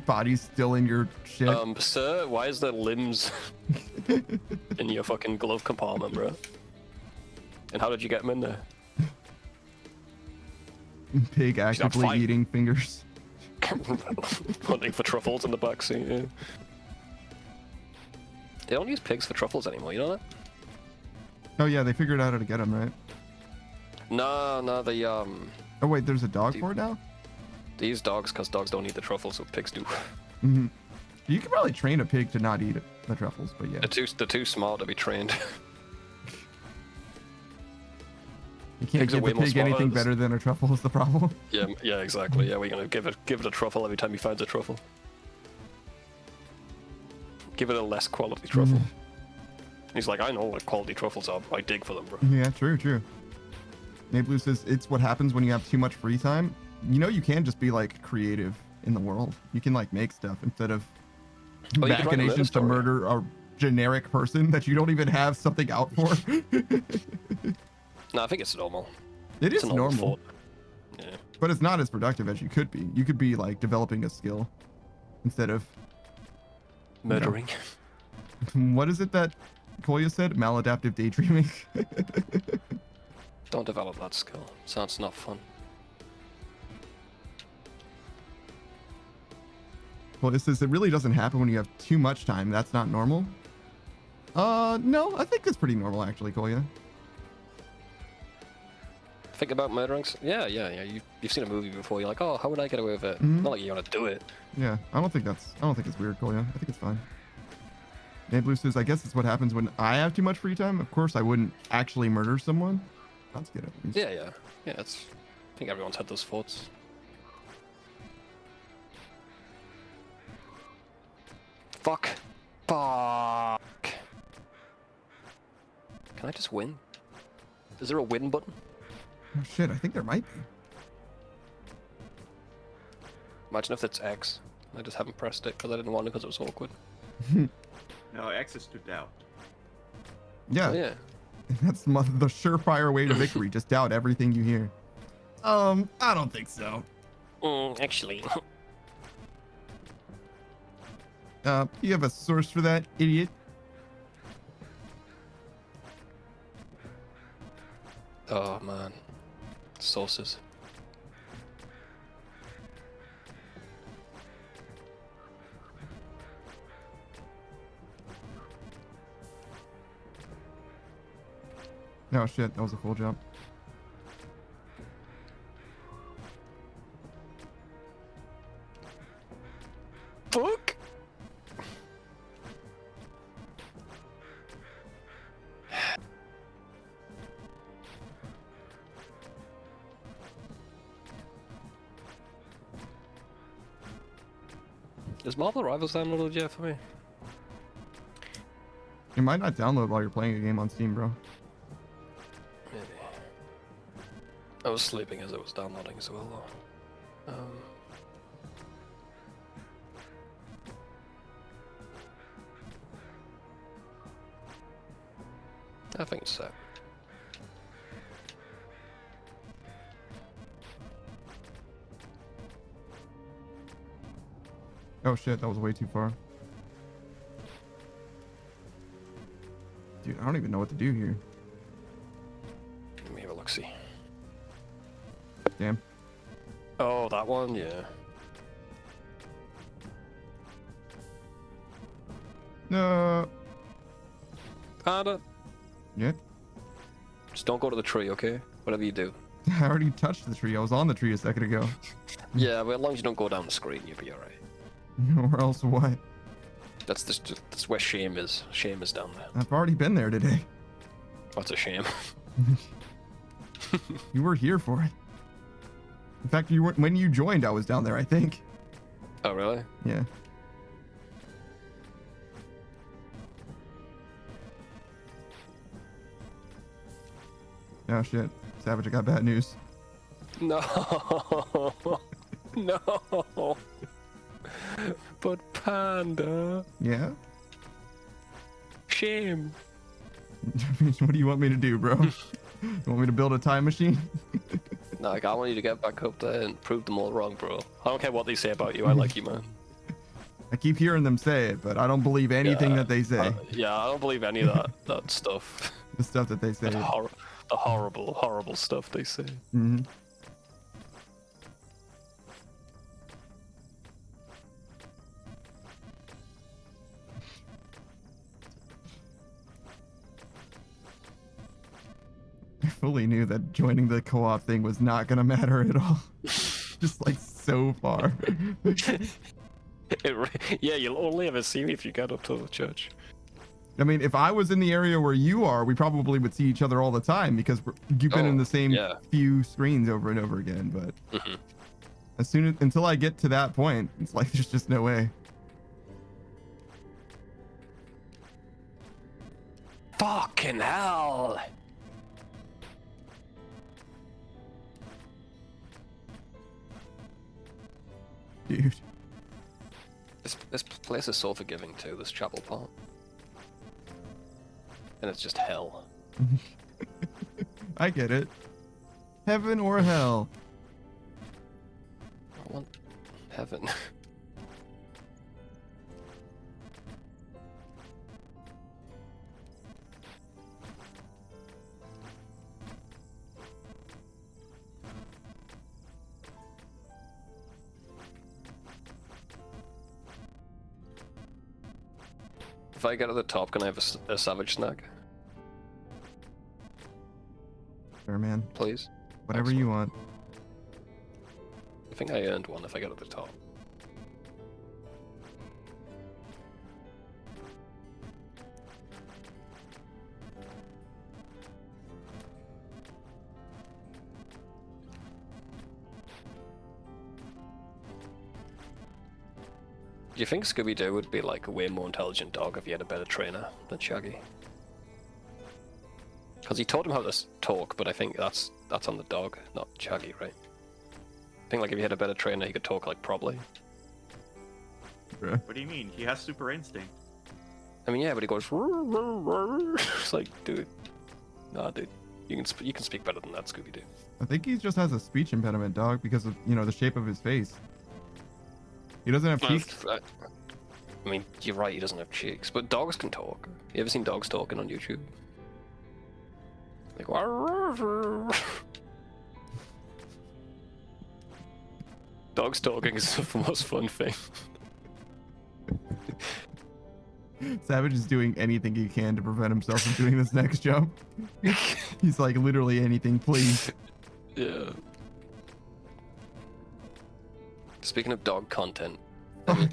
Body's still in your shit. Sir, why is there limbs in your fucking glove compartment, bro? And how did you get them in there? Pig actively fine. eating fingers. Hunting for truffles in the backseat, yeah. They don't use pigs for truffles anymore, you know that? Oh yeah, they figured out how to get them, right? No, they Oh wait, there's a dog Dude. for it now? they use dogs because dogs don't eat the truffles, so pigs do. Hmm. You could probably train a pig to not eat the truffles, but yeah. They're too small to be trained. You can't pigs are give way the more pig smarter anything than- better than a truffle is the problem. Yeah, exactly. Yeah, we're gonna give it a truffle every time he finds a truffle. Give it a less quality truffle. He's like, I know what quality truffles are. I dig for them, bro. Yeah, true. Nablu says it's what happens when you have too much free time. You know, you can just be like creative in the world. You can like make stuff instead of Oh, you can write a murder machinations to story. murder a generic person that you don't even have something out for. No, I think it's normal. It It's is a normal normal, thought. Yeah. but it's not as productive as you could be. You could be like developing a skill instead of Murdering. what is it that Kolya said? Maladaptive daydreaming. Don't develop that skill. Sounds not fun. Kolya says it really doesn't happen when you have too much time. That's not normal. No, I think it's pretty normal actually, Kolya. Think about murdering. Yeah. You've seen a movie before. You're like, oh, how would I get away with it? Mhm. Not like you want to do it. Yeah, I don't think it's weird, Kolya. I think it's fine. Nablu says, I guess it's what happens when I have too much free time. Of course, I wouldn't actually murder someone. That's good at least. Yeah. It's. I think everyone's had those thoughts. Fuck. Can I just win? Is there a win button? Oh shit, I think there might be. Imagine if it's X. I just haven't pressed it because I didn't want to because it was awkward. No, X is to doubt. Yeah, Oh, yeah. that's the surefire way to victory. Just doubt everything you hear. I don't think so. Actually. You have a source for that, idiot? Oh man. Sources. No shit, that was a full jump. Fuck. Is Marvel Rivals downloaded yet for me? You might not download while you're playing a game on Steam, bro. Maybe. I was sleeping as it was downloading as well, though. I think so. Oh shit, that was way too far. Dude, I don't even know what to do here. Let me have a look see. Damn. Oh, that one, yeah. No. Panda, Yeah. just don't go to the tree, okay? Whatever you do. I already touched the tree. I was on the tree a second ago. Yeah, but as long as you don't go down the screen, you'll be alright. Or else what? That's where shame is. Shame is down there. I've already been there today. That's a shame. You were here for it. In fact, you were, when you joined, I was down there, I think. Oh, really? Yeah. Oh shit. Savage, I got bad news. No. No. But Panda. Yeah? Shame. What do you want me to do, bro? You want me to build a time machine? No, like, I want you to get back up there and prove them all wrong, bro. I don't care what they say about you. I like you, man. I keep hearing them say it, but I don't believe anything that they say. Yeah, I don't believe any of that stuff. The stuff that they say. The horrible, horrible stuff they say. Mm-hmm. I fully knew that joining the co-op thing was not gonna matter at all. Just like so far. Yeah, you'll only ever see me if you get up to the church. I mean, if I was in the area where you are, we probably would see each other all the time because you've been in the same few screens over and over again. But until I get to that point, it's like there's just no way. Fucking hell! Dude. This place is so forgiving too, this chapel part. And it's just hell. I get it. Heaven or hell? I want heaven. If I get to the top, can I have a savage snack? Sure, man. Please? Whatever you want. I think I earned one if I get to the top. Do you think Scooby-Doo would be like a way more intelligent dog if he had a better trainer than Shaggy? Because he taught him how to talk, but I think that's on the dog, not Shaggy, right? I think like if he had a better trainer, he could talk like probably. What do you mean? He has super instinct. I mean, yeah, but he goes. It's like, dude, nah, dude, you can speak better than that, Scooby-Doo. I think he just has a speech impediment, dog, because of the shape of his face. He doesn't have cheeks. I mean, you're right, he doesn't have cheeks, but dogs can talk. You ever seen dogs talking on YouTube? Like, dogs talking is the most fun thing. Savage is doing anything he can to prevent himself from doing this next jump. He's like, literally anything, please. Yeah. Speaking of dog content, Fuck. have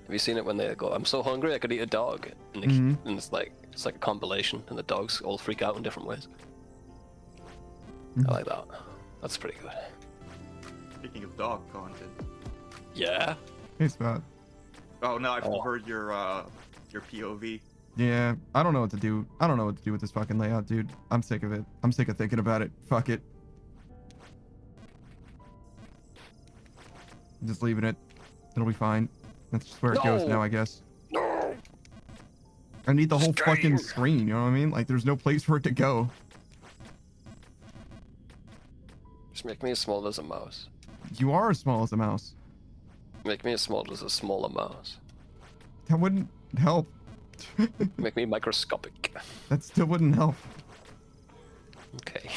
you seen it when they go, "I'm so hungry I could eat a dog," and, and it's like a compilation, and the dogs all freak out in different ways. I like that. That's pretty good. Speaking of dog content. Yeah. Hey, Spot. Oh no, I've heard your POV. Yeah, I don't know what to do. I don't know what to do with this fucking layout, dude. I'm sick of it. I'm sick of thinking about it. Fuck it. I'm just leaving it. It'll be fine. That's just where it goes now, I guess. No. I need the whole fucking Screen. screen, you know what I mean? Like, there's no place for it to go. Just make me as small as a mouse. You are as small as a mouse. Make me as small as a smaller mouse. That wouldn't help. Make me microscopic. That still wouldn't help. Okay.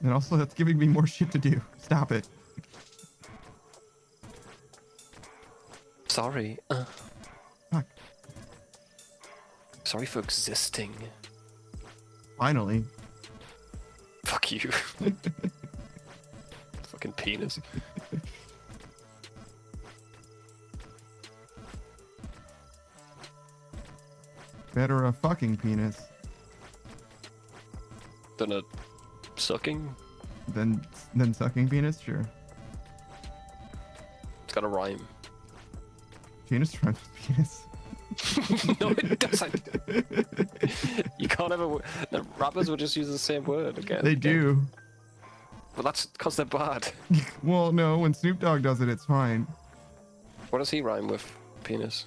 And also, that's giving me more shit to do. Stop it. Sorry. Fuck. Sorry for existing. Finally. Fuck you. Fucking penis. Better a fucking penis Than a sucking? than sucking penis? Sure. It's got a rhyme. Penis rhymes with penis. No, it doesn't. You can't ever. The rappers would just use the same word again. They do. Well, that's because they're bad. Well, no, when Snoop Dogg does it, it's fine. What does he rhyme with? Penis.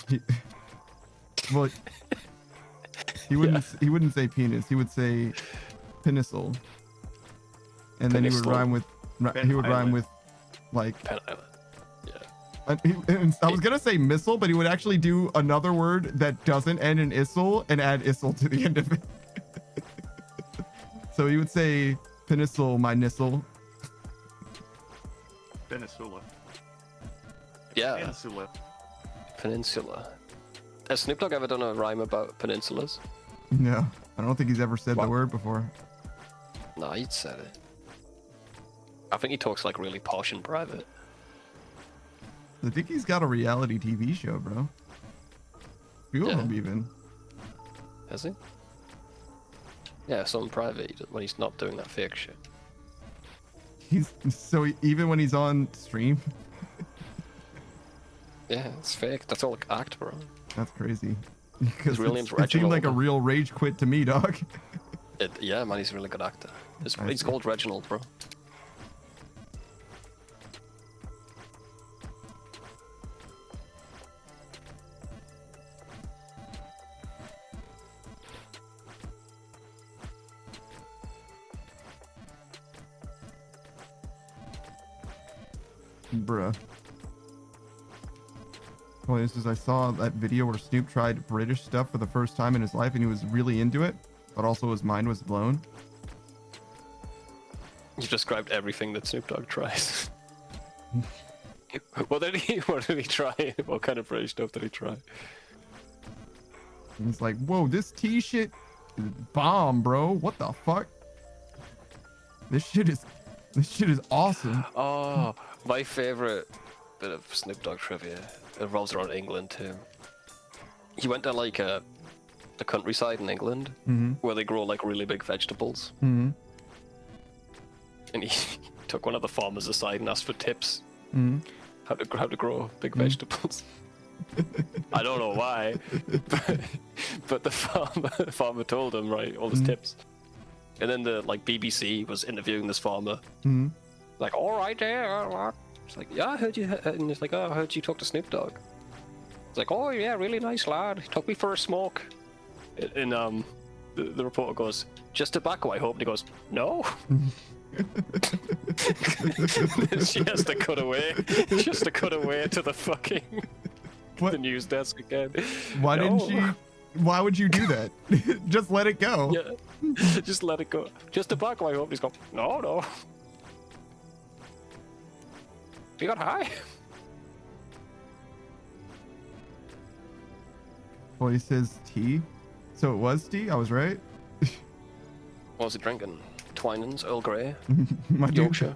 He, well, he wouldn't say penis. He would say penisal. And then he would Penisal. rhyme with Pen he would rhyme Island. with like Pen Island. I was gonna say missile, but he would actually do another word that doesn't end in isle and add isle to the end of it. So he would say penisal, my nissel. Peninsula. Yeah, Peninsula. peninsula. Has Snoop Dogg ever done a rhyme about peninsulas? No, I don't think he's ever said the What? word before. Nah, he'd said it. I think he talks like really posh and private. I think he's got a reality TV show, bro. Few Yeah. of them even. Has he? Yeah, some private when he's not doing that fake shit. Even when he's on stream, Yeah, it's fake. That's all like act, bro. that's crazy. Because real name's it seemed like a Reginald. real rage quit to me, dog. Yeah, man, he's a really good actor. I He's see. called Reginald, bro. Bruh. Well, this is I saw that video where Snoop tried British stuff for the first time in his life and he was really into it, but also his mind was blown. You described everything that Snoop Dogg tries. What did he try? What kind of British stuff did he try? And he's like, whoa, this tea shit is bomb, bro. What the fuck? This shit is awesome. Oh, my favorite bit of Snoop Dogg trivia revolves around England too. He went to like the countryside in England Mm-hmm. where they grow like really big vegetables, Mm-hmm. and he took one of the farmers aside and asked for tips Mm-hmm. how to grow big vegetables. I don't know why, but the farmer told him right all his tips, and then the like BBC was interviewing this farmer. Mm-hmm. Like, all right, there. It's like, yeah, I heard you. And it's like, oh, I heard you talk to Snoop Dogg. It's like, oh yeah, really nice lad. He took me for a smoke. And the reporter goes, just tobacco, I hope. And he goes, no. She has to cut away. She has to cut away to the fucking What? the news desk again. Why didn't No. she? Why would you do that? Just let it go. Yeah, just let it go. Just tobacco, I hope. He's going, no. You got high? Well, he says tea. So it was tea? I was right? What was he drinking? Twinings, Earl Grey, My dude, Yorkshire.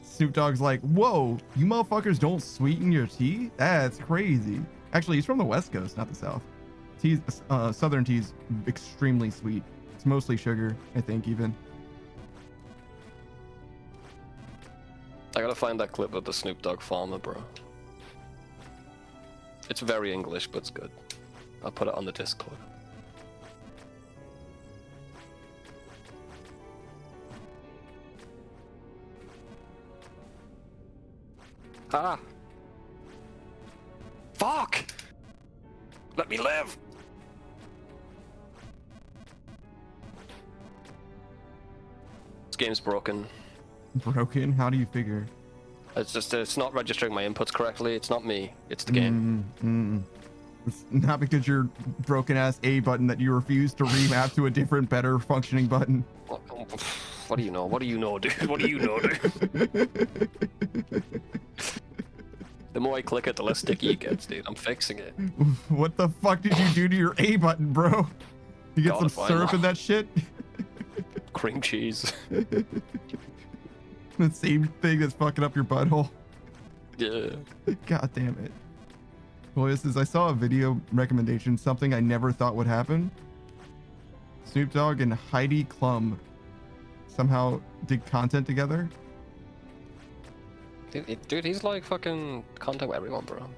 Snoop Dogg's like, whoa, you motherfuckers don't sweeten your tea? That's crazy. Actually, he's from the West Coast, not the South. Tea's, Southern tea's extremely sweet. It's mostly sugar, I think, even. I gotta find that clip of the Snoop Dogg farmer, bro. It's very English, but it's good. I'll put it on the Discord. Ah! Fuck! Let me live! This game's broken. Broken? How do you figure? It's not registering my inputs correctly. It's not me. It's the game. It's not because your broken ass A button that you refuse to remap to a different, better functioning button. What do you know? What do you know, dude? What do you know, dude? The more I click it, the less sticky it gets, dude. I'm fixing it. What the fuck did you do to your A button, bro? You get God, some if I syrup know. in that shit? Cream cheese. The same thing that's fucking up your butthole. Yeah. God damn it. Well, this is, I saw a video recommendation, something I never thought would happen. Snoop Dogg and Heidi Klum somehow did content together. Dude, he's like fucking contact with everyone, bro.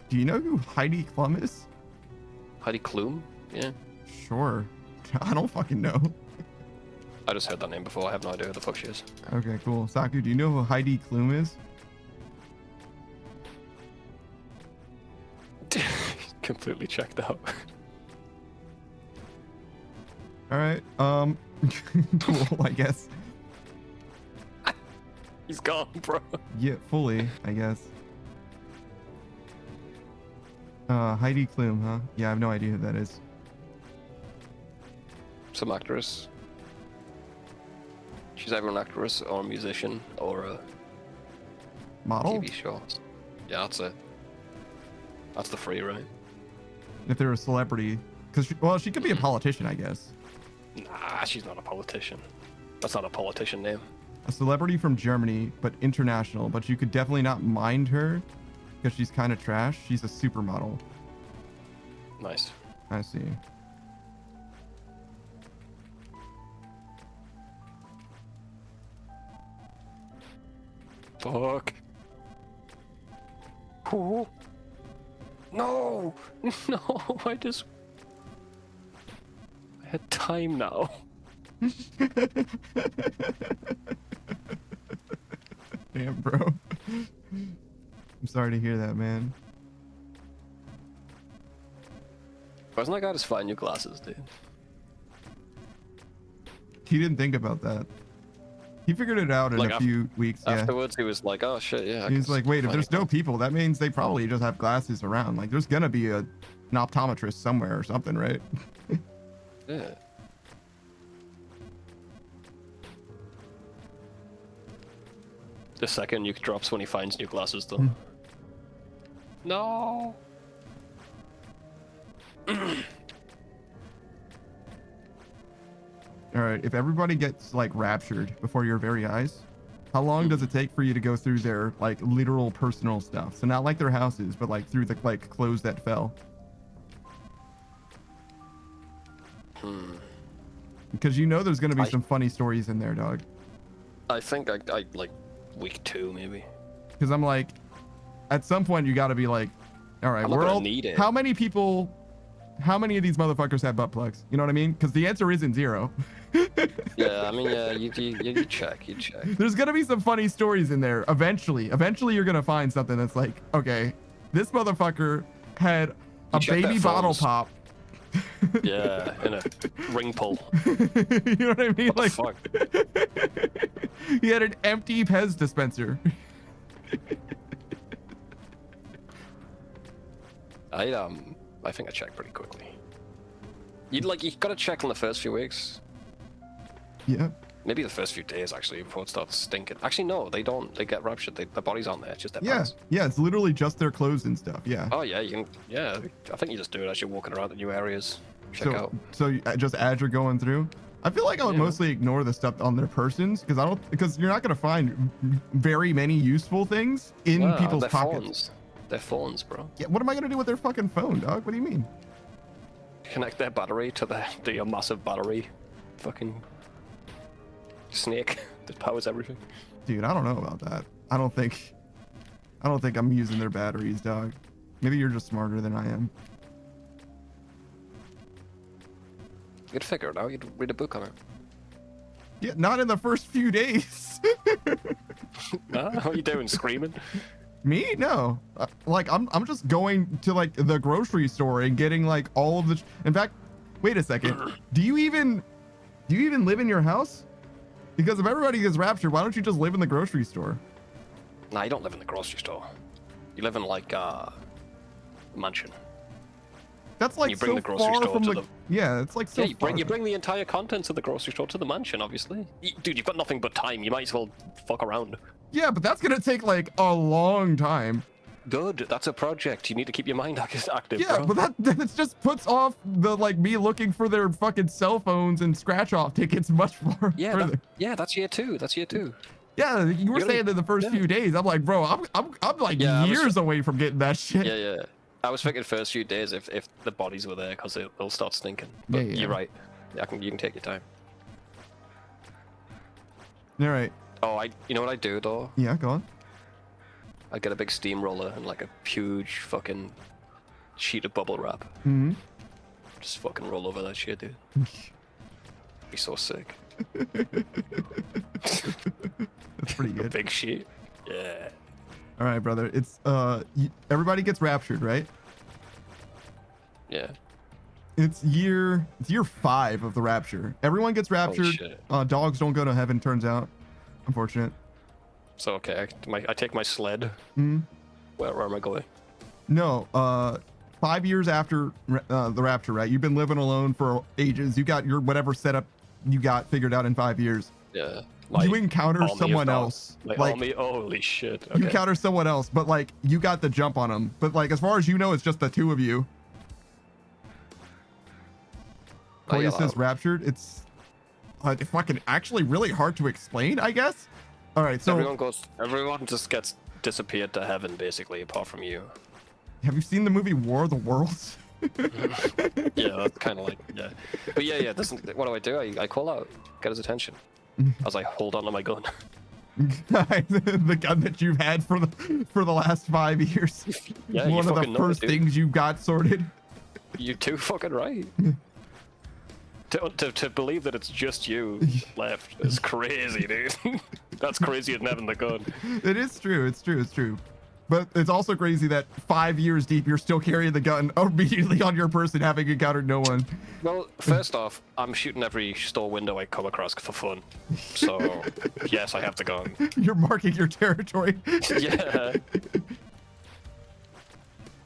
Do you know who Heidi Klum is? Heidi Klum? Yeah. Sure. I don't fucking know. I just heard that name before. I have no idea who the fuck she is. Okay, cool. Saku, do you know who Heidi Klum is? Completely checked out. All right. Cool, I guess. He's gone, bro. Yeah, fully, I guess. Heidi Klum, huh? Yeah, I have no idea who that is. Some actress. She's either an actress or a musician or a Model? TV show. Yeah, that's it. That's the free, right? If they're a celebrity. Because, well, she could be a politician, I guess. Nah, she's not a politician. That's not a politician name. A celebrity from Germany, but international. But you could definitely not mind her because she's kind of trash. She's a supermodel. Nice. I see. Fuck. Oh. No! No, I had time now. Damn, bro. I'm sorry to hear that, man. Wasn't that guy just finding your glasses, dude? He didn't think about that. He figured it out in Like, a few weeks. Yeah. Afterwards, he was like, oh shit, yeah. I He's can like, wait, if find there's your no people, that means they probably just have glasses around. Like, there's gonna be an optometrist somewhere or something, right? Yeah. The second you drops when he finds new glasses, though. No. All right, if everybody gets like raptured before your very eyes, how long does it take for you to go through their like literal personal stuff? So not like their houses, but like through the like clothes that fell. Because you know there's gonna be some funny stories in there, dog. I think I like week 2 maybe. Because I'm like, at some point you got to be like, all right, I'm not gonna world, need it. how many of these motherfuckers have butt plugs? You know what I mean? Because the answer isn't 0. Yeah, I mean, yeah, you check. There's gonna be some funny stories in there eventually. Eventually, you're gonna find something that's like, okay, this motherfucker had a check baby their bottle phones. pop. Yeah, in a ring pull. You know what I mean? What the Like, he had an empty Pez dispenser. I think I checked pretty quickly. You gotta check in the first few weeks. Yeah. Maybe the first few days actually before it starts stinking. Actually, no, they don't. They get raptured. Their bodies aren't there. It's just their Yeah. pants. Yeah. It's literally just their clothes and stuff. Yeah. Oh yeah, you can. Yeah, I think you just do it as you're walking around the new areas. Check out. So just as you're going through, I feel like I would Yeah. mostly ignore the stuff on their persons because you're not gonna find very many useful things in Wow, people's their pockets. phones. Their phones, bro. Yeah. What am I gonna do with their fucking phone, dog? What do you mean? Connect their battery to the massive battery, fucking snake that powers everything. Dude, I don't know about that. I don't think I'm using their batteries, dog. Maybe you're just smarter than I am. You'd figure it out. You'd read a book on it. Yeah, not in the first few days. What are you doing? Screaming? Me? No. Like I'm just going to like the grocery store and getting like all of the. In fact, wait a second. Do you even live in your house? Because if everybody gets raptured, why don't you just live in the grocery store? Nah, you don't live in the grocery store. You live in like a mansion. That's like You bring so the grocery far store from to the. the- Yeah, it's like so Yeah, far. you bring the entire contents of the grocery store to the mansion, obviously. Dude, you've got nothing but time. You might as well fuck around. Yeah, but that's gonna take like a long time. Good, that's a project. You need to keep your mind active, Yeah, bro. but that just puts off the like me looking for their fucking cell phones and scratch off tickets much more Yeah, further. that's year two. That's year two. Yeah, you were Really? saying in the first Yeah. few days, I'm like, bro, I'm like Yeah, I was- years away from getting that shit. Yeah, yeah. I was thinking first few days if the bodies were there because they'll start stinking. But Yeah, yeah. you're right. Yeah, you can take your time. All right. Oh, you know what I do though? Yeah, go on. I get a big steamroller and like a huge fucking sheet of bubble wrap. Hmm. Just fucking roll over that shit, dude. Be so sick. That's pretty A good. big sheet. Yeah. All right, brother. It's everybody gets raptured, right? Yeah. It's year 5 of the rapture. Everyone gets raptured. shit. Dogs don't go to heaven. Turns out, unfortunate. So okay, I take my sled. Hmm. Where am I going? No. 5 years after the rapture, right? You've been living alone for ages. You got your whatever setup you got figured out in 5 years. Yeah. You encounter army of someone dogs. else. Like, Like army, holy shit. you Okay. encounter someone else, but like you got the jump on them. But like as far as you know, it's just the two of you. Oh, yeah, Koya says raptured. It's fucking actually really hard to explain, I guess. All right, so everyone just gets disappeared to heaven basically, apart from you. have you seen the movie War of the Worlds? Yeah, that's kind of like, yeah. But yeah, what do? I call out, get his attention. As I hold on to my gun. The gun that you've had for the last 5 years. Yeah, you One of the fucking know it, first dude. things you got sorted. You're too fucking right. To believe that it's just you left is crazy, dude. That's crazier than having the gun. It is true. It's true. But it's also crazy that 5 years deep, you're still carrying the gun immediately on your person, having encountered no one. Well, first off, I'm shooting every store window I come across for fun. So, yes, I have the gun. You're marking your territory. Yeah.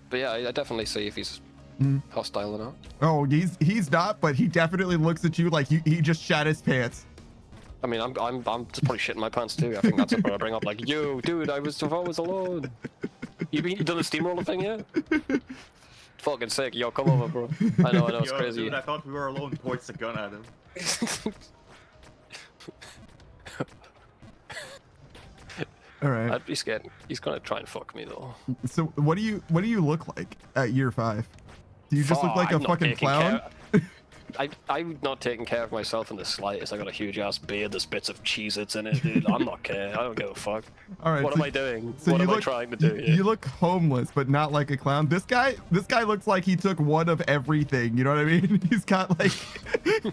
But yeah, I definitely see if he's hostile or not. Oh, he's not, but he definitely looks at you like he just shat his pants. I mean, I'm just probably shitting my pants too. I think that's what I bring up. Like, yo, dude, I was alone. You done the steamroller thing yet? Fucking sick. Yo, come over, bro. I know, it's Yo, crazy. Dude, I thought we were alone. Points the gun at him. All right. I'd be scared. He's gonna try and fuck me though. So what do you look like at year 5? Do you just look Oh, like a I'm not fucking taking clown? I'm not taking care of myself in the slightest. I got a huge ass beard. There's bits of Cheez-Its in it, dude. I'm not care. I don't give a fuck. All right. What so- am I doing? So What you am I look, trying to do? You look homeless, but not like a clown. This guy looks like he took one of everything. You know what I mean? He's got like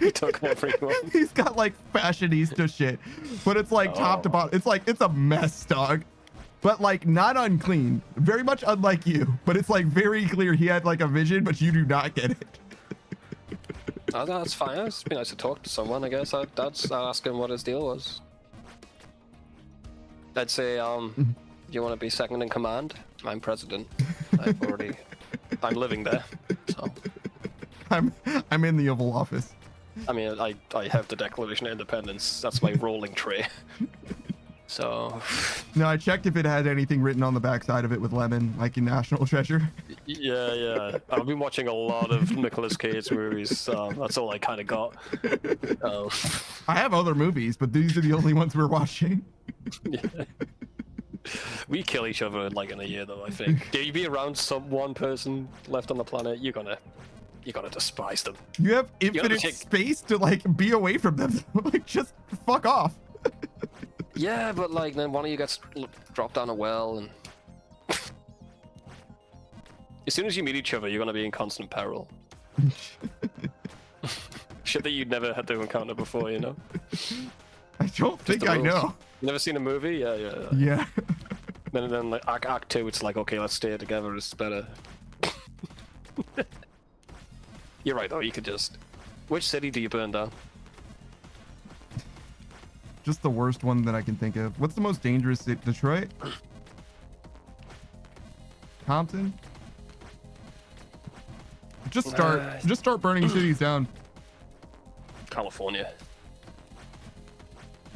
He took everyone. he's got like fashionista shit, but it's like top to Oh. bottom. It's a mess, dog. But like not unclean. Very much unlike you. But it's like very clear he had like a vision, but you do not get it. Oh, that's fine. It's be nice to talk to someone, I guess. I'd ask him what his deal was. I'd say, you want to be second in command? I'm president. I'm living there. So, I'm in the Oval Office. I mean, I have the Declaration of Independence. That's my rolling tray. So, No, I checked if it had anything written on the backside of it with lemon, like in National Treasure. yeah. I've been watching a lot of Nicolas Cage movies. That's all I kind of got. I have other movies, but these are the only ones we're watching. Yeah. We kill each other in a year, though. I think. Do you be around one person left on the planet? You're gonna despise them. You have gotta infinite take- space to like be away from them. Like just fuck off. Yeah, but then one of you gets dropped down a well, and as soon as you meet each other, you're gonna be in constant peril. Shit that you'd never had to encounter before, you know. I don't think the I rules. know. You never seen a movie? Yeah. Yeah. then like Act 2, it's like, okay, let's stay together. It's better. You're right though. You could just. Which city do you burn down? Just the worst one that I can think of. What's the most dangerous city? Detroit? Compton? Just start burning cities down. California.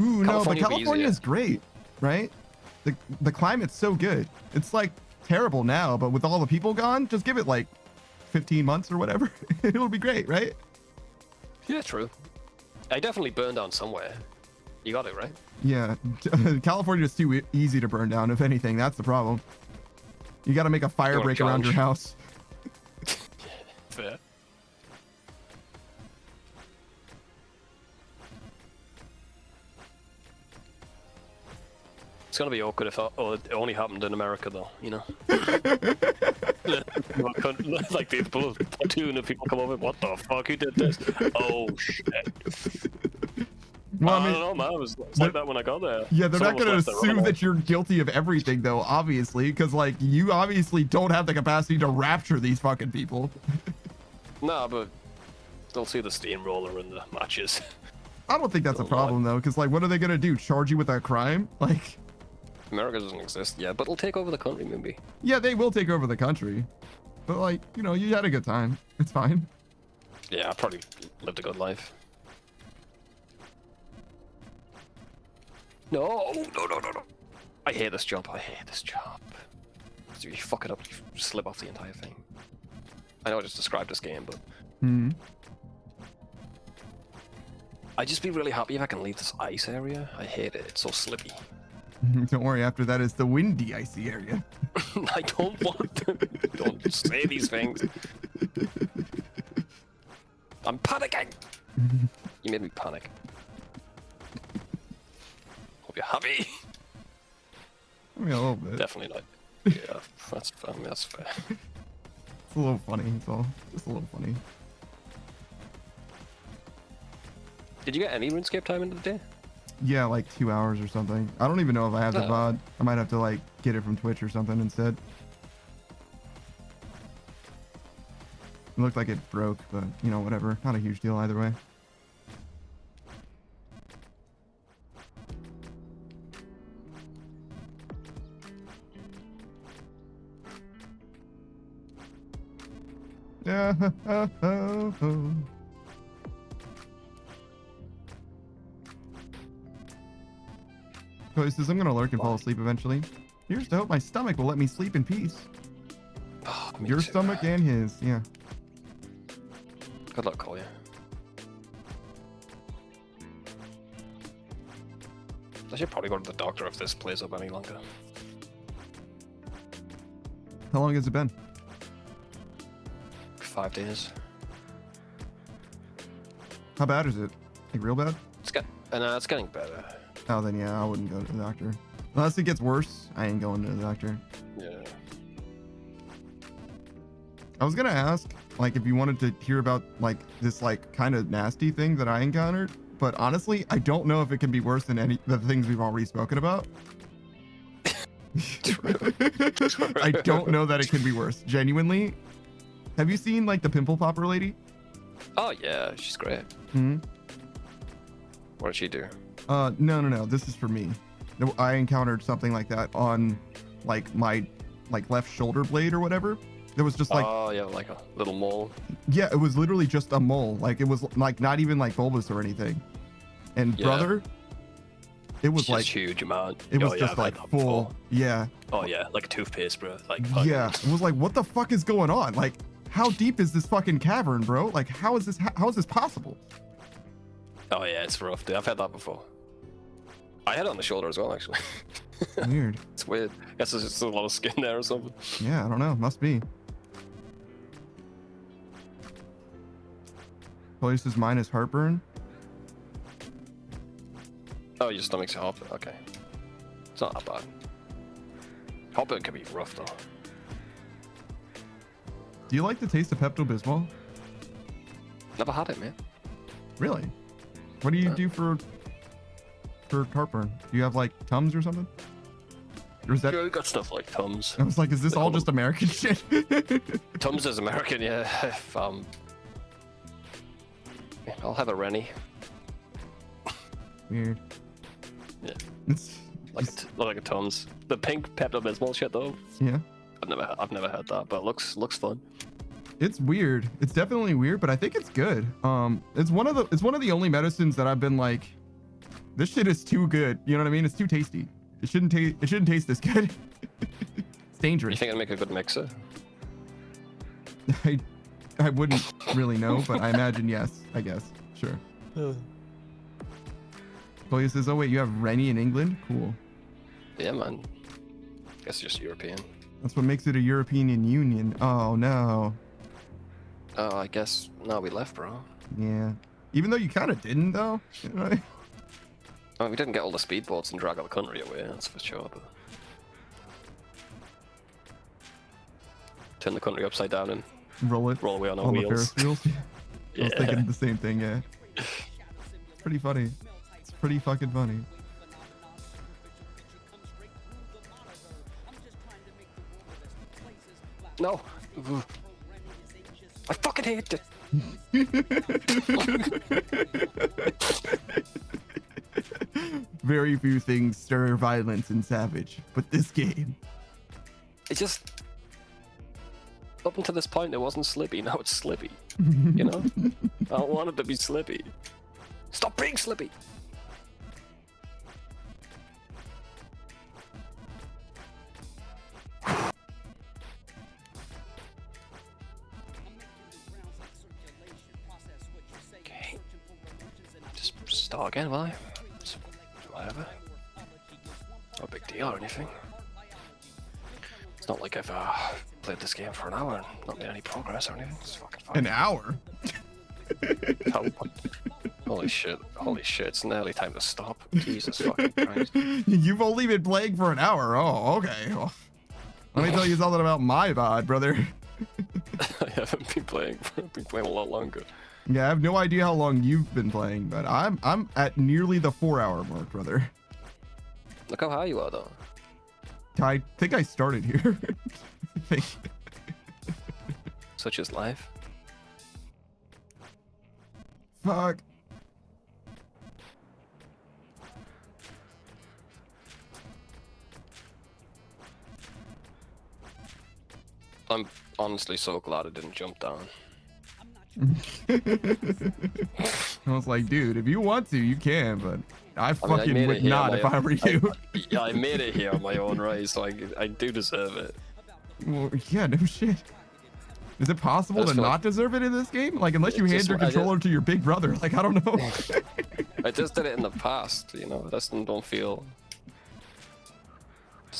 Ooh, no, but California would be California is easier. great, right? The climate's so good. It's like terrible now, but with all the people gone, just give it like 15 months or whatever. It'll be great, right? Yeah, true. I definitely burned down somewhere. You got it, right? Yeah, California is too easy to burn down. If anything, that's the problem. You got to make a fire want a break around your challenge? house. Fair. It's gonna be awkward if it only happened in America, though. You know. Like the platoon of people come over. What the fuck? Who did this? Oh shit. Well, I don't know, man. It's like that when I got there. Yeah, they're not Someone going was to left there assume running. that you're guilty of everything, though, obviously, because, like, you obviously don't have the capacity to rapture these fucking people. Nah, but they'll see the steamroller in the matches. I don't think that's a Oh, problem, though, because, like, what are they going to do? Charge you with a crime? Like, America doesn't exist yet, but it'll take over the country, maybe. yeah, they will take over the country. But, like, you know, you had a good time. It's fine. Yeah, I probably lived a good life. No, no. I hate this job. I hate this job. So you fuck it up, you slip off the entire thing. I know I just described this game, but Hmm. I'd just be really happy if I can leave this ice area. I hate it. It's so slippy. Don't worry, after that is the windy, icy area. I don't want to. Don't say these things. I'm panicking. You made me panic. Hope you're happy. I mean, a little bit. Definitely not. Yeah, that's fair. That's fair. It's a little funny, it's all. Just a little funny. Did you get any RuneScape time into the day? Yeah, like 2 hours or something. I don't even know if I have the Oh. VOD. I might have to, like, get it from Twitch or something instead. It looked like it broke, but, you know, whatever. Not a huge deal either way. Yeah. So he says, I'm gonna lurk and fall asleep eventually. Here's to hope my stomach will let me sleep in peace. Oh, me Your too. stomach and his, yeah. Good luck, Collier. I should probably go to the doctor if this plays up any longer. How long has it been? 5 days. How bad is it? Like real bad? It's getting better. Oh, then yeah, I wouldn't go to the doctor. Unless it gets worse, I ain't going to the doctor. Yeah. I was gonna ask, like, if you wanted to hear about, like, this, like, kind of nasty thing that I encountered, but honestly, I don't know if it can be worse than any the things we've already spoken about. I don't know that it can be worse. Genuinely. Have you seen, like, the pimple popper lady? Oh yeah, she's great. Hmm. What did she do? No. This is for me. No, I encountered something like that on, like, my, like, left shoulder blade or whatever. There was just like, Oh yeah, like a little mole. yeah, it was literally just a mole. Like, it was like not even like bulbous or anything. And Yeah. brother, it was It's like, huge, man. it was Oh, yeah, just I've like had that full. before. Yeah. Oh yeah, like a toothpaste, bro. Like Yeah. It was like, what the fuck is going on? Like, how deep is this fucking cavern, bro? Like, how is this possible? Oh yeah, it's rough, dude. I've had that before. I had it on the shoulder as well, actually. Weird. It's weird. Guess there's just a lot of skin there or something. Yeah, I don't know. Must be. Places mine is heartburn. Oh, your stomach's hot. Okay. It's not that bad. Heartburn can be rough though. Do you like the taste of Pepto-Bismol? Never had it, man. Really? What do you do for heartburn? Do you have like Tums or something? Or is that? Yeah, we got stuff like Tums. I was like, is this all just American shit? Tums is American, yeah. If, I'll have a Rennie. Weird. Yeah. It's Like a Tums. The pink Pepto-Bismol shit though. yeah. I've never had that, but it looks fun. It's weird. It's definitely weird, but I think it's good. It's one of the only medicines that I've been like, this shit is too good. You know what I mean? It's too tasty. It shouldn't taste this good. It's dangerous. You think it'd make a good mixer? I wouldn't really know, but I imagine yes. I guess. Sure. Chloe says, "Oh wait, you have Rennie in England? Cool. Yeah, man. Guess it's just European. That's what makes it a European Union. Oh no. Oh, I guess now we left, bro. Yeah. Even though you kind of didn't though. You know? I mean, we didn't get all the speedboats and drag our country away, that's for sure, but... Turn the country upside down and Roll away on our the wheels. Ferris wheels. I was Yeah. thinking the same thing. Yeah. It's pretty funny. It's pretty fucking funny. No! I fucking hate it! Very few things stir violence in Savage, but this game. It just... Up until this point, it wasn't Slippy, now it's Slippy. You know? I don't want it to be Slippy. Stop being Slippy! Okay. Just start again, will I? It's whatever. No big deal or anything. It's not like I've played this game for an hour and not made any progress or anything. It's fucking fine. An hour. Oh, holy shit, it's nearly time to stop. Jesus fucking Christ. You've only been playing for an hour. Oh, okay. Well, let me tell you something about my VOD, brother. I haven't been playing I've been playing a lot longer. Yeah, I have no idea how long you've been playing, but I'm at nearly the 4-hour mark, brother. Look how high you are though. I think I started here. I think. Such is life. Fuck. I'm honestly so glad I didn't jump down. I was like, dude, if you want to, you can, but I fucking made it would here not on if my I were you. Yeah, I made it here on my own right, so I do deserve it. Well, yeah, no shit. Is it possible I to just feel not like- deserve it in this game? Like, unless you It's hand just- your I just- controller to your big brother. Like, I don't know. I just did it in the past, you know. Doesn't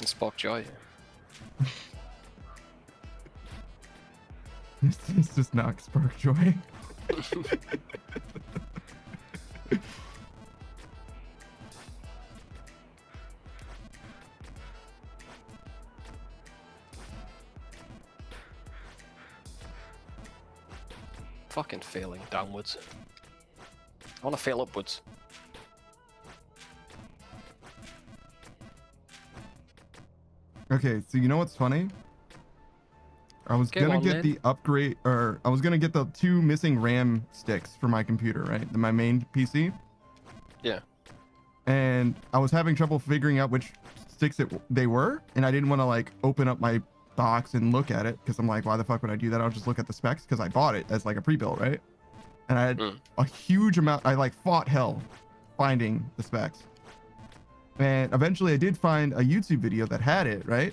spark joy. It's just not spark joy. Fucking failing downwards. I want to fail upwards. Okay, so you know what's funny? I was Go gonna on, get man. the upgrade, or I was gonna get the 2 missing RAM sticks for my computer, right? My main PC. Yeah. And I was having trouble figuring out which sticks they were, and I didn't want to like open up my box and look at it because I'm like, why the fuck would I do that? I'll just look at the specs because I bought it as like a pre-built, right? And I had Mm. a huge amount. I like fought hell finding the specs, and eventually I did find a YouTube video that had it, right?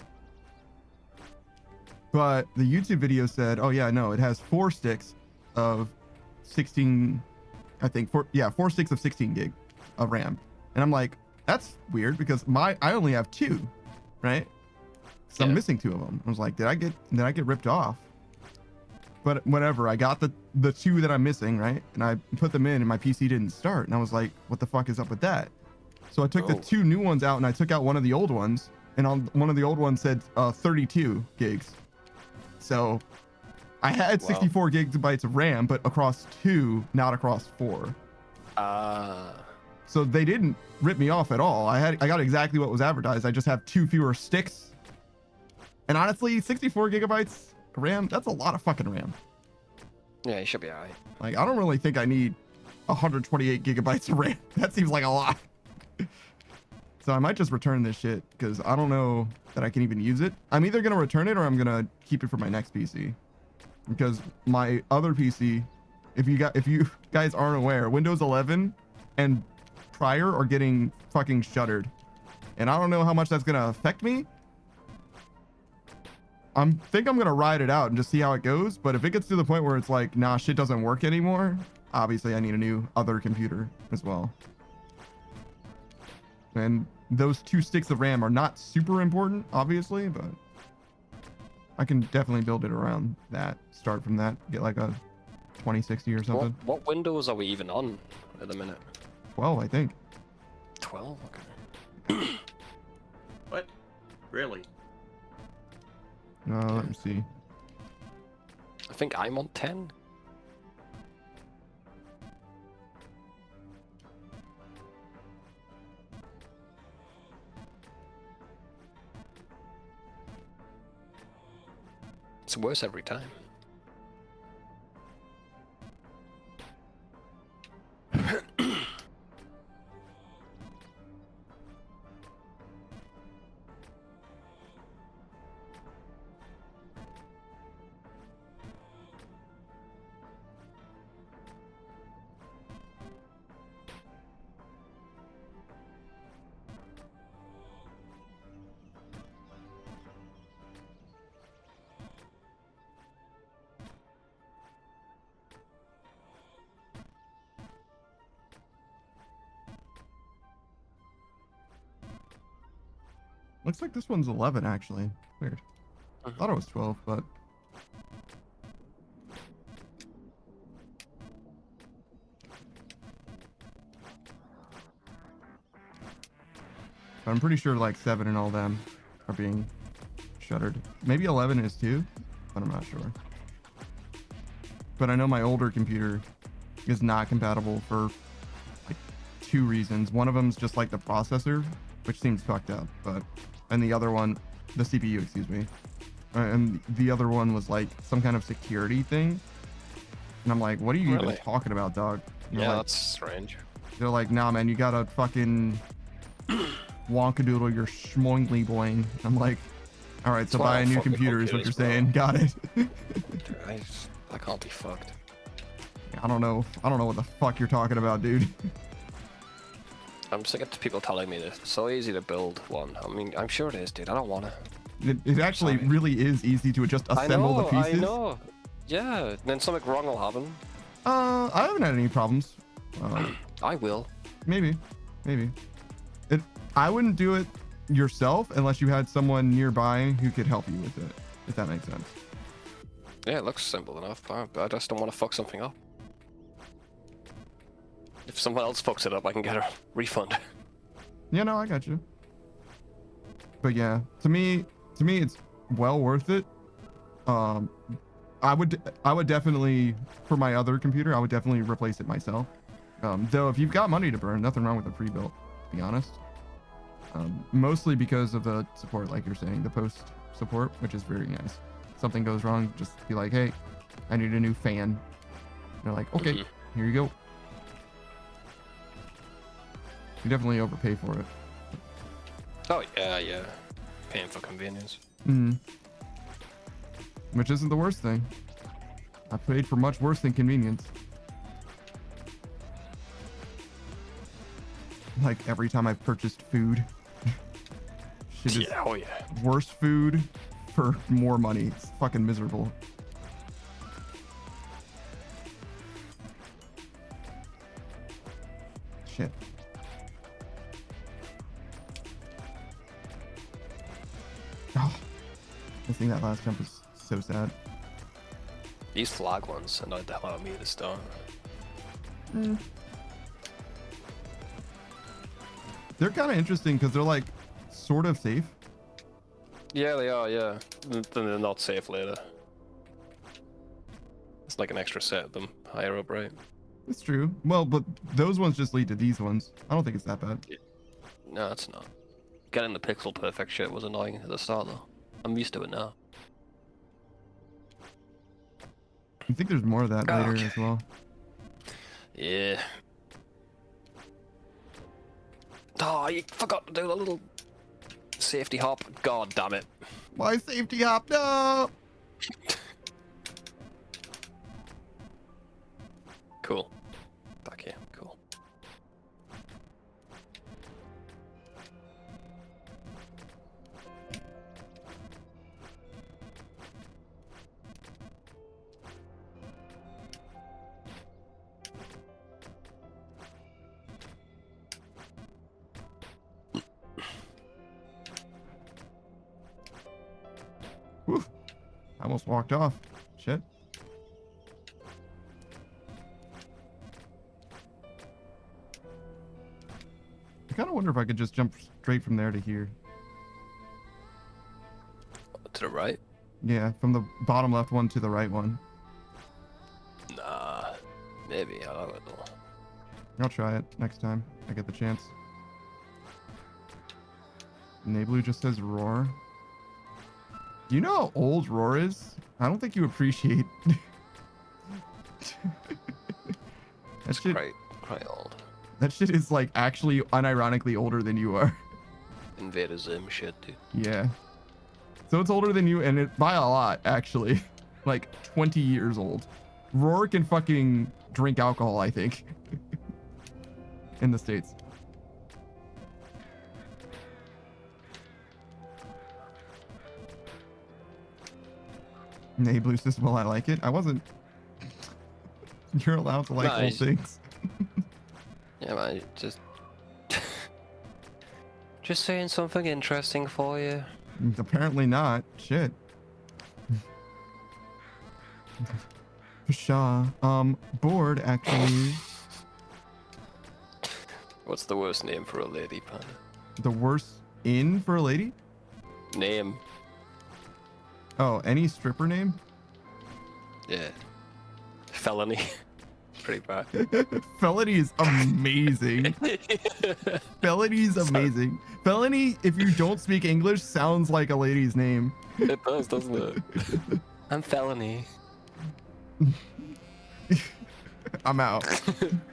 But the YouTube video said, oh yeah, no, it has 4 sticks of 16, I think 4 sticks of 16 gig of RAM. And I'm like, that's weird because I only have 2, right? So I'm Yeah. missing 2 of them. I was like, did I get ripped off? But whatever, I got the 2 that I'm missing, right? And I put them in and my PC didn't start. And I was like, what the fuck is up with that? So I took the Oh. 2 new ones out and I took out one of the old ones. And on one of the old ones said 32 gigs. So I had Wow. 64 gigabytes of RAM, but across 2, not across 4. So they didn't rip me off at all. I got exactly what was advertised. I just have 2 fewer sticks. And honestly, 64 gigabytes RAM, that's a lot of fucking RAM. Yeah, you should be alright. Like, I don't really think I need 128 gigabytes of RAM. That seems like a lot. So I might just return this shit because I don't know that I can even use it. I'm either going to return it or I'm going to keep it for my next PC. Because my other PC, if you guys aren't aware, Windows 11 and prior are getting fucking shuttered. And I don't know how much that's going to affect me. Think I'm going to ride it out and just see how it goes. But if it gets to the point where it's like, nah, shit doesn't work anymore, obviously I need a new other computer as well. And those 2 sticks of RAM are not super important, obviously, but I can definitely build it around that. Start from that, get like a 2060 or something. What Windows are we even on at the minute? 12, I think. 12? Okay. What? Really? Let me see. I think I'm on 10. It's worse every time. Looks like this one's 11, actually. Weird. I thought it was 12, but... I'm pretty sure like 7 and all them are being shuttered. Maybe 11 is too, but I'm not sure. But I know my older computer is not compatible for like 2 reasons. One of them's just like the processor, which seems fucked up, but... And the other one, the CPU, excuse me. And the other one was like some kind of security thing. And I'm like, what are you even talking about, dog? Yeah, that's strange. They're like, nah, man, you gotta fucking wonkadoodle your schmoingly boing. I'm like, all right, so buy a new computer is what you're saying. Got it. Dude, I can't be fucked. I don't know what the fuck you're talking about, dude. I'm sick of people telling me this. It's so easy to build one. I mean, I'm sure it is, dude. I don't want to. It actually really is easy to just assemble the pieces. I know. Yeah, and then something wrong will happen. I haven't had any problems. I will. Maybe. I wouldn't do it yourself unless you had someone nearby who could help you with it, if that makes sense. Yeah, it looks simple enough, but I just don't want to fuck something up. If someone else fucks it up, I can get a refund. Yeah, no, I got you. But yeah, to me, it's well worth it. I would definitely, for my other computer, I would definitely replace it myself. Though if you've got money to burn, nothing wrong with a pre-built, to be honest. Mostly because of the support, like you're saying, the post support, which is very nice. Something goes wrong, just be like, hey, I need a new fan. And they're like, okay, here you go. You definitely overpay for it. Oh yeah. Paying for convenience. Which isn't the worst thing. I paid for much worse than convenience. Like every time I've purchased food. Shit is Oh yeah. worse food for more money. It's fucking miserable. Shit. Oh, missing that last jump is so sad. These flag ones annoyed the hell out of me at the start. They're kind of interesting because they're like sort of safe. Yeah, they are, yeah. Then they're not safe later. It's like an extra set of them higher up, right? It's true. Well, but those ones just lead to these ones. I don't think it's that bad. No, it's not. Getting the pixel perfect shit was annoying at the start though. I'm used to it now. I think there's more of that later Okay. as well. Yeah. Oh, you forgot to do the little safety hop. God damn it. Why safety hop? No! Cool. Back here. Cool. Whew. I almost walked off. Shit. I kind of wonder if I could just jump straight from there to here. To the right? Yeah, from the bottom left one to the right one. Nah. Maybe. I don't know. I'll try it next time I get the chance. Nablu just says roar. You know how old roar is? I don't think you appreciate. that It's shit. quite old. That shit is like actually unironically older than you are. Invader Zim shit, dude. Yeah. So it's older than you, and it by a lot actually. Like 20 years old. Roar can fucking drink alcohol, I think. In the States. Nay, Blue says, well, I like it. I wasn't. You're allowed to like old Nice. things. Yeah, man. Just saying something interesting for you. Apparently not. Shit. Pshaw. Bored, actually. What's the worst name for a lady, Panda? The worst in for a lady? Name. Oh, any stripper name? Yeah. Felony. Pretty bad. Felony is amazing. Felony is amazing. Felony, if you don't speak English, sounds like a lady's name. It does, doesn't it? I'm Felony. I'm out.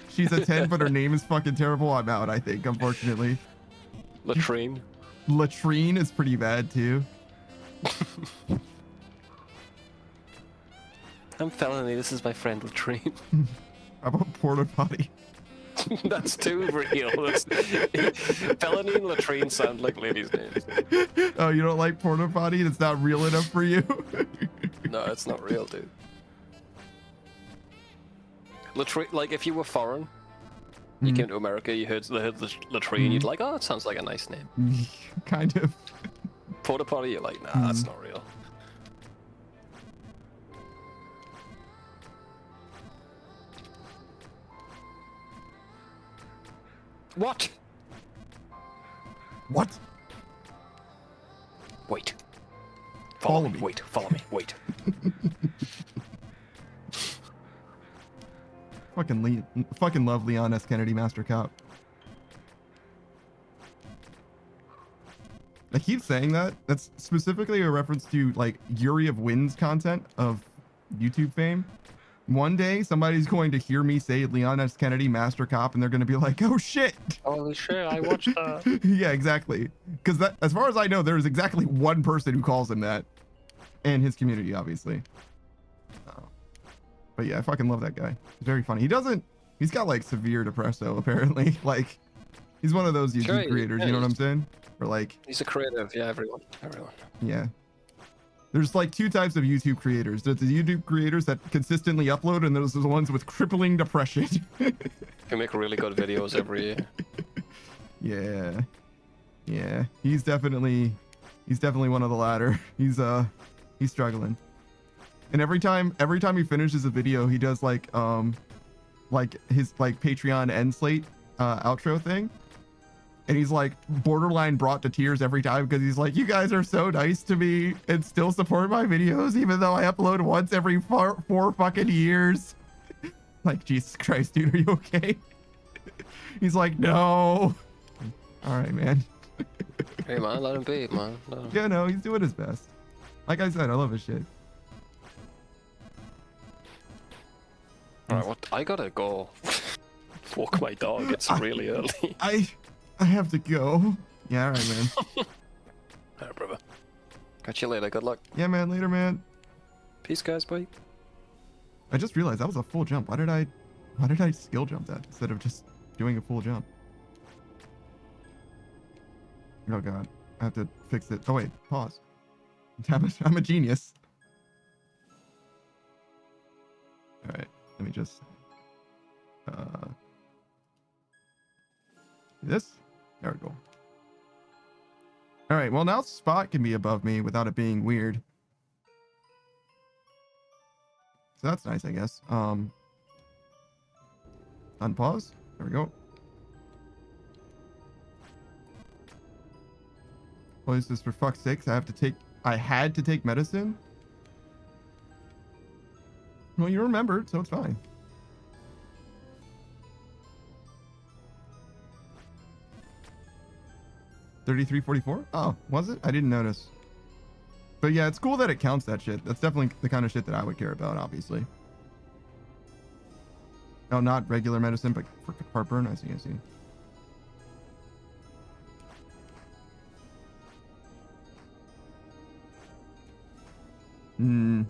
She's a 10, but her name is fucking terrible. I'm out, I think, unfortunately. Latrine. Latrine is pretty bad, too. I'm Felony. This is my friend Latrine. How about porta potty? That's too real. Felony and Latrine sound like ladies' names. Oh, you don't like porta potty? It's not real enough for you? No, it's not real, dude. Latrine, like if you were foreign, you Mhm. came to America, you heard Latrine, you'd Mhm. like, oh, that sounds like a nice name. Kind of. Porta potty, you're like, nah, that's not real. What? What? Wait. Follow me. Wait, follow me. Wait. Fucking love Leon S. Kennedy Master Cop. I keep saying that. That's specifically a reference to like Yuri of Wind's content of YouTube fame. One day, somebody's going to hear me say Leon S. Kennedy Master Cop, and they're going to be like, "Oh shit!" Holy shit, I watched that. Yeah, exactly. Because that, as far as I know, there is exactly one person who calls him that, and his community, obviously. But yeah, I fucking love that guy. He's very funny. He's got like severe depresso, apparently. Like, he's one of those YouTube Sure, creators, yeah, you know what I'm he's- saying? Or like, He's a creative, yeah, everyone. yeah. There's like two types of YouTube creators. There's the YouTube creators that consistently upload, and there's the ones with crippling depression. Who make really good videos every year. Yeah. Yeah. He's definitely one of the latter. He's struggling. And every time he finishes a video, he does like his like Patreon end slate outro thing. And he's like borderline brought to tears every time because he's like, you guys are so nice to me and still support my videos even though I upload once every four fucking years. Like, Jesus Christ, dude, are you okay? He's like, no. All right, man. Hey man, let him be, man. Let him. Yeah, no, he's doing his best. Like I said, I love his shit. Alright, what? I gotta go walk my dog. It's really early. I have to go. Yeah, all right, man. Alright, brother. Catch you later. Good luck. Yeah, man, later, man. Peace, guys. Bye. I just realized that was a full jump. Why did I skill jump that instead of just doing a full jump? Oh god, I have to fix it. Oh wait, pause. Damn it, I'm a genius. All right, let me just this. There we go. All right, well now Spot can be above me without it being weird. So that's nice, I guess. Unpause. There we go. Well, this is for fuck's sakes. I had to take medicine. Well, you remembered, so it's fine. $33.44? Oh, was it? I didn't notice. But yeah, it's cool that it counts that shit. That's definitely the kind of shit that I would care about, obviously. Oh, not regular medicine, but for heartburn. I see, I see. I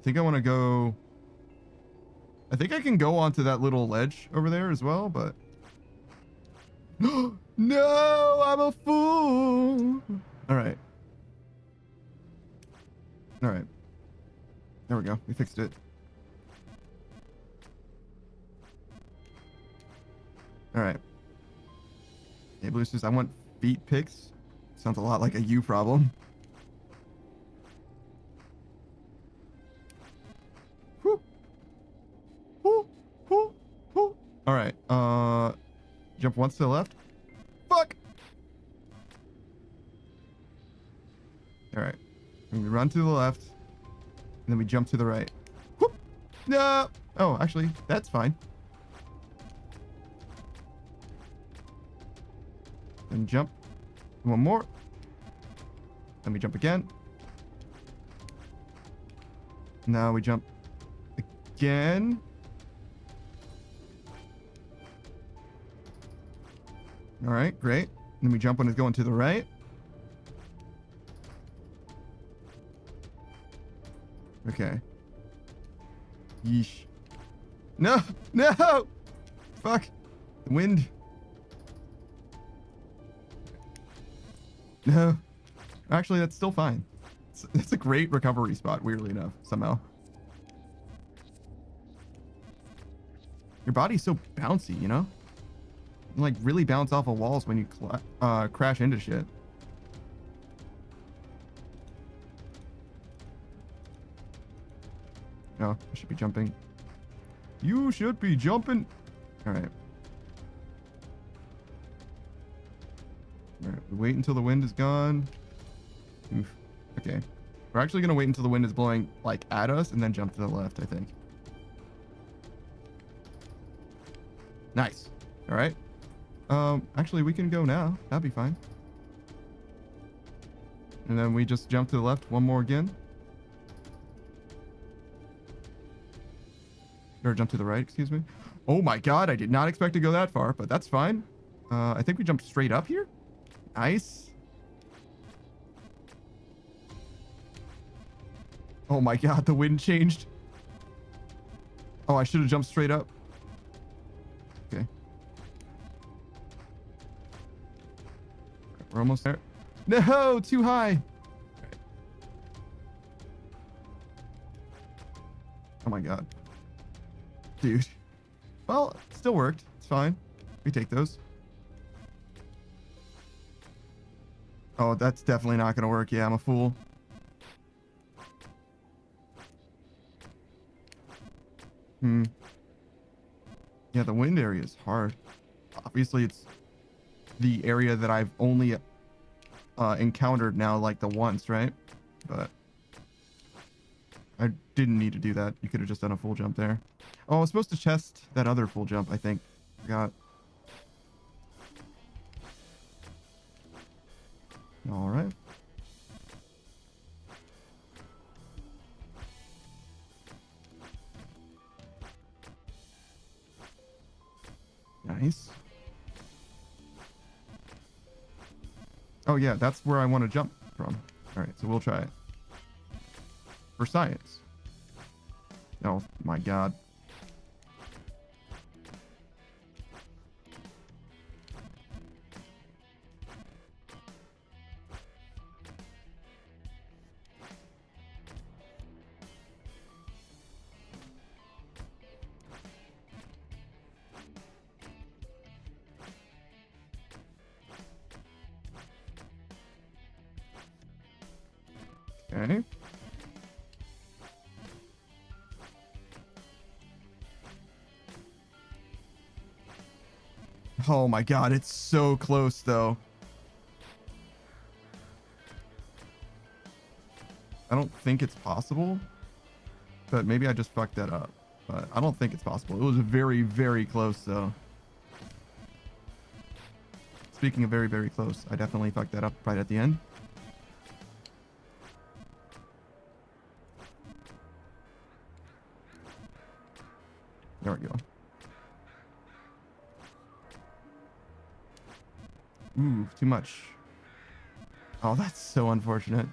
think I want to go... I think I can go onto that little ledge over there as well, but... No, I'm a fool. All right. All right. There we go. We fixed it. All right. Hey, Blue says, I want feet pics. Sounds a lot like a you problem. Whew. Whew. Whew. Whew. All right. Jump once to the left. Fuck. All right. We run to the left, and then we jump to the right. Whoop. No. Oh, actually, that's fine. Then jump. One more. Then we jump again. Now we jump again. All right, great. Then we jump when it's going to the right. Okay. Yeesh. No! No! Fuck. The wind. No. Actually, that's still fine. It's a great recovery spot, weirdly enough, somehow. Your body's so bouncy, you know? You, like, really bounce off of walls when you crash into shit. No, I should be jumping. You should be jumping. All right. All right, wait until the wind is gone. Oof. Okay. We're actually going to wait until the wind is blowing, like, at us and then jump to the left, I think. Nice. All right. Actually, we can go now. That'd be fine. And then we just jump to the left one more again. Or jump to the right, excuse me. Oh my god, I did not expect to go that far, but that's fine. I think we jumped straight up here. Nice. Oh my god, the wind changed. Oh, I should have jumped straight up. Okay. We're almost there. No, too high. Oh my god. Dude. Well, it still worked. It's fine. We take those. Oh, that's definitely not going to work. Yeah, I'm a fool. Yeah, the wind area is hard. Obviously, it's the area that I've only encountered now, like, the once, right? But I didn't need to do that. You could have just done a full jump there. Oh, I was supposed to test that other full jump, I think. Forgot. All right. Nice. Oh yeah, that's where I want to jump from. All right, so we'll try it. For science. Oh my god. Okay. Oh my god, it's so close though. I don't think it's possible, but maybe I just fucked that up. But I don't think it's possible. It was very, very close though. Speaking of very, very close, I definitely fucked that up right at the end. There we go. Ooh, too much. Oh, that's so unfortunate.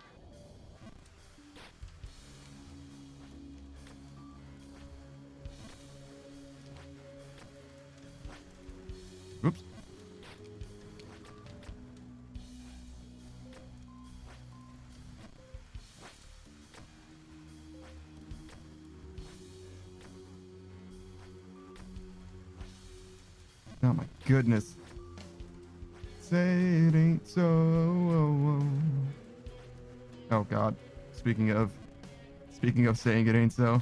Oops. Oh my goodness. Say it ain't so. Oh god. Speaking of saying it ain't so.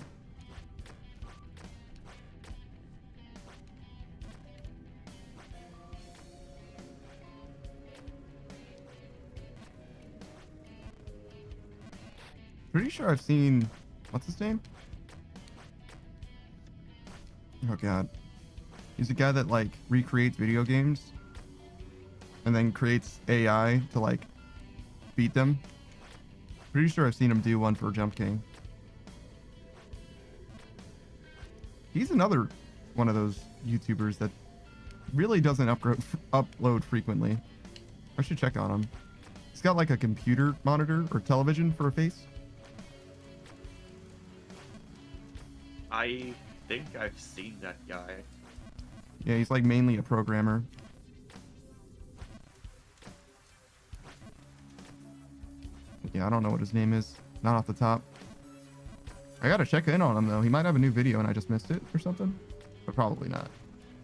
Pretty sure I've seen, what's his name? Oh god. He's a guy that like recreates video games and then creates AI to like beat them. Pretty sure I've seen him do one for Jump King. He's another one of those YouTubers that really doesn't upload frequently. I should check on him. He's got like a computer monitor or television for a face. I think I've seen that guy. Yeah, he's like mainly a programmer. Yeah, I don't know what his name is. Not off the top. I gotta check in on him though. He might have a new video and I just missed it or something. But probably not.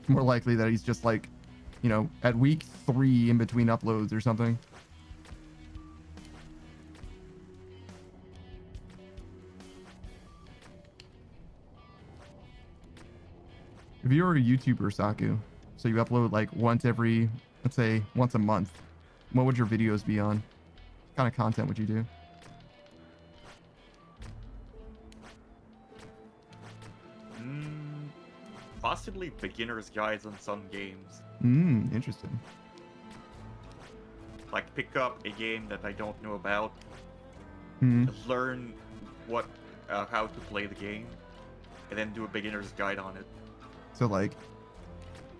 It's more likely that he's just like, you know, at week 3 in between uploads or something. If you were a YouTuber, Saku, so you upload like once every, let's say once a month, what would your videos be on? What kind of content would you do? Possibly beginner's guides on some games. Interesting. Like pick up a game that I don't know about, Hmm. learn how to play the game, and then do a beginner's guide on it. So like,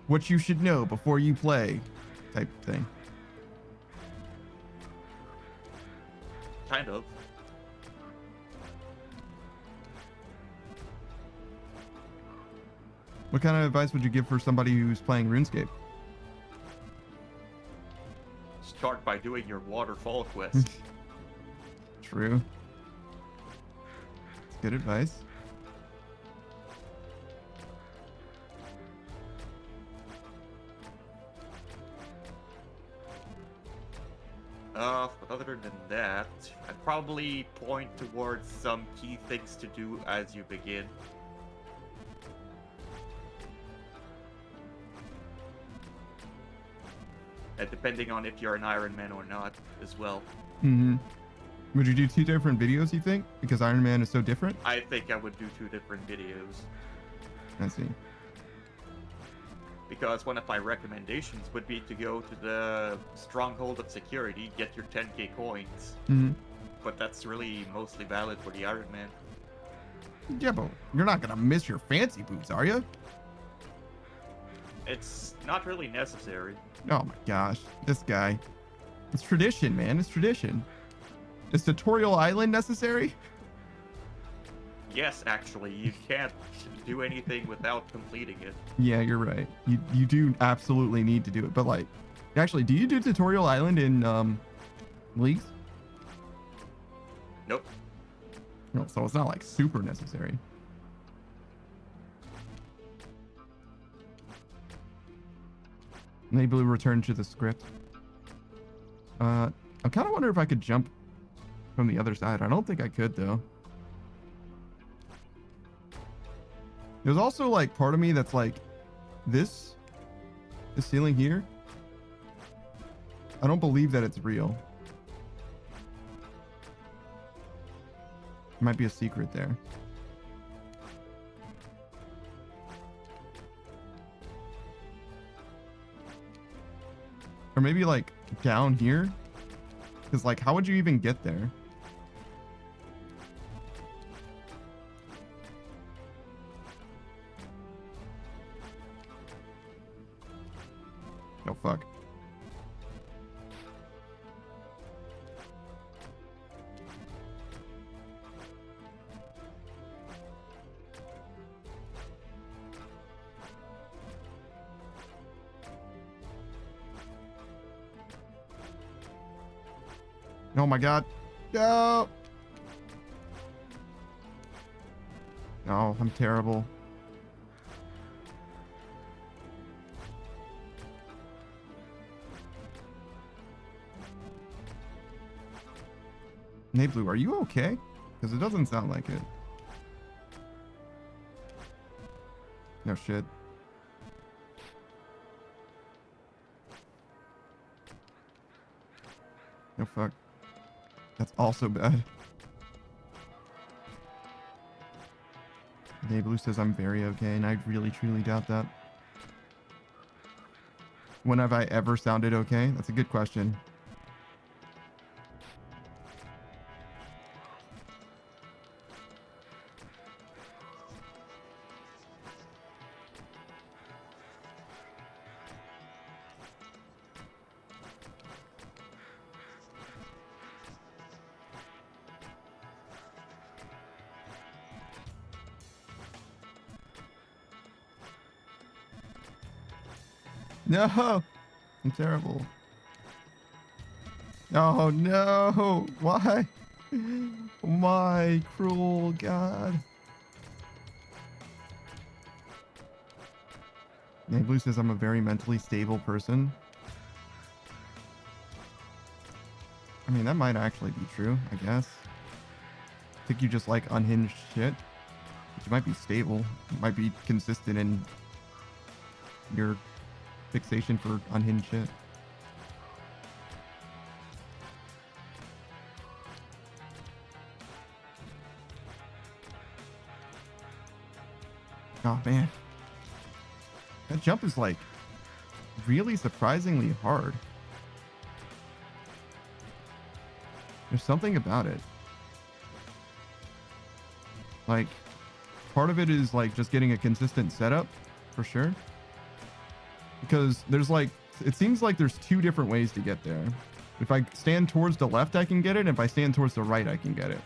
what you should know before you play, type thing. Kind of. What kind of advice would you give for somebody who's playing RuneScape? Start by doing your waterfall quest. True. It's good advice. But other than that, I'd probably point towards some key things to do as you begin. Depending on if you're an Iron Man or not, as well. Mm-hmm. Would you do 2 different videos, you think? Because Iron Man is so different? I think I would do 2 different videos. I see. Because one of my recommendations would be to go to the Stronghold of Security, get your 10k coins. Mm-hmm. But that's really mostly valid for the Iron Man. Yeah, but you're not gonna miss your fancy boots, are you? It's not really necessary. Oh my gosh, this guy. It's tradition, man. It's tradition. Is Tutorial Island necessary? Yes, actually, you can't do anything without completing it. Yeah, you're right. You do absolutely need to do it. But like, actually, do you do Tutorial Island in Leagues? Nope. No, so it's not like super necessary. Maybe we'll return to the script. I kind of wonder if I could jump from the other side. I don't think I could though. There's also like part of me that's like this ceiling here. I don't believe that it's real. Might be a secret there. Or maybe like down here. Because like, how would you even get there? Oh, fuck. Oh my god. No. No, I'm terrible. Hey Blue, are you okay? Because it doesn't sound like it. No shit. No fuck. That's also bad. Hey Blue says I'm very okay, and I really truly doubt that. When have I ever sounded okay? That's a good question. No, I'm terrible. Oh no, why? My cruel God. Yeah, Blue says I'm a very mentally stable person. I mean, that might actually be true, I guess. I think you just like unhinged shit. But you might be stable. You might be consistent in your fixation for unhinged shit. Oh man. That jump is like really surprisingly hard. There's something about it. Like, part of it is like just getting a consistent setup for sure. Because there's like, it seems like there's 2 different ways to get there. If I stand towards the left, I can get it. And if I stand towards the right, I can get it.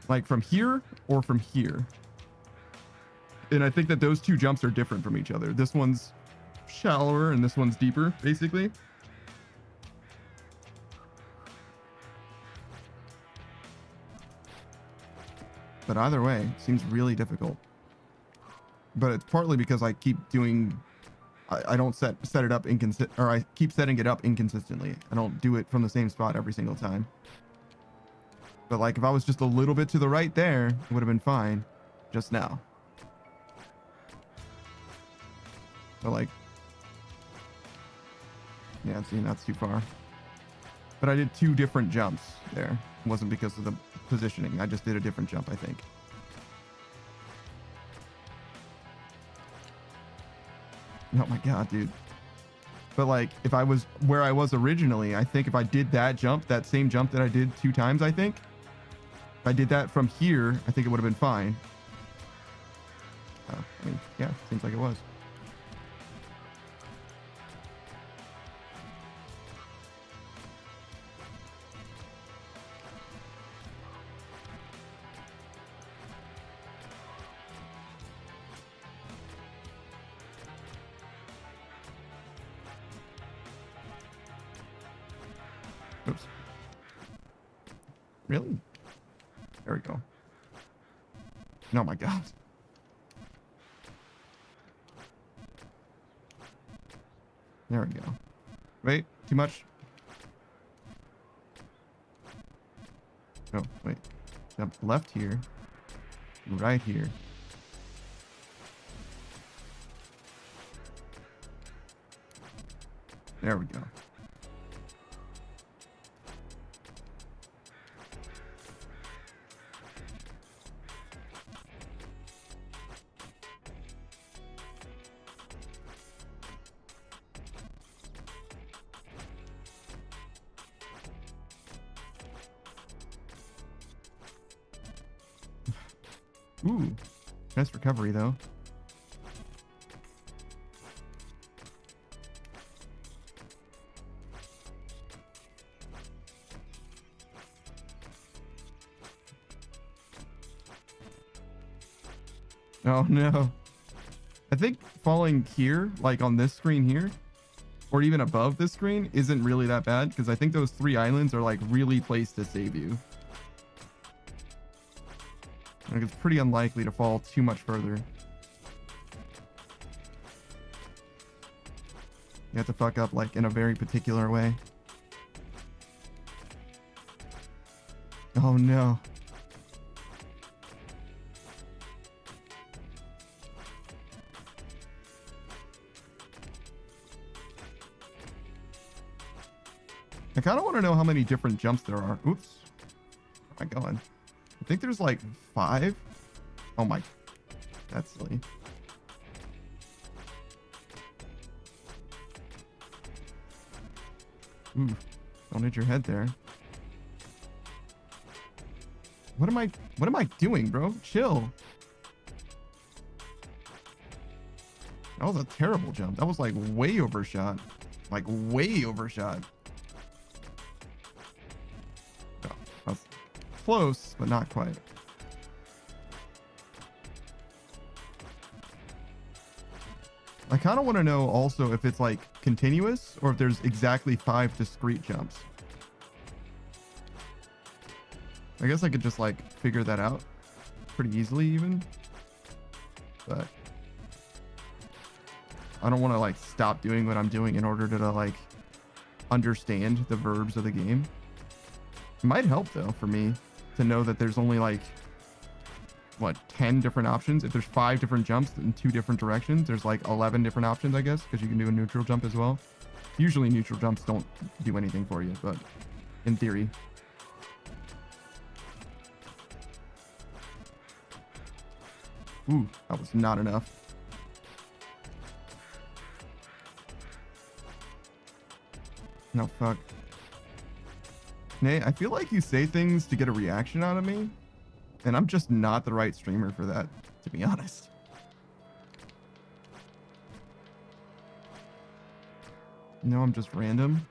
Like from here or from here. And I think that those 2 jumps are different from each other. This one's shallower and this one's deeper, basically. But either way, it seems really difficult. But it's partly because I keep doing, I don't set it up or I keep setting it up inconsistently. I don't do it from the same spot every single time. But like if I was just a little bit to the right there, it would have been fine just now. But like, yeah, see, that's too far. But I did 2 different jumps there. It wasn't because of the positioning. I just did a different jump, I think. Oh my god, dude. But like, if I was where I was originally, I think if I did that jump, that same jump that I did 2 times, I think. If I did that from here, I think it would have been fine. I mean, yeah, seems like it was. Oops. Really? There we go. Oh my god. There we go. Wait, too much? Oh, wait. Jump left here. Right here. There we go. Ooh, nice recovery though. Oh no. I think falling here, like on this screen here, or even above this screen, isn't really that bad because I think those 3 islands are like really placed to save you. Like it's pretty unlikely to fall too much further. You have to fuck up like in a very particular way. Oh no. I kind of want to know how many different jumps there are. Oops. Where am I going? I think there's like 5. Oh my. That's silly. Ooh. Don't hit your head there. What am I doing, bro? Chill. That was a terrible jump. That was like way overshot. Like way overshot. Oh, that's close, but not quite. I kind of want to know also if it's like continuous or if there's exactly 5 discrete jumps. I guess I could just like figure that out pretty easily even, but I don't want to like stop doing what I'm doing in order to like understand the verbs of the game. It might help though for me to know that there's only like what 10 different options. If there's 5 different jumps in 2 different directions, there's like 11 different options, I guess, because you can do a neutral jump as well. Usually neutral jumps don't do anything for you, but in theory. Ooh, that was not enough. No, fuck. Nate, I feel like you say things to get a reaction out of me, and I'm just not the right streamer for that, to be honest. No, I'm just random.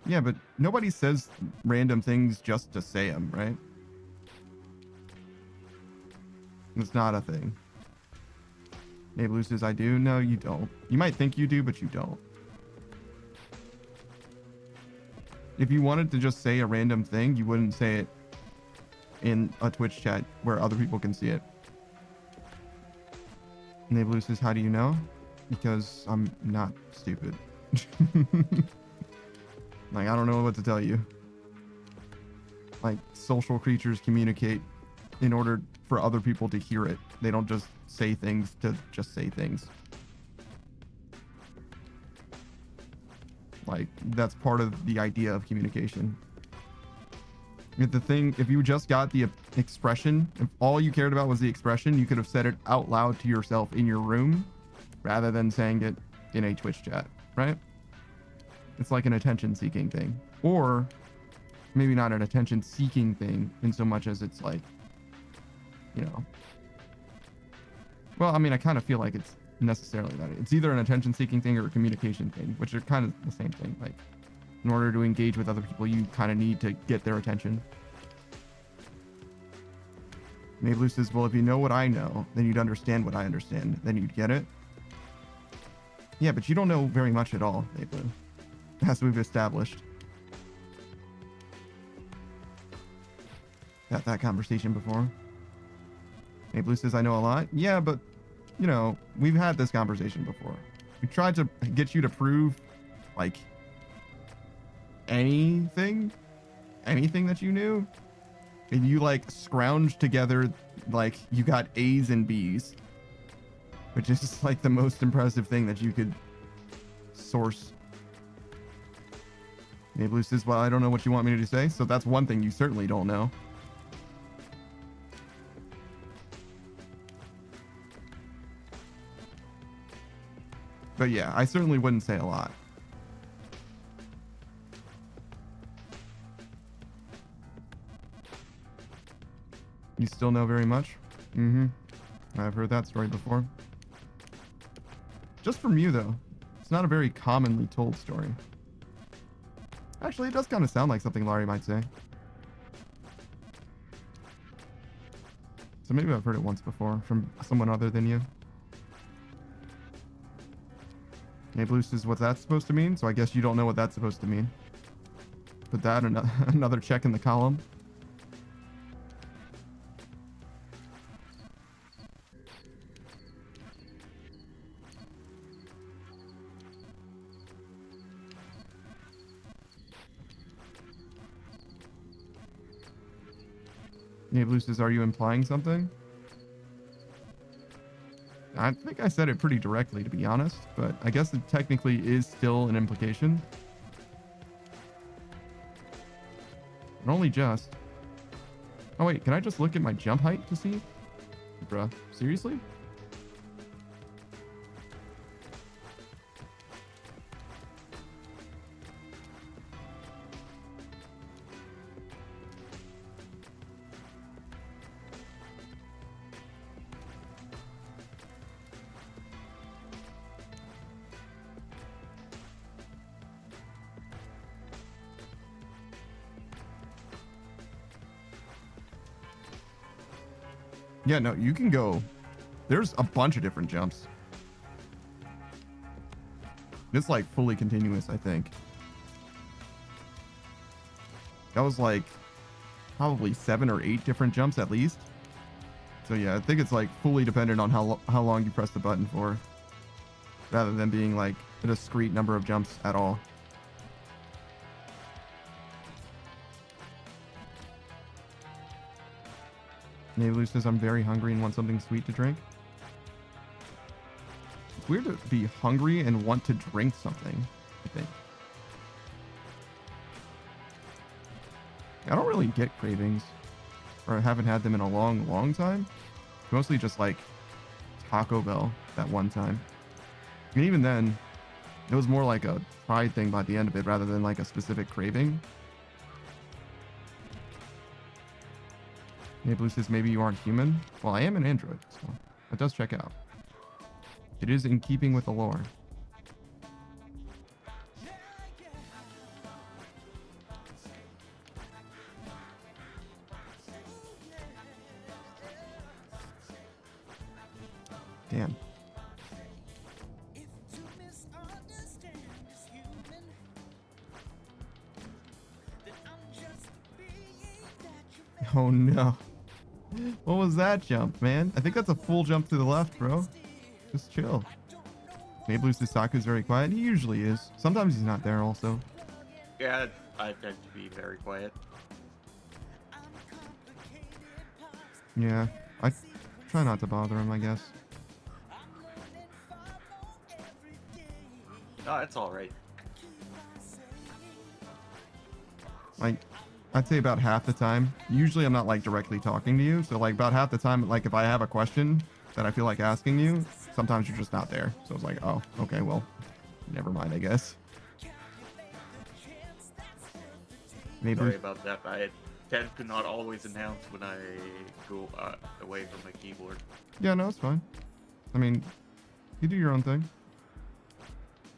Yeah, but nobody says random things just to say them, right? It's not a thing. Nate Blue says, I do. No, you don't. You might think you do, but you don't. If you wanted to just say a random thing, you wouldn't say it in a Twitch chat where other people can see it. Nate Blue says, how do you know? Because I'm not stupid. Like, I don't know what to tell you. Like, social creatures communicate in order for other people to hear it. They don't just say things to just say things. Like, that's part of the idea of communication. If you just got the expression, if all you cared about was the expression, you could have said it out loud to yourself in your room rather than saying it in a Twitch chat, right? It's like an attention seeking thing. Or maybe not an attention seeking thing in so much as it's like, you know. Well, I mean, I kind of feel like it's necessarily that. It's either an attention seeking thing or a communication thing, which are kind of the same thing. Like, in order to engage with other people, you kind of need to get their attention. Mablue says, well, if you know what I know, then you'd understand what I understand. Then you'd get it. Yeah, but you don't know very much at all, Mablue. As we've established. Had that conversation before. Mablue says, I know a lot. Yeah, but, you know, we've had this conversation before. We tried to get you to prove, like, anything that you knew, and you like scrounged together like you got A's and B's, which is like the most impressive thing that you could source. Mablue says, well, I don't know what you want me to say, so that's one thing you certainly don't know. But yeah, I certainly wouldn't say a lot. You still know very much? Mm-hmm. I've heard that story before. Just from you, though. It's not a very commonly told story. Actually, it does kind of sound like something Laurie might say. So maybe I've heard it once before from someone other than you. Mablue says, what's that supposed to mean? So I guess you don't know what that's supposed to mean. Put that in another check in the column. Mablue says, are you implying something? I think I said it pretty directly, to be honest, but I guess it technically is still an implication. But only just. Oh wait, can I just look at my jump height to see? Bruh, seriously? Yeah, no, you can go. There's a bunch of different jumps. It's like fully continuous, I think. That was like probably 7 or 8 different jumps at least. So yeah, I think it's like fully dependent on how long you press the button for, rather than being like a discrete number of jumps at all. Mablue says, I'm very hungry and want something sweet to drink. It's weird to be hungry and want to drink something, I think. I don't really get cravings, or I haven't had them in a long time. Mostly just like Taco Bell that one time. And even then, it was more like a pride thing by the end of it rather than like a specific craving. Mablue says, maybe you aren't human. Well, I am an android, so that does check out. It is in keeping with the lore. Damn. Oh no. What was that jump, man? I think that's a full jump to the left, bro. Just chill. Mablue Sasaku is very quiet. He usually is. Sometimes he's not there also. Yeah, I tend to be very quiet. Yeah. I try not to bother him, I guess. No, it's alright. Like, I'd say about half the time. Usually I'm not like directly talking to you. So like about half the time, like if I have a question that I feel like asking you, sometimes you're just not there. So it's like, oh, okay, well, never mind, I guess. Maybe. Sorry about that. I tend to not always announce when I go away from my keyboard. Yeah, no, it's fine. I mean, you do your own thing.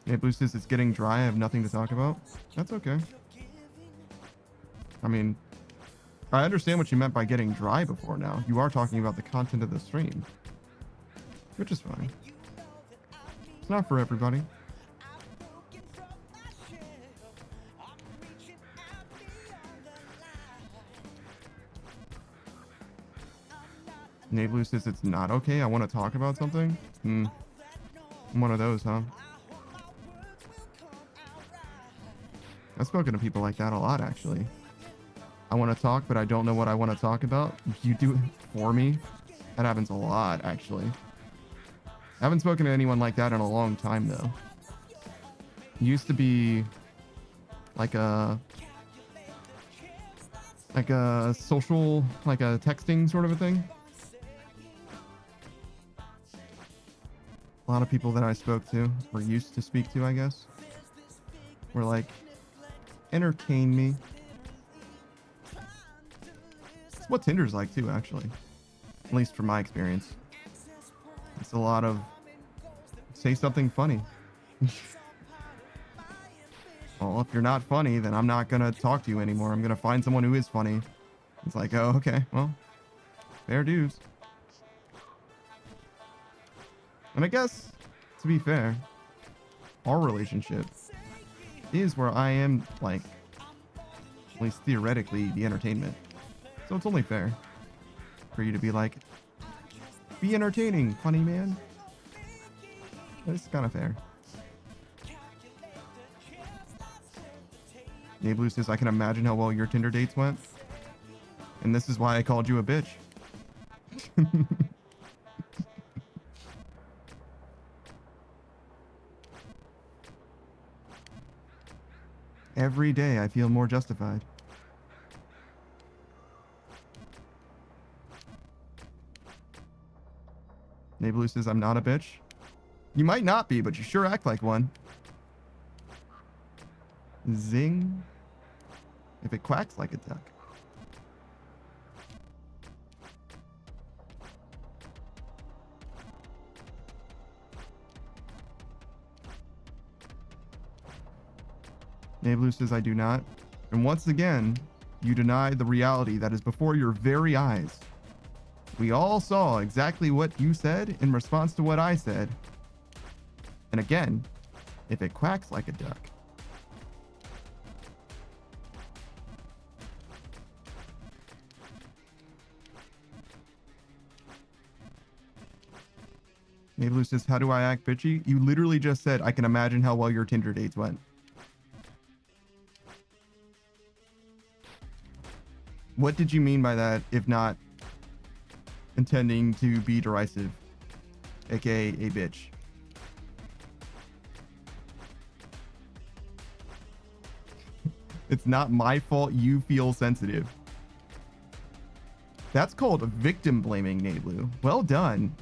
Yeah, Blue says it's getting dry. I have nothing to talk about. That's okay. I mean, I understand what you meant by getting dry before now. You are talking about the content of the stream, which is fine. It's not for everybody. Nablu says it's not okay. I want to talk about something. I'm one of those, huh? I've spoken to people like that a lot, actually. I want to talk, but I don't know what I want to talk about. You do it for me. That happens a lot, actually. I haven't spoken to anyone like that in a long time, though. It used to be like a social, like a texting sort of a thing. A lot of people that I spoke to, or used to speak to, I guess, were like, entertain me. It's what Tinder's like too, actually. At least from my experience. It's a lot of say something funny. Well, if you're not funny, then I'm not gonna talk to you anymore. I'm gonna find someone who is funny. It's like, oh, okay, well, fair dues. And I guess, to be fair, our relationship is where I am, like, at least theoretically, the entertainment. So it's only fair for you to be like, be entertaining, funny man. It's kind of fair. Nablu says, I can imagine how well your Tinder dates went. And this is why I called you a bitch. Every day I feel more justified. Nablu says, I'm not a bitch. You might not be, but you sure act like one. Zing. If it quacks like a duck. Nablu says, I do not. And once again, you deny the reality that is before your very eyes. We all saw exactly what you said in response to what I said. And again, if it quacks like a duck. Nablu says, how do I act bitchy? You literally just said, I can imagine how well your Tinder dates went. What did you mean by that, if not intending to be derisive, aka a bitch? It's not my fault you feel sensitive. That's called victim blaming, Nablu. Well done.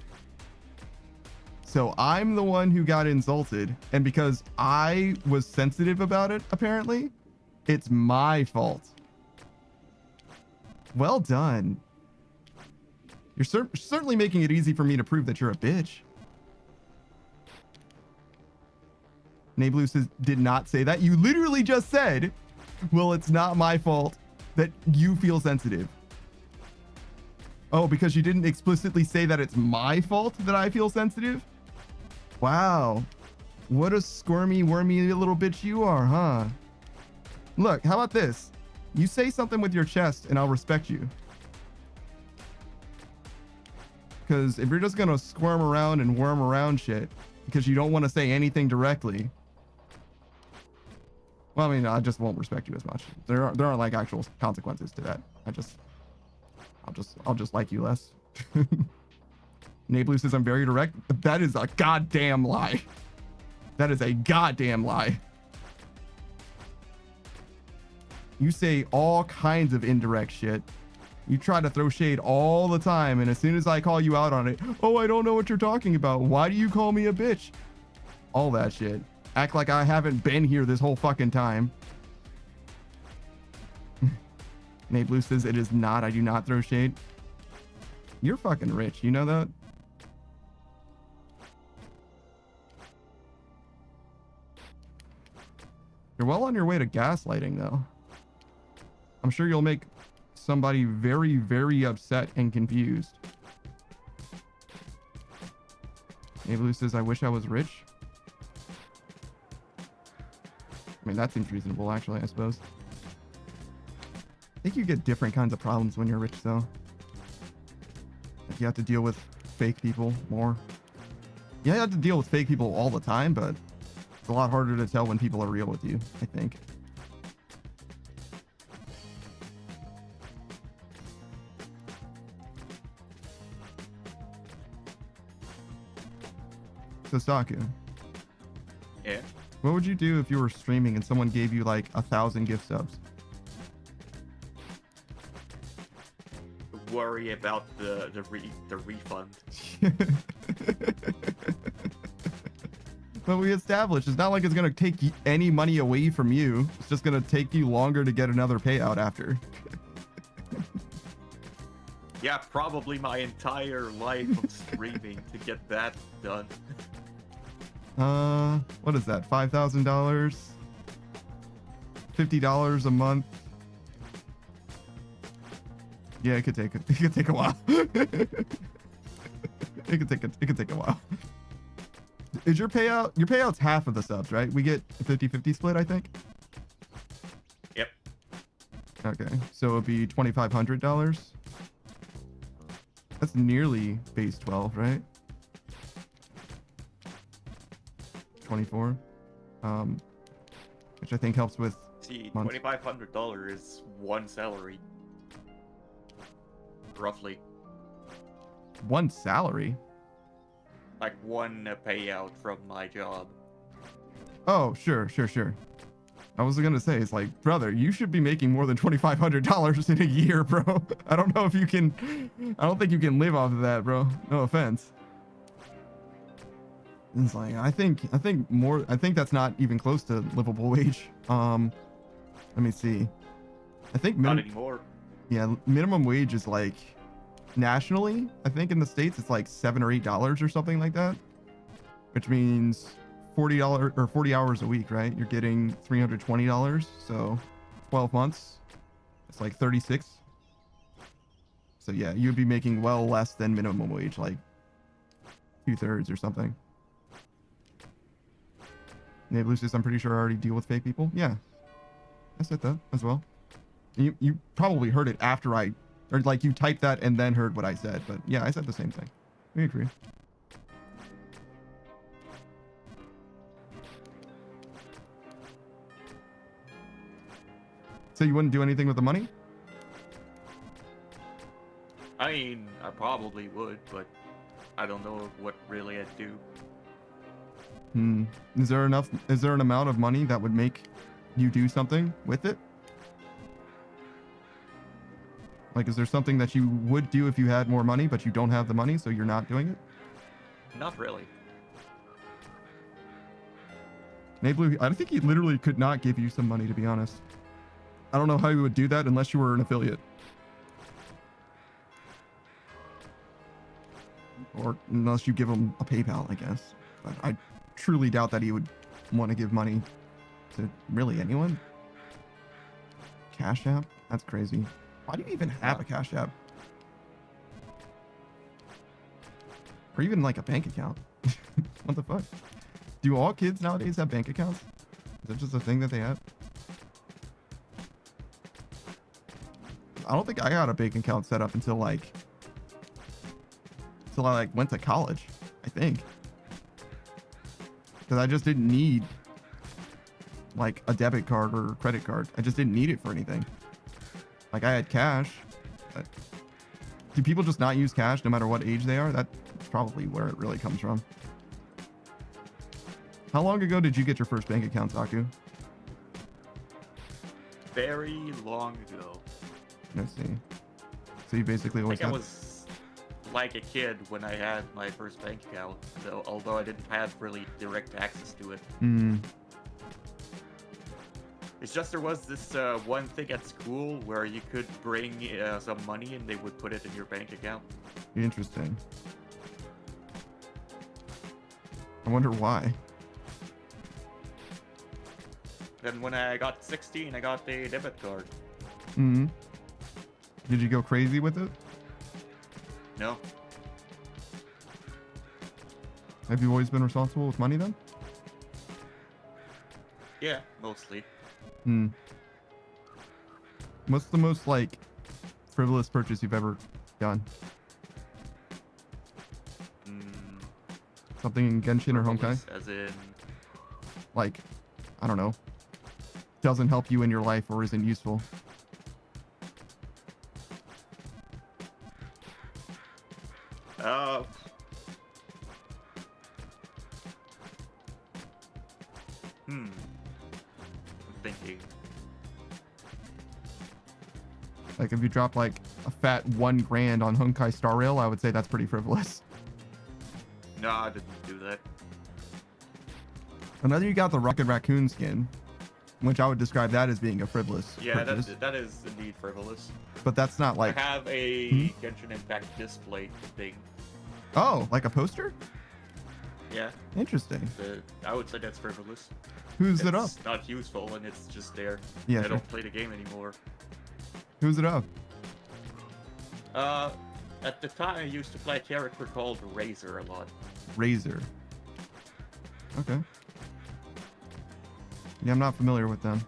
So I'm the one who got insulted, and because I was sensitive about it, apparently, it's my fault. Well done. You're certainly making it easy for me to prove that you're a bitch. Nablu says, did not say that. You literally just said, well, it's not my fault that you feel sensitive. Oh, because you didn't explicitly say that it's my fault that I feel sensitive? Wow. What a squirmy, wormy little bitch you are, huh? Look, how about this? You say something with your chest and I'll respect you. Because if you're just going to squirm around and worm around shit because you don't want to say anything directly, well, I mean, I just won't respect you as much. There aren't like actual consequences to that. I'll just like you less. Nablu says I'm very direct. That is a goddamn lie. That is a goddamn lie. You say all kinds of indirect shit. You try to throw shade all the time, and as soon as I call you out on it, oh, I don't know what you're talking about. Why do you call me a bitch? All that shit. Act like I haven't been here this whole fucking time. Nate Blue says it is not. I do not throw shade. You're fucking rich. You know that? You're well on your way to gaslighting, though. I'm sure you'll make somebody very, very upset and confused. Nate Blue says, I wish I was rich. I mean, that seems reasonable, actually, I suppose. I think you get different kinds of problems when you're rich, though. Like, you have to deal with fake people more. Yeah, you have to deal with fake people all the time, but it's a lot harder to tell when people are real with you, I think. So, Saku. Yeah. What would you do if you were streaming and someone gave you like 1,000 gift subs? Worry about the refund. But we established it's not like it's gonna take any money away from you. It's just gonna take you longer to get another payout after. Yeah, probably my entire life of streaming to get that done. What is that? $5,000? $50 a month? Yeah, it could take a while. It could take a while. Is your payout's half of the subs, right? We get a 50-50 split, I think. Yep. Okay, so it'd be $2,500. That's nearly base 12, right? 24, which I think helps with. See, months. $2,500 is one salary, roughly. One salary. Like one payout from my job. Oh, sure. I was gonna say, it's like, brother, you should be making more than $2,500 in a year, bro. I don't know if you can. I don't think you can live off of that, bro. No offense. It's like I think that's not even close to livable wage. Let me see. I think Not anymore. yeah, minimum wage is like nationally, I think in the States it's like $7 or $8 or something like that. Which means $40 or 40 hours a week, right? You're getting $320. So 12 months, it's like 36. So yeah, you'd be making well less than minimum wage, like 2/3 or something. Nate Blue says, I'm pretty sure I already deal with fake people. Yeah, I said that as well. You probably heard it after or like you typed that and then heard what I said. But yeah, I said the same thing. We agree. So you wouldn't do anything with the money? I mean, I probably would, but I don't know what really I'd do. Is there an amount of money that would make you do something with it? Like, is there something that you would do if you had more money, but you don't have the money, so you're not doing it? Not really. Nate Blue, I think he literally could not give you some money, to be honest. I don't know how you would do that unless you were an affiliate. Or unless you give him a PayPal, I guess. But I truly doubt that he would want to give money to really anyone. Cash App? That's crazy. Why do you even have a Cash App? Or even like a bank account? What the fuck? Do all kids nowadays have bank accounts? Is that just a thing that they have? I don't think I got a bank account set up until I went to college, I think. Because I just didn't need like a debit card or a credit card. I just didn't need it for anything. Like I had cash. But do people just not use cash no matter what age they are? That's probably where it really comes from. How long ago did you get your first bank account, Saku? very long ago. Let's see. So you basically I always think I have. was like a kid when I had my first bank account, though, although I didn't have really direct access to it. Hmm. It's just there was this one thing at school where you could bring some money and they would put it in your bank account. Interesting. I wonder why. Then when I got 16, I got a debit card. Hmm. Did you go crazy with it? No, Have you always been responsible with money then? yeah, mostly. Hmm. What's the most like frivolous purchase you've ever done? Mm, Something in Genshin or Honkai? frivolous, as in, Like, I don't know. Doesn't help you in your life or isn't useful. uh, I'm thinking. Like if you drop like a fat $1,000 on Honkai Star Rail, I would say that's pretty frivolous. No, I didn't do that. And then you got the Rocket Raccoon skin, which I would describe that as being a frivolous Yeah, purchase. that is indeed frivolous. But that's not like, I have a Genshin Impact display thing. oh, like a poster? Yeah, Interesting. I would say that's frivolous. Who's it up? It's not useful and it's just there. Yeah, I sure. don't play the game anymore. Who's it up? At the time, I used to play a character called Razor a lot. Razor. Okay. Yeah, I'm not familiar with them.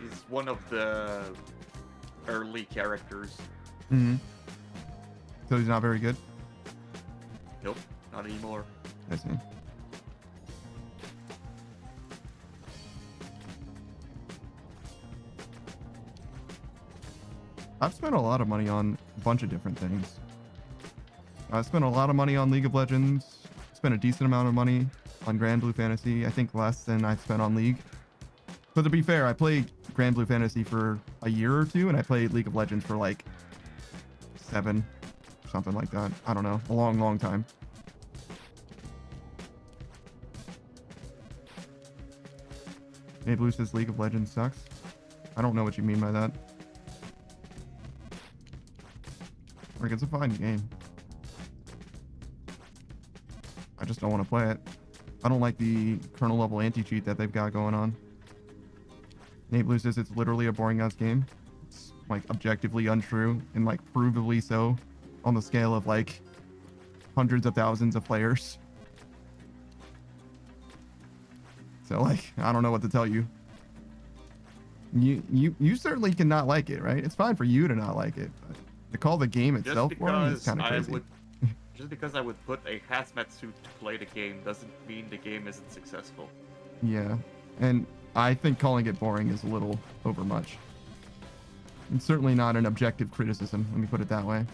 He's one of the early characters. Hmm. So he's not very good? Nope, not anymore. I see. I've spent a lot of money on a bunch of different things. I spent a lot of money on League of Legends. Spent a decent amount of money on Grand Blue Fantasy. I think less than I spent on League. But to be fair, I played Grand Blue Fantasy for a year or two, and I played League of Legends for like 7, something like that. I don't know, a long, long time. Hey, Blue says League of Legends sucks. I don't know what you mean by that. Like, it's a fine game. I just don't want to play it. I don't like the kernel level anti-cheat that they've got going on. Nate Blue says it's literally a boring ass game. It's like objectively untrue and like provably so on the scale of like hundreds of thousands of players. So like, I don't know what to tell you. You certainly cannot like it, right? It's fine for you to not like it, but to call the game Just itself boring is because kind of I crazy. would, just because I would put a hazmat suit to play the game doesn't mean the game isn't successful. Yeah, and I think calling it boring is a little overmuch. It's certainly not an objective criticism, let me put it that way.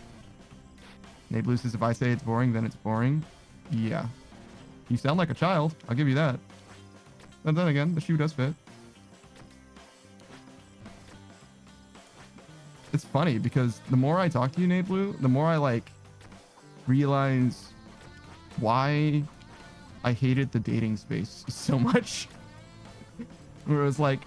Nate Blue says if I say it's boring, then it's boring. Yeah. You sound like a child, I'll give you that. But then again, the shoe does fit. It's funny because the more I talk to you, Nate Blue, the more I like realize why I hated the dating space so much. Whereas like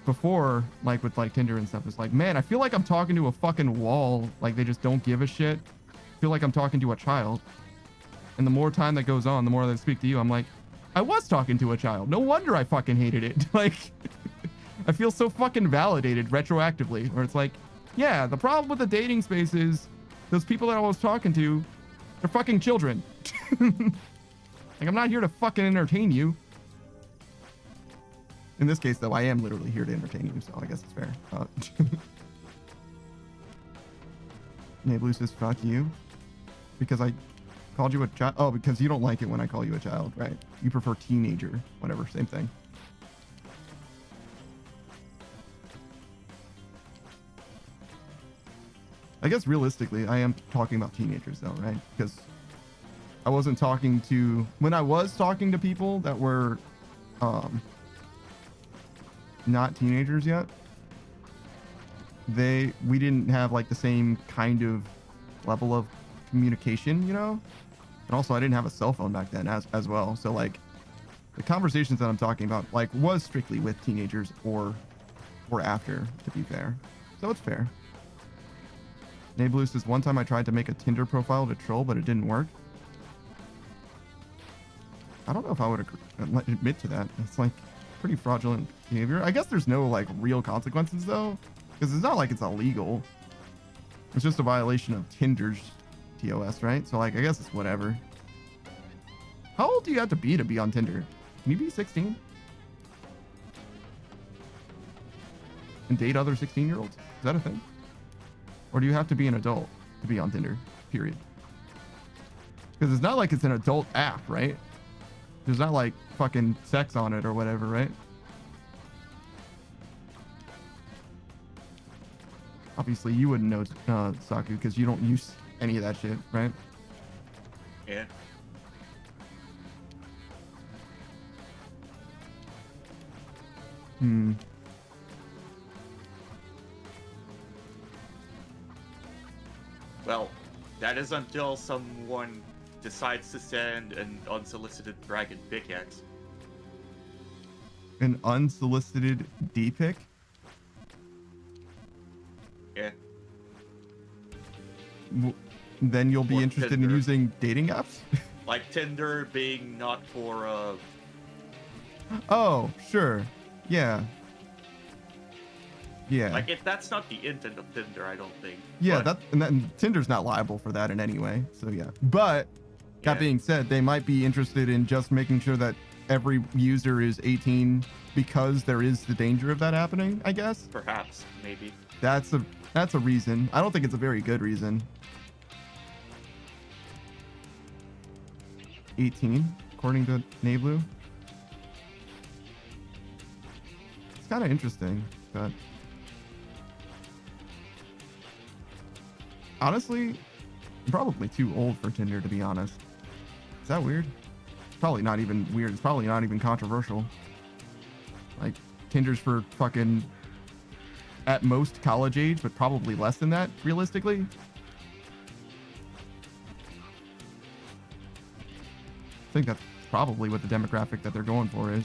before, like with like Tinder and stuff, it's like, man, I feel like I'm talking to a fucking wall. Like they just don't give a shit. I feel like I'm talking to a child. And the more time that goes on, the more that I speak to you, I'm like, I was talking to a child. No wonder I fucking hated it. Like, I feel so fucking validated retroactively. Where it's like, yeah, the problem with the dating space is those people that I was talking to, they're fucking children. Like, I'm not here to fucking entertain you. In this case, though, I am literally here to entertain you, so I guess it's fair. Nate Blue says, fuck you. Because I called you a child. Oh, because you don't like it when I call you a child, right? You prefer teenager, whatever, same thing. I guess realistically, I am talking about teenagers though, right? Because I wasn't talking to, when I was talking to people that were, not teenagers yet, we didn't have like the same kind of level of communication, you know? And also I didn't have a cell phone back then as well. So like the conversations that I'm talking about like was strictly with teenagers or after, to be fair. So it's fair. Nablu says, one time I tried to make a Tinder profile to troll, but it didn't work. I don't know if I would admit to that. It's like pretty fraudulent behavior. I guess there's no like real consequences though, because it's not like it's illegal. It's just a violation of Tinder's TOS, right? So like, I guess it's whatever. How old do you have to be on Tinder? Can you be 16? And date other 16-year-olds? Is that a thing? Or do you have to be an adult to be on Tinder? Period. Because it's not like it's an adult app, right? There's not like fucking sex on it or whatever, right? Obviously, you wouldn't know, Saku, because you don't use any of that shit, right? Yeah. Hmm. Well, that is until someone decides to send an unsolicited dragon pickaxe. An unsolicited D-pic? Yeah. Then you'll be Or interested in Tinder. using dating apps? Like Tinder being not for Oh, sure. Yeah. Yeah. like that's not the intent of Tinder, I don't think. Yeah, But, and Tinder's not liable for that in any way. So yeah. But that yeah, being said, they might be interested in just making sure that every user is 18 because there is the danger of that happening, I guess. perhaps, maybe. That's a reason. I don't think it's a very good reason. 18, according to Nablu. It's kind of interesting, but honestly, I'm probably too old for Tinder, to be honest. Is that weird? It's probably not even weird. It's probably not even controversial. Like, Tinder's for fucking, at most, college age, but probably less than that, realistically. I think that's probably what the demographic that they're going for is.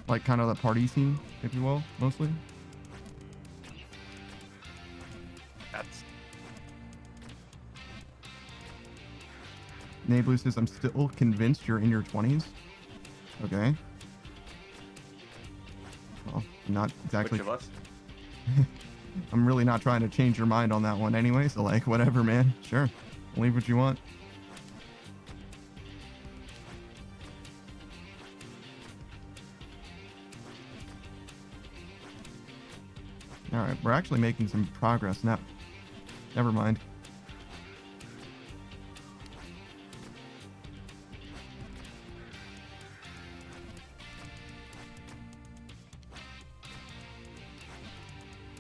Like, kind of the party scene, if you will, mostly. That's Nablu says, I'm still convinced you're in your 20s. Okay. Well, not exactly. which of us? I'm really not trying to change your mind on that one anyway, so like, whatever, man. Sure. Believe what you want. All right, we're actually making some progress now. Never mind.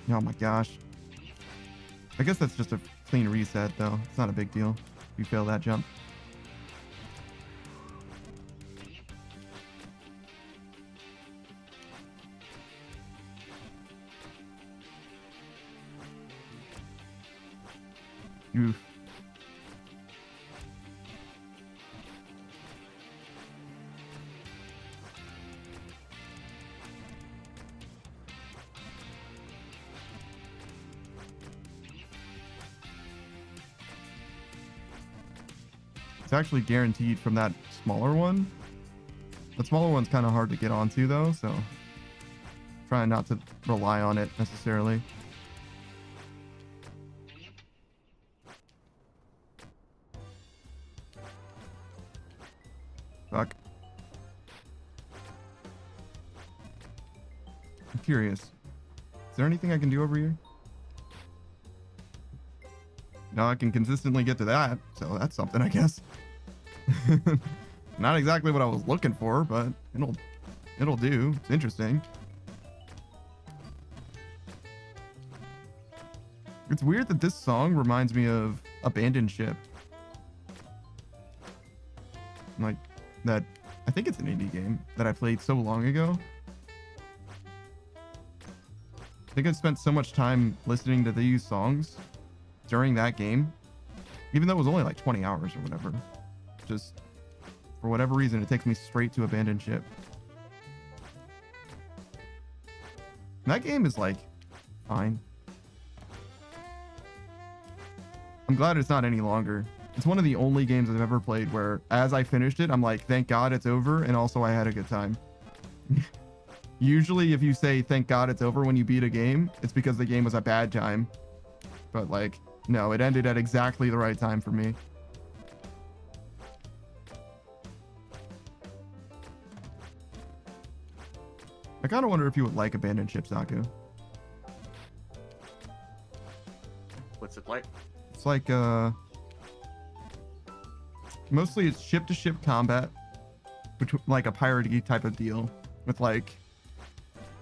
Oh my gosh. I guess that's just a clean reset, though. It's not a big deal if you fail that jump. Oof. It's actually guaranteed from that smaller one. The smaller one's kind of hard to get onto, though, so trying not to rely on it necessarily. Fuck. I'm curious. Is there anything I can do over here? No, I can consistently get to that, so that's something, I guess. Not exactly what I was looking for, but it'll do. It's interesting. It's weird that this song reminds me of Abandoned Ship. Like that, I think it's an indie game that I played so long ago. think I spent so much time listening to these songs during that game, even though it was only like 20 hours or whatever. Just for whatever reason, it takes me straight to Abandoned Ship. And that game is like fine. I'm glad it's not any longer. It's one of the only games I've ever played where as I finished it, I'm like, thank God it's over. And also I had a good time. Usually if you say, thank God it's over when you beat a game, it's because the game was a bad time. But like, no, it ended at exactly the right time for me. I kind of wonder if you would like Abandoned Ship, Zaku. What's it like? It's like, mostly it's ship to ship combat, which like a piratey type of deal with like,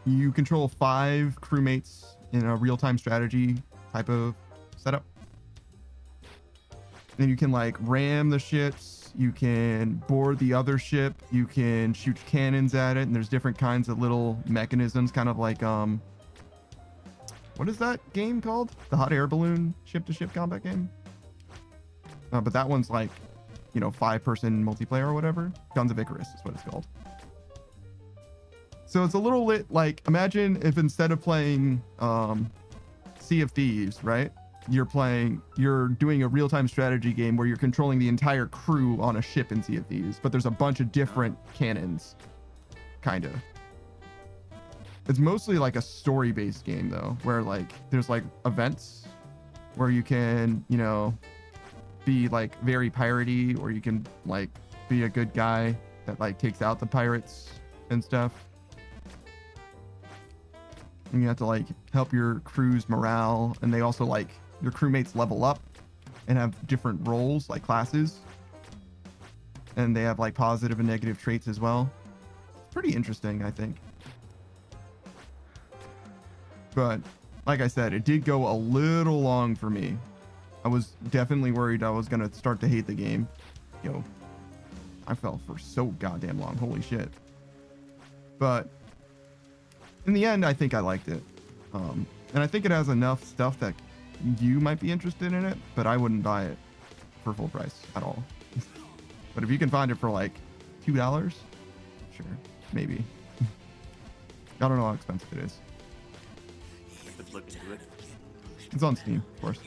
you control 5 crewmates in a real-time strategy type of setup. And you can like ram the ships, you can board the other ship, you can shoot cannons at it, and there's different kinds of little mechanisms, kind of like what is that game called? The hot air balloon ship-to-ship combat game? But that one's like, you know, 5-person multiplayer or whatever. Guns of Icarus is what it's called. So it's a little lit, like, imagine if instead of playing Sea of Thieves, right? You're doing a real-time strategy game where you're controlling the entire crew on a ship in Sea of Thieves, but there's a bunch of different cannons, kind of. It's mostly like a story-based game though, where like there's like events where you can, you know, be like very piratey, or you can like be a good guy that like takes out the pirates and stuff. And you have to like help your crew's morale, and they also like your crewmates level up and have different roles, like classes, and they have like positive and negative traits as well. It's pretty interesting, I think. But like I said, it did go a little long for me. I was definitely worried I was going to start to hate the game. Yo, I fell for so goddamn long. Holy shit. But in the end, I think I liked it. And I think it has enough stuff that you might be interested in it, but I wouldn't buy it for full price at all. But if you can find it for like $2, sure, maybe. I don't know how expensive it is. Let's look into it. It's on Steam, of course.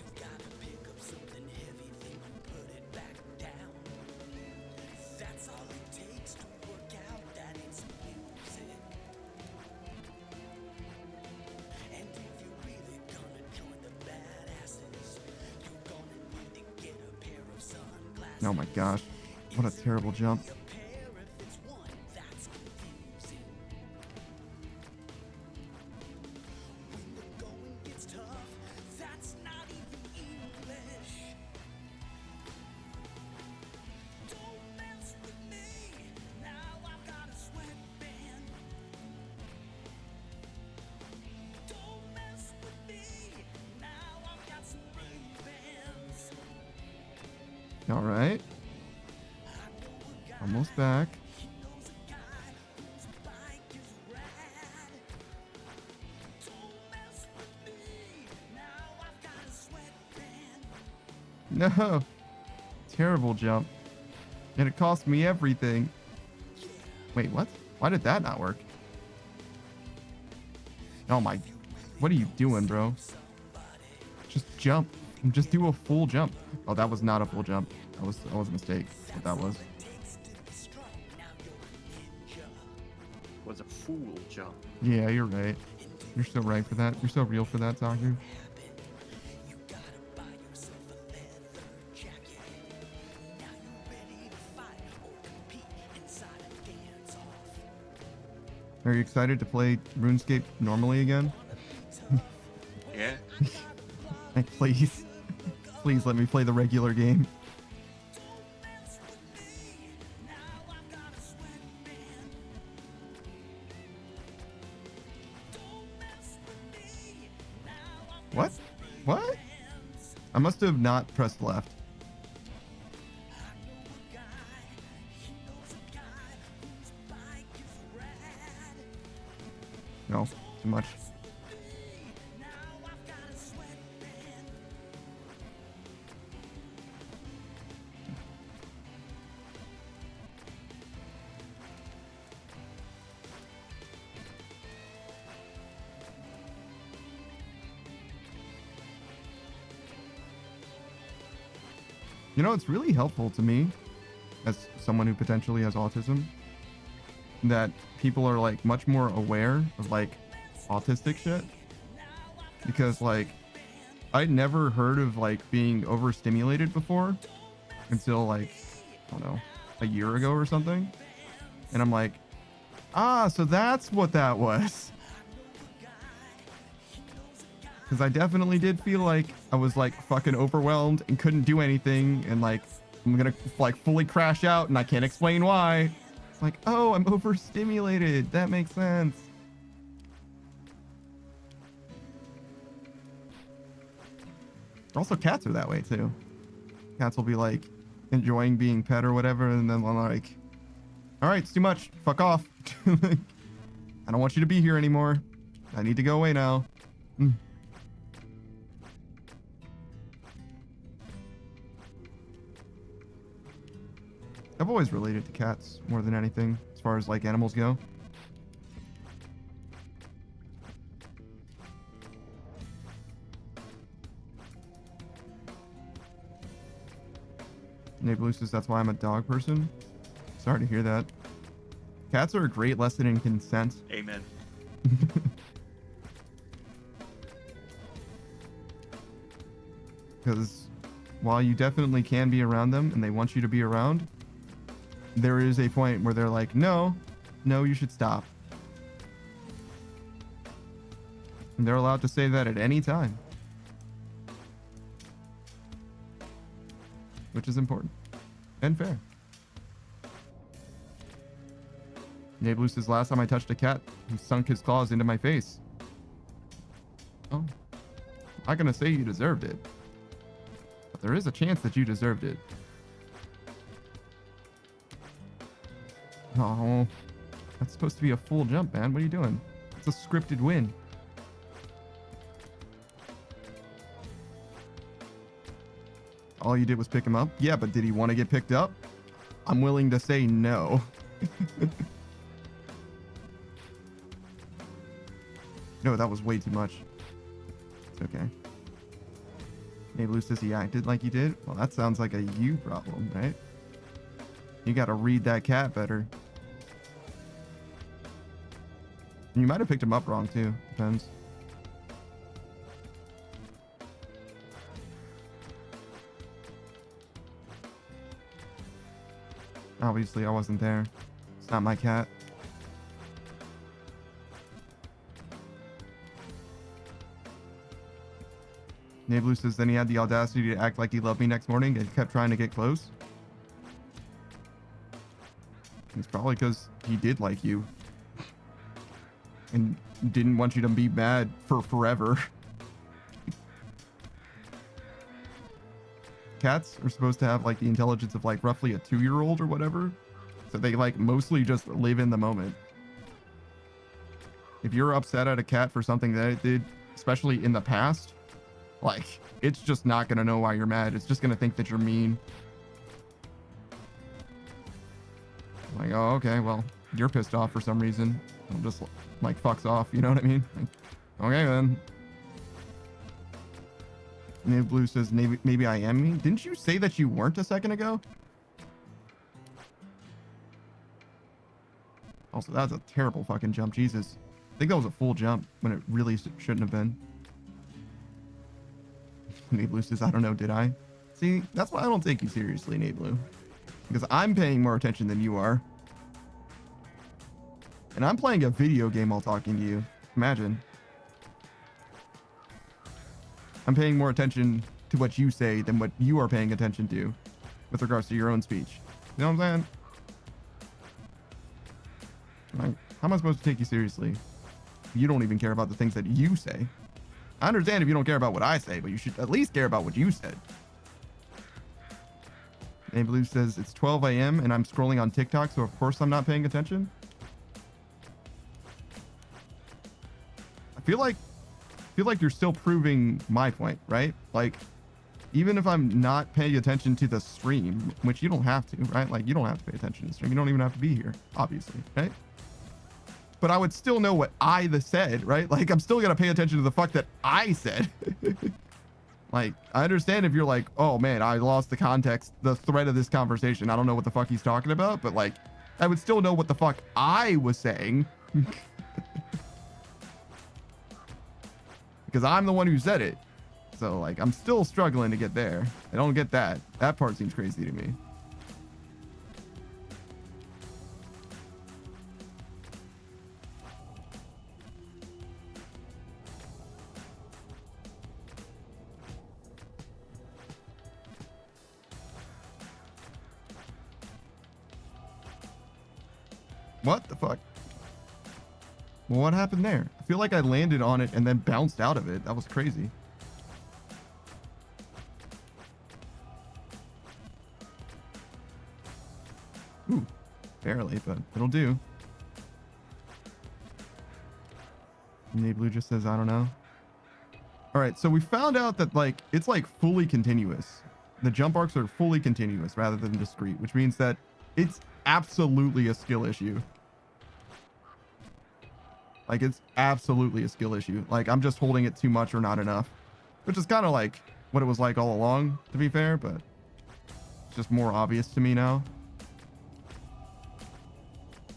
Oh my gosh, what a terrible jump. All right. Almost back. No. Terrible jump. And it cost me everything. Wait, what? Why did that not work? Oh my. What are you doing, bro? Just jump. Just do a full jump. Oh, that was not a full jump. That was a mistake. What that was. Was a fool jump. Yeah, you're right. You're so right for that. You're so real for that, Zaku. Are you excited to play RuneScape normally again? Yeah. Like, please. Please let me play the regular game. What? What? I must have not pressed left. No, too much. You know, it's really helpful to me as someone who potentially has autism that people are like much more aware of like autistic shit, because like I'd never heard of like being overstimulated before until like, I don't know, a year ago or something. And I'm like, ah, so that's what that was. Because I definitely did feel like I was like fucking overwhelmed and couldn't do anything, and like I'm gonna like fully crash out and I can't explain why. It's like, oh, I'm overstimulated. That makes sense. Also, cats are that way too. Cats will be like enjoying being pet or whatever, and then they're like, all right, it's too much. Fuck off. I don't want you to be here anymore. I need to go away now. I've always related to cats more than anything, as far as like animals go. Neighbor says that's why I'm a dog person. Sorry to hear that. Cats are a great lesson in consent. Amen. Because while you definitely can be around them and they want you to be around, there is a point where they're like, no, you should stop. And they're allowed to say that at any time. Which is important and fair. Nablus says, last time I touched a cat, he sunk his claws into my face. Oh, I'm not gonna say you deserved it, but there is a chance that you deserved it. Oh, that's supposed to be a full jump, man. What are you doing? It's a scripted win. All you did was pick him up? Yeah, but did he want to get picked up? I'm willing to say no. No, that was way too much. It's okay. Neighbor says he acted like he did. Well, that sounds like a you problem, right? You gotta read that cat better. You might have picked him up wrong too. Depends. Obviously, I wasn't there. It's not my cat. Neighbor says then he had the audacity to act like he loved me next morning and kept trying to get close. It's probably because he did like you and didn't want you to be mad for forever. Cats are supposed to have like the intelligence of like roughly a 2-year-old or whatever. So they like mostly just live in the moment. If you're upset at a cat for something that it did, especially in the past, like it's just not going to know why you're mad. It's just going to think that you're mean. Like, oh, okay, well, you're pissed off for some reason. I'll just like fucks off, you know what I mean? Like, okay then. Navy Blue says maybe I am mean. Didn't you say that you weren't a second ago? Also, that's a terrible fucking jump. Jesus. I think that was a full jump when it really shouldn't have been. Navy Blue says, I don't know, did I? See, that's why I don't take you seriously, Navy Blue. Because I'm paying more attention than you are. And I'm playing a video game while talking to you. Imagine. I'm paying more attention to what you say than what you are paying attention to with regards to your own speech. You know what I'm saying? Like, how am I supposed to take you seriously? You don't even care about the things that you say. I understand if you don't care about what I say, but you should at least care about what you said. Name Blue says it's 12 a.m. and I'm scrolling on TikTok, so of course I'm not paying attention. I feel like you're still proving my point, right? Like, even if I'm not paying attention to the stream, which you don't have to, right? Like, you don't have to pay attention to the stream. You don't even have to be here, obviously, right? But I would still know what I said, right? Like, I'm still gonna pay attention to the fuck that I said. Like, I understand if you're like, oh man, I lost the context, the thread of this conversation. I don't know what the fuck he's talking about, but like, I would still know what the fuck I was saying. Because I'm the one who said it. So like, I'm still struggling to get there. I don't get that. That part seems crazy to me. What the fuck? Well, what happened there? I feel like I landed on it and then bounced out of it. That was crazy. Ooh, barely, but it'll do. Blue just says, I don't know. All right, so we found out that like it's like fully continuous. The jump arcs are fully continuous rather than discrete, which means that it's absolutely a skill issue. Like, it's absolutely a skill issue. Like, I'm just holding it too much or not enough, which is kind of like what it was like all along, to be fair, but it's just more obvious to me now.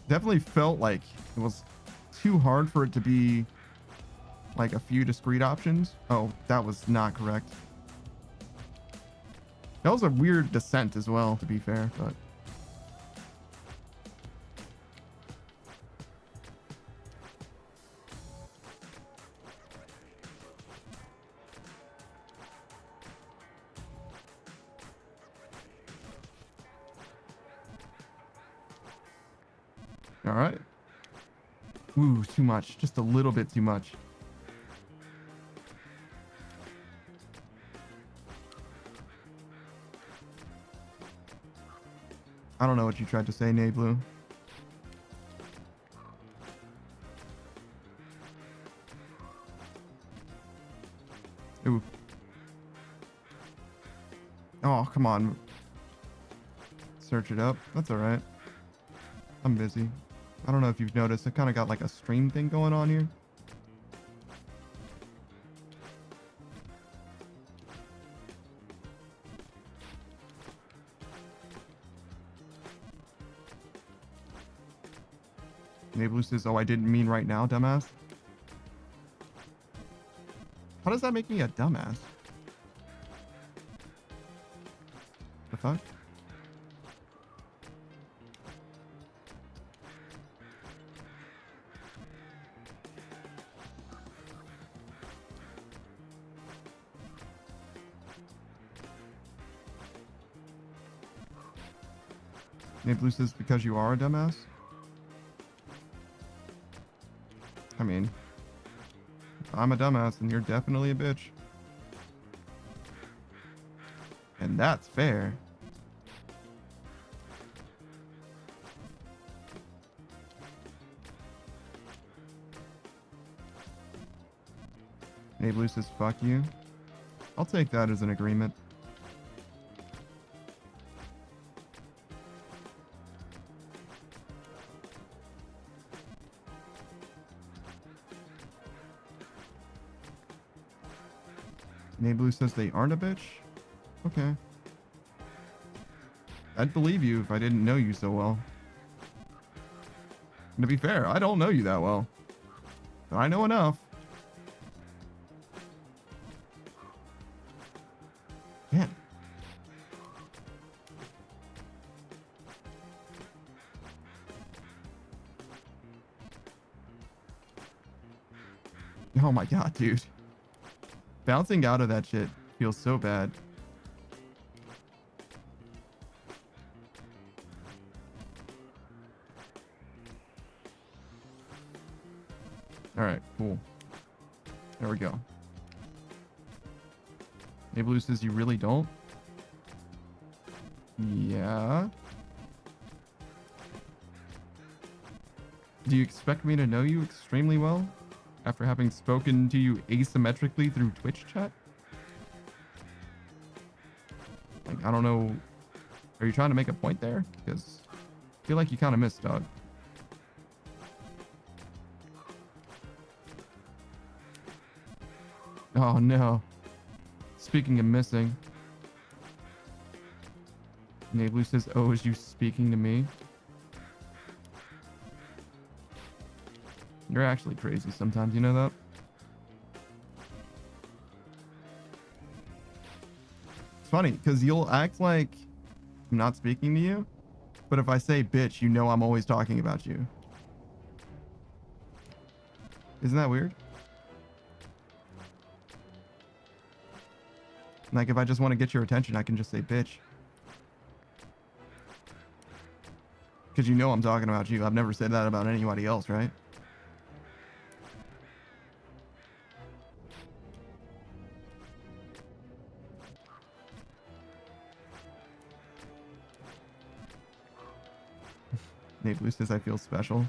Definitely felt like it was too hard for it to be like a few discrete options. Oh, that was not correct. That was a weird descent as well, to be fair, but all right. Ooh, too much. Just a little bit too much. I don't know what you tried to say, Nayblue. Ooh. Oh, come on. Search it up. That's all right. I'm busy. I don't know if you've noticed, I kind of got like a stream thing going on here. Nayblue says, oh, I didn't mean right now, dumbass. How does that make me a dumbass? The fuck? Nayblue says, because you are a dumbass? I mean, if I'm a dumbass, then you're definitely a bitch. And that's fair. Nayblue says, fuck you. I'll take that as an agreement. Nayblue says they aren't a bitch? Okay. I'd believe you if I didn't know you so well. And to be fair, I don't know you that well. But I know enough. Man. Oh my god, dude. Bouncing out of that shit feels so bad. All right, cool. There we go. Nayblue says you really don't? Yeah. Do you expect me to know you extremely well? After having spoken to you asymmetrically through Twitch chat? Like, I don't know. Are you trying to make a point there? Because I feel like you kind of missed, dog. Oh, no. Speaking of missing. Nablu says, oh, is you speaking to me? You're actually crazy sometimes, you know that? It's funny, because you'll act like I'm not speaking to you, but if I say bitch, you know I'm always talking about you. Isn't that weird? Like, if I just want to get your attention, I can just say bitch. Because you know I'm talking about you. I've never said that about anybody else, right? Nate Blue says I feel special.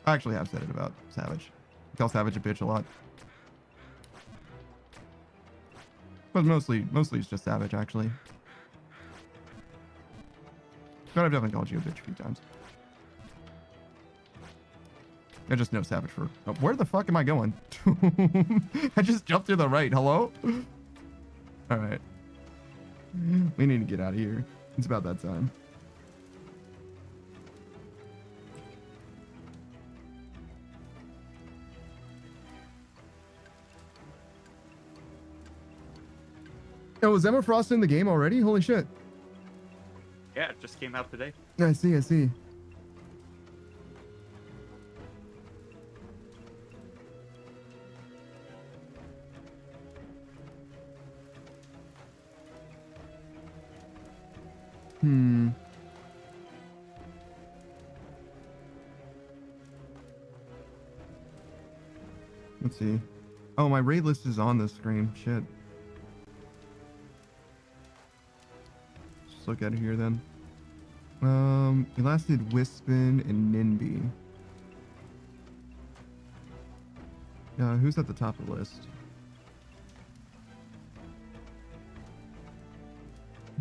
I actually have said it about Savage. I call Savage a bitch a lot. But mostly it's just Savage, actually. But I've definitely called you a bitch a few times. I just know Savage for... Oh, where the fuck am I going? I just jumped to the right. Hello? Alright. We need to get out of here. It's about that time. Oh, is Emma Frost in the game already? Holy shit. Yeah, it just came out today. I see, I see. Let's see. Oh, my raid list is on the screen. Shit. Just look at it here then. We last did Wispin and Ninby. Who's at the top of the list?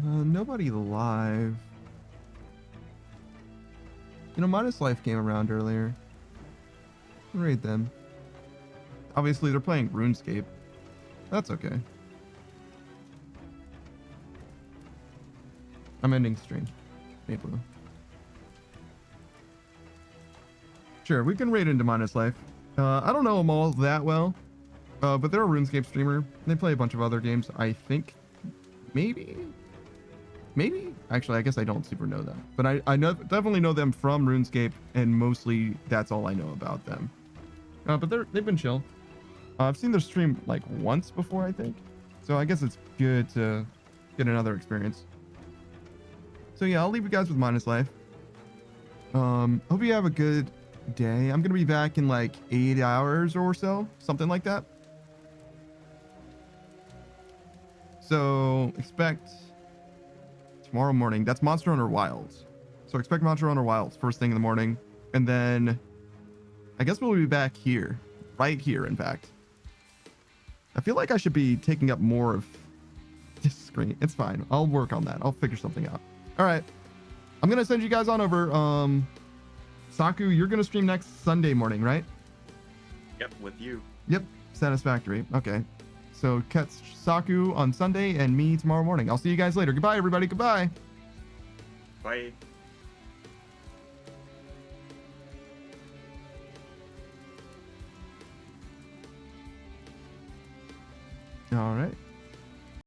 Nobody live. You know, Minus Life came around earlier. Raid them. Obviously, they're playing RuneScape. That's okay. I'm ending stream. Maple. Sure, we can raid into Minus Life. I don't know them all that well, but they're a RuneScape streamer. They play a bunch of other games. I think, maybe. Actually, I guess I don't super know them, but I know, definitely know them from RuneScape, and mostly that's all I know about them. But they've been chill. I've seen their stream like once before, I think, so I guess it's good to get another experience. So yeah, I'll leave you guys with Minus Life. Hope you have a good day. I'm gonna be back in like 8 hours or so, something like that. So expect tomorrow morning. That's Monster Hunter Wilds. So expect Monster Hunter Wilds first thing in the morning, and then I guess we'll be back here, right here. In fact, I feel like I should be taking up more of this screen. It's fine. I'll work on that. I'll figure something out. All right. I'm going to send you guys on over. Saku, you're going to stream next Sunday morning, right? Yep, with you. Yep. Satisfactory. Okay. So catch Saku on Sunday and me tomorrow morning. I'll see you guys later. Goodbye, everybody. Goodbye. Bye. All right.